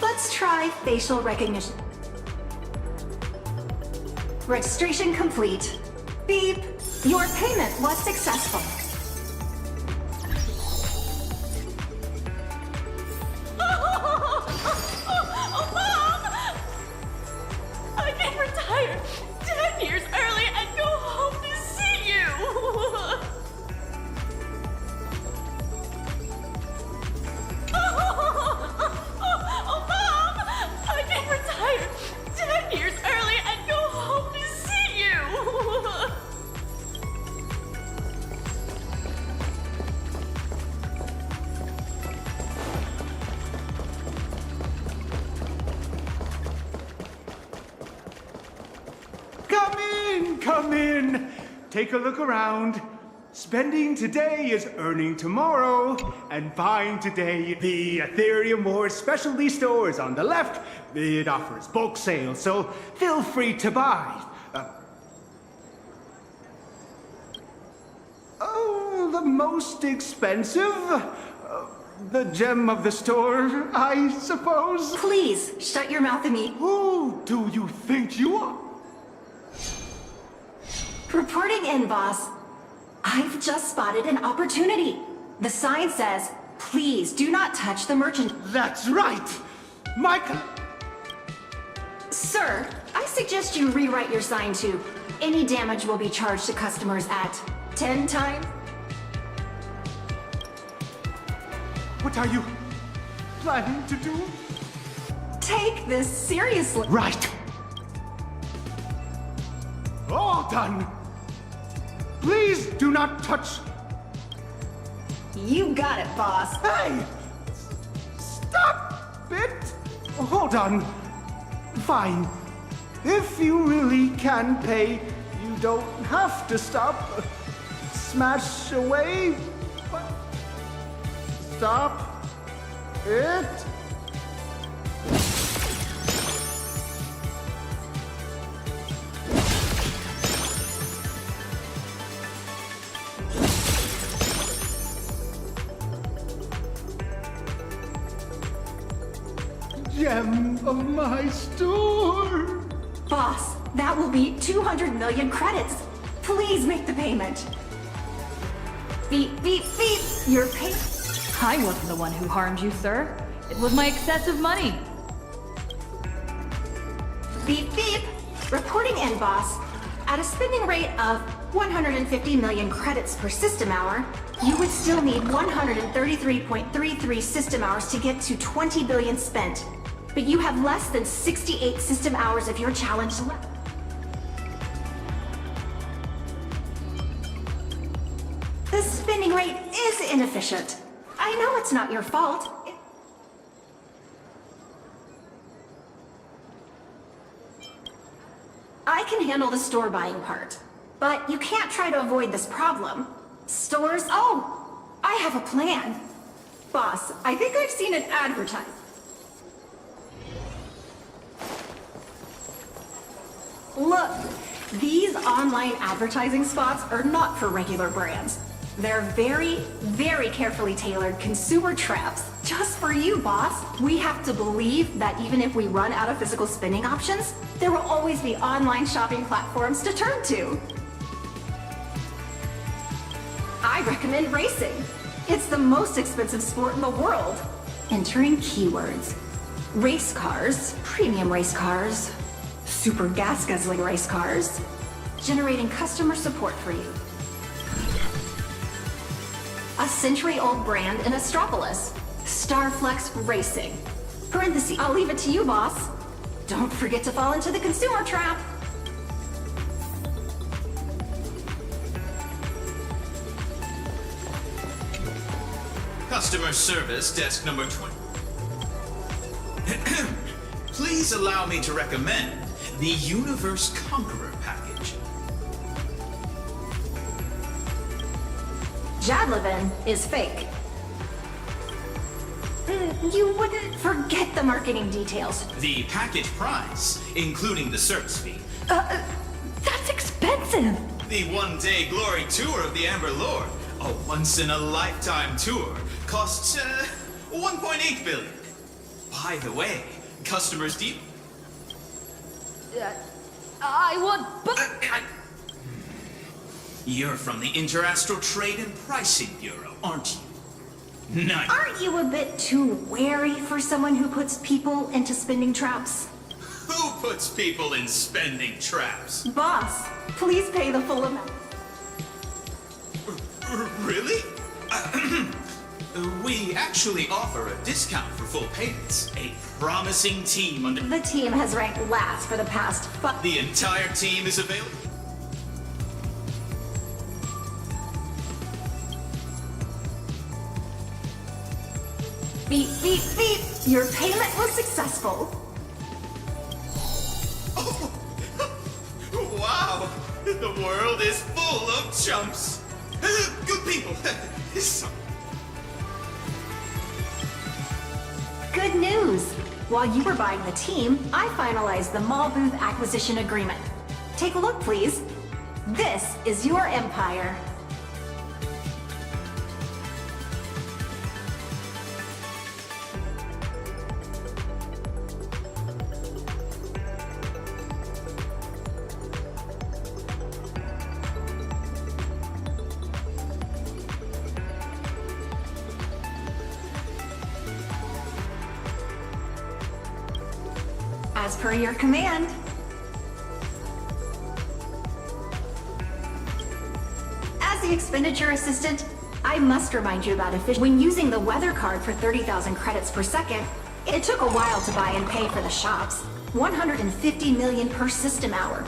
Let's try facial recognition. Registration complete. Beep. Your payment was successful. I can retire 10 years early and go home to see you! Mom! I can retire 10 years early and go home to see you! Come in. Take a look around. Spending today is earning tomorrow, and buying today, the Ethereum Wars specialty store is on the left. It offers bulk sales, so feel free to buy. The most expensive? The gem of the store, I suppose? Please, shut your mouth immediately. Who do you think you are? Reporting in, boss. I've just spotted an opportunity. The sign says, please do not touch the merchant. That's right! Michael! Sir, I suggest you rewrite your sign to, any damage will be charged to customers at 10 times. What are you planning to do? Take this seriously. Right. All done. Please do not touch. You got it, boss. Hey! Stop it! Hold on. Fine. If you really can pay, you don't have to stop. Smash away. Stop it. Gem of my store. Boss, that will be 200 million credits. Please make the payment. Beep, beep, beep. Your pay. I wasn't the one who harmed you, sir. It was my excessive money. Beep, beep. Reporting in, boss. At a spending rate of 150 million credits per system hour, you would still need 133.33 system hours to get to 20 billion spent. But you have less than 68 system hours of your challenge left. The spending rate is inefficient. I know it's not your fault. I can handle the store buying part, but you can't try to avoid this problem. Stores, oh, I have a plan. Boss, I think I've seen an advertisement. Look, these online advertising spots are not for regular brands. They're very, very carefully tailored consumer traps. Just for you, boss. We have to believe that even if we run out of physical spending options, there will always be online shopping platforms to turn to. I recommend racing. It's the most expensive sport in the world. Entering keywords. Race cars, premium race cars, super gas-guzzling race cars. Generating customer support for you. A century-old brand in Astropolis. Starflex Racing. Parentheses. I'll leave it to you, boss. Don't forget to fall into the consumer trap. Customer service, desk number 20. Please allow me to recommend the Universe Conqueror package. AshValen is fake. You wouldn't forget the marketing details. The package price, including the service fee. That's expensive. The one-day glory tour of the Amber Lord, a once-in-a-lifetime tour, costs 1.8 billion. By the way, customers deal. I would, You're from the Interastral Trade and Pricing Bureau, aren't you? Nice. Aren't you a bit too wary for someone who puts people into spending traps? Who puts people in spending traps? Boss, please pay the full amount. Really? We actually offer a discount for full payments. A promising team under... The team has ranked last for the past... The entire team is available? Beep, beep, beep. Your payment was successful. Oh. Wow! The world is full of chumps. Good people. Good news. While you were buying the team, I finalized the mall booth acquisition agreement. Take a look, please. This is your empire. As per your command. As the expenditure assistant, I must remind you about efficiency. When using the weather card for 30,000 credits per second, it took a while to buy and pay for the shops. 150 million per system hour.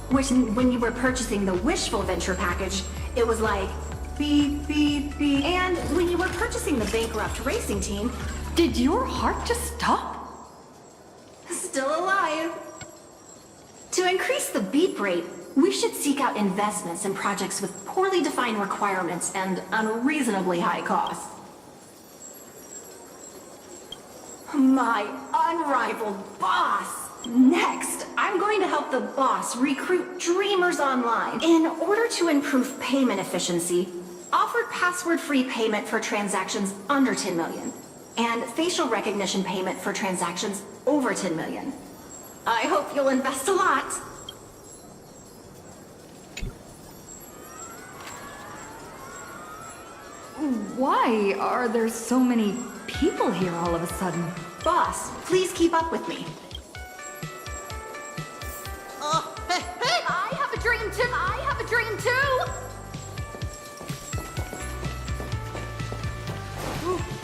Which, when you were purchasing the Wishful Venture package, it was like beep, beep, beep. And when you were purchasing the bankrupt racing team, did your heart just stop? Still alive. To increase the beep rate, we should seek out investments in projects with poorly defined requirements and unreasonably high costs. My unrivaled boss! Next, I'm going to help the boss recruit dreamers online. In order to improve payment efficiency, offered password-free payment for transactions under 10 million, and facial recognition payment for transactions over 10 million. I hope you'll invest a lot. Why are there so many people here all of a sudden? Boss, please keep up with me. Hey, I have a dream too. I have a dream too.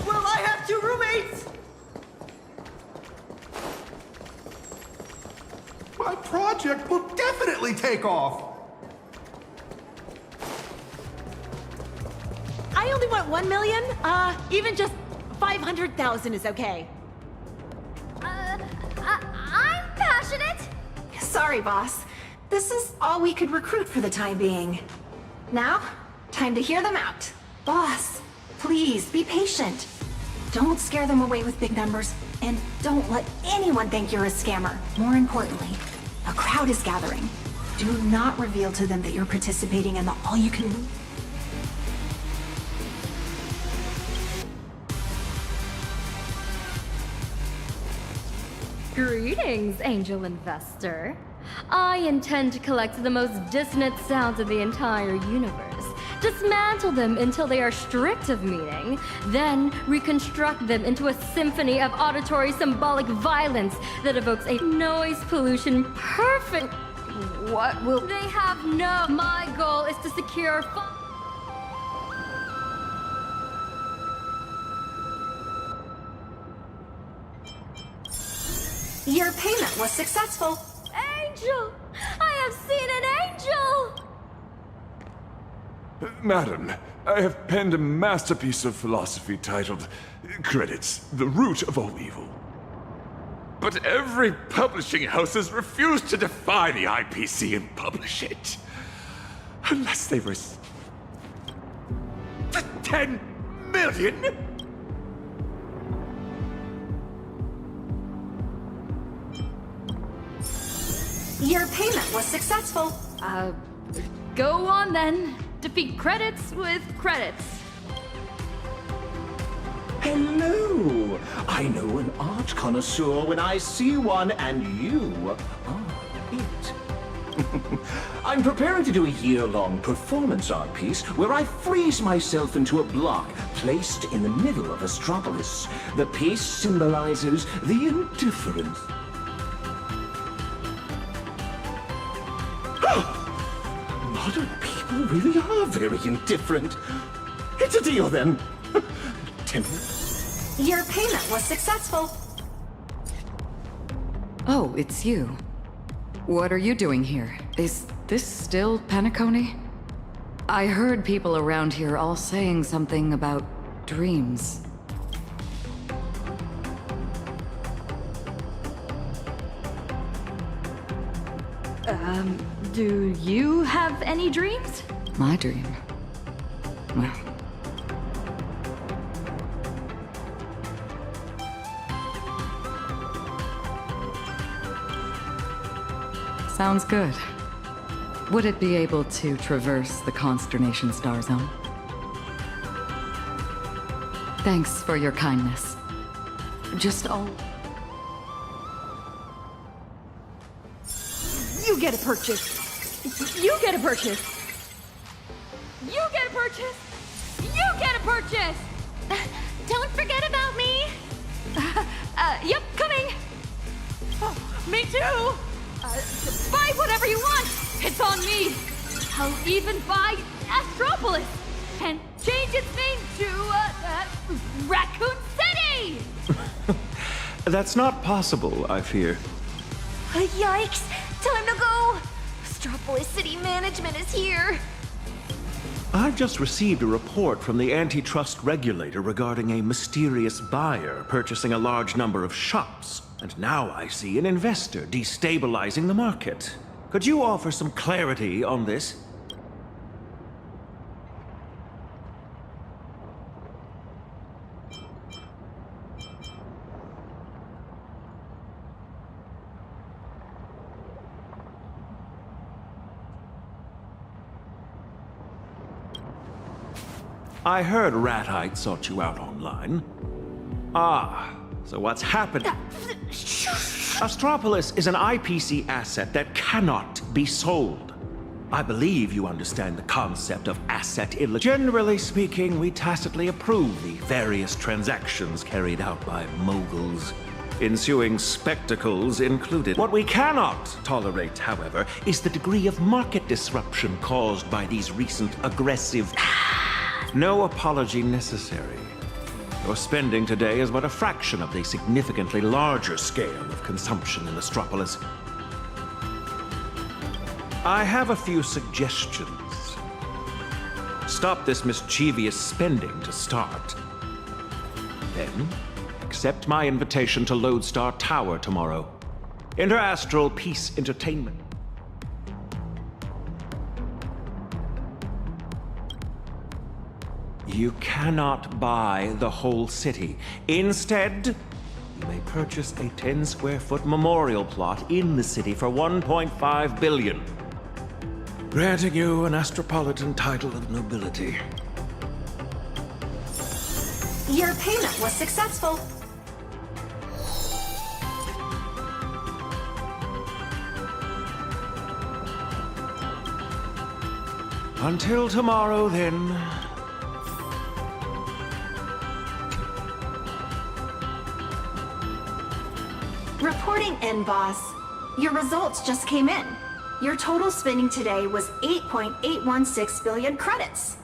Well, I have 2 roommates. My project will definitely take off. I only want 1 million. Even just 500,000 is okay. I'm passionate. Sorry, boss. This is all we could recruit for the time being. Now, time to hear them out. Boss, please be patient. Don't scare them away with big numbers, and don't let anyone think you're a scammer. More importantly, a crowd is gathering. Do not reveal to them that you're participating in the all-you-can... Greetings, angel investor. I intend to collect the most dissonant sounds of the entire universe, dismantle them until they are stripped of meaning, then reconstruct them into a symphony of auditory symbolic violence that evokes a noise pollution perfect. What will they have? No, my goal is to secure. Your payment was successful. Angel! I have seen an angel! Madam, I have penned a masterpiece of philosophy titled Credits, the Root of All Evil. But every publishing house has refused to defy the IPC and publish it. Unless they were... The 10 million? Your payment was successful. Go on then. Defeat credits with credits. Hello! I know an art connoisseur when I see one, and you are it. I'm preparing to do a year-long performance art piece where I freeze myself into a block placed in the middle of Astropolis. The piece symbolizes the indifference. Modern people really are very indifferent. It's a deal then. Your payment was successful. Oh, it's you. What are you doing here? Is this still Penacony? I heard people around here all saying something about dreams. Do you have any dreams? My dream? Well... Sounds good. Would it be able to traverse the Consternation Star Zone? Thanks for your kindness. Just all... You get a purchase. You get a purchase. You get a purchase. You get a purchase. Don't forget about me. Yep, coming. Oh, me too. Buy whatever you want. It's on me. I'll even buy Astropolis and change its name to Raccoon City. That's not possible, I fear. Yikes! Time to go! Astropolis City Management is here! I've just received a report from the antitrust regulator regarding a mysterious buyer purchasing a large number of shops. And now I see an investor destabilizing the market. Could you offer some clarity on this? I heard Ratite sought you out online. Ah, so what's happened? Astropolis is an IPC asset that cannot be sold. I believe you understand the concept of asset illegitimacy. Generally speaking, we tacitly approve the various transactions carried out by moguls, ensuing spectacles included. What we cannot tolerate, however, is the degree of market disruption caused by these recent aggressive... No apology necessary. Your spending today is but a fraction of the significantly larger scale of consumption in Astropolis. I have a few suggestions. Stop this mischievous spending to start. Then, accept my invitation to Lodestar Tower tomorrow. Interastral Peace Entertainment. You cannot buy the whole city. Instead, you may purchase a 10-square-foot memorial plot in the city for 1.5 billion, granting you an Astropolitan title of nobility. Your payment was successful. Until tomorrow, then. Reporting in, boss. Your results just came in. Your total spending today was 8.816 billion credits.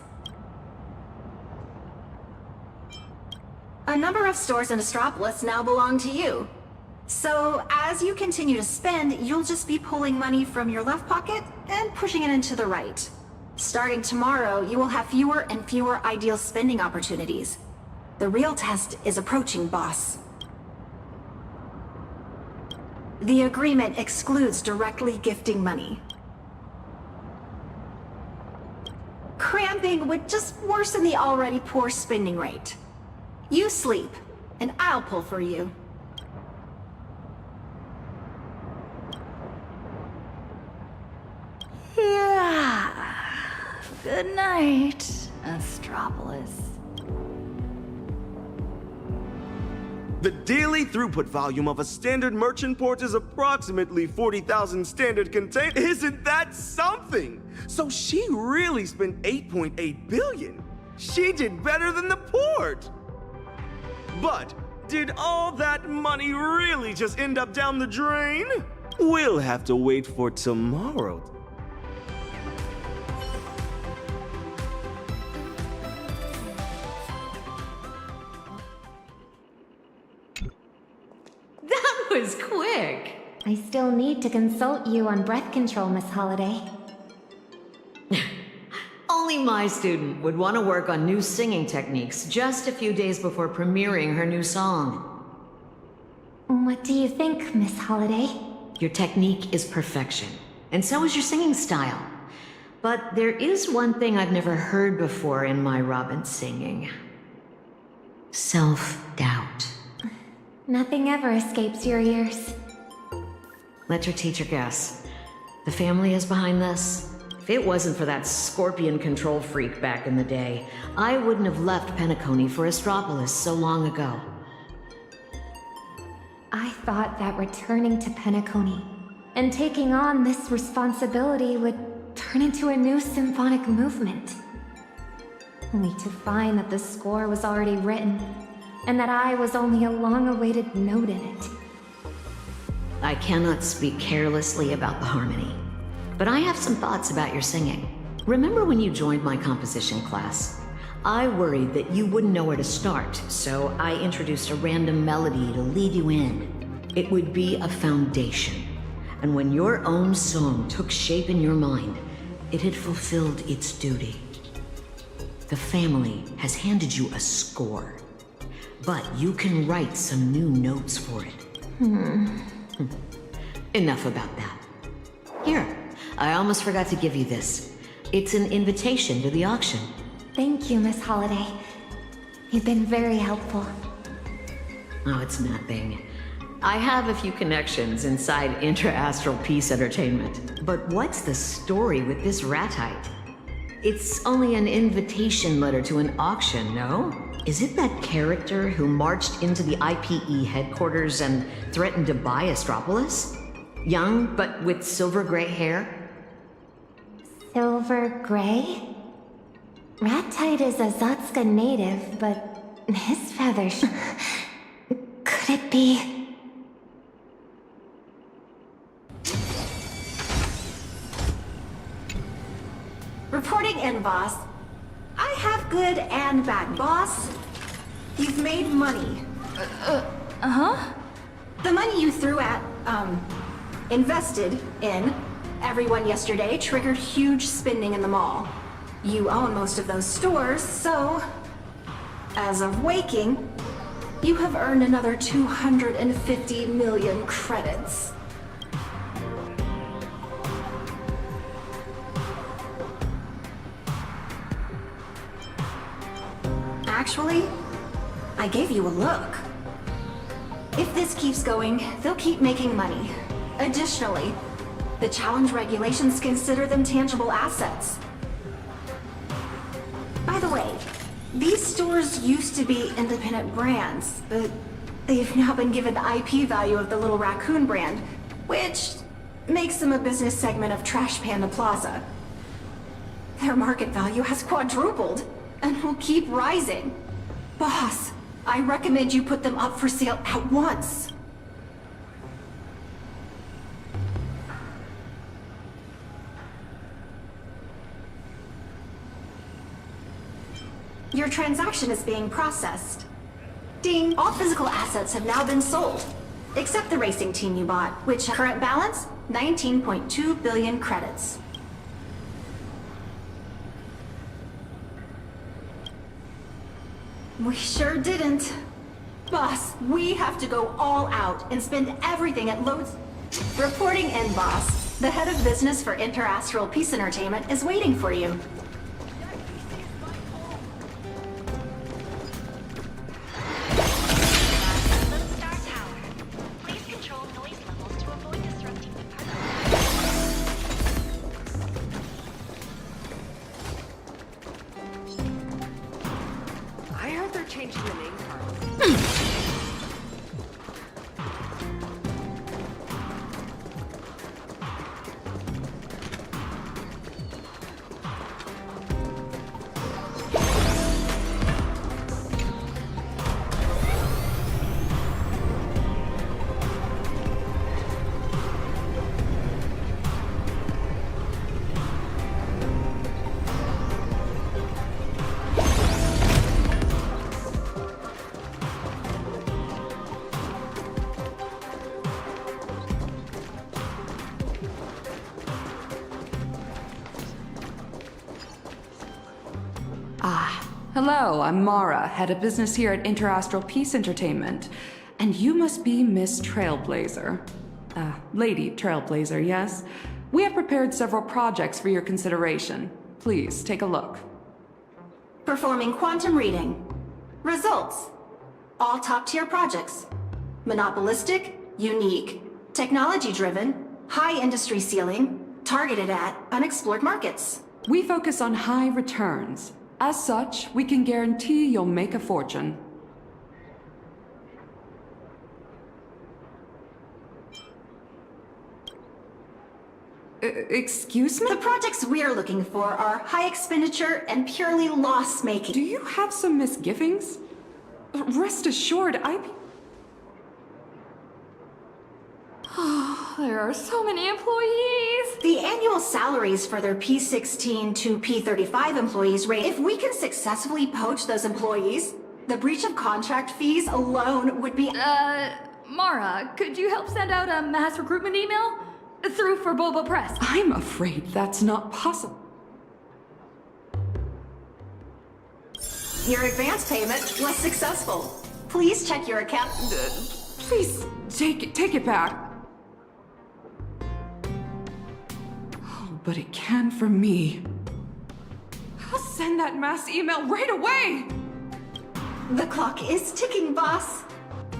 A number of stores in Astropolis now belong to you. So, as you continue to spend, you'll just be pulling money from your left pocket and pushing it into the right. Starting tomorrow, you will have fewer and fewer ideal spending opportunities. The real test is approaching, boss. The agreement excludes directly gifting money. Cramping would just worsen the already poor spending rate. You sleep, and I'll pull for you. Yeah. Good night, Astropolis. The daily throughput volume of a standard merchant port is approximately 40,000 standard containers. Isn't that something? So she really spent 8.8 billion. She did better than the port. But did all that money really just end up down the drain? We'll have to wait for tomorrow. That was quick. I still need to consult you on breath control, Miss Holiday. Only my student would want to work on new singing techniques just a few days before premiering her new song. What do you think, Miss Holiday? Your technique is perfection, and so is your singing style. But there is one thing I've never heard before in my Robin singing. Self-doubt. Nothing ever escapes your ears. Let your teacher guess. The family is behind this? If it wasn't for that scorpion control freak back in the day, I wouldn't have left Penacony for Astropolis so long ago. I thought that returning to Penacony and taking on this responsibility would turn into a new symphonic movement. Only to find that the score was already written, and that I was only a long-awaited note in it. I cannot speak carelessly about the harmony, but I have some thoughts about your singing. Remember when you joined my composition class? I worried that you wouldn't know where to start, so I introduced a random melody to lead you in. It would be a foundation, and when your own song took shape in your mind, it had fulfilled its duty. The family has handed you a score, but you can write some new notes for it. Enough about that. Here, I almost forgot to give you this. It's an invitation to the auction. Thank you, Miss Holiday. You've been very helpful. Oh, it's nothing. I have a few connections inside Intra-Astral Peace Entertainment. But what's the story with this ratite? It's only an invitation letter to an auction, no? Is it that character who marched into the IPE headquarters and threatened to buy Astropolis? Young, but with silver gray hair? Silver gray? Ratite is a Zotska native, but his feathers... Could it be... Reporting in, boss. I have good and bad, boss. You've made money. Uh-huh? The money you threw at, invested in everyone yesterday triggered huge spending in the mall. You own most of those stores, so... As of waking, you have earned another 250 million credits. Actually, I gave you a look. If this keeps going, they'll keep making money. Additionally, the challenge regulations consider them tangible assets. By the way, these stores used to be independent brands, but they've now been given the IP value of the Little Raccoon brand, which makes them a business segment of Trash Panda Plaza. Their market value has quadrupled, and will keep rising. Boss, I recommend you put them up for sale at once. Your transaction is being processed. Ding! All physical assets have now been sold, except the racing team you bought, which current balance, 19.2 billion credits. We sure didn't. Boss, we have to go all out and spend everything at Lowe's. Reporting in, boss. The head of business for Interastral Peace Entertainment is waiting for you. I heard they're changing the name card. Hello, I'm Mara, head of business here at Interastral Peace Entertainment. And you must be Miss Trailblazer. Lady Trailblazer, yes? We have prepared several projects for your consideration. Please, take a look. Performing quantum reading. Results. All top-tier projects. Monopolistic, unique, technology-driven, high industry ceiling, targeted at unexplored markets. We focus on high returns. As such, we can guarantee you'll make a fortune. Excuse me? The projects we're looking for are high expenditure and purely loss-making. Do you have some misgivings? Rest assured, there are so many employees! The annual salaries for their P16 to P35 employees range. If we can successfully poach those employees, the breach of contract fees alone would be... Mara, could you help send out a mass recruitment email? Through for Boba Press. I'm afraid that's not possible. Your advance payment was successful. Please check your account. Please, take it back. But it can for me. I'll send that mass email right away! The clock is ticking, boss.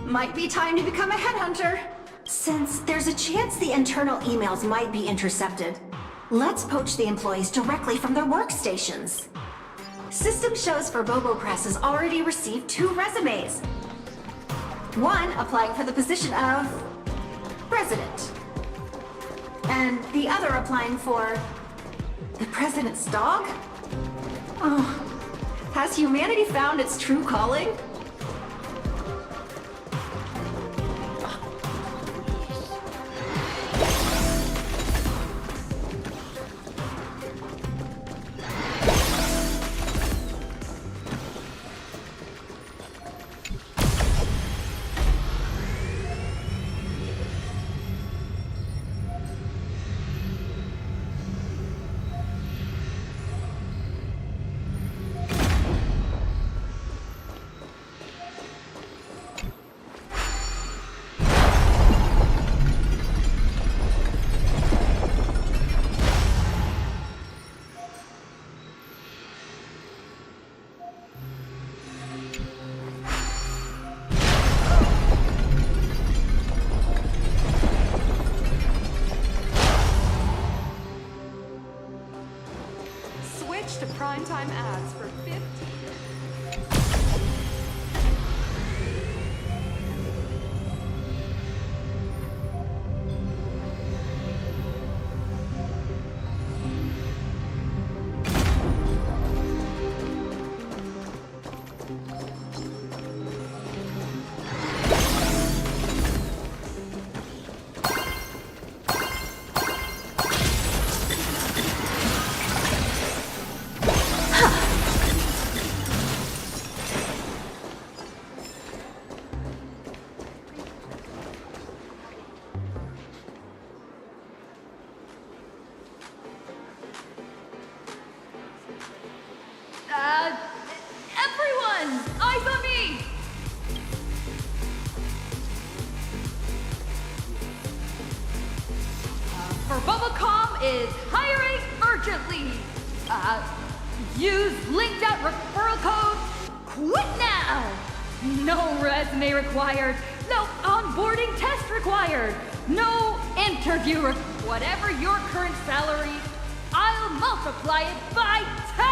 Might be time to become a headhunter. Since there's a chance the internal emails might be intercepted, let's poach the employees directly from their workstations. System shows for Bobo Press has already received 2 resumes. One applying for the position of president. And the other applying for the president's dog? Oh, has humanity found its true calling? To primetime ads for 15. for Bubblecom is hiring urgently. Use linked out referral code QUIT NOW. No resume required. No onboarding test required. No interview. Whatever your current salary, I'll multiply it by 10.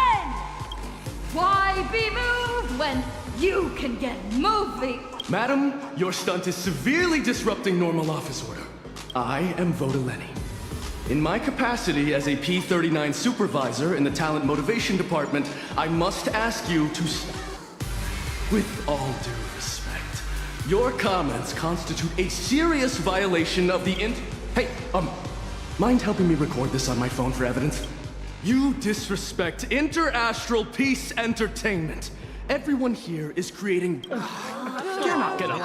Why be moved when you can get moving? Madam, your stunt is severely disrupting normal office order. I am Vodaleni. In my capacity as a P-39 supervisor in the Talent Motivation Department, I must ask you to with all due respect, your comments constitute a serious violation of the Hey, mind helping me record this on my phone for evidence? You disrespect Interastral Peace Entertainment. Everyone here is creating... You're not gonna...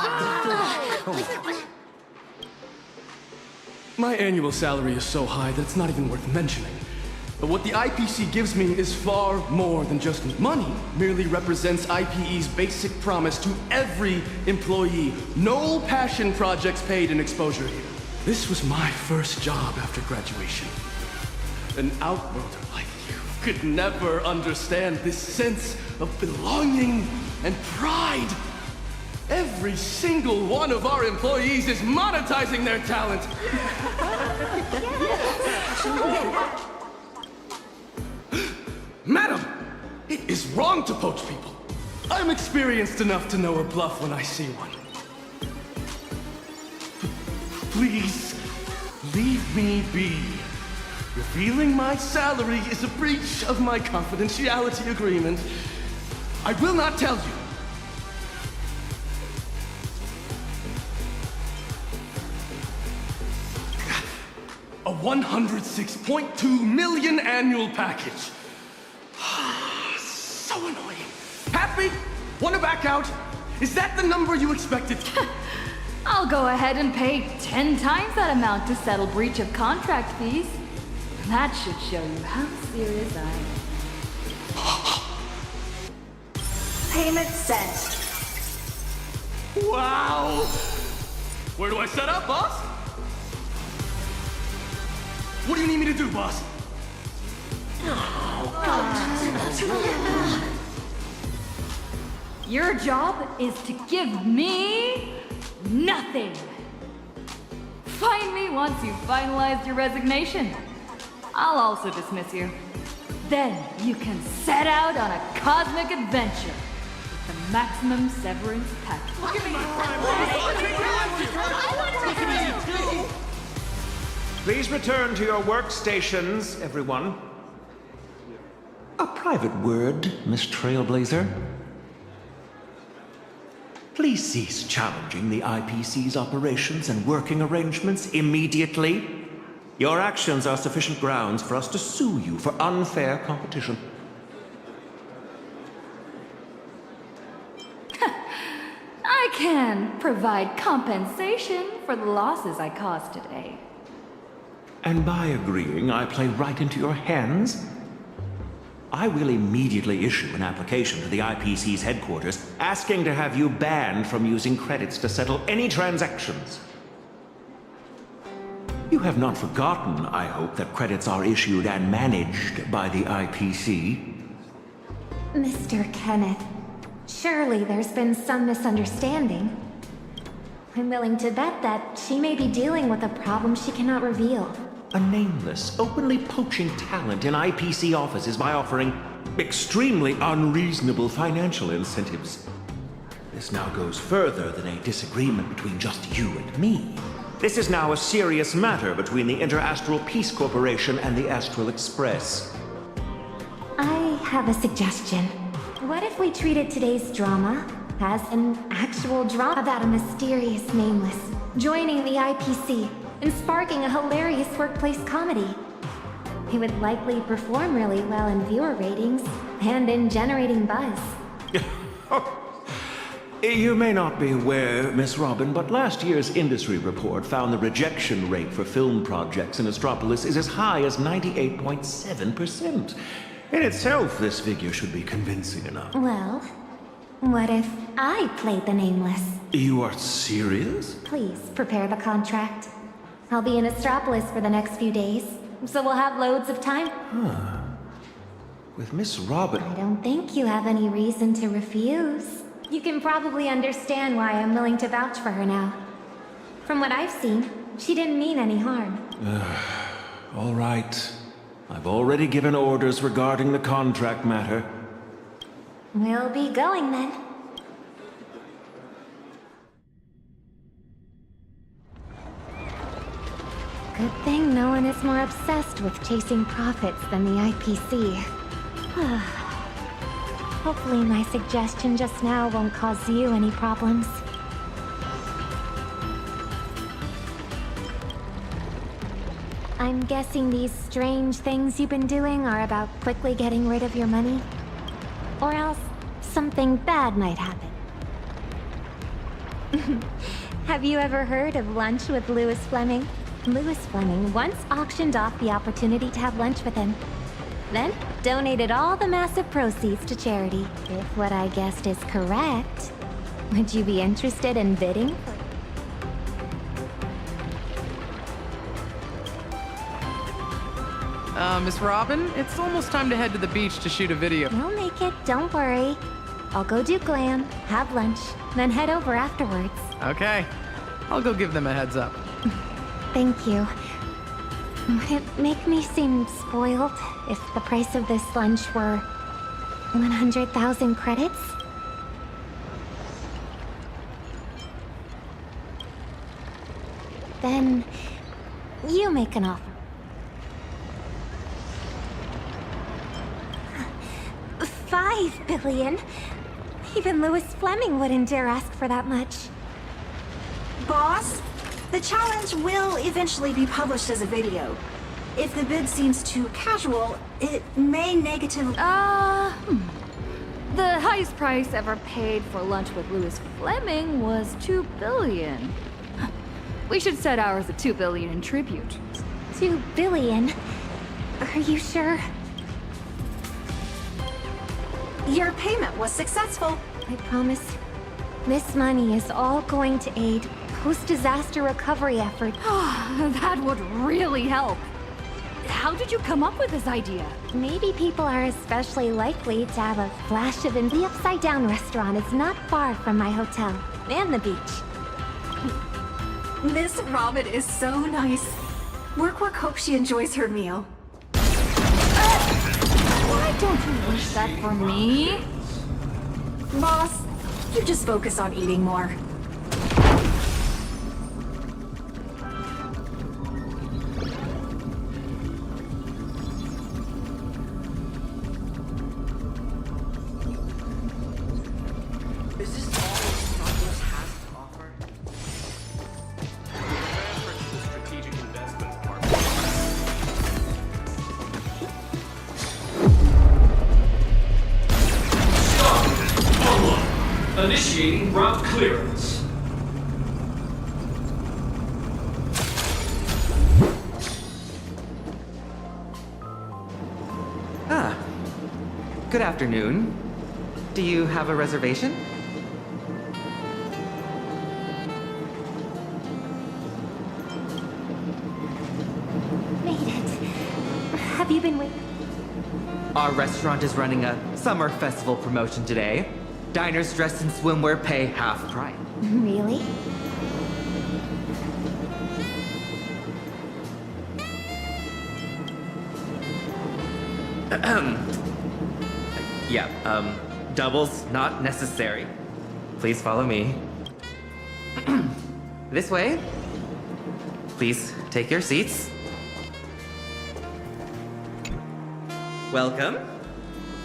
My annual salary is so high that it's not even worth mentioning. But what the IPC gives me is far more than just money. Merely represents IPE's basic promise to every employee. No passion projects paid in exposure here. This was my first job after graduation. An outworlder like you could never understand this sense of belonging and pride. Every single one of our employees is monetizing their talent. Madam, it is wrong to poach people. I'm experienced enough to know a bluff when I see one. Please, leave me be. Revealing my salary is a breach of my confidentiality agreement. I will not tell you. A 106.2 million annual package. So annoying. Happy? Want to back out? Is that the number you expected? I'll go ahead and pay 10 times that amount to settle breach of contract fees. That should show you how serious I am. Payment sent. Wow! Where do I set up, boss? What do you need me to do, boss? Your job is to give me nothing. Find me once you've finalized your resignation. I'll also dismiss you. Then you can set out on a cosmic adventure with the maximum severance package. Look at me! Please return to your workstations, everyone. A private word, Miss Trailblazer. Please cease challenging the IPC's operations and working arrangements immediately. Your actions are sufficient grounds for us to sue you for unfair competition. I can provide compensation for the losses I caused today. And by agreeing, I play right into your hands. I will immediately issue an application to the IPC's headquarters asking to have you banned from using credits to settle any transactions. You have not forgotten, I hope, that credits are issued and managed by the IPC. Mr. Kenneth, surely there's been some misunderstanding. I'm willing to bet that she may be dealing with a problem she cannot reveal. A nameless, openly poaching talent in IPC offices by offering extremely unreasonable financial incentives. This now goes further than a disagreement between just you and me. This is now a serious matter between the Interastral Peace Corporation and the Astral Express. I have a suggestion. What if we treated today's drama as an actual drama about a mysterious nameless joining the IPC and sparking a hilarious workplace comedy? He would likely perform really well in viewer ratings and in generating buzz. You may not be aware, Miss Robin, but last year's industry report found the rejection rate for film projects in Astropolis is as high as 98.7%. In itself, this figure should be convincing enough. Well, what if I played the nameless? You are serious? Please prepare the contract. I'll be in Astropolis for the next few days, so we'll have loads of time. Huh. With Miss Robin... I don't think you have any reason to refuse. You can probably understand why I'm willing to vouch for her now. From what I've seen, she didn't mean any harm. All right. I've already given orders regarding the contract matter. We'll be going then. Good thing no one is more obsessed with chasing profits than the IPC. Hopefully my suggestion just now won't cause you any problems. I'm guessing these strange things you've been doing are about quickly getting rid of your money? Or else something bad might happen. Have you ever heard of Lunch with Louis Fleming? Louis Fleming once auctioned off the opportunity to have lunch with him. Then donated all the massive proceeds to charity. If what I guessed is correct, would you be interested in bidding? Miss Robin, it's almost time to head to the beach to shoot a video. You'll make it, don't worry. I'll go do glam, have lunch, then head over afterwards. Okay. I'll go give them a heads up. Thank you. Would it make me seem spoiled if the price of this lunch were 100,000 credits? Then you make an offer. 5 billion? Even Louis Fleming wouldn't dare ask for that much. Boss, the challenge will eventually be published as a video. If the bid seems too casual, it may negatively... The highest price ever paid for lunch with Louis Fleming was 2 billion. We should set ours at 2 billion in tribute. 2 billion? Are you sure? Your payment was successful. I promise. This money is all going to aid post-disaster recovery efforts. That would really help. How did you come up with this idea? Maybe people are especially likely to have a flash of the Upside Down restaurant is not far from my hotel and the beach. Miss Robin is so nice. Work hopes she enjoys her meal. Why don't you wish that for me? Boss, you just focus on eating more. Is this all Metropolis has to offer? Transfer to the Strategic Investment Department. Initiating route clearance. Good afternoon. Do you have a reservation? Made it. Have you been waiting? Our restaurant is running a summer festival promotion today. Diners dressed in swimwear pay half price. Really? Yeah, doubles not necessary. Please follow me. This way. Please take your seats. Welcome.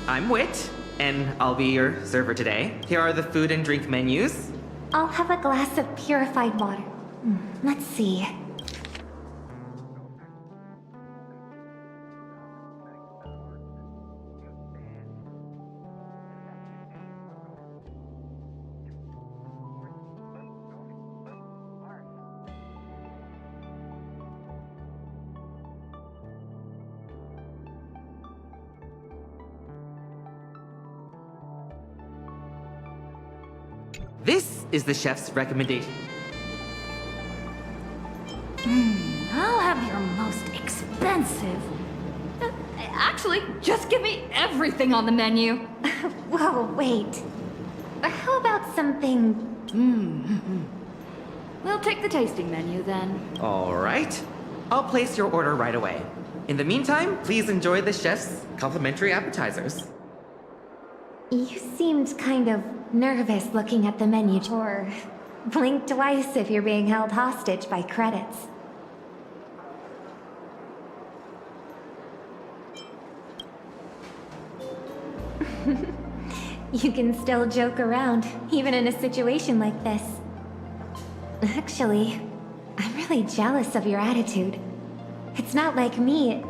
I'm Wit, and I'll be your server today. Here are the food and drink menus. I'll have a glass of purified water. Let's see. This is the chef's recommendation. expensive. Actually, just give me everything on the menu. Whoa, wait. How about something... We'll take the tasting menu then. All right. I'll place your order right away. In the meantime, please enjoy the chef's complimentary appetizers. You seemed kind of nervous looking at the menu, or blink twice if you're being held hostage by credits. You can still joke around, even in a situation like this. Actually, I'm really jealous of your attitude. It's not like me.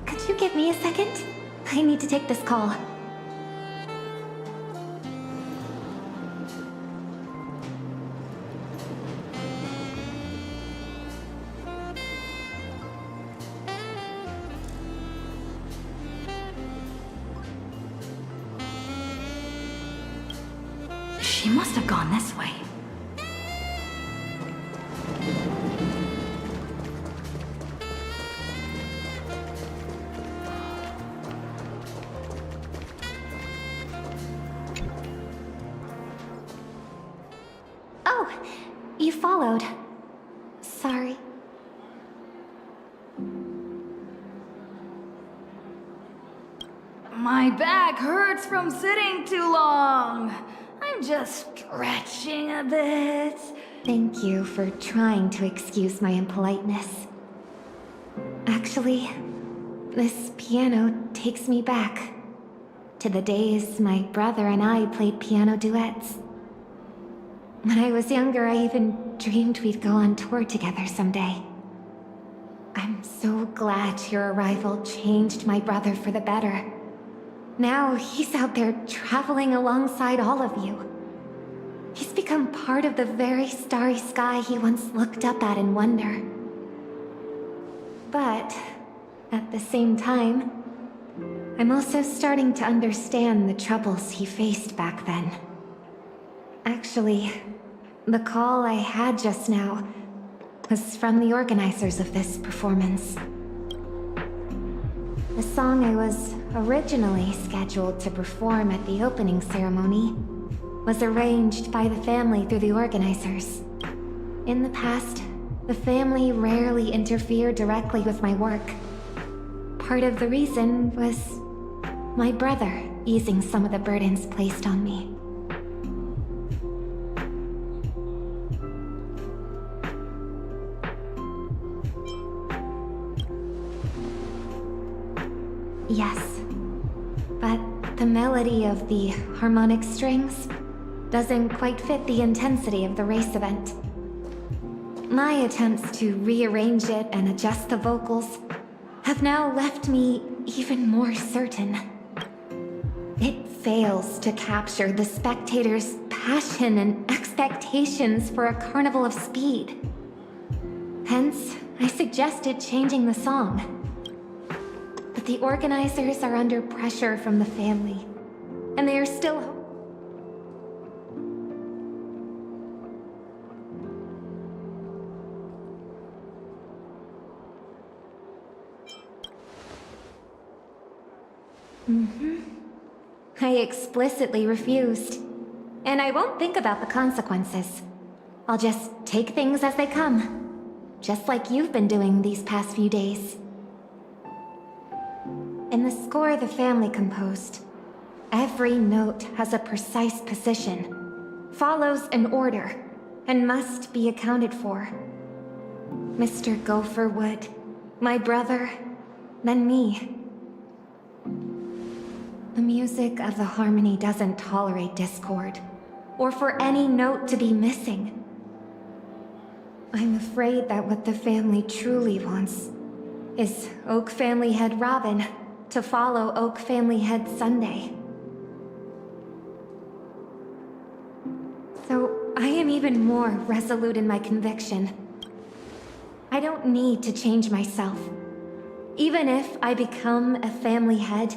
Could you give me a second? I need to take this call. She must have gone this way. Oh, you followed. Sorry. My back hurts from sitting too long. I'm just stretching a bit. Thank you for trying to excuse my impoliteness. Actually, this piano takes me back to the days my brother and I played piano duets. When I was younger, I even dreamed we'd go on tour together someday. I'm so glad your arrival changed my brother for the better. Now he's out there traveling alongside all of you. He's become part of the very starry sky he once looked up at in wonder. But at the same time, I'm also starting to understand the troubles he faced back then. Actually, the call I had just now was from the organizers of this performance. The song I was originally scheduled to perform at the opening ceremony was arranged by the family through the organizers. In the past, the family rarely interfered directly with my work. Part of the reason was my brother easing some of the burdens placed on me. Yes, but the melody of the harmonic strings doesn't quite fit the intensity of the race event. My attempts to rearrange it and adjust the vocals have now left me even more certain. It fails to capture the spectators' passion and expectations for a carnival of speed. Hence, I suggested changing the song. But the organizers are under pressure from the family, and they are still... I explicitly refused. And I won't think about the consequences. I'll just take things as they come. Just like you've been doing these past few days. In the score the family composed, every note has a precise position, follows an order, and must be accounted for. Mr. Gopher would, my brother, then me. The music of the harmony doesn't tolerate discord, or for any note to be missing. I'm afraid that what the family truly wants is Oak Family Head Robin to follow Oak Family Head Sunday. So I am even more resolute in my conviction. I don't need to change myself. Even if I become a family head,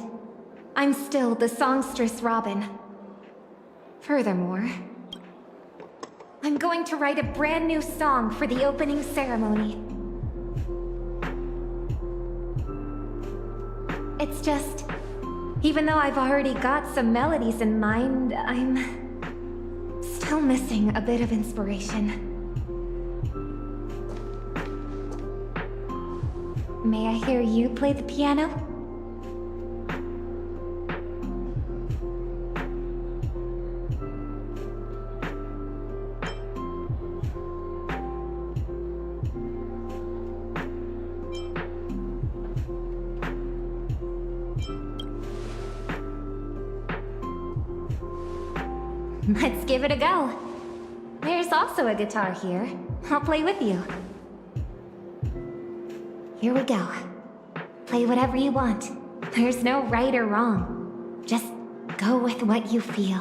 I'm still the songstress Robin. Furthermore, I'm going to write a brand new song for the opening ceremony. It's just, even though I've already got some melodies in mind, I'm still missing a bit of inspiration. May I hear you play the piano? Let's give it a go. There's also a guitar here. I'll play with you. Here we go. Play whatever you want. There's no right or wrong. Just go with what you feel.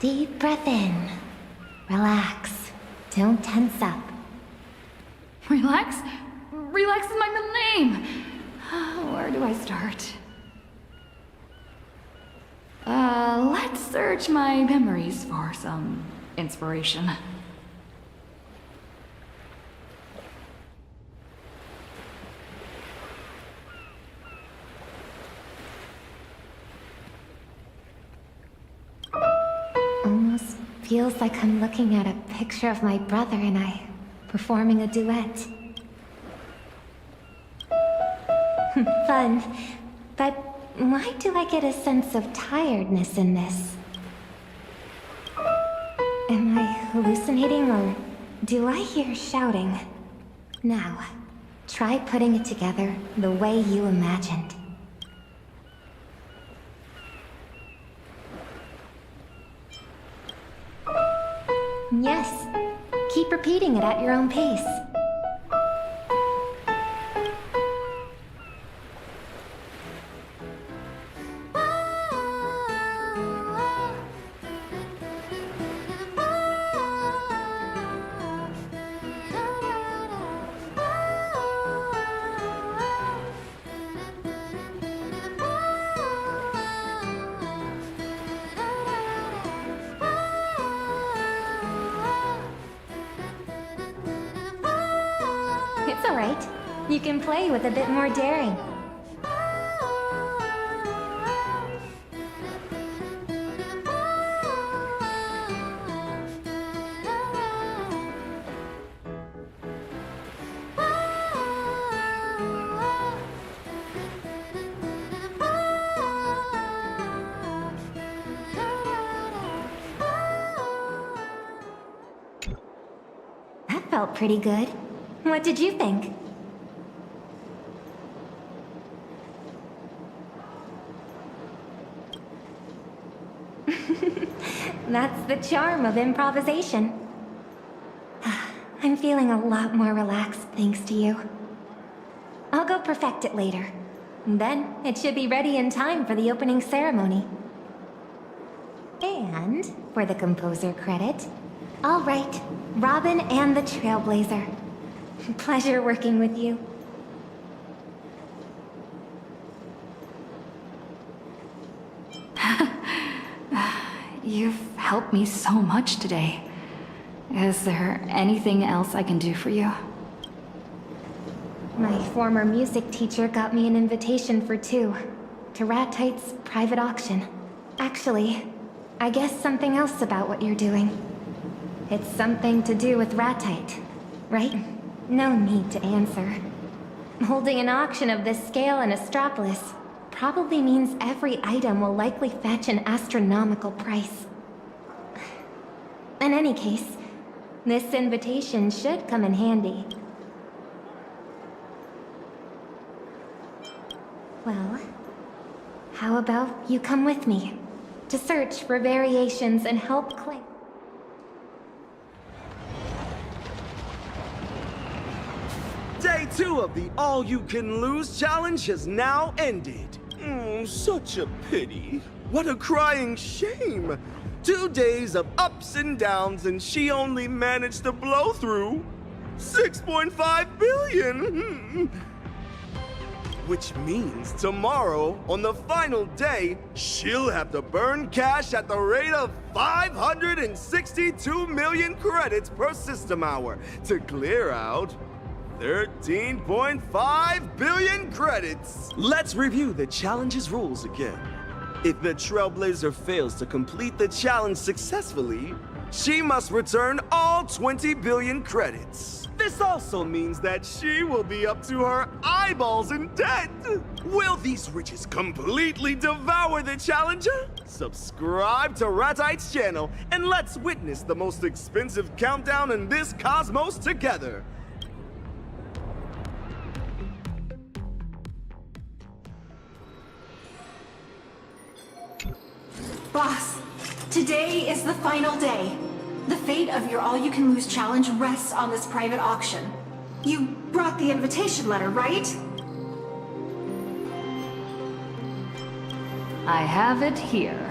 Deep breath in. Relax. Don't tense up. Relax? Relax is my middle name. Where do I start? Let's search my memories for some inspiration. Almost feels like I'm looking at a picture of my brother and I performing a duet. Fun. But why do I get a sense of tiredness in this? Am I hallucinating or do I hear shouting? Now, try putting it together the way you imagined. Yes. Keep repeating it at your own pace. It's alright. You can play with a bit more daring. That felt pretty good. What did you think? That's the charm of improvisation. I'm feeling a lot more relaxed thanks to you. I'll go perfect it later. Then it should be ready in time for the opening ceremony. And for the composer credit, I'll write Robin and the Trailblazer. Pleasure working with you. You've helped me so much today. Is there anything else I can do for you? My former music teacher got me an invitation for 2 to Ratite's private auction. Actually, I guess something else about what you're doing. It's something to do with Ratite, right? No need to answer. Holding an auction of this scale in Astropolis probably means every item will likely fetch an astronomical price. In any case, this invitation should come in handy. Well, how about you come with me to search for variations and help claim... Day 2 of the All-You-Can-Lose challenge has now ended. Such a pity. What a crying shame. 2 days of ups and downs and she only managed to blow through 6.5 billion. Which means tomorrow, on the final day, she'll have to burn cash at the rate of 562 million credits per system hour to clear out 13.5 billion credits. Let's review the challenge's rules again. If the Trailblazer fails to complete the challenge successfully, she must return all 20 billion credits. This also means that she will be up to her eyeballs in debt. Will these riches completely devour the challenger? Subscribe to Ratite's channel and let's witness the most expensive countdown in this cosmos together. Boss, today is the final day. The fate of your all-you-can-lose challenge rests on this private auction. You brought the invitation letter, right? I have it here.